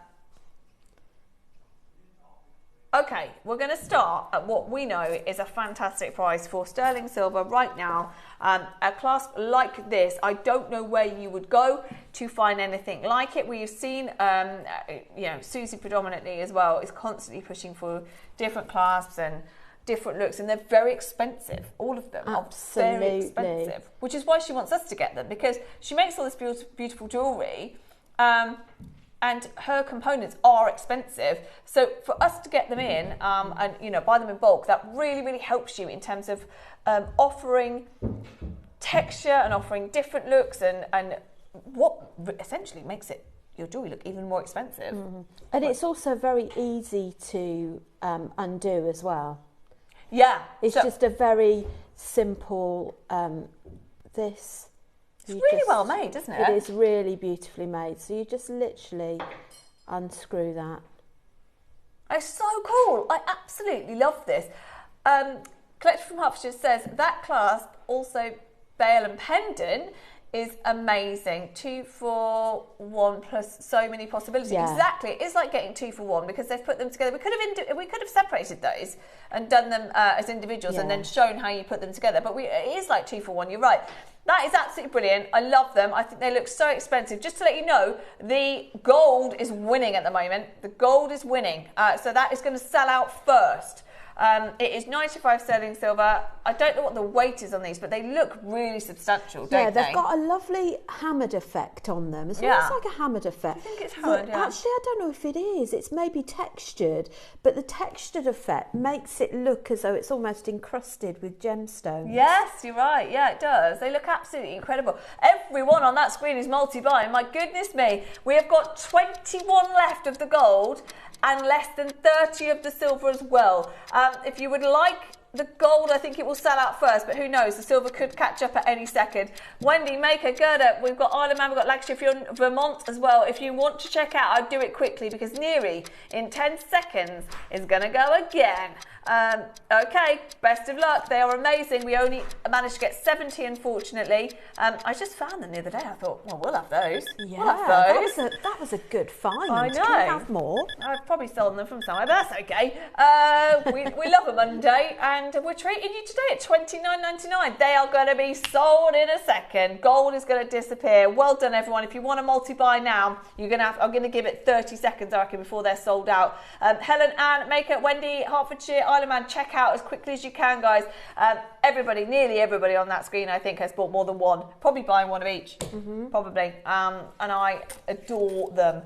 Okay, we're going to start at what we know is a fantastic price for sterling silver right now. A clasp like this, I don't know where you would go to find anything like it. We've seen, Susie predominantly as well is constantly pushing for different clasps and different looks, and they're very expensive. All of them are very expensive, which is why she wants us to get them, because she makes all this beautiful jewellery. And her components are expensive. So for us to get them in and buy them in bulk, that really, really helps you in terms of offering texture and offering different looks and what essentially makes your jewellery look even more expensive. And it's also very easy to undo as well. Yeah. It's just a very simple this. It's really well made, isn't it? It is really beautifully made. So you just literally unscrew that. It's so cool. I absolutely love this. Collector from Hertfordshire says that clasp, also bail and pendant, is amazing. 2 for 1 plus so many possibilities. Yeah. Exactly. It's like getting 2 for 1 because they've put them together. We could have separated those and done them as individuals and then shown how you put them together. But it is like 2 for 1. You're right. That is absolutely brilliant. I love them. I think they look so expensive. Just to let you know, the gold is winning at the moment. The gold is winning. So that is going to sell out first. It is 95 sterling silver. I don't know what the weight is on these, but they look really substantial, don't they? Yeah, they've got a lovely hammered effect on them. It's almost like a hammered effect. I think it's hammered, Actually, I don't know if it is. It's maybe textured, but the textured effect makes it look as though it's almost encrusted with gemstones. Yes, you're right. Yeah, it does. They look absolutely incredible. Everyone on that screen is multi-buying. My goodness me. We have got 21 left of the gold and less than 30 of the silver as well. If you would like the gold, I think it will sell out first, but who knows? The silver could catch up at any second. Wendy, Maker, Gerda, we've got Isle of Man, we've got Lancashire, if you're in Vermont as well. If you want to check out, I'd do it quickly because Neri, in 10 seconds, is going to go again. Okay, best of luck. They are amazing. We only managed to get 70, unfortunately. I just found them the other day. I thought, well, we'll have those. Yeah, we'll have those. That was a good find. I know. Can we have more? I've probably stolen them from somewhere, but that's okay. We love a Monday, and we're treating you today at $29.99. They are going to be sold in a second. Gold is going to disappear. Well done, everyone. If you want to multi-buy now, I'm going to give it 30 seconds, I reckon, before they're sold out. Helen, Anne, Maker, Wendy, Hertfordshire, Isle of Man, check out as quickly as you can, guys. Nearly everybody on that screen, I think, has bought more than one. Probably buying one of each. Probably. And I adore them.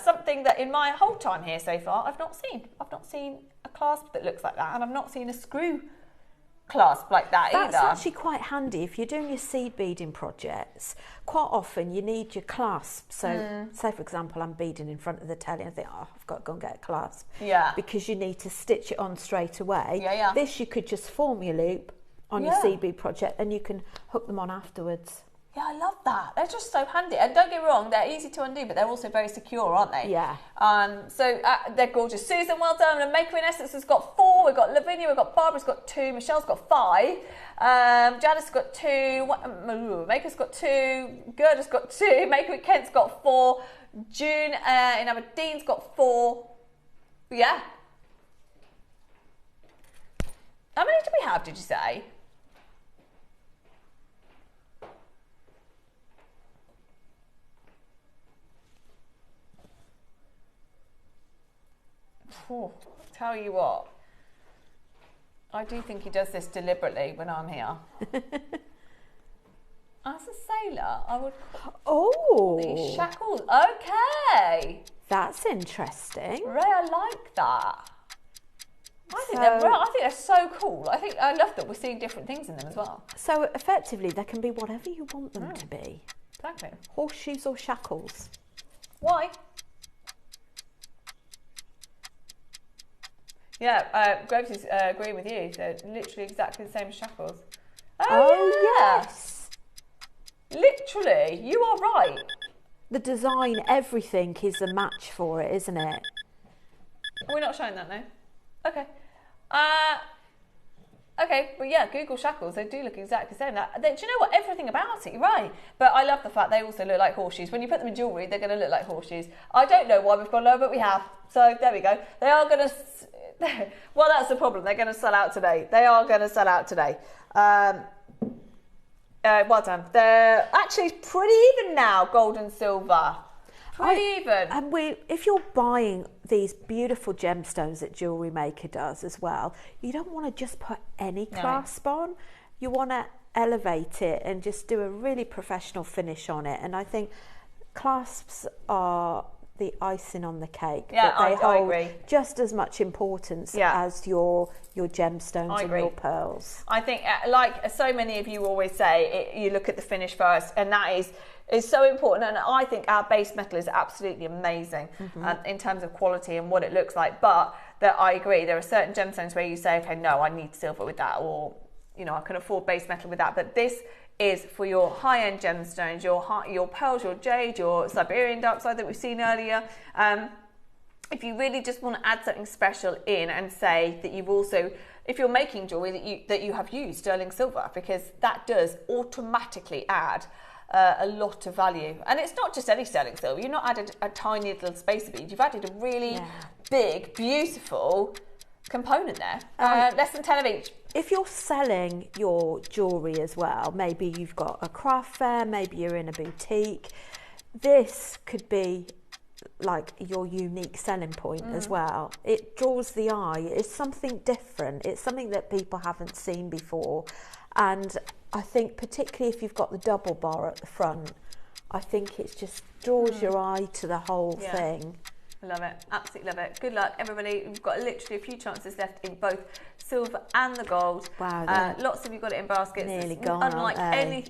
Something that in my whole time here so far, I've not seen. I've not seen a clasp that looks like that, and I've not seen a screw clasp like that either. That's actually quite handy if you're doing your seed beading projects. Quite often you need your clasp. So say for example I'm beading in front of the telly and I think, I've got to go and get a clasp. Yeah. Because you need to stitch it on straight away. Yeah. This you could just form your loop on your seed bead project and you can hook them on afterwards. Yeah, I love that. They're just so handy. And don't get me wrong, they're easy to undo, but they're also very secure, aren't they? Yeah. So they're gorgeous. Susan, well done. And Maker in Essence has got 4. We've got Lavinia, we've got Barbara's got 2. Michelle's got 5. Janice's got 2. Maker's got 2. Gerda's got 2. Maker in Kent's got 4. June in Aberdeen's got 4. Yeah. How many do we have, did you say? Tell you what, I do think he does this deliberately when I'm here. As a sailor, I would call these shackles. Okay. That's interesting. Ray, I like that. I think they're so cool. I love that we're seeing different things in them as well. So effectively they can be whatever you want them to be. Exactly. Horseshoes or shackles. Why? Yeah, Graves is agreeing with you. So literally exactly the same as shackles. Oh yes. Literally, you are right. The design, everything is a match for it, isn't it? We're not showing that now. Okay. Okay, but yeah, Google shackles, they do look exactly the same. Do you know what? Everything about it, you're right. But I love the fact they also look like horseshoes. When you put them in jewellery, they're going to look like horseshoes. I don't know why we've gone low, but we have. So there we go. They are going to... Well, that's the problem. They're going to sell out today. They are going to sell out today. Well done. They're actually pretty even now, gold and silver. Pretty even. And if you're buying these beautiful gemstones that JewelleryMaker does as well, you don't want to just put any clasp on. You want to elevate it and just do a really professional finish on it. And I think clasps are the icing on the cake. Yeah, I hold agree. Just as much importance as your gemstones and your pearls. I think, like so many of you always say, you look at the finish first, and that is so important. And I think our base metal is absolutely amazing in terms of quality and what it looks like. But that I agree, there are certain gemstones where you say, okay, no, I need silver with that, or I can afford base metal with that. But this is for your high-end gemstones, your pearls, your jade, your Siberian dark side that we've seen earlier. If you really just want to add something special in and say that you've also, if you're making jewellery, that you have used sterling silver, because that does automatically add a lot of value. And it's not just any sterling silver. You've not added a tiny little spacer bead. You've added a really big, beautiful component there. Less than 10 of each. If you're selling your jewellery as well, maybe you've got a craft fair, maybe you're in a boutique, this could be like your unique selling point as well. It draws the eye. It's something different. It's something that people haven't seen before. And I think particularly if you've got the double bar at the front, I think it just draws your eye to the whole thing. I love it. Absolutely love it. Good luck, everybody. We've got literally a few chances left in both silver and the gold. Wow. Lots of you got it in baskets. Nearly gone, unlike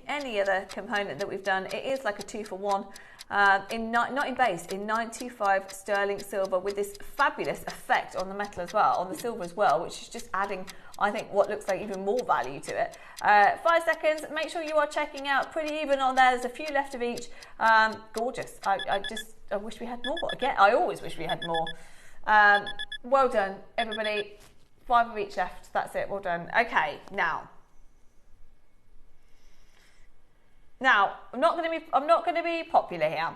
any other component that we've done. It is like a 2-for-1. Not in base, in 925 sterling silver, with this fabulous effect on the metal as well, on the silver as well, which is just adding, I think, what looks like even more value to it. 5 seconds. Make sure you are checking out. Pretty even on there. There's a few left of each. Gorgeous. I wish we had more. Again, I always wish we had more. Well done, everybody. 5 of each left. That's it. Well done. Okay, now, I'm not going to be popular here.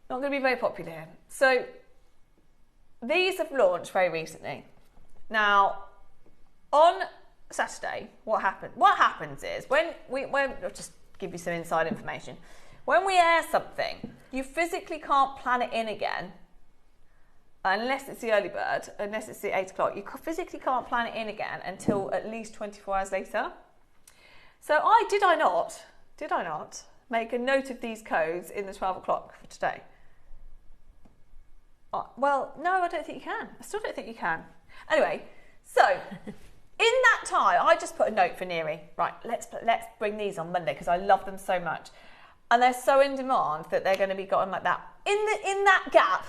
Not going to be very popular here. So these have launched very recently. Now, on Saturday, what happens is when I'll just give you some inside information. When we air something, you physically can't plan it in again unless it's the early bird, unless it's the 8 o'clock. You physically can't plan it in again until at least 24 hours later. So did I not make a note of these codes in the 12 o'clock for today? Well, no, I don't think you can. I still don't think you can. Anyway, so in that time, I just put a note for Neri. Right, let's bring these on Monday because I love them so much. And they're so in demand that they're going to be gotten like that. In that gap,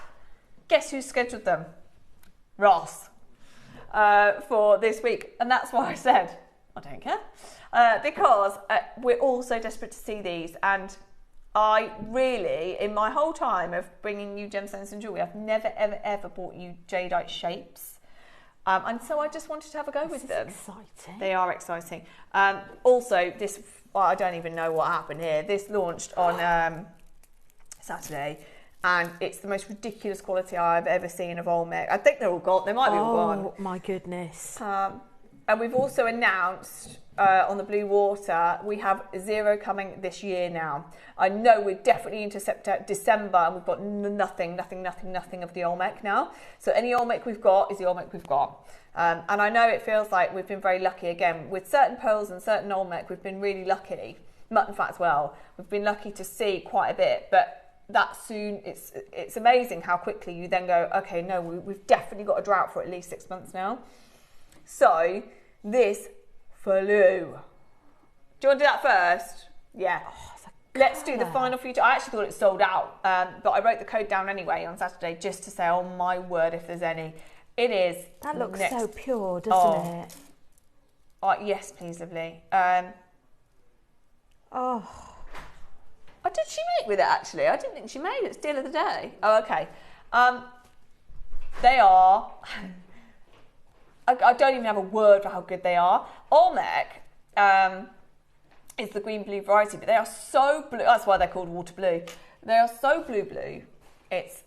guess who scheduled them? Ross. For this week. And that's why I said, I don't care. Because we're all so desperate to see these, and I really, in my whole time of bringing you gemstones and jewellery, I've never ever bought you jadeite shapes, and so I just wanted to have a go with them. Exciting. They are exciting. Also, this, I don't even know what happened here. This launched on Saturday, and it's the most ridiculous quality I've ever seen of Olmec. I think they're all gone. They might be all gone. Oh my goodness. And we've also announced on the blue water, we have 0 coming this year now. I know we're definitely into December and we've got nothing of the Olmec now. So any Olmec we've got is the Olmec we've got. And I know it feels like we've been very lucky again. With certain pearls and certain Olmec, we've been really lucky. Mutton fat as well. We've been lucky to see quite a bit, but that soon, it's amazing how quickly you then go, okay, no, we've definitely got a drought for at least 6 months now. So this flew. Do you want to do that first? Yeah. Let's do the final few. I actually thought it sold out, but I wrote the code down anyway on Saturday just to say, oh my word, if there's any. It is. That looks so pure, doesn't it? Oh, yes, please, lovely. What did she make with it, actually? I didn't think she made it. It's deal of the day. Oh, okay. They are... I don't even have a word for how good they are. Olmec is the green-blue variety, but they are so blue. That's why they're called water blue. They are so blue. It's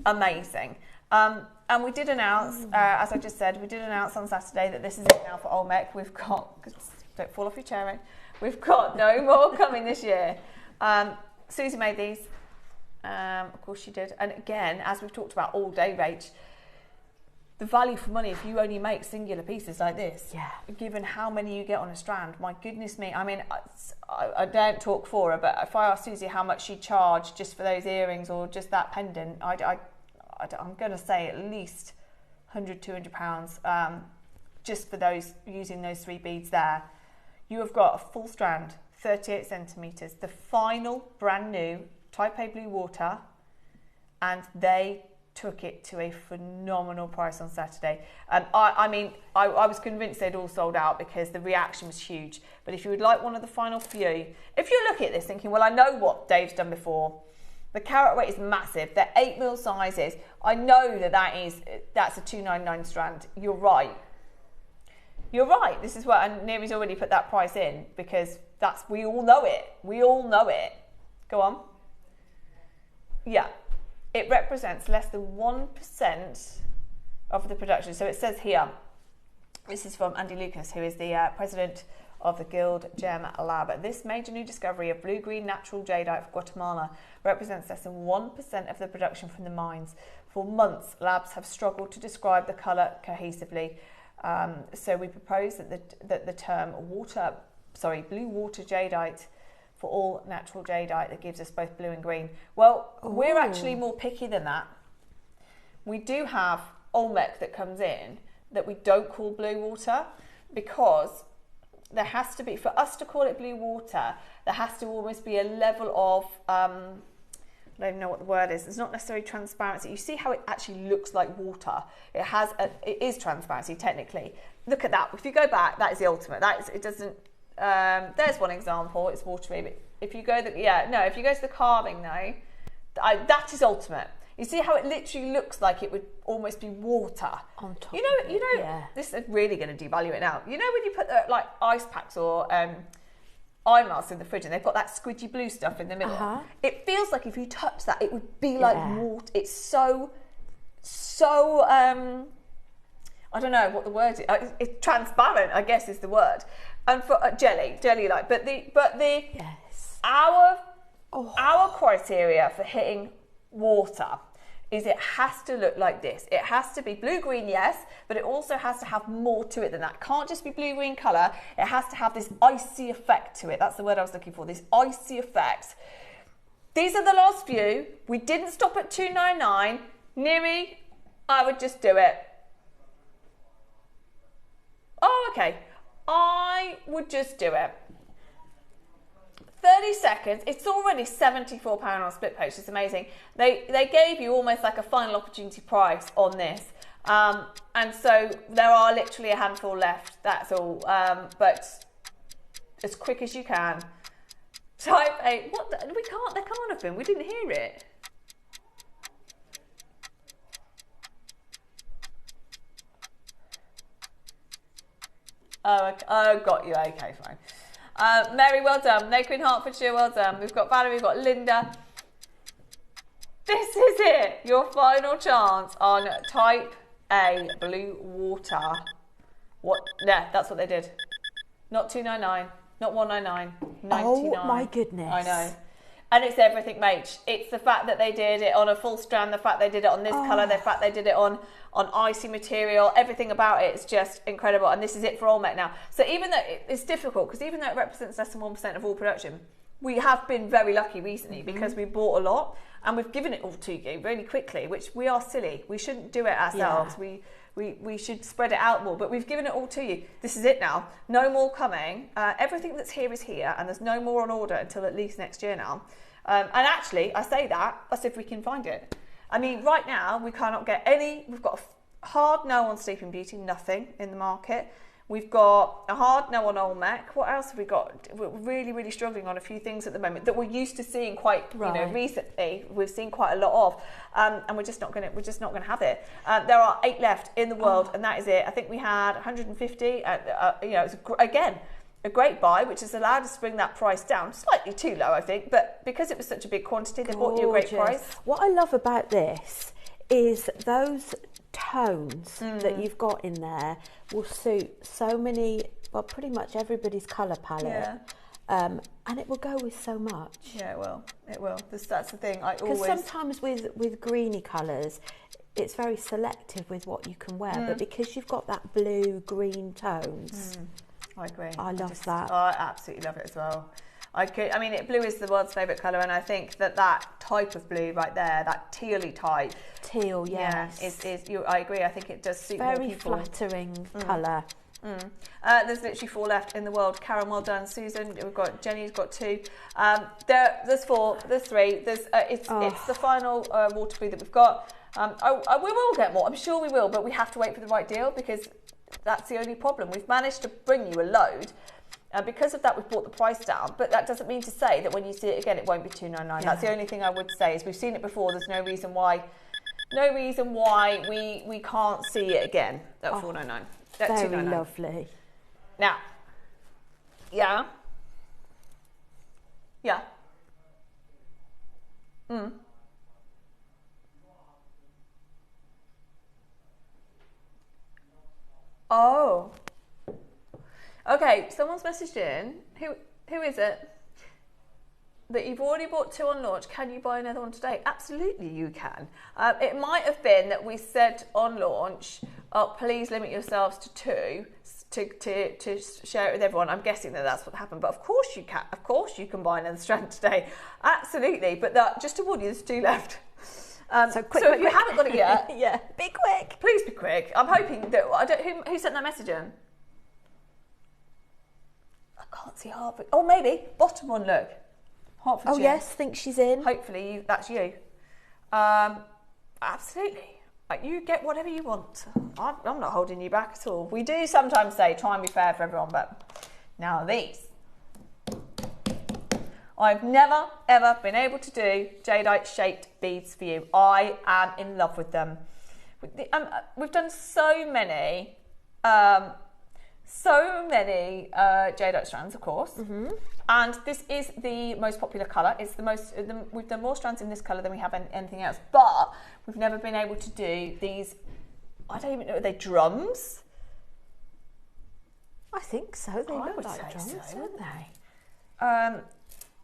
amazing. And we did announce, as I just said, we did announce on Saturday that this is it now for Olmec. We've got... Don't fall off your chair, mate. We've got no more coming this year. Susie made these. Of course she did. And again, as we've talked about all day, Rach, the value for money if you only make singular pieces like this, given how many you get on a strand, my goodness me. I mean, I don't talk for her, but if I asked Susie how much she'd charge just for those earrings or just that pendant, I'm going to say at least £100, £200 just for those, using those 3 beads there. You have got a full strand, 38 centimetres, the final brand new Type A blue water, and they took it to a phenomenal price on Saturday. And I was convinced they'd all sold out because the reaction was huge. But if you would like one of the final few, if you're looking at this thinking, well, I know what Dave's done before. The carat weight is massive. They're 8mm sizes. I know that's a 299 strand. You're right. You're right. This is what, and Neri's already put that price in because we all know it. We all know it. Go on. Yeah, it represents less than 1% of the production. So it says here, this is from Andy Lucas, who is the president of the Guild Gem Lab. This major new discovery of blue-green natural jadeite for Guatemala represents less than 1% of the production from the mines. For months, labs have struggled to describe the colour cohesively. So we propose that the term blue water jadeite for all natural jadeite that gives us both blue and green. Well, we're actually more picky than that. We do have Olmec that comes in that we don't call blue water because there has to be, for us to call it blue water, there has to almost be a level of, I don't even know what the word is. It's not necessarily transparency. You see how it actually looks like water. It is transparency technically. Look at that. If you go back, that is the ultimate. There's one example. It's watery. But if you go to the carving though, that is ultimate. You see how it literally looks like it would almost be water on top. Yeah. This is really going to devalue it now. You know when you put like ice packs or eye masks in the fridge and they've got that squidgy blue stuff in the middle. It feels like if you touch that, it would be like water. It's so. I don't know what the word is. It's transparent, I guess, is the word. And for jelly like, but our criteria for hitting water is it has to look like this. It has to be blue-green, yes, but it also has to have more to it than that. It can't just be blue-green colour. It has to have this icy effect to it. That's the word I was looking for, this icy effect. These are the last few. We didn't stop at $2.99. Neri, I would just do it. Oh, okay. I would just do it. 30 seconds. It's already £74 on split post. It's amazing. They gave you almost like a final opportunity price on this. And so there are literally a handful left. That's all. But as quick as you can. Type 8. What? There can't have been. We didn't hear it. Oh, got you. Okay, fine. Mary, well done. No Queen Hertfordshire, well done. We've got Valerie, we've got Linda. This is it. Your final chance on type A, blue water. What? Yeah, that's what they did. Not $2.99, not $1.99, $99. Oh my goodness. I know. And it's everything, mate. It's the fact that they did it on a full strand, the fact they did it on this colour, the fact they did it on icy material, everything about it is just incredible. And this is it for Olmec now. So even though it's difficult, because even though it represents less than 1% of all production, we have been very lucky recently because we bought a lot and we've given it all to you really quickly, which we are silly. We shouldn't do it ourselves. Yeah. We should spread it out more, but we've given it all to you. This is it now. No more coming. Everything that's here is here, and there's no more on order until at least next year now. And actually, I say that as if we can find it. I mean, right now, we cannot get any. We've got a hard no on Sleeping Beauty, nothing in the market. We've got a hard no on Olmec. What else have we got? We're really, really struggling on a few things at the moment that we're used to seeing quite, recently. We've seen quite a lot of, and we're just not going to have it. There are 8 left in the world, and that is it. I think we had 150. It's again a great buy, which has allowed us to bring that price down slightly too low, I think. But because it was such a big quantity, they bought you a great price. What I love about this is those tones that you've got in there will suit so many, well, pretty much everybody's colour palette. Yeah. And it will go with so much. Yeah, it will. It will. That's the thing. Because sometimes with greeny colours, it's very selective with what you can wear. But because you've got that blue-green tones, I agree. I love that. I absolutely love it as well. Blue is the world's favourite colour, and I think that type of blue right there, that tealy type. Teal, yes. I agree. I think it does suit more people. Very flattering colour. There's literally 4 left in the world. Karen, well done. Susan, we've got Jenny's got 2. There's 4. There's 3. It's the final water blue that we've got. We will get more. I'm sure we will, but we have to wait for the right deal because that's the only problem. We've managed to bring you a load. And because of that, we've brought the price down. But that doesn't mean to say that when you see it again, it won't be $2.99. Yeah. That's the only thing I would say is we've seen it before. There's no reason why we can't see it again at $4.99. Very lovely. Now. Yeah. Yeah. Oh. Okay, someone's messaged in. Who is it? That you've already bought 2 on launch. Can you buy another one today? Absolutely, you can. It might have been that we said on launch, oh, please limit yourselves to 2 to share it with everyone. I'm guessing that that's what happened. But of course you can. Of course you can buy another strand today. Absolutely. But just to warn you, there's 2 left. So if you haven't got it yet, yeah, be quick. Please be quick. I'm hoping that who sent that message in? I can't see Hartford. Oh, maybe bottom one. Look, Hertfordshire. Oh yes, think she's in. Hopefully that's you. Absolutely. You get whatever you want. I'm not holding you back at all. We do sometimes say try and be fair for everyone, but now these. I've never, ever been able to do jadeite shaped beads for you. I am in love with them. We've done so many jadeite strands, of course. Mm-hmm. And this is the most popular colour. It's we've done more strands in this colour than we have anything else. But we've never been able to do these, I don't even know, are they drums? I think so. They look like drums, don't they?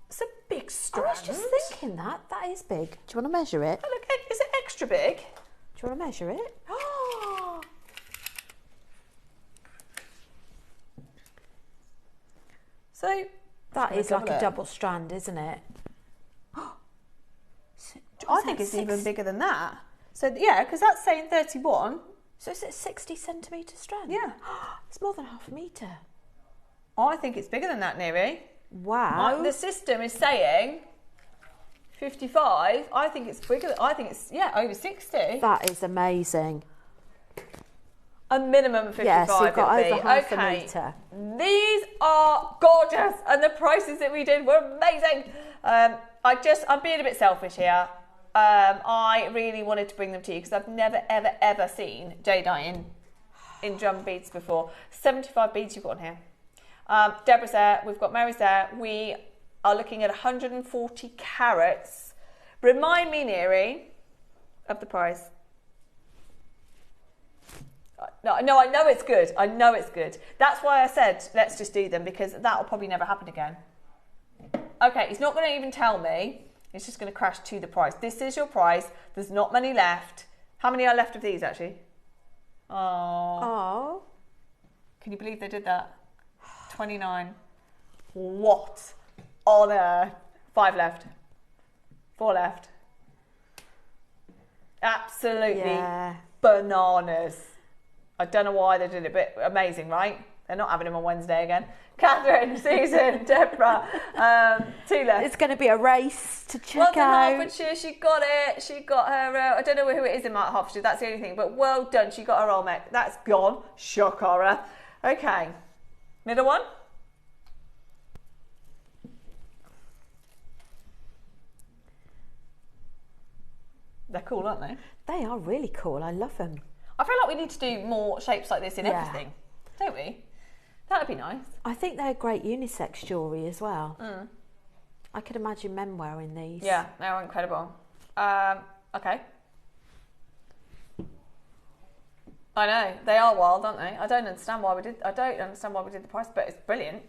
It's a big strand. I was just thinking that. That is big. Do you want to measure it? Oh, look, is it extra big? Do you want to measure it? So that is like a double strand, isn't it? I think it's even bigger than that. So yeah, because that's saying 31. So is it 60 centimetre strand? Yeah. It's more than half a metre. I think it's bigger than that, Neri. Wow. The system is saying 55. I think it's bigger. I think it's, over 60. That is amazing. A minimum of 55. Yes, you've got over half a metre. These are gorgeous, and the prices that we did were amazing. I'm being a bit selfish here. I really wanted to bring them to you because I've never, ever, ever seen jadeite in drum beads before. 75 beads you've got on here. Deborah's there, we've got Mary's there. We are looking at 140 carats. Remind me, Neri, of the price. No, I know it's good. I know it's good. That's why I said let's just do them, because that'll probably never happen again. Okay, he's not going to even tell me. It's just going to crash to the price. This is your price. There's not many left. How many are left of these, actually? Oh. Can you believe they did that? 29. What on earth? 5 left. 4 left. Absolutely bananas. I don't know why they did it, but amazing, right? They're not having him on Wednesday again. Catherine, Susan, Deborah, 2 left. It's going to be a race to check out. Hertfordshire, she got it. She got her, I don't know who it is in Hertfordshire, that's the only thing, but well done, she got her Olmec. That's gone. Shock horror. Okay, middle one. They're cool, aren't they? They are really cool. I love them. I feel like we need to do more shapes like this in everything, don't we? That would be nice. I think they're great unisex jewellery as well. Mm. I could imagine men wearing these. Yeah, they're incredible. Okay. I know, they are wild, aren't they? I don't understand why we did the price, but it's brilliant.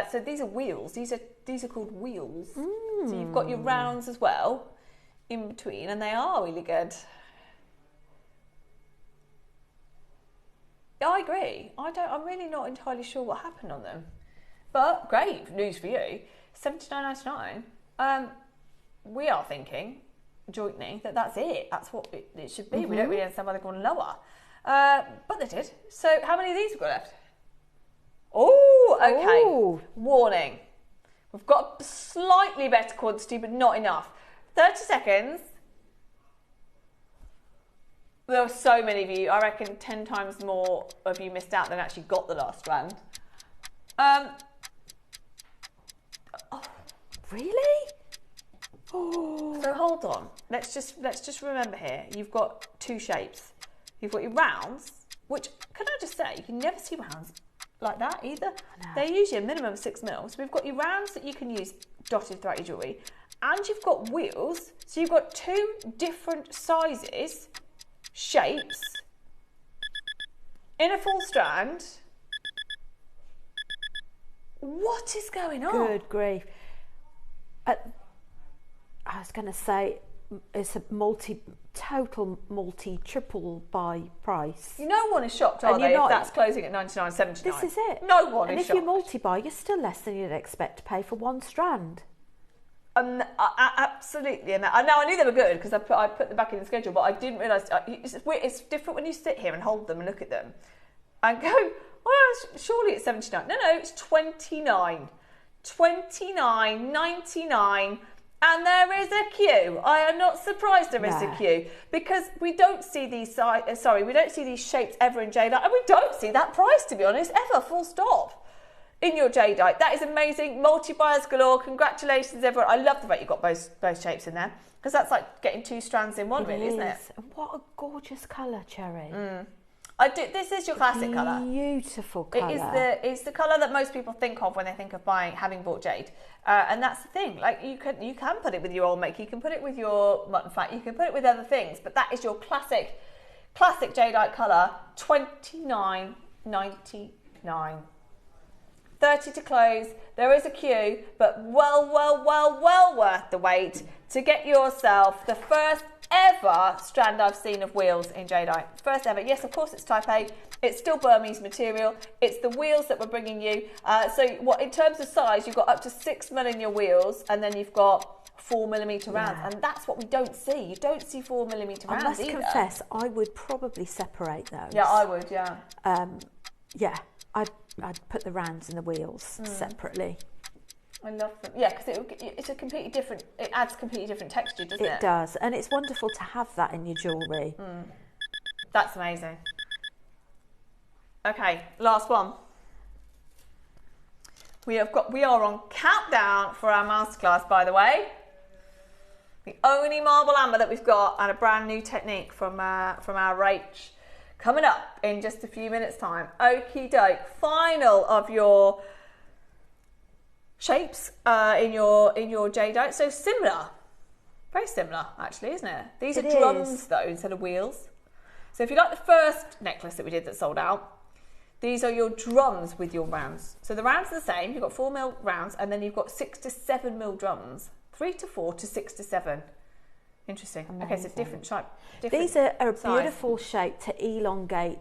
So these are wheels. These are called wheels. Mm. So you've got your rounds as well in between, and they are really good. I agree. I'm really not entirely sure what happened on them, but great news for you. $79.99. We are thinking jointly that's it. That's what it should be. Mm-hmm. We don't really understand why they're going lower, but they did. So how many of these have we got left? Oh, okay. Ooh. Warning. We've got a slightly better quantity, but not enough. 30 seconds. There were so many of you. I reckon 10 times more of you missed out than actually got the last strand. Really? Oh. So hold on. Let's just remember here. You've got 2 shapes. You've got your rounds, which, can I just say, you can never see rounds like that either. They're usually a minimum of 6 mil. So we've got your rounds that you can use dotted throughout your jewellery, and you've got wheels. So you've got 2 different sizes, shapes, in a full strand. What is going on? Good grief. I was going to say, it's a total multi-triple buy price. No one is shocked, are they, if that's closing at 99.79? This is it. No one is shocked. And if you multi-buy, you're still less than you'd expect to pay for 1 strand. Absolutely. And I knew they were good because I put them back in the schedule, but I didn't realise. It's different when you sit here and hold them and look at them and go, well, surely it's 79. No, it's 29. 29.99. And there is a queue. I am not surprised there is a queue because we don't see these we don't see these shapes ever in jadeite, and we don't see that price, to be honest, ever, full stop, in your jadeite. That is amazing. Multi-buyers galore. Congratulations, everyone. I love the fact you've got both shapes in there because that's like getting 2 strands in one, really, isn't it? And what a gorgeous colour, Cherry. This is your classic colour. Beautiful colour. It's the colour that most people think of when they think of having bought jade, and that's the thing. Like you can put it with your old make, you can put it with your mutton fat, you can put it with other things, but that is your classic jadeite colour. $29.99. 30 to close. There is a queue, but well worth the wait to get yourself the first ever strand I've seen of wheels in jadeite. First ever. Yes, of course it's type A. It's still Burmese material. It's the wheels that we're bringing you. In terms of size, you've got up to 6 mil in your wheels, and then you've got 4mm rounds, and that's what we don't see. You don't see 4mm rounds. I must confess, I would probably separate those. Yeah, I would. Yeah. I'd put the rounds and the wheels separately. I love them. Yeah, because it's a completely different. It adds completely different texture, doesn't it? It does, and it's wonderful to have that in your jewellery. That's amazing. Okay, last one. We are on countdown for our masterclass, by the way. The only marble amber that we've got, and a brand new technique from our Rach, coming up in just a few minutes' time. Okie doke. Final of your shapes in your jadeite. So similar, very similar, actually, isn't it? These are drums though instead of wheels. So if you like the first necklace that we did that sold out, these are your drums with your rounds. So the rounds are the same. You've got 4 mil rounds, and then you've got 6 to 7 mil drums. 3 to 4 to 6 to 7. Interesting. Amazing. Okay, so different shape. These are a beautiful shape to elongate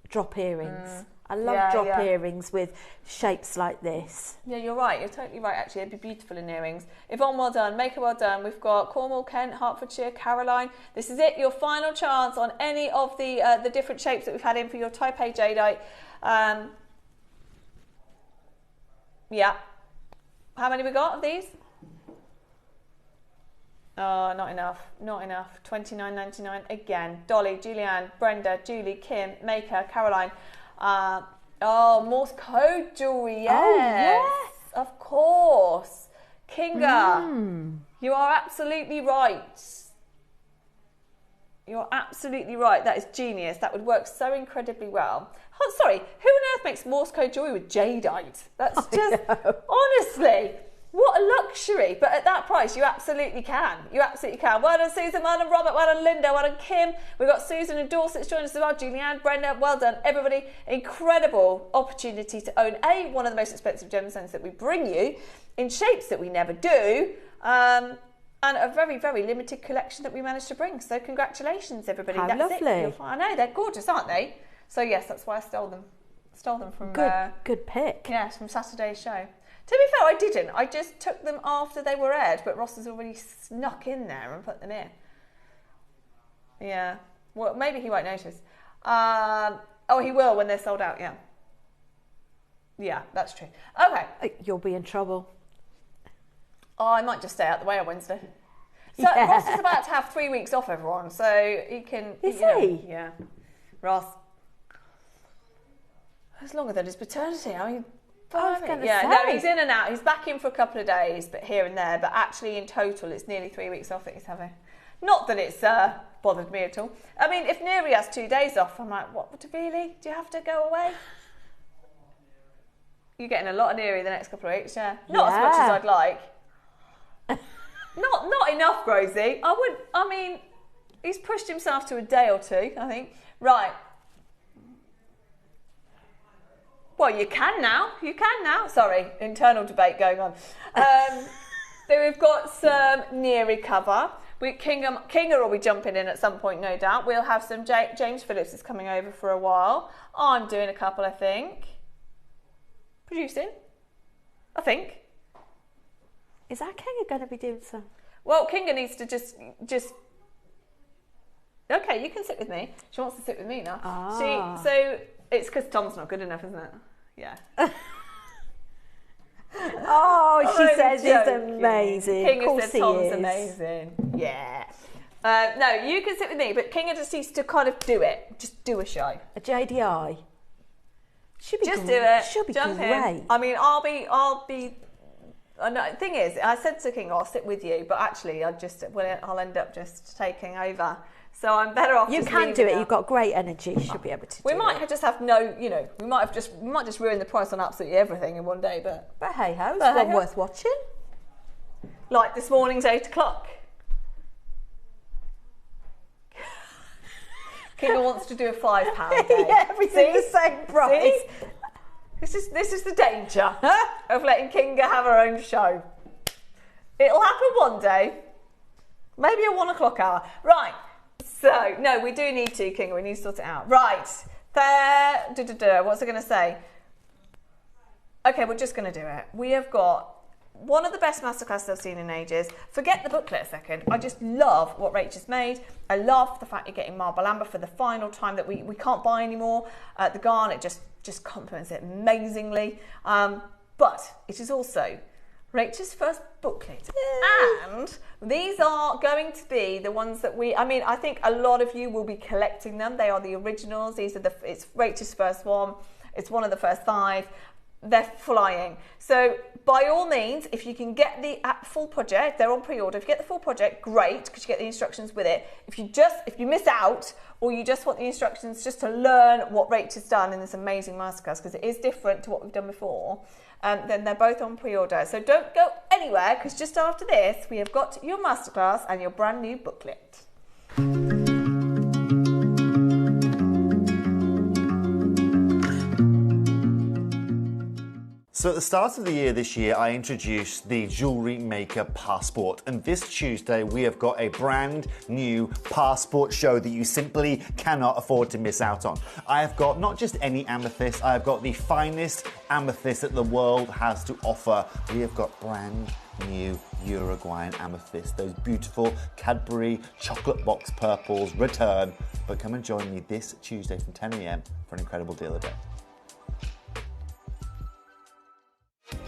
drop earrings. I love drop earrings with shapes like this. Yeah, you're right. You're totally right, actually. It'd be beautiful in earrings. Yvonne, well done. Maker, well done. We've got Cornwall, Kent, Hertfordshire, Caroline. This is it. Your final chance on any of the different shapes that we've had in for your Type A jadeite. Yeah. How many we got of these? Oh, not enough. Not enough. $29.99 again. Dolly, Julianne, Brenda, Julie, Kim, Maker, Caroline. Morse code jewellery, yes. Oh, yes. Of course. Kinga, you are absolutely right. You're absolutely right. That is genius. That would work so incredibly well. Oh, sorry, who on earth makes Morse code jewellery with jadeite? That's just, honestly, what a luxury. But at that price, you absolutely can. You absolutely can. Well done, Susan. Well done, Robert. Well done, Linda. Well done, Kim. We've got Susan and Dorset's joining us as well. Julianne, Brenda. Well done, everybody. Incredible opportunity to own one of the most expensive gemstones that we bring you in shapes that we never do. And a very, very limited collection that we managed to bring. So congratulations, everybody. How That's lovely. It. I know, they're gorgeous, aren't they? So yes, that's why I stole them. Stole them from... Good pick. Yes, from Saturday's show. To be fair, I didn't. I just took them after they were aired, but Ross has already snuck in there and put them in. Yeah. Well, maybe he won't notice. He will when they're sold out, yeah. Yeah, that's true. Okay. You'll be in trouble. Oh, I might just stay out the way on Wednesday. So Ross is about to have 3 weeks off, everyone, so he can... Is he? Yeah. Ross. It's longer than his paternity. I mean... I was going to say. No, he's in and out. He's back in for a couple of days, but here and there. But actually, in total, it's nearly 3 weeks off that he's having. Not that it's bothered me at all. I mean, if Neri has 2 days off, I'm like, what, really? Do you have to go away? You're getting a lot of Neary the next couple of weeks, yeah. Not as much as I'd like. Not enough, Rosie. I mean, he's pushed himself to a day or two, I think. Right. Well, you can now. Sorry, internal debate going on. So we've got some Neary cover. Kinga will be jumping in at some point, no doubt. We'll have some James Phillips is coming over for a while. I'm doing a couple, I think. Producing, I think. Is that Kinga going to be doing some? Well, Kinga needs to just. Okay, you can sit with me. She wants to sit with me now. So it's because Tom's not good enough, isn't it? Yeah. She says he's amazing. Kinga said Tom's amazing. Yeah. No, you can sit with me, but Kinga just needs to kind of do it. Just do a show. A JDI. She'll be just do it. She'll be Jump great. In. I mean, I'll be. No, the thing is, I said to Kinga, I'll sit with you, but actually, I'll end up just taking over. So I'm better off. You can do it. You've got great energy. You should be able to. We might just have we might just ruin the price on absolutely everything in one day. But hey ho, it's one worth watching. Like this morning's 8 o'clock. Kinga wants to do a £5 day. Yeah, everything's the same price. This is the danger of letting Kinga have her own show. It'll happen one day, maybe a 1 o'clock hour. Right. So no, we do need to, Kinga. We need to sort it out. Right. What's I going to say? Okay, we're just going to do it. We have got one of the best masterclasses I've seen in ages. Forget the booklet a second. I just love what Rachel's made. I love the fact you're getting marble amber for the final time that we can't buy anymore. The garnet just complements it amazingly. But it is also Rachel's first booklet. And these are going to be the ones that I think a lot of you will be collecting them. They are the originals. It's Rachel's first one. It's one of the first 5. They're flying. So by all means, if you can get the full project, they're on pre-order. If you get the full project, great, because you get the instructions with it. If you miss out, or you just want the instructions just to learn what Rachel's done in this amazing masterclass, because it is different to what we've done before, then they're both on pre-order. So don't go anywhere, because just after this, we have got your masterclass and your brand new booklet. So at the start of the year this year, I introduced the JewelleryMaker Passport. And this Tuesday, we have got a brand new passport show that you simply cannot afford to miss out on. I have got not just any amethyst, I have got the finest amethyst that the world has to offer. We have got brand new Uruguayan amethyst, those beautiful Cadbury chocolate box purples return. But come and join me this Tuesday from 10 a.m. for an incredible deal of the day.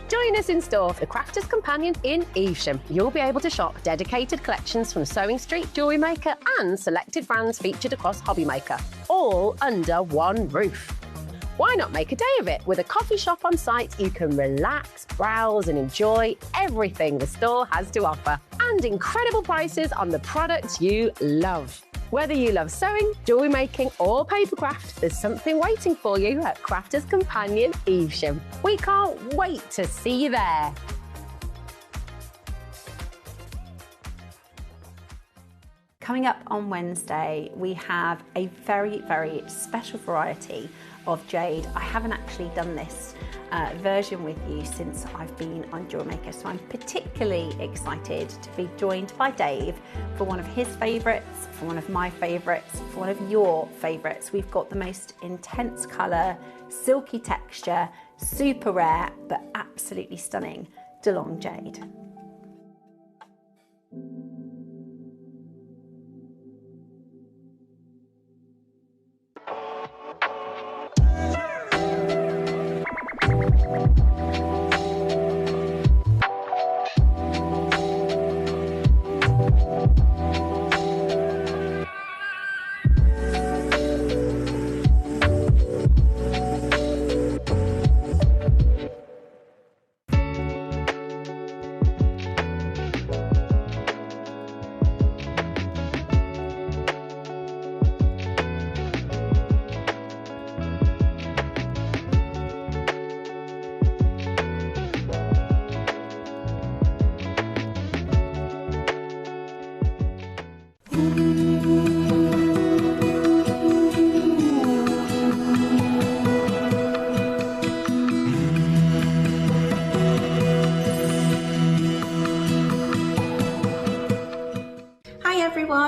Join us in store for the Crafters Companion in Evesham. You'll be able to shop dedicated collections from Sewing Street, Jewellery Maker and selected brands featured across Hobby Maker, all under one roof. Why not make a day of it? With a coffee shop on site, you can relax, browse and enjoy everything the store has to offer. And incredible prices on the products you love. Whether you love sewing, jewellery making or papercraft, there's something waiting for you at Crafters Companion Evesham. We can't wait to see you there. Coming up on Wednesday, we have a very, very special variety of jade. I haven't actually done this version with you since I've been on JewelleryMaker, so I'm particularly excited to be joined by Dave for one of his favourites, for one of my favourites, for one of your favourites. We've got the most intense colour, silky texture, super rare, but absolutely stunning DeLong jade.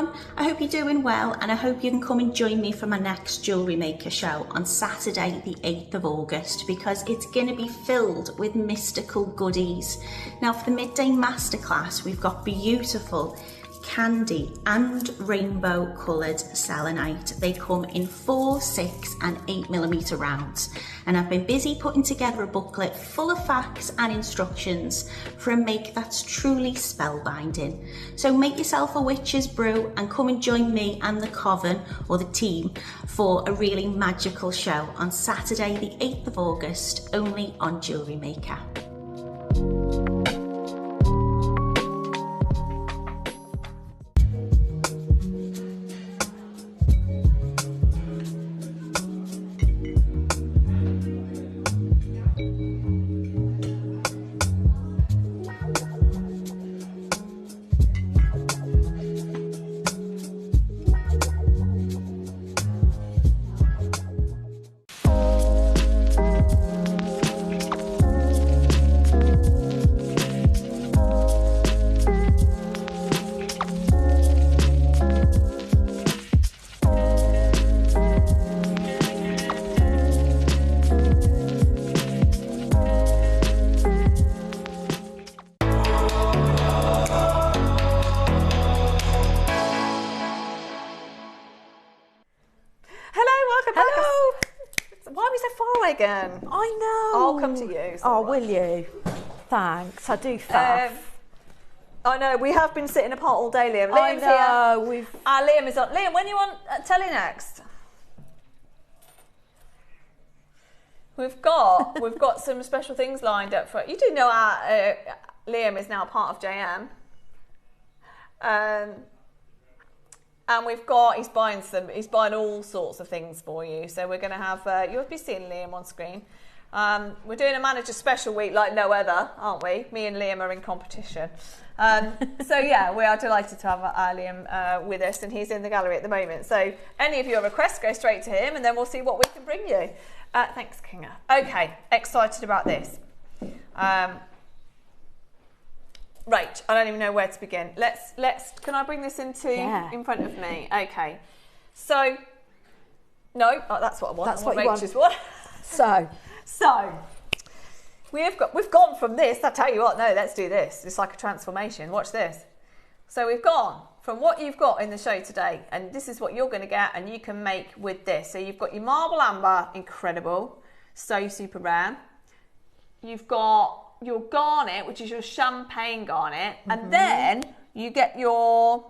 everyone, I hope you're doing well and I hope you can come and join me for my next Jewellery Maker show on Saturday the 8th of August because it's going to be filled with mystical goodies. Now for the midday masterclass we've got beautiful candy and rainbow coloured selenite. They come in 4, 6 and 8mm rounds, and I've been busy putting together a booklet full of facts and instructions for a make that's truly spellbinding. So make yourself a witch's brew and come and join me and the coven or the team for a really magical show on Saturday the 8th of August only on Jewellery Maker. Again. I know. I'll come to you. Oh, will you? Thanks. I do faff. I know. We have been sitting apart all day, Liam. Liam's here. We've. Liam is on. Liam, when you want telly next? We've got some special things lined up for you. Do know Liam is now part of JM. And he's buying all sorts of things for you. So we're going to have, you'll be seeing Liam on screen. We're doing a manager special week like no other, aren't we? Me and Liam are in competition. So yeah, we are delighted to have Liam with us, and he's in the gallery at the moment. So any of your requests, go straight to him and then we'll see what we can bring you. Thanks, Kinga. Okay, excited about this. Right, I don't even know where to begin. Let's. Can I bring this in front of me? Okay. So, no, that's what I want. That's what Rachel's want. So, we've gone from this. I tell you what. No, let's do this. It's like a transformation. Watch this. So we've gone from what you've got in the show today, and this is what you're going to get, and you can make with this. So you've got your marble amber, incredible, so super rare. You've got your garnet, which is your champagne garnet, and then you get your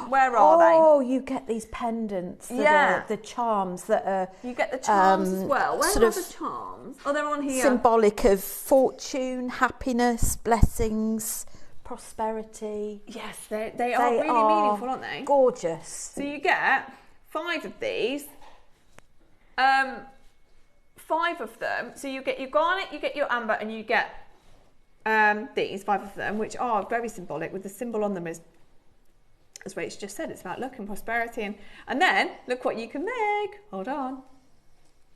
where are they? Oh, you get these pendants that are the charms that are you get the charms as well. Where are the charms? Oh, they're on here. Symbolic of fortune, happiness, blessings, prosperity. Yes, they are really meaningful, aren't they? Gorgeous. So you get 5 of these. 5 of them. So you get your garnet, you get your amber, and you get these 5 of them, which are very symbolic, with the symbol on them as Rach just said, it's about luck and prosperity, and then look what you can make. Hold on.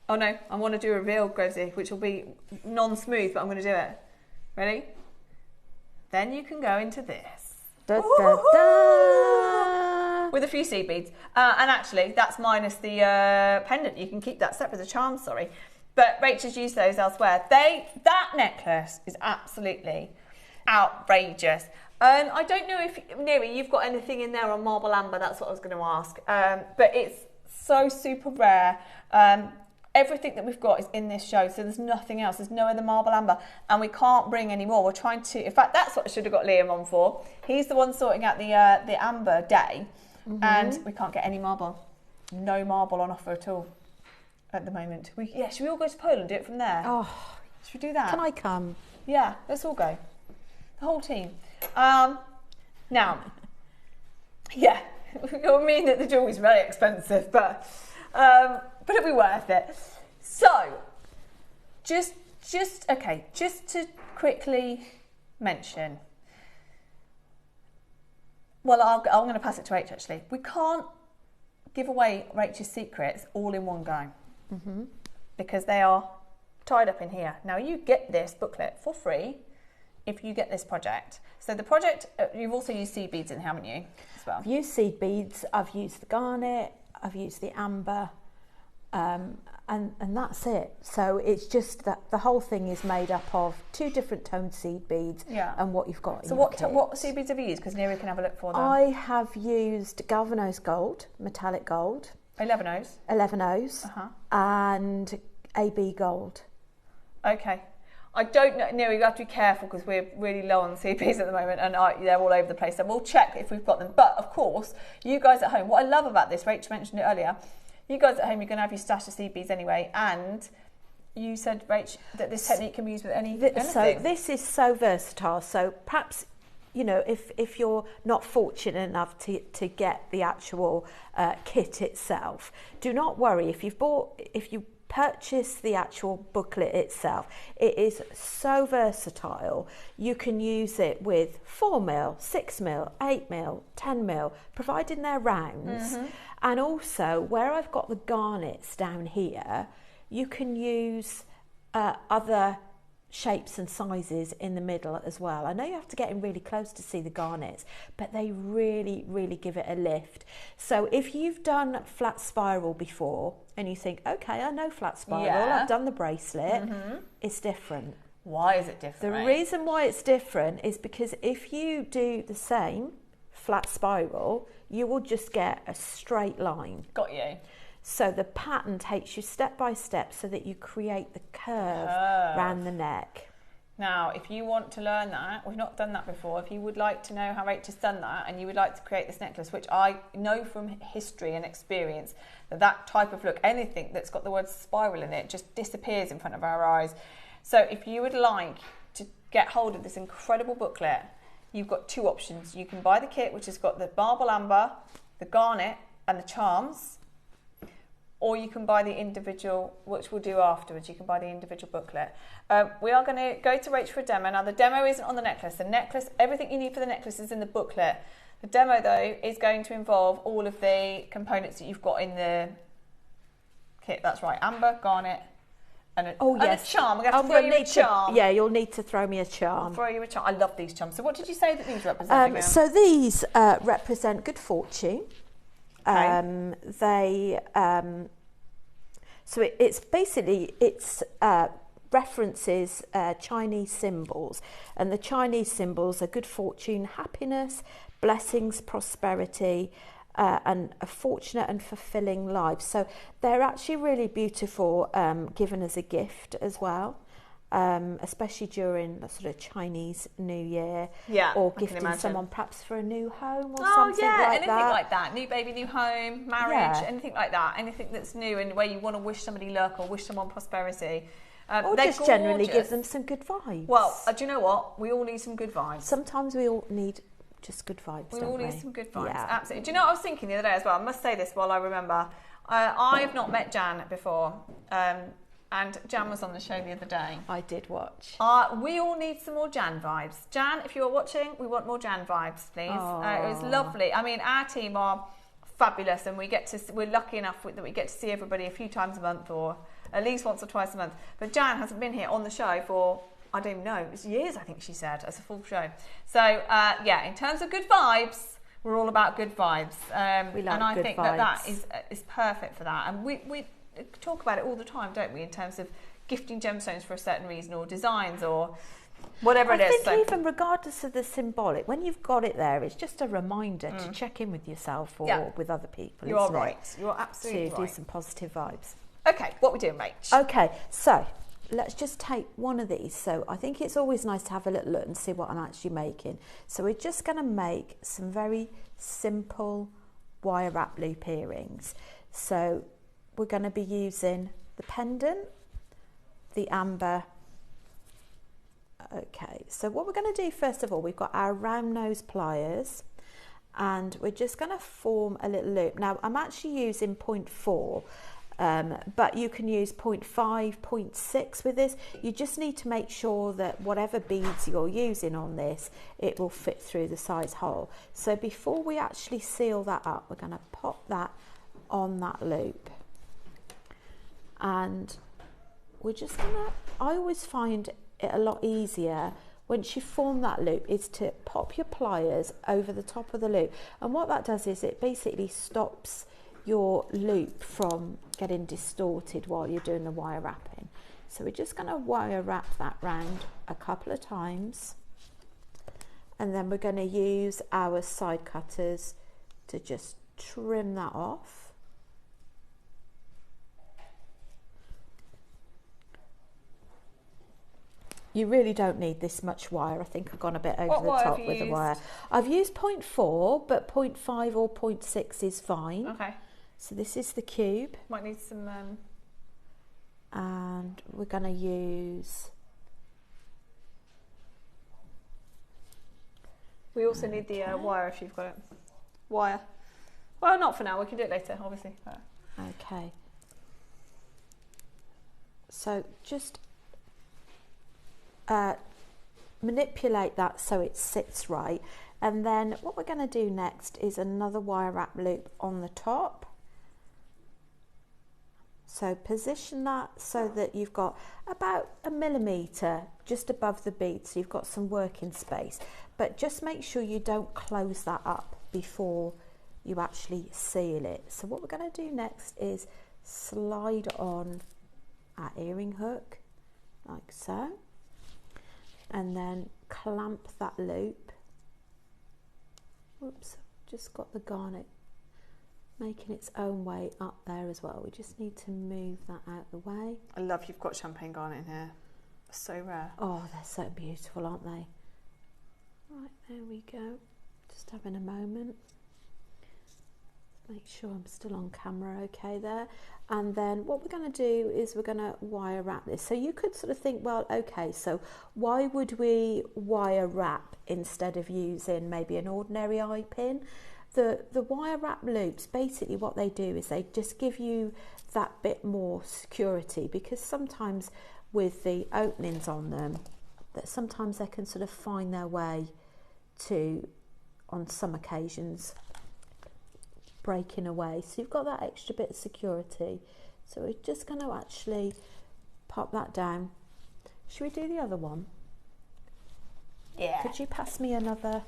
Oh no, I want to do a reveal, Grovesy, which will be non-smooth, but I'm going to do it. Ready? Then you can go into this. Da, da, da. With a few seed beads, and actually that's minus the pendant. You can keep that separate, the charm, sorry. But Rachel's used those elsewhere. That necklace is absolutely outrageous. I don't know if, Neri, you've got anything in there on marble amber. That's what I was going to ask. But it's so super rare. Everything that we've got is in this show, so there's nothing else. There's no other marble amber, and we can't bring any more. We're trying to. In fact, that's what I should have got Liam on for. He's the one sorting out the amber day, and we can't get any marble. No marble on offer at all at the moment. Should we all go to Poland and do it from there? Oh, should we do that? Can I come? Yeah, let's all go. The whole team. Now, yeah, I mean that the jewellery's very expensive, but it'll be worth it. So, just to quickly mention. Well, I'm going to pass it to Rach actually. We can't give away Rachel's secrets all in one go because they are tied up in here. Now, you get this booklet for free if you get this project. So the project, you've also used seed beads in, haven't you, as well? I've used seed beads, I've used the garnet, I've used the amber, and that's it. So it's just that the whole thing is made up of 2 different toned seed beads and what you've got in your kit. What seed beads have you used? Because Neri can have a look for them. I have used galvanised gold, metallic gold. 11 O's? 11 O's, and AB gold. Okay. I don't know, Neri, you have to be careful because we're really low on CPs at the moment and they're all over the place. So we'll check if we've got them. But of course, you guys at home, what I love about this, Rachel mentioned it earlier, you guys at home, you're going to have your stash of seed beads anyway. And you said, Rach, that this technique can be used with anything. So this is so versatile. So perhaps, you know, if you're not fortunate enough to get the actual kit itself, do not worry. If you purchase the actual booklet itself, it is so versatile. You can use it with 4mm, 6mm, 8mm, 10mm, providing they're rounds. And also where I've got the garnets down here, you can use other shapes and sizes in the middle as well. I know you have to get in really close to see the garnets, but they really, really give it a lift. So if you've done flat spiral before and you think, okay, I know flat spiral, I've done the bracelet, it's different. Why is it different? The reason why it's different is because if you do the same flat spiral, you will just get a straight line. Got you. So the pattern takes you step by step so that you create the curve around the neck. Now, if you want to learn that, we've not done that before, if you would like to know how Rachel's done that and you would like to create this necklace, which I know from history and experience that type of look, anything that's got the word spiral in it just disappears in front of our eyes. So if you would like to get hold of this incredible booklet, you've got 2 options. You can buy the kit, which has got the marble amber, the garnet and the charms, or you can buy the individual, which we'll do afterwards. You can buy the individual booklet. We are going to go to Rach for a demo. Now, the demo isn't on the necklace. The necklace, everything you need for the necklace is in the booklet. The demo, though, is going to involve all of the components that you've got in the kit. That's right, amber, garnet, and a charm. I'm going to throw you a charm. You'll need to throw me a charm. I'll throw you a charm. I love these charms. So what did you say that these represent again? So these represent good fortune. Okay. So it's basically references Chinese symbols, and the Chinese symbols are good fortune, happiness, blessings, prosperity, and a fortunate and fulfilling life. So they're actually really beautiful, given as a gift as well. Especially during the sort of Chinese New Year, or gifting someone perhaps for a new home or something like anything like that. New baby, new home, marriage, anything like that. Anything that's new and where you want to wish somebody luck or wish someone prosperity. Or just generally give them some good vibes. Well, do you know what? We all need some good vibes. Sometimes we all need just good vibes, we don't all we? need some good vibes, absolutely. Do you know what I was thinking the other day as well? I must say this while I remember. I have not met Jan before. And Jan was on the show the other day. I did watch. We all need some more Jan vibes. Jan, if you're watching, we want more Jan vibes, please. It was lovely. I mean, our team are fabulous, and we're lucky enough that we get to see everybody a few times a month, or at least once or twice a month. But Jan hasn't been here on the show for, I don't even know, it's years, I think she said, as a full show. So, in terms of good vibes, we're all about good vibes. We like and I good think vibes. that is perfect for that. And we talk about it all the time, don't we, in terms of gifting gemstones for a certain reason, or designs, or whatever it is. I think even regardless of the symbolic, when you've got it there, it's just a reminder to check in with yourself or with other people. You are right. You are absolutely right. To do some positive vibes. Okay, what we doing, Rach? Okay, so let's just take one of these. So I think it's always nice to have a little look and see what I'm actually making. So we're just going to make some very simple wire wrap loop earrings. So we're going to be using the pendant, the amber. Okay, so what we're going to do first of all, we've got our round nose pliers, and we're just going to form a little loop. Now I'm actually using 0.4, but you can use 0.5, 0.6 with this. You just need to make sure that whatever beads you're using on this, it will fit through the size hole. So before we actually seal that up, we're going to pop that on that loop. And we're just gonna, I always find it a lot easier once you form that loop, is to pop your pliers over the top of the loop. And what that does is it basically stops your loop from getting distorted while you're doing the wire wrapping. So we're just going to wire wrap that round a couple of times, and then we're going to use our side cutters to just trim that off. You really don't need this much wire. I think I've gone a bit over the top with the wire. I've used 0.4, but 0.5 or 0.6 is fine. Okay. So this is the cube. Might need some... And we're going to use... We also need the wire if you've got it. Wire. Well, not for now. We can do it later, obviously. Okay. So just manipulate that so it sits right. And then what we're going to do next is another wire wrap loop on the top. So position that so that you've got about 1 millimetre just above the bead, so you've got some working space. But just make sure you don't close that up before you actually seal it. So what we're going to do next is slide on our earring hook like so, and then clamp that loop. Oops, just got the garnet making its own way up there as well. We just need to move that out of the way. I love you've got champagne garnet in here. So rare. Oh, they're so beautiful, aren't they? Right, there we go. Just having a moment. Make sure I'm still on camera okay there. And then what we're going to do is we're going to wire wrap this. So you could sort of think, well, okay, so why would we wire wrap instead of using maybe an ordinary eye pin? The wire wrap loops, basically what they do is they just give you that bit more security, because sometimes with the openings on them, that sometimes they can sort of find their way to, on some occasions, breaking away. So you've got that extra bit of security. So we're just going to actually pop that down. Should we do the other one? Yeah. Could you pass me another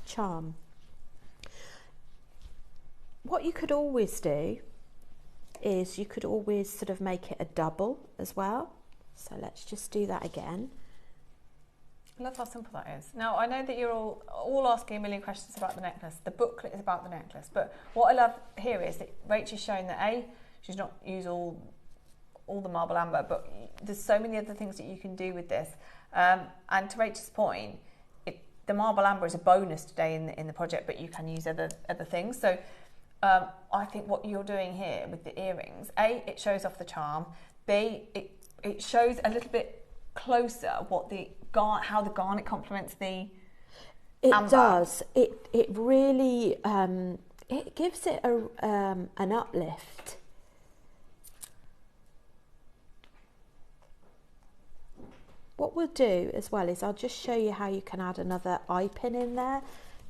charm? What you could always do is you could always sort of make it a double as well. So let's just do that again. I love how simple that is. Now, I know that you're all asking a million questions about the necklace. The booklet is about the necklace, but what I love here is that Rachel's showing that she's not used all the marble amber, but there's so many other things that you can do with this. And to Rachel's point, the marble amber is a bonus today in the project, but you can use other things. So I think what you're doing here with the earrings, it shows off the charm. B, it shows a little bit closer how the garnet complements the amber. It does. It really it gives it an uplift. What we'll do as well is I'll just show you how you can add another eye pin in there,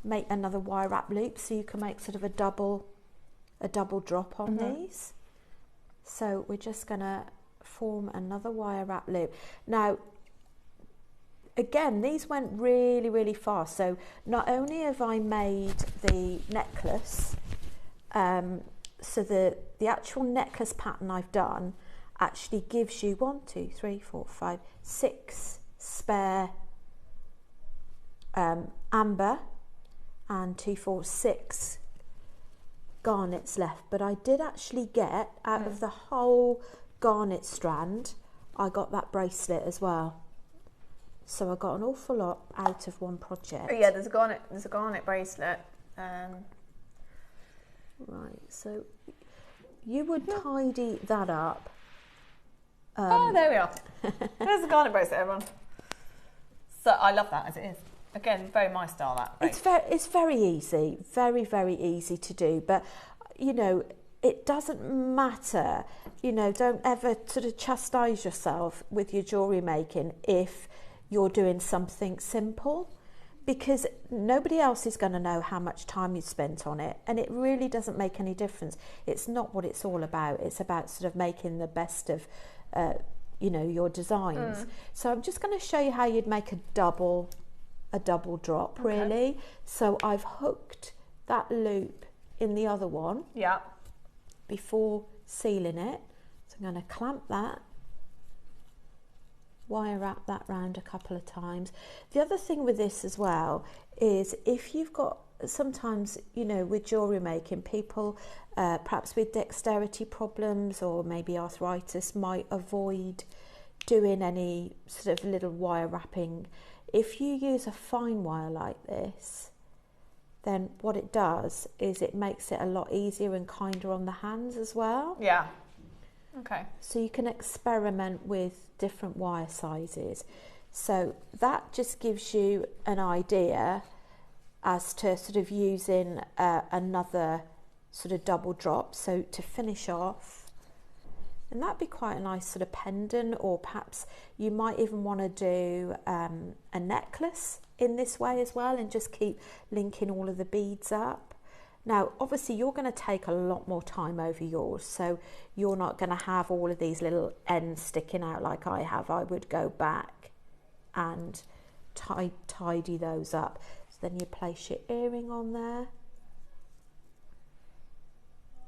make another wire wrap loop, so you can make sort of a double drop on these. So we're just going to form another wire wrap loop. Now, again, these went really, really fast. So not only have I made the necklace, so the actual necklace pattern I've done actually gives you 1, 2, 3, 4, 5, 6 spare amber and 2, 4, 6 garnets left. But I did actually get out of the whole garnet strand, I got that bracelet as well. So I got an awful lot out of one project. Oh yeah, there's a garnet bracelet. Right, so you would tidy that up. There we are. There's the garnet bracelet, everyone. So I love that as it is. Again, very my style, that. Right? It's very easy, very, very easy to do. But, you know, it doesn't matter. You know, don't ever sort of chastise yourself with your jewellery making if you're doing something simple, because nobody else is going to know how much time you spent on it, and it really doesn't make any difference. It's not what it's all about. It's about sort of making the best of you know, your designs. So I'm just going to show you how you'd make a double drop, really. So I've hooked that loop in the other one before sealing it. So I'm going to clamp that, wire wrap that round a couple of times. The other thing with this as well is if you've got, sometimes, you know, with jewellery making, people perhaps with dexterity problems or maybe arthritis might avoid doing any sort of little wire wrapping. If you use a fine wire like this, then what it does is it makes it a lot easier and kinder on the hands as well. Yeah. Okay. So you can experiment with different wire sizes. So that just gives you an idea as to sort of using another sort of double drop. So to finish off, and that'd be quite a nice sort of pendant, or perhaps you might even want to do a necklace in this way as well, and just keep linking all of the beads up. Now, obviously, you're going to take a lot more time over yours, so you're not going to have all of these little ends sticking out like I have. I would go back and tidy those up. So then you place your earring on there,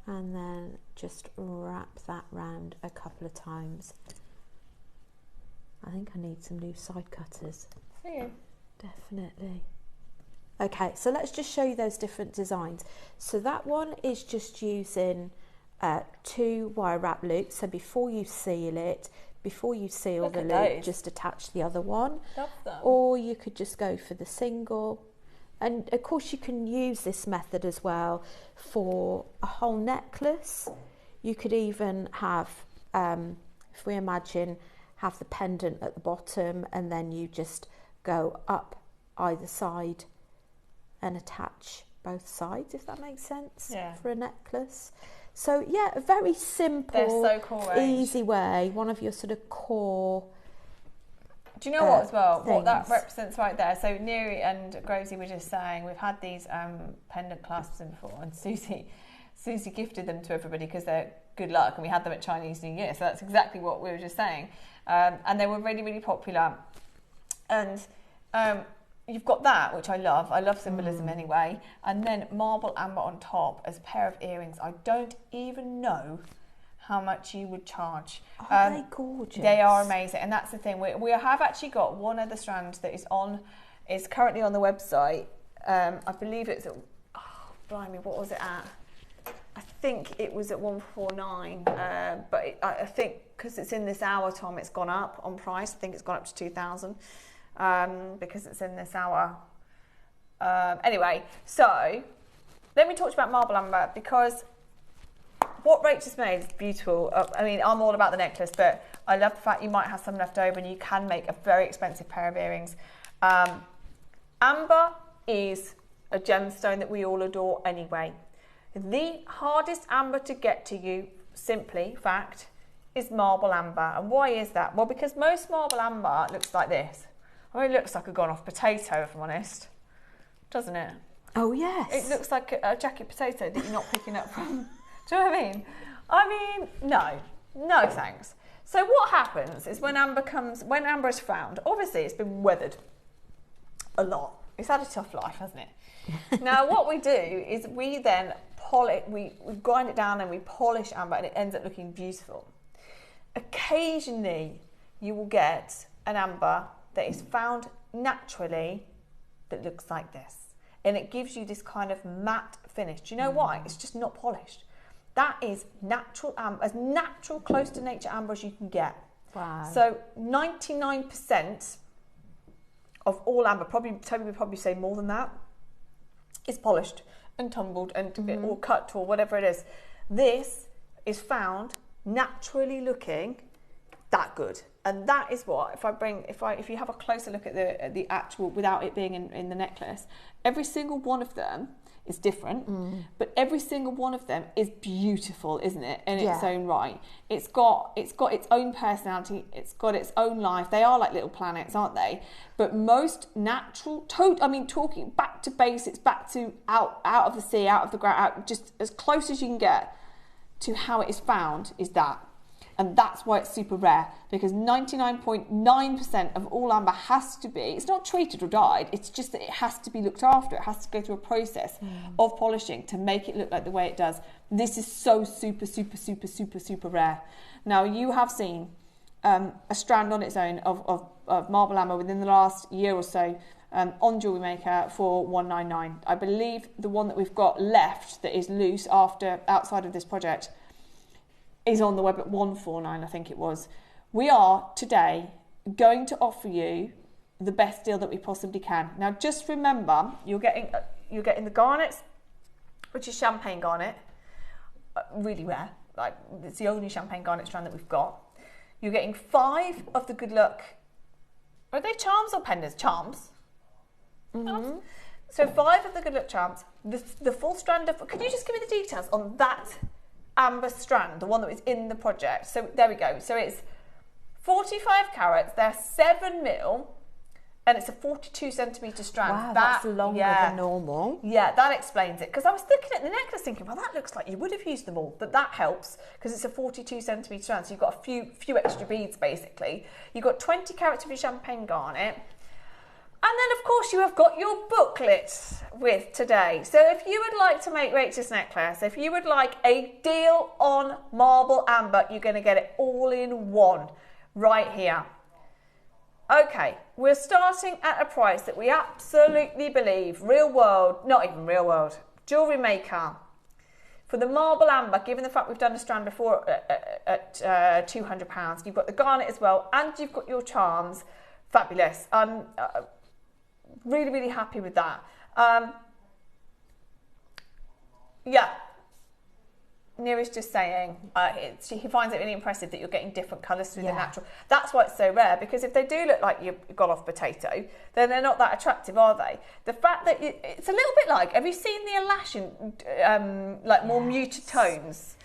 and then just wrap that round a couple of times. I think I need some new side cutters. Yeah. Definitely. Okay, so let's just show you those different designs. So that one is just using 2 wire wrap loops. So before you seal it, before you seal the loop, just attach the other one. Love them. Or you could just go for the single. And of course you can use this method as well for a whole necklace. You could even have, if we imagine, have the pendant at the bottom, and then you just go up either side and attach both sides, if that makes sense, for a necklace. So yeah, a very simple, easy way, one of your sort of core. Do you know what as well? Things. What that represents right there. So Neri and Grovesy were just saying we've had these pendant clasps in before, and Susie gifted them to everybody because they're good luck, and we had them at Chinese New Year. So that's exactly what we were just saying, and they were really, really popular. And you've got that, which I love. I love symbolism anyway. And then marble amber on top as a pair of earrings. I don't even know how much you would charge. Are they gorgeous? They are amazing, and that's the thing. We have actually got one other strand that is currently on the website. I believe it's at, blimey, what was it at? I think it was at 149, but I think because it's in this hour, Tom, it's gone up on price. I think it's gone up to 2,000 because it's in this hour. Anyway, so let me talk to you about marble amber, because what Rach just made is beautiful. I mean, I'm all about the necklace, but I love the fact you might have some left over and you can make a very expensive pair of earrings. Amber is a gemstone that we all adore anyway. The hardest amber to get to you, simply, fact, is marble amber. And why is that? Well, because most marble amber looks like this. I mean, it looks like a gone-off potato, if I'm honest. Doesn't it? Oh, yes. It looks like a jacket potato that you're not picking up from... Do you know what I mean? I mean, no thanks. So what happens is when amber is found, obviously it's been weathered a lot. It's had a tough life, hasn't it? Now what we do is we then we grind it down and we polish amber, and it ends up looking beautiful. Occasionally you will get an amber that is found naturally that looks like this, and it gives you this kind of matte finish. Do you know why? It's just not polished. That is natural amber, as natural, close to nature amber as you can get. Wow. So 99% of all amber, Toby would probably say more than that, is polished and tumbled and or cut or whatever it is. This is found naturally looking that good. And that is what, if you have a closer look at the actual, without it being in the necklace, every single one of them is different, but every single one of them is beautiful, isn't it, in its own right. It's got its own personality, it's got its own life. They are like little planets, aren't they? But most natural, talking back to basics, back to out of the sea, out of the ground, out, just as close as you can get to how it is found, is that. And that's why it's super rare, because 99.9% of all amber has to be, it's not treated or dyed, it's just that it has to be looked after. It has to go through a process of polishing to make it look like the way it does. This is so super, super, super, super, super rare. Now, you have seen a strand on its own of marble amber within the last year or so on Jewellery Maker for $199. I believe the one that we've got left that is loose outside of this project is on the web at $149, I think it was. We are today going to offer you the best deal that we possibly can. Now, just remember, you're getting the garnets, which is champagne garnet, really rare. Like, it's the only champagne garnet strand that we've got. You're getting 5 of the Good Luck. Are they charms or pendants? Charms. Mm-hmm. So 5 of the Good Luck charms. The full strand of. Can you just give me the details on that amber strand, the one that was in the project? So there we go. So it's 45 carats. They're 7 mil, and it's a 42 centimetre strand. Wow, that's longer than normal. Yeah, that explains it. Because I was looking at the necklace thinking, well, that looks like you would have used them all. But that helps because it's a 42 centimetre strand. So you've got a few extra beads, basically. You've got 20 carats of your champagne garnet. And then, of course, you have got your booklet with today. So if you would like to make Rachel's necklace, if you would like a deal on marble amber, you're going to get it all in one right here. Okay, we're starting at a price that we absolutely believe, real world, not even real world, Jewellery Maker. For the marble amber, given the fact we've done a strand before at £200, you've got the garnet as well, and you've got your charms. Fabulous. Really, really happy with that. Yeah. Neera's just saying he finds it really impressive that you're getting different colours through the natural. That's why it's so rare, because if they do look like you've got off potato, then they're not that attractive, are they? The fact that it's a little bit like, have you seen the Alaskan, like more muted tones?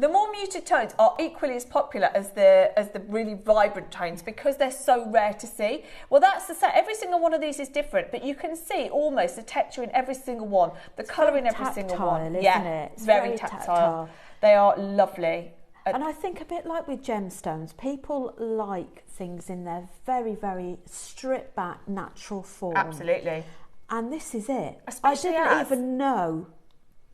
The more muted tones are equally as popular as the really vibrant tones because they're so rare to see. Well, that's the set. Every single one of these is different, but you can see almost the texture in every single one, the colour in every single one. Isn't it? It's very tactile. They are lovely. And I think a bit like with gemstones, people like things in their very, very stripped back natural form. Absolutely. And this is it. Especially I didn't even know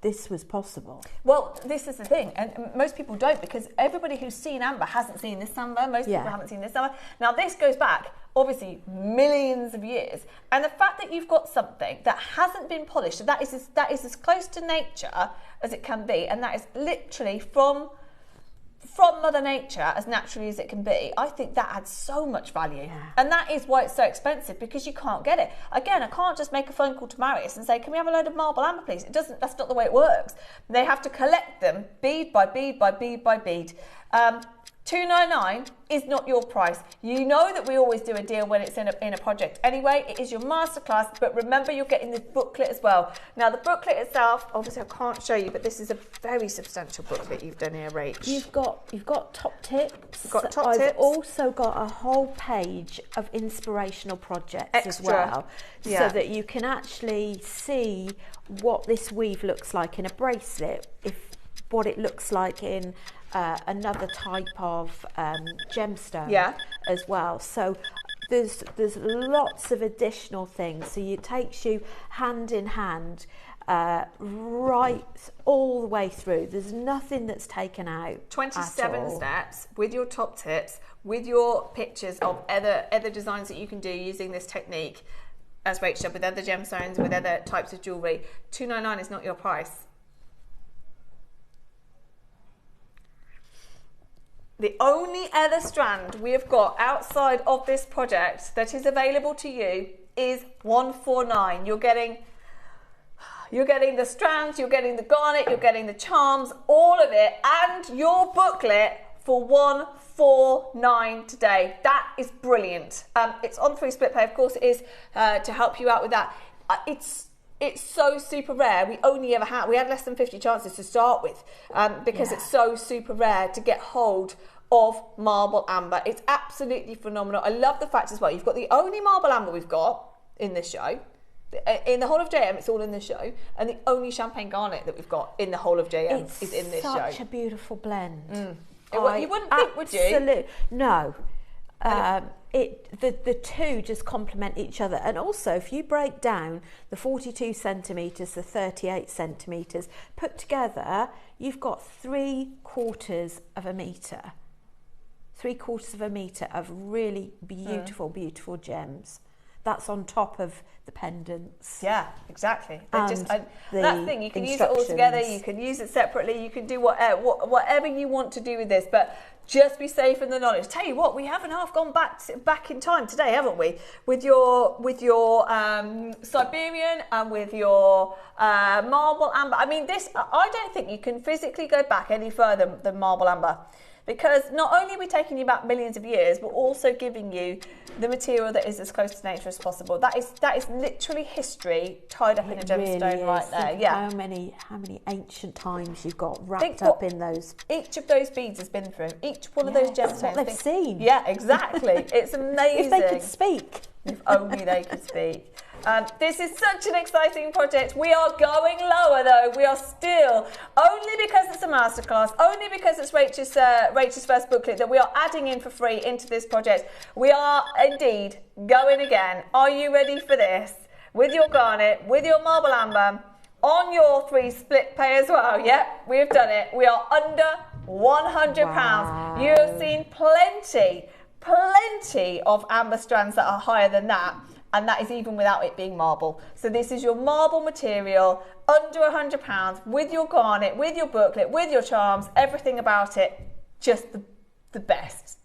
this was possible. Well, this is the thing, and most people don't, because everybody who's seen amber hasn't seen this amber. Most people haven't seen this amber. Now, this goes back, obviously, millions of years, and the fact that you've got something that hasn't been polished, so that is as close to nature as it can be, and that is literally from Mother Nature, as naturally as it can be. I think that adds so much value. And that is why it's so expensive, because you can't get it. Again, I can't just make a phone call to Marius and say, can we have a load of marble amber, please? That's not the way it works. They have to collect them bead by bead by bead by bead. $299 is not your price. You know that we always do a deal when it's in a project. Anyway, it is your masterclass, but remember you're getting this booklet as well. Now, the booklet itself, obviously I can't show you, but this is a very substantial booklet you've done here, Rach. You've got top tips. You've got top tips. I've also got a whole page of inspirational projects as well, so that you can actually see what this weave looks like in a bracelet, what it looks like in another type of gemstone as well. So there's lots of additional things. So it takes you hand in hand right all the way through. There's nothing that's taken out. 27 steps with your top tips, with your pictures of other designs that you can do using this technique, as Rach said, with other gemstones, with other types of jewellery. $299 is not your price. The only other strand we have got outside of this project that is available to you is $149. You're getting the strands, you're getting the garnet, you're getting the charms, all of it, and your booklet for $149 today. That is brilliant. It's on free split pay, of course it is, to help you out with that. It's so super rare. We had less than 50 chances to start with, because it's so super rare to get hold of marble amber. It's absolutely phenomenal. I love the fact as well, you've got the only marble amber we've got in this show. In the whole of JM, it's all in this show, and the only champagne garnet that we've got in the whole of JM is in this show. It's such a beautiful blend. You wouldn't think, would you? No. The two just complement each other. And also, if you break down the 42 centimetres, the 38 centimetres, put together, you've got 3/4 of a metre. 3/4 of a metre of really beautiful, beautiful gems. That's on top of the pendants. Yeah, exactly. That's the thing. You can use it all together. You can use it separately. You can do whatever you want to do with this. But just be safe in the knowledge. Tell you what, we haven't half gone back in time today, haven't we? With your Siberian and with your marble amber. I mean, this. I don't think you can physically go back any further than marble amber. Because not only are we taking you back millions of years, we're also giving you the material that is as close to nature as possible. That is literally history tied up in a gemstone right there. Yeah. How many ancient times you've got wrapped up in those. Each of those beads has been through. Each one of those gemstones. What they've seen. Yeah, exactly. It's amazing. If they could speak. If only they could speak. This is such an exciting project. We are going lower though. We are still, only because it's a masterclass, only because it's Rachel's first booklet that we are adding in for free into this project. We are indeed going again. Are you ready for this? With your garnet, with your marble amber, on your 3 split pay as well. Yep, we've done it. We are under £100. Wow. You have seen plenty of amber strands that are higher than that. And that is even without it being marble. So this is your marble material, under £100, with your garnet, with your booklet, with your charms, everything about it. Just the best.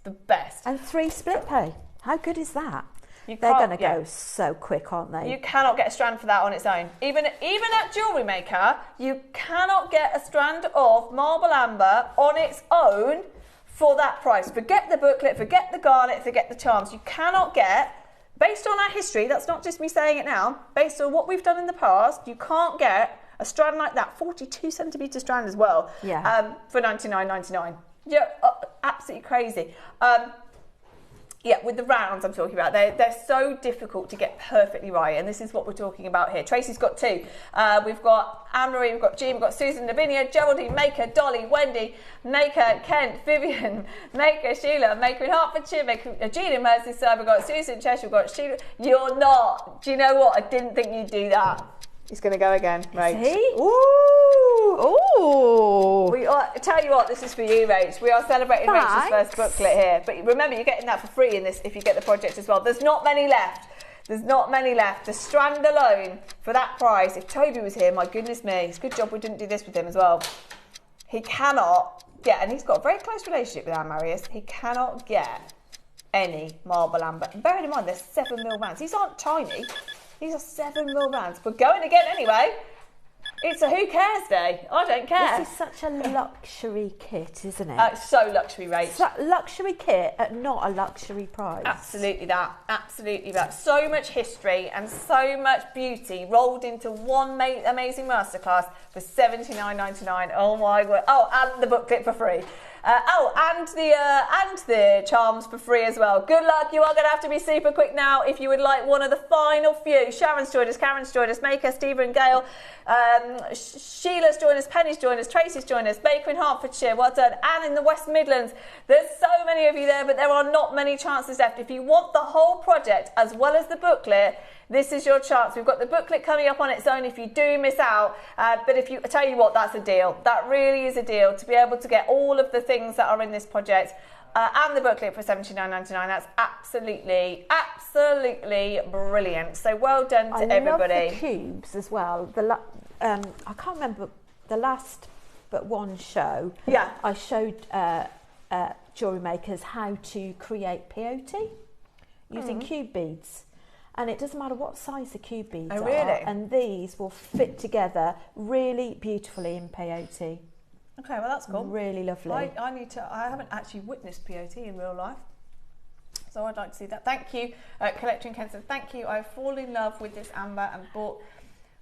And 3 split pay. How good is that? They're going to go so quick, aren't they? You cannot get a strand for that on its own. Even at Jewellery Maker, you cannot get a strand of marble amber on its own for that price. Forget the booklet, forget the garnet, forget the charms. You cannot get... Based on our history, that's not just me saying it now, based on what we've done in the past, you can't get a strand like that, 42 centimetre strand as well, for $99.99. Yeah, absolutely crazy. With the rounds I'm talking about, they're so difficult to get perfectly right, and this is what we're talking about here. Tracy's got 2. We've got Anne-Marie, we've got Jean, we've got Susan, Lavinia, Maker, Dolly, Wendy, Maker, Kent, Vivian, Maker, Sheila, Maker in Hertfordshire, Maker, Jean in Merseyside, we've got Susan in Cheshire, we've got Sheila. You're not. Do you know what? I didn't think you'd do that. He's going to go again, right? Is he? Ooh! Tell you what, this is for you, Rach. We are celebrating Rachel's first booklet here. But remember, you're getting that for free in this if you get the project as well. There's not many left. The strand alone for that price. If Toby was here, my goodness me, it's a good job we didn't do this with him as well. He cannot get, and he's got a very close relationship with Anne Marius, he cannot get any marble amber. And bearing in mind, they're 7mm rounds. These aren't tiny. These are 7mm rounds. We're going again anyway. It's a who cares day. I don't care. This is such a luxury kit, isn't it? So luxury, Rach. It's a luxury kit at not a luxury price. Absolutely that. Absolutely that. So much history and so much beauty rolled into one amazing masterclass for $79.99. Oh my word. Oh, and the booklet for free. And the charms for free as well. Good luck. You are going to have to be super quick now if you would like one of the final few. Sharon's joined us, Karen's joined us, Maker, Stephen and Gail, Sheila's joined us, Penny's joined us, Tracy's joined us, Baker in Hertfordshire, well done, Anne in the West Midlands. There's so many of you there, but there are not many chances left. If you want the whole project as well as the booklet, this is your chance. We've got the booklet coming up on its own if you do miss out. But I tell you what, that's a deal. That really is a deal to be able to get all of the things that are in this project and the booklet for $79.99. That's absolutely brilliant. So well done to everybody. I love the cubes as well. I can't remember the last but one show. Yeah. I showed jewellery makers how to create peyote using cube beads. And it doesn't matter what size the cube beads are. And these will fit together really beautifully in peyote. Okay, well that's cool. Really lovely. I haven't actually witnessed peyote in real life, so I'd like to see that. Thank you, Collector in Kensington. Thank you. I've fallen in love with this amber and bought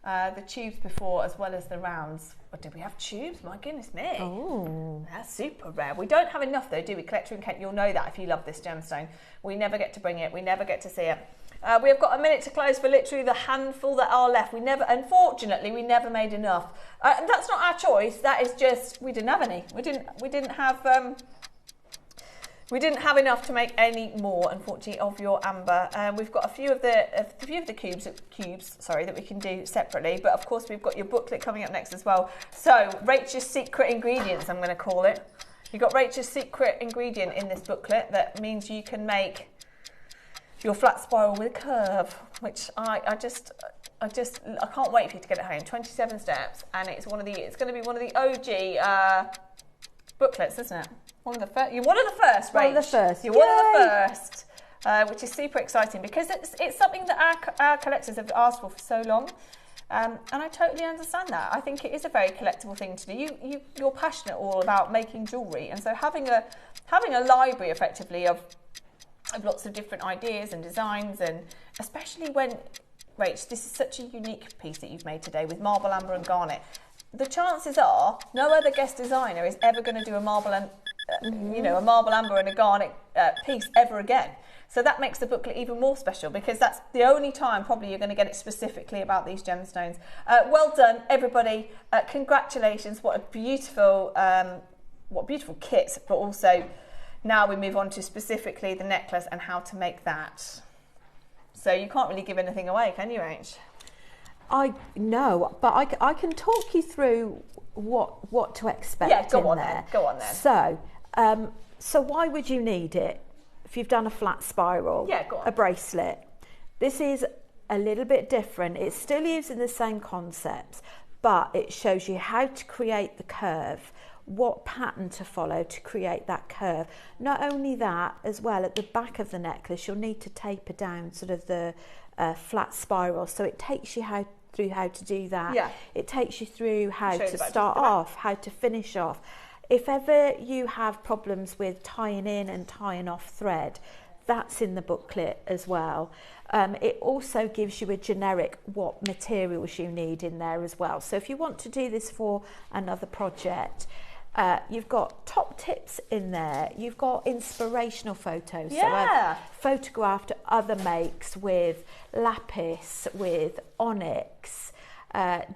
the tubes before as well as the rounds. But did we have tubes? My goodness me. Oh. That's super rare. We don't have enough though, do we? Collector in Kent, you'll know that if you love this gemstone. We never get to bring it. We never get to see it. We have got a minute to close for literally the handful that are left. Unfortunately, we never made enough. And that's not our choice. That is just, we didn't have any. We didn't have We didn't have enough to make any more, unfortunately, of your amber. We've got a few of the cubes that we can do separately, but of course we've got your booklet coming up next as well. So, Rachel's secret ingredients, I'm going to call it. You've got Rachel's secret ingredient in this booklet that means you can make your flat spiral with a curve, which I can't wait for you to get it home. 27 steps, and it's going to be one of the OG booklets, isn't it? You're one of the first, Rach. One of the first. You're one of the first, which is super exciting because it's something that our collectors have asked for so long. And I totally understand that. I think it is a very collectible thing to do. You're passionate all about making jewellery, and so having a library effectively of lots of different ideas and designs, and especially when, Rach, this is such a unique piece that you've made today with marble, amber and garnet. The chances are no other guest designer is ever going to do a marble and a marble, amber and a garnet piece ever again. So that makes the booklet even more special because that's the only time probably you're going to get it specifically about these gemstones. Well done, everybody. Congratulations. What beautiful kits, but also now we move on to specifically the necklace and how to make that. So you can't really give anything away, can you, Rach? No, but I can talk you through what to expect. Yeah, go on then. So why would you need it if you've done a flat spiral? Yeah, go on. A bracelet. This is a little bit different. It's still using the same concepts, but it shows you how to create the curve, what pattern to follow to create that curve. Not only that, as well, at the back of the necklace, you'll need to taper down sort of the flat spiral. So it takes you through how to do that. Yeah. It takes you through how to start off, how to finish off. If ever you have problems with tying in and tying off thread, that's in the booklet as well. It also gives you a generic what materials you need in there as well. So if you want to do this for another project, you've got top tips in there. You've got inspirational photos. Yeah. So I've photographed other makes with lapis, with onyx,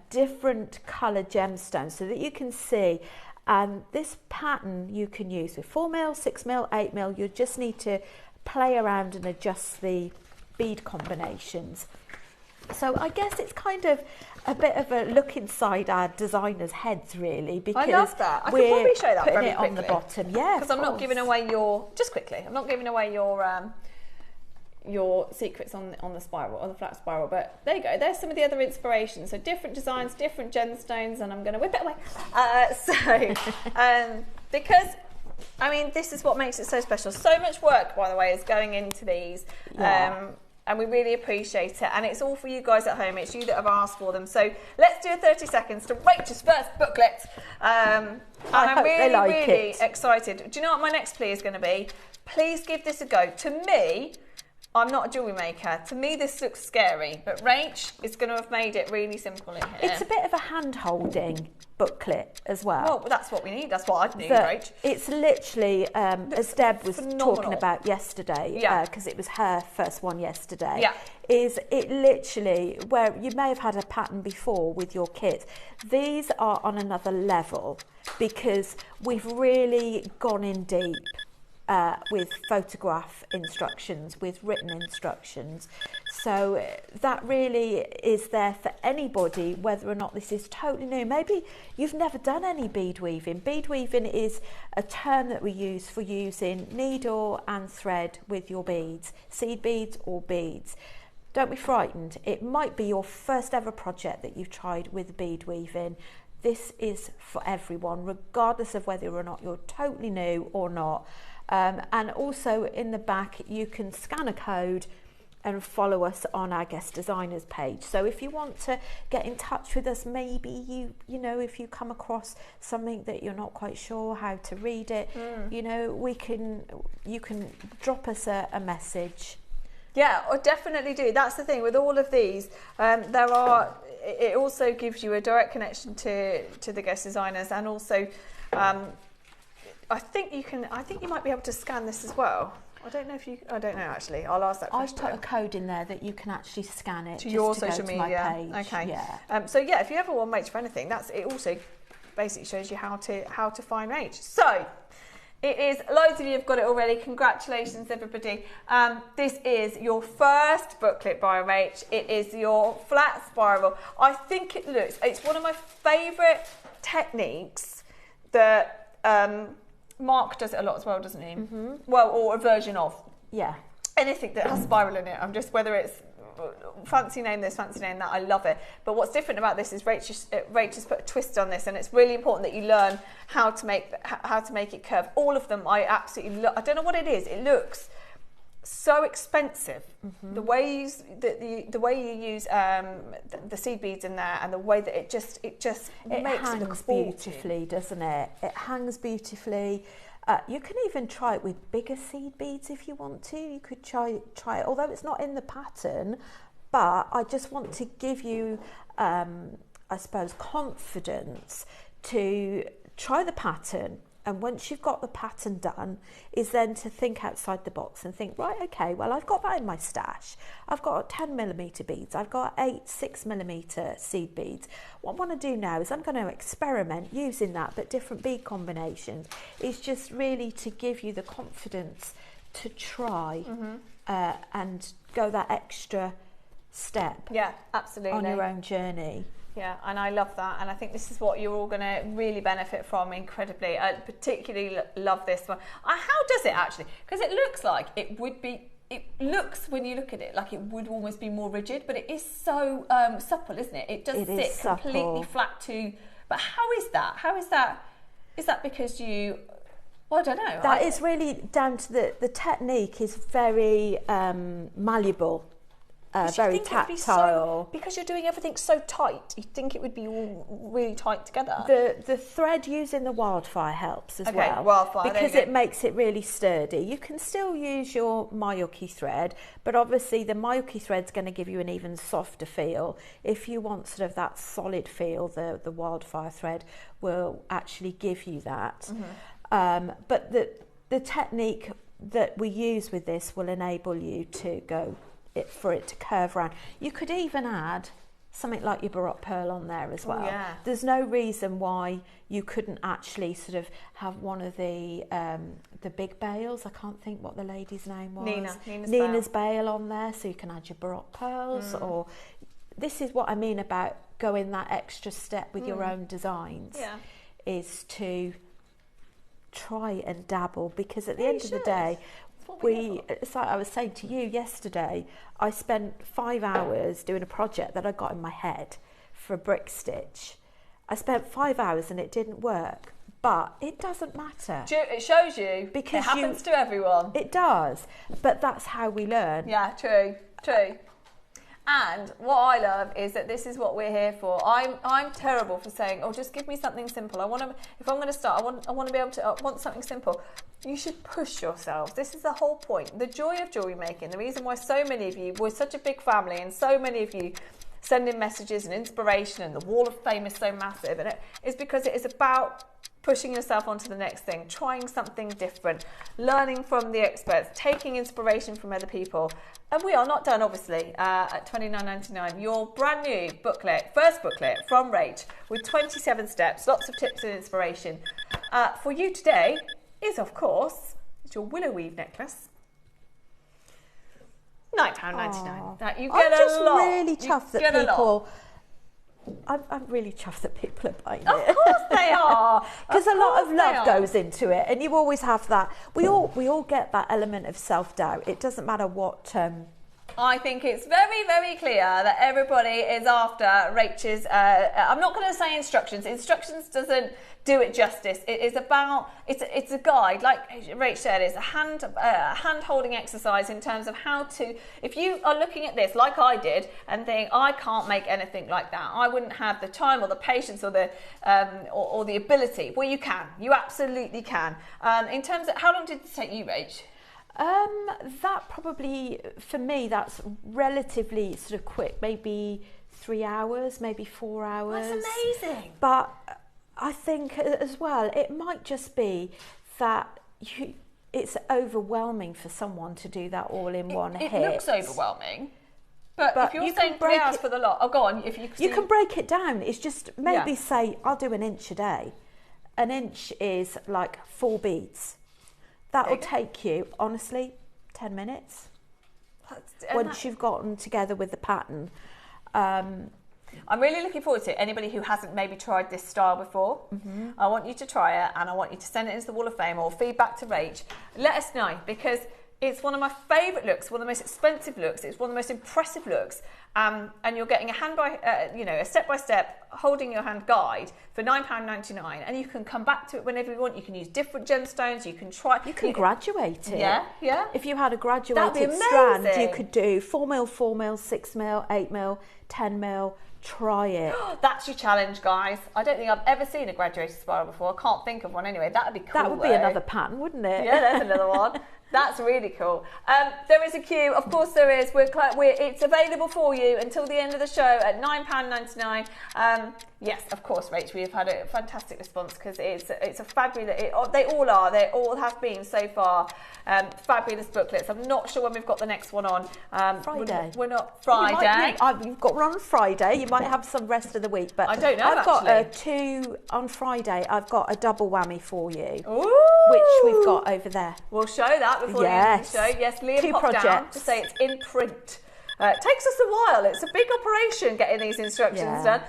different colour gemstones so that you can see. And this pattern you can use with 4mm, 6mm, 8mm. You just need to play around and adjust the bead combinations. So I guess it's kind of a bit of a look inside our designers' heads, really, because I love that. I could probably show that very quickly on the bottom. Yeah, because I'm not giving away your secrets on the spiral, on the flat spiral. But there you go. There's some of the other inspirations. So different designs, different gemstones, and I'm going to whip it away. Because I mean, this is what makes it so special. So much work, by the way, is going into these. Yeah. And we really appreciate it. And it's all for you guys at home. It's you that have asked for them. So let's do a 30 seconds to Rachel's first booklet. And I'm really excited. Do you know what my next plea is going to be? Please give this a go. To me, I'm not a jewellery maker. To me, this looks scary. But Rach is going to have made it really simple in here. It's a bit of a hand-holding booklet as well. Well, that's what we need. That's what I'd need, Rach. It's literally, as Deb was talking about yesterday, because it was her first one yesterday, is it literally, where you may have had a pattern before with your kits, these are on another level because we've really gone in deep. With photograph instructions, with written instructions. So that really is there for anybody, whether or not this is totally new. Maybe you've never done any bead weaving. Bead weaving is a term that we use for using needle and thread with your beads, seed beads or beads. Don't be frightened. It might be your first ever project that you've tried with bead weaving. This is for everyone, regardless of whether or not you're totally new or not. And also in the back, you can scan a code and follow us on our guest designers page. So if you want to get in touch with us, maybe you know, if you come across something that you're not quite sure how to read it, you know, you can drop us a message. Yeah, or definitely do. That's the thing with all of these. It also gives you a direct connection to the guest designers, and also I think you might be able to scan this as well. I don't know actually. I'll ask that question. I've put a code in there that you can actually scan it to your social social media. My page. Okay. Yeah. So yeah, if you ever want Rach for anything, it also basically shows you how to find Rach. So It is. Loads of you have got it already. Congratulations, everybody. This is your first booklet by Rach. It is your flat spiral. I think it's one of my favourite techniques that Mark does it a lot as well, doesn't he? Mm-hmm. Well, or a version of. Yeah. Anything that has spiral in it. I'm just, whether it's fancy name this, fancy name that, I love it. But what's different about this is Rach has put a twist on this, and it's really important that you learn how to make it curve. All of them I absolutely love. I don't know what it is. It looks so expensive. Mm-hmm. The way you use the way you use the seed beads in there, and the way that it just makes it look beautifully, doesn't it? It hangs beautifully. You can even try it with bigger seed beads if you want to. You could try it, although it's not in the pattern. But I just want to give you, I suppose, confidence to try the pattern. And once you've got the pattern done, is then to think outside the box and think, right, okay, well, I've got that in my stash. I've got 10mm beads. I've got 8 6mm seed beads. What I want to do now is I'm going to experiment using that, but different bead combinations. It's just really to give you the confidence to try and go that extra step. Yeah, absolutely. On your own journey. Yeah, and I love that, and I think this is what you're all going to really benefit from incredibly. I particularly love this one. How does it actually? Because it looks like it would be, it looks, when you look at it, like it would almost be more rigid, but it is so supple, isn't it? It does sit completely flat too. But how is that? How is that? Is that because you... Well, I don't know. That is really down to the technique is very malleable. Very tactile. Because you're doing everything so tight, you think it would be all really tight together. The thread using the wildfire helps as well. Wildfire, because it makes it really sturdy. You can still use your Mayuki thread, but obviously the Mayuki thread's going to give you an even softer feel. If you want sort of that solid feel, the wildfire thread will actually give you that. Mm-hmm. But the technique that we use with this will enable you to go for it to curve around. You could even add something like your Baroque pearl on there as well. Yeah. There's no reason why you couldn't actually sort of have one of the big bails. I can't think what the lady's name was. Nina's bail on there, so you can add your Baroque pearls. Or this is what I mean about going that extra step with your own designs. Yeah. Is to try and dabble, because at the end of the day, it's like I was saying to you yesterday, I spent 5 hours doing a project that I got in my head for a brick stitch. I spent 5 hours and it didn't work, but it doesn't matter. It shows you, because it happens to everyone. It does, but that's how we learn. Yeah, true. And what I love is that this is what we're here for. I'm terrible for saying, oh, just give me something simple. If I'm going to start, I want to be able to. I want something simple. You should push yourselves. This is the whole point. The joy of jewellery making. The reason why so many of you, we're such a big family, and so many of you send in messages and inspiration, and the wall of fame is so massive, and it is because it is about pushing yourself onto the next thing, trying something different, learning from the experts, taking inspiration from other people. And we are not done, obviously, at $29.99. Your brand new booklet, first booklet from Rach, with 27 steps, lots of tips and inspiration. For you today is, of course, your willow weave necklace. £9.99. That you get a lot. I'm just really chuffed that people... I'm really chuffed that people are buying it. Of course they are. Because a lot of love goes into it, and you always have that. We all get that element of self-doubt. It doesn't matter what... I think it's very, very clear that everybody is after Rach's... I'm not going to say instructions. Instructions doesn't do it justice. It is about... It's a guide. Like Rach said, it's a hand-holding exercise in terms of how to... If you are looking at this like I did and think, I can't make anything like that, I wouldn't have the time or the patience or the ability. Well, you can. You absolutely can. In terms of... How long did it take you, Rach? That probably, for me, that's relatively sort of quick, maybe 3 hours, maybe 4 hours. That's amazing. But I think as well, it might just be that it's overwhelming for someone to do that all in one hit. It looks overwhelming. But if you're saying 3 hours for the lot, go on. You can break it down. It's just maybe say, I'll do an inch a day. An inch is like 4 beads. That'll take you, honestly, 10 minutes. Once you've gotten together with the pattern. I'm really looking forward to it. Anybody who hasn't maybe tried this style before, I want you to try it, and I want you to send it into the Wall of Fame or feedback to Rach. Let us know, because it's one of my favourite looks, one of the most expensive looks, it's one of the most impressive looks, and you're getting a step-by-step holding your hand guide for £9.99, and you can come back to it whenever you want. You can use different gemstones, you can graduate it. Yeah. If you had a graduated strand, you could do 4mm, 4mm, 6mm, 8mm, 10mm. Try it. That's your challenge, guys. I don't think I've ever seen a graduated spiral before. I can't think of one anyway. That would be cool. That would be another pattern, wouldn't it? Yeah, there's another one. That's really cool. There is a queue. Of course there is. It's available for you until the end of the show at £9.99. Yes, of course, Rach, we have had a fantastic response, because it's a fabulous... They all have been so far fabulous booklets. I'm not sure when we've got the next one on. Friday. We're not... Friday. You've got one on Friday. You might have some rest of the week, but I don't know, I've got two on Friday. I've got a double whammy for you, which we've got over there. We'll show that before the end of the show. Yes, Leah popped down to say it's in print. It takes us a while. It's a big operation getting these instructions done.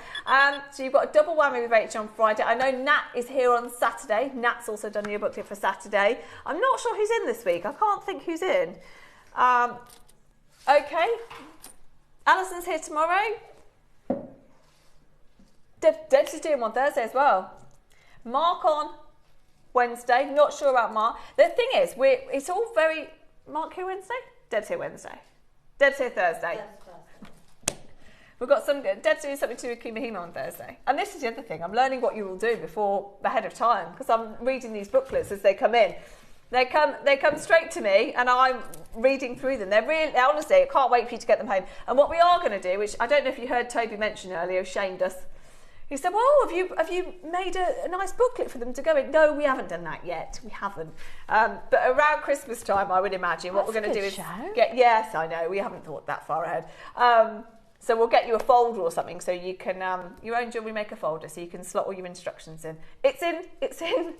So you've got a double whammy with Rachel on Friday. I know Nat is here on Saturday. Nat's also done your booklet for Saturday. I'm not sure who's in this week. I can't think who's in. Okay. Alison's here tomorrow. Deb's is doing one Thursday as well. Mark on Wednesday. Not sure about Mark. The thing is, it's all very... Mark here Wednesday? Deb's here Wednesday. Deb's here Thursday. We've got Deb's doing something to do with Kimahima on Thursday. And this is the other thing. I'm learning what you will do ahead of time, because I'm reading these booklets as they come in. They come straight to me, and I'm reading through them. They're really, honestly, I can't wait for you to get them home. And what we are going to do, which I don't know if you heard Toby mention earlier, shamed us. He said, well, have you made a nice booklet for them to go in? No, we haven't done that yet. We haven't. But around Christmas time, I would imagine what we're going to do is yes, I know, we haven't thought that far ahead. So we'll get you a folder or something, so you can your own JewelleryMaker folder, so you can slot all your instructions in. It's in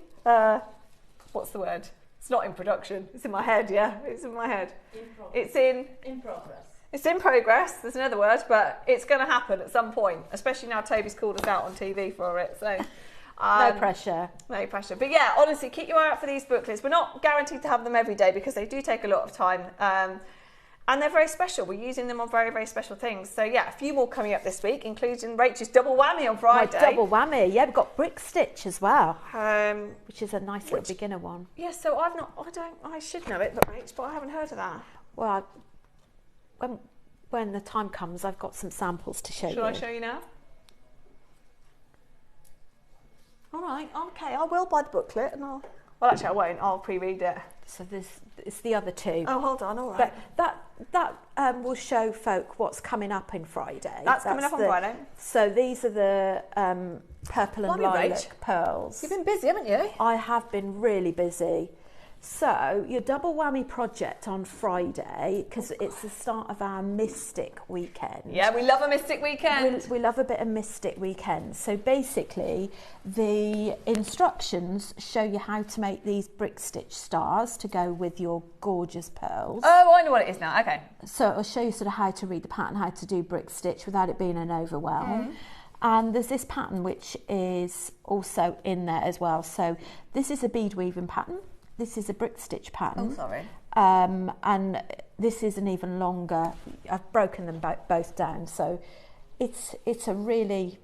what's the word? It's not in production. It's in my head. Yeah, it's in my head. It's in progress. It's in progress. There's another word, but it's going to happen at some point, especially now Toby's called us out on TV for it. So no pressure. No pressure. But yeah, honestly, keep your eye out for these booklets. We're not guaranteed to have them every day, because they do take a lot of time. And they're very special. We're using them on very, very special things. So yeah, a few more coming up this week, including Rachel's double whammy on Friday. My double whammy. Yeah, we've got brick stitch as well, which is a nice little beginner one. Yeah, so I should know it, but I haven't heard of that. Well, when the time comes, I've got some samples to show you. Shall I show you now? All right, okay, I will buy the booklet, and well, actually I won't, I'll pre-read it. So it's the other two. Oh, hold on, all right. But that will show folk what's coming up in Friday. That's coming up on Friday. So these are the purple and lilac pearls. You've been busy, haven't you? I have been really busy. So your double whammy project on Friday, because it's the start of our Mystic weekend. Yeah, we love a Mystic weekend. We love a bit of Mystic weekend. So basically, the instructions show you how to make these brick stitch stars to go with your gorgeous pearls. Oh, I know what it is now. Okay. So it'll show you sort of how to read the pattern, how to do brick stitch without it being an overwhelm. And there's this pattern which is also in there as well. So this is a bead weaving pattern. This is a brick stitch pattern. Oh, sorry. And this is an even longer. I've broken them both down, so it's a really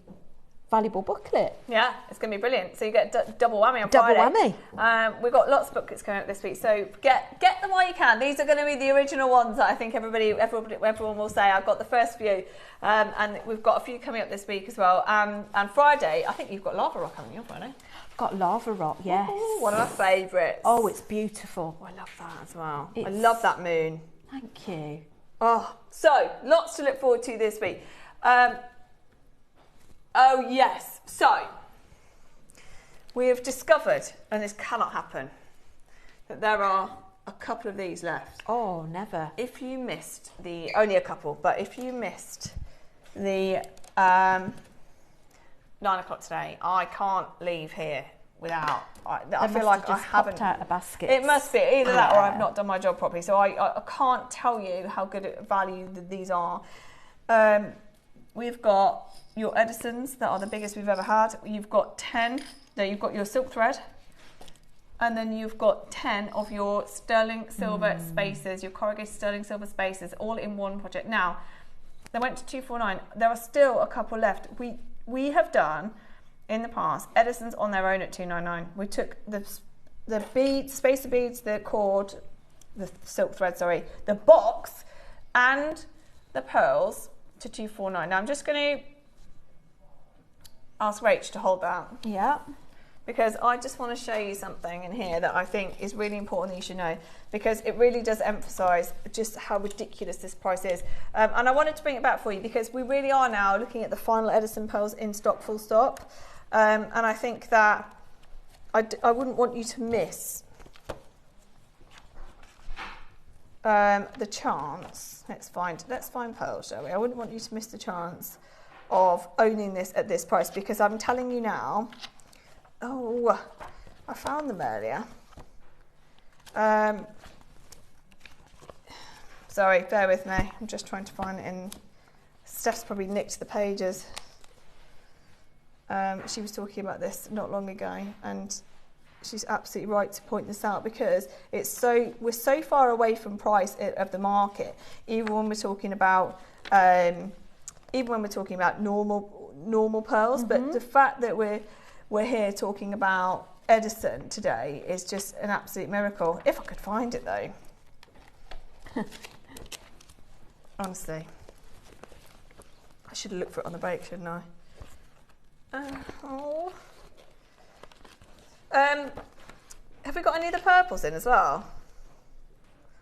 valuable booklet. Yeah, it's going to be brilliant. So you get double whammy on Friday. Double whammy. We've got lots of booklets coming up this week, so get them while you can. These are going to be the original ones that I think everyone will say. I've got the first few, and we've got a few coming up this week as well. And Friday, I think you've got Lava Rock coming on Friday. Got Lava Rock, yes. Ooh, one of my favourites. Oh, it's beautiful. Oh, I love that as well. I love that moon. Thank you. Oh, so lots to look forward to this week. Oh yes, so we have discovered, and this cannot happen, that there are a couple of these left. Oh, never. If you missed only a couple, but if you missed the 9 o'clock today, I can't leave here without. I feel like I haven't out a basket. It must be either that or I've not done my job properly. So I can't tell you how good a value these are. We've got your Edisons that are the biggest we've ever had. You've got 10. There you've got your silk thread. And then you've got 10 of your sterling silver spaces, your corrugated sterling silver spaces, all in one project. Now, they went to 249. There are still a couple left. We have done in the past Edisons on their own at 299. We took the beads, spacer beads, the cord, the silk thread, sorry, the box, and the pearls to 249. Now I'm just going to ask Rach to hold that. Yeah. Because I just want to show you something in here that I think is really important that you should know, because it really does emphasise just how ridiculous this price is. And I wanted to bring it back for you because we really are now looking at the final Edison pearls in stock, full stop. And I think that I wouldn't want you to miss the chance. Let's find pearls, shall we? I wouldn't want you to miss the chance of owning this at this price, because I'm telling you now. Oh, I found them earlier. Sorry, bear with me. I'm just trying to find it in. Steph's probably nicked the pages. She was talking about this not long ago, and she's absolutely right to point this out, because we're so far away from price of the market. Even when we're talking about normal pearls, but the fact that we're here talking about Edison today is just an absolute miracle. If I could find it though. Honestly. I should have looked for it on the break, shouldn't I? Have we got any of the purples in as well?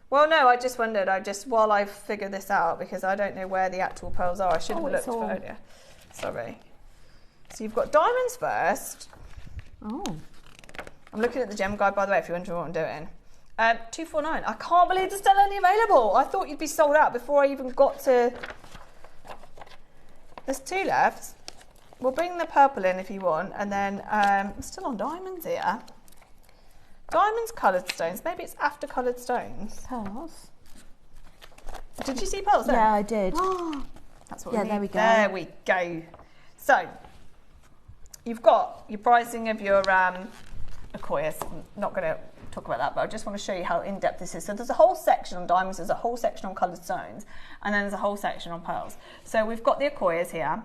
Well, no, I just wondered, while I figure this out, because I don't know where the actual pearls are, I should have looked for earlier. Sorry. So you've got diamonds first. Oh. I'm looking at the gem guide, by the way, if you're wondering what I'm doing. 249. I can't believe there's still only available. I thought you'd be sold out before I even got to... There's 2 left. We'll bring the purple in if you want, and then I'm still on diamonds here. Diamonds, coloured stones. Maybe it's after coloured stones. Pearls. Did you see pearls there? Yeah, I did. That's what we need. There we go. There we go. So, you've got your pricing of your Aquarius. I'm not going to talk about that, but I just want to show you how in-depth this is. So there's a whole section on diamonds, there's a whole section on coloured stones, and then there's a whole section on pearls. So we've got the Aquarius here,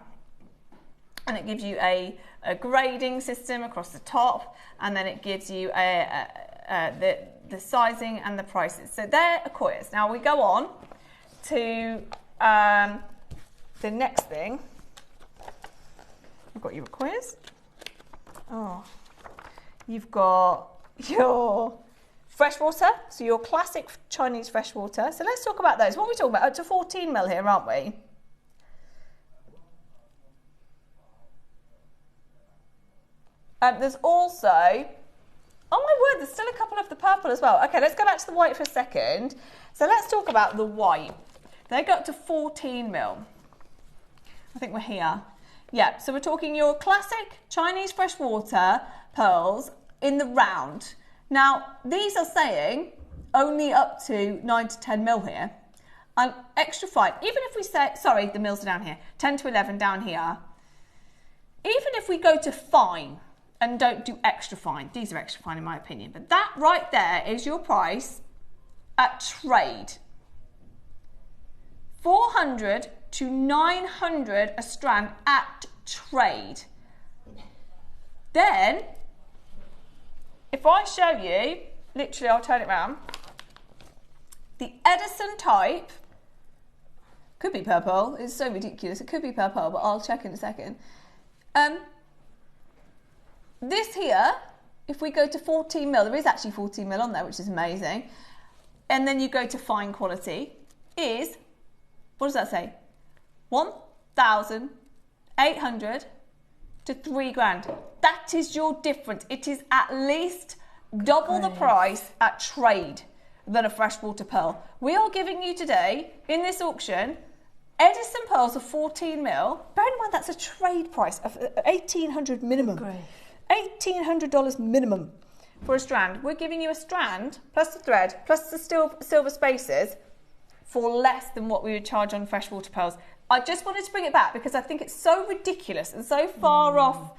and it gives you a grading system across the top, and then it gives you the sizing and the prices. So they're Aquarius. Now we go on to the next thing. You've got your Aquarius. Oh, you've got your freshwater, so your classic Chinese freshwater. So let's talk about those. What are we talking about? Up to 14 mil here, aren't we? There's also, oh my word, there's still a couple of the purple as well. Okay, let's go back to the white for a second. So let's talk about the white. They go up to 14 mil. I think we're here. Yeah, so we're talking your classic Chinese freshwater pearls in the round. Now, these are saying only up to 9 to 10 mil here. And extra fine, even if we say, sorry, the mils are down here, 10 to 11 down here. Even if we go to fine and don't do extra fine, these are extra fine in my opinion, but that right there is your price at trade. 400 to 900 a strand at trade. Then, if I show you, literally I'll turn it around, the Edison type, could be purple, it's so ridiculous, it could be purple, but I'll check in a second. This here, if we go to 14 mil, there is actually 14 mil on there, which is amazing, and then you go to fine quality, is, what does that say? 1,800 to 3 grand. That is your difference. It is at least double the price at trade than a freshwater pearl. We are giving you today, in this auction, Edison pearls of 14 mil. Bear in mind that's a trade price of 1,800 minimum. 1,800 $1,800 minimum for a strand. We're giving you a strand plus the thread plus the silver spaces for less than what we would charge on freshwater pearls. I just wanted to bring it back because I think it's so ridiculous and so far off.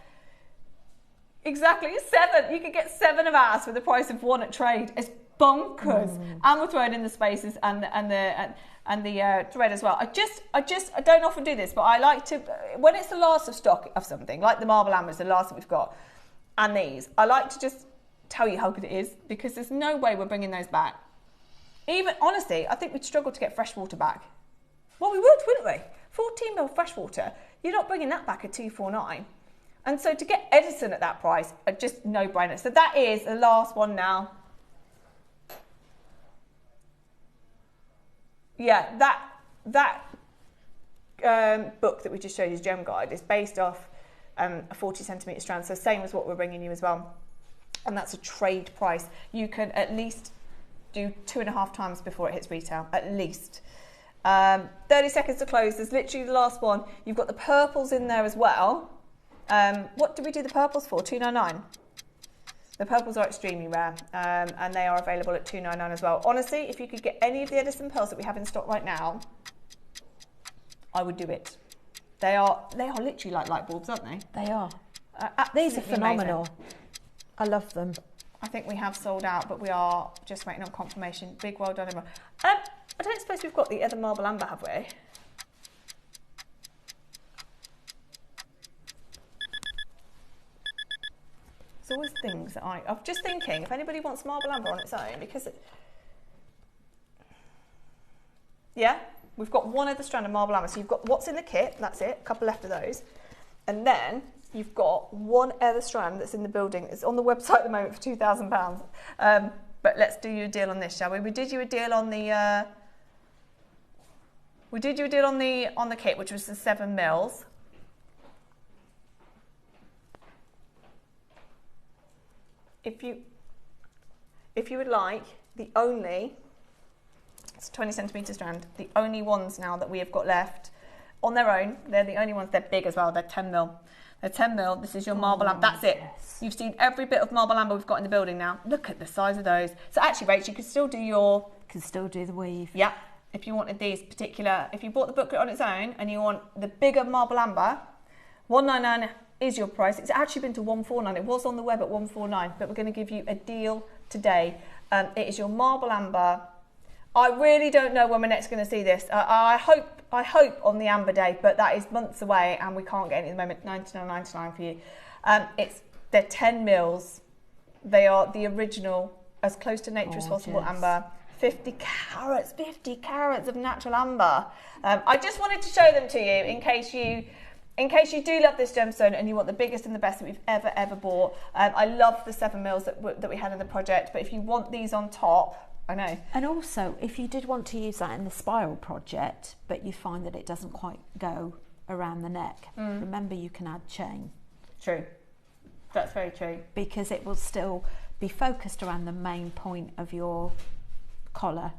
Exactly, 7. You could get 7 of ours for the price of 1 at trade. It's bonkers. And we're throwing in the spaces and the thread as well. I don't often do this, but I like to, when it's the last of stock of something, like the marble amber is the last that we've got, and these, I like to just tell you how good it is, because there's no way we're bringing those back. Even, honestly, I think we'd struggle to get freshwater back. Well, we would, wouldn't we? 14ml freshwater, you're not bringing that back at $249. And so to get Edison at that price, are just no-brainer. So that is the last one now. Yeah, that book that we just showed you, Gem Guide, is based off a 40cm strand, so same as what we're bringing you as well. And that's a trade price. You can at least do 2.5 times before it hits retail, at least. 30 seconds to close. There's literally the last one. You've got the purples in there as well. What did we do the purples for? $2.99. The purples are extremely rare, and they are available at $2.99 as well. Honestly, if you could get any of the Edison pearls that we have in stock right now, I would do it. They are literally like light bulbs, aren't they? They are. These are phenomenal. Amazing. I love them. I think we have sold out, but we are just waiting on confirmation. Big well done, everyone. I don't suppose we've got the other marble amber, have we? There's always things that I'm just thinking, if anybody wants marble amber on its own, because yeah, we've got one other strand of marble amber. So you've got what's in the kit, that's it, a couple left of those. And then you've got one other strand that's in the building. It's on the website at the moment for £2,000. But let's do you a deal on this, shall we? We did you a deal on the on the kit, which was the 7 mils. If you would like, it's a 20cm strand, the only ones now that we have got left on their own, they're the only ones, they're big as well, they're 10 mil. They're 10 mil, this is your marble amber, that's it. Yes. You've seen every bit of marble amber we've got in the building now. Look at the size of those. So actually, Rach, you could still do the weave. Yeah, if you wanted these particular, if you bought the booklet on its own and you want the bigger marble amber, $199 is your price. It's actually been to $149. It was on the web at $149, but we're going to give you a deal today. It is your marble amber. I really don't know when we're next going to see this. I hope on the Amber Day, but that is months away and we can't get it at the moment. $99.99 for you. They're 10 mils. They are the original, as close to nature as possible amber. 50 carats of natural amber. I just wanted to show them to you in case you do love this gemstone and you want the biggest and the best that we've ever bought. I love the 7 mils that we had in the project, but if you want these on top, I know. And also, if you did want to use that in the spiral project, but you find that it doesn't quite go around the neck, remember you can add chain. True. That's very true. Because it will still be focused around the main point of your collar.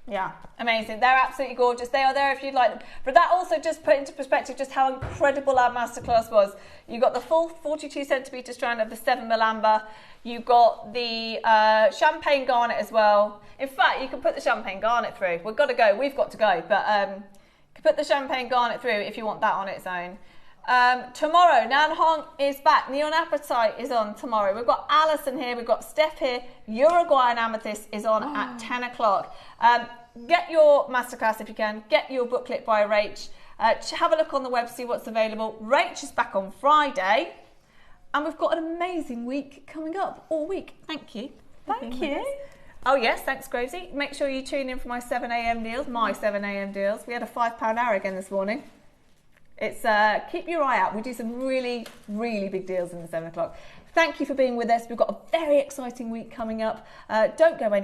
Yeah, amazing. They're absolutely gorgeous. They are there if you'd like them. But that also just put into perspective just how incredible our masterclass was. You got the full 42cm strand of the 7 mil amber. You got the champagne garnet as well. In fact, you can put the champagne garnet through. We've got to go. We've got to go. But you can put the champagne garnet through if you want that on its own. Tomorrow, Nan Hong is back. Neon Appetite is on tomorrow. We've got Alison here. We've got Steph here. Uruguayan Amethyst is on at 10 o'clock. Get your masterclass if you can. Get your booklet by Rach. Have a look on the web, see what's available. Rach is back on Friday. And we've got an amazing week coming up all week. Thank you. Thank you. Oh yes, thanks Grovesy. Make sure you tune in for my 7 a.m. deals, We had a £5 hour again this morning. It's keep your eye out. We do some really, really big deals in the 7 o'clock. Thank you for being with us. We've got a very exciting week coming up. Don't go anywhere.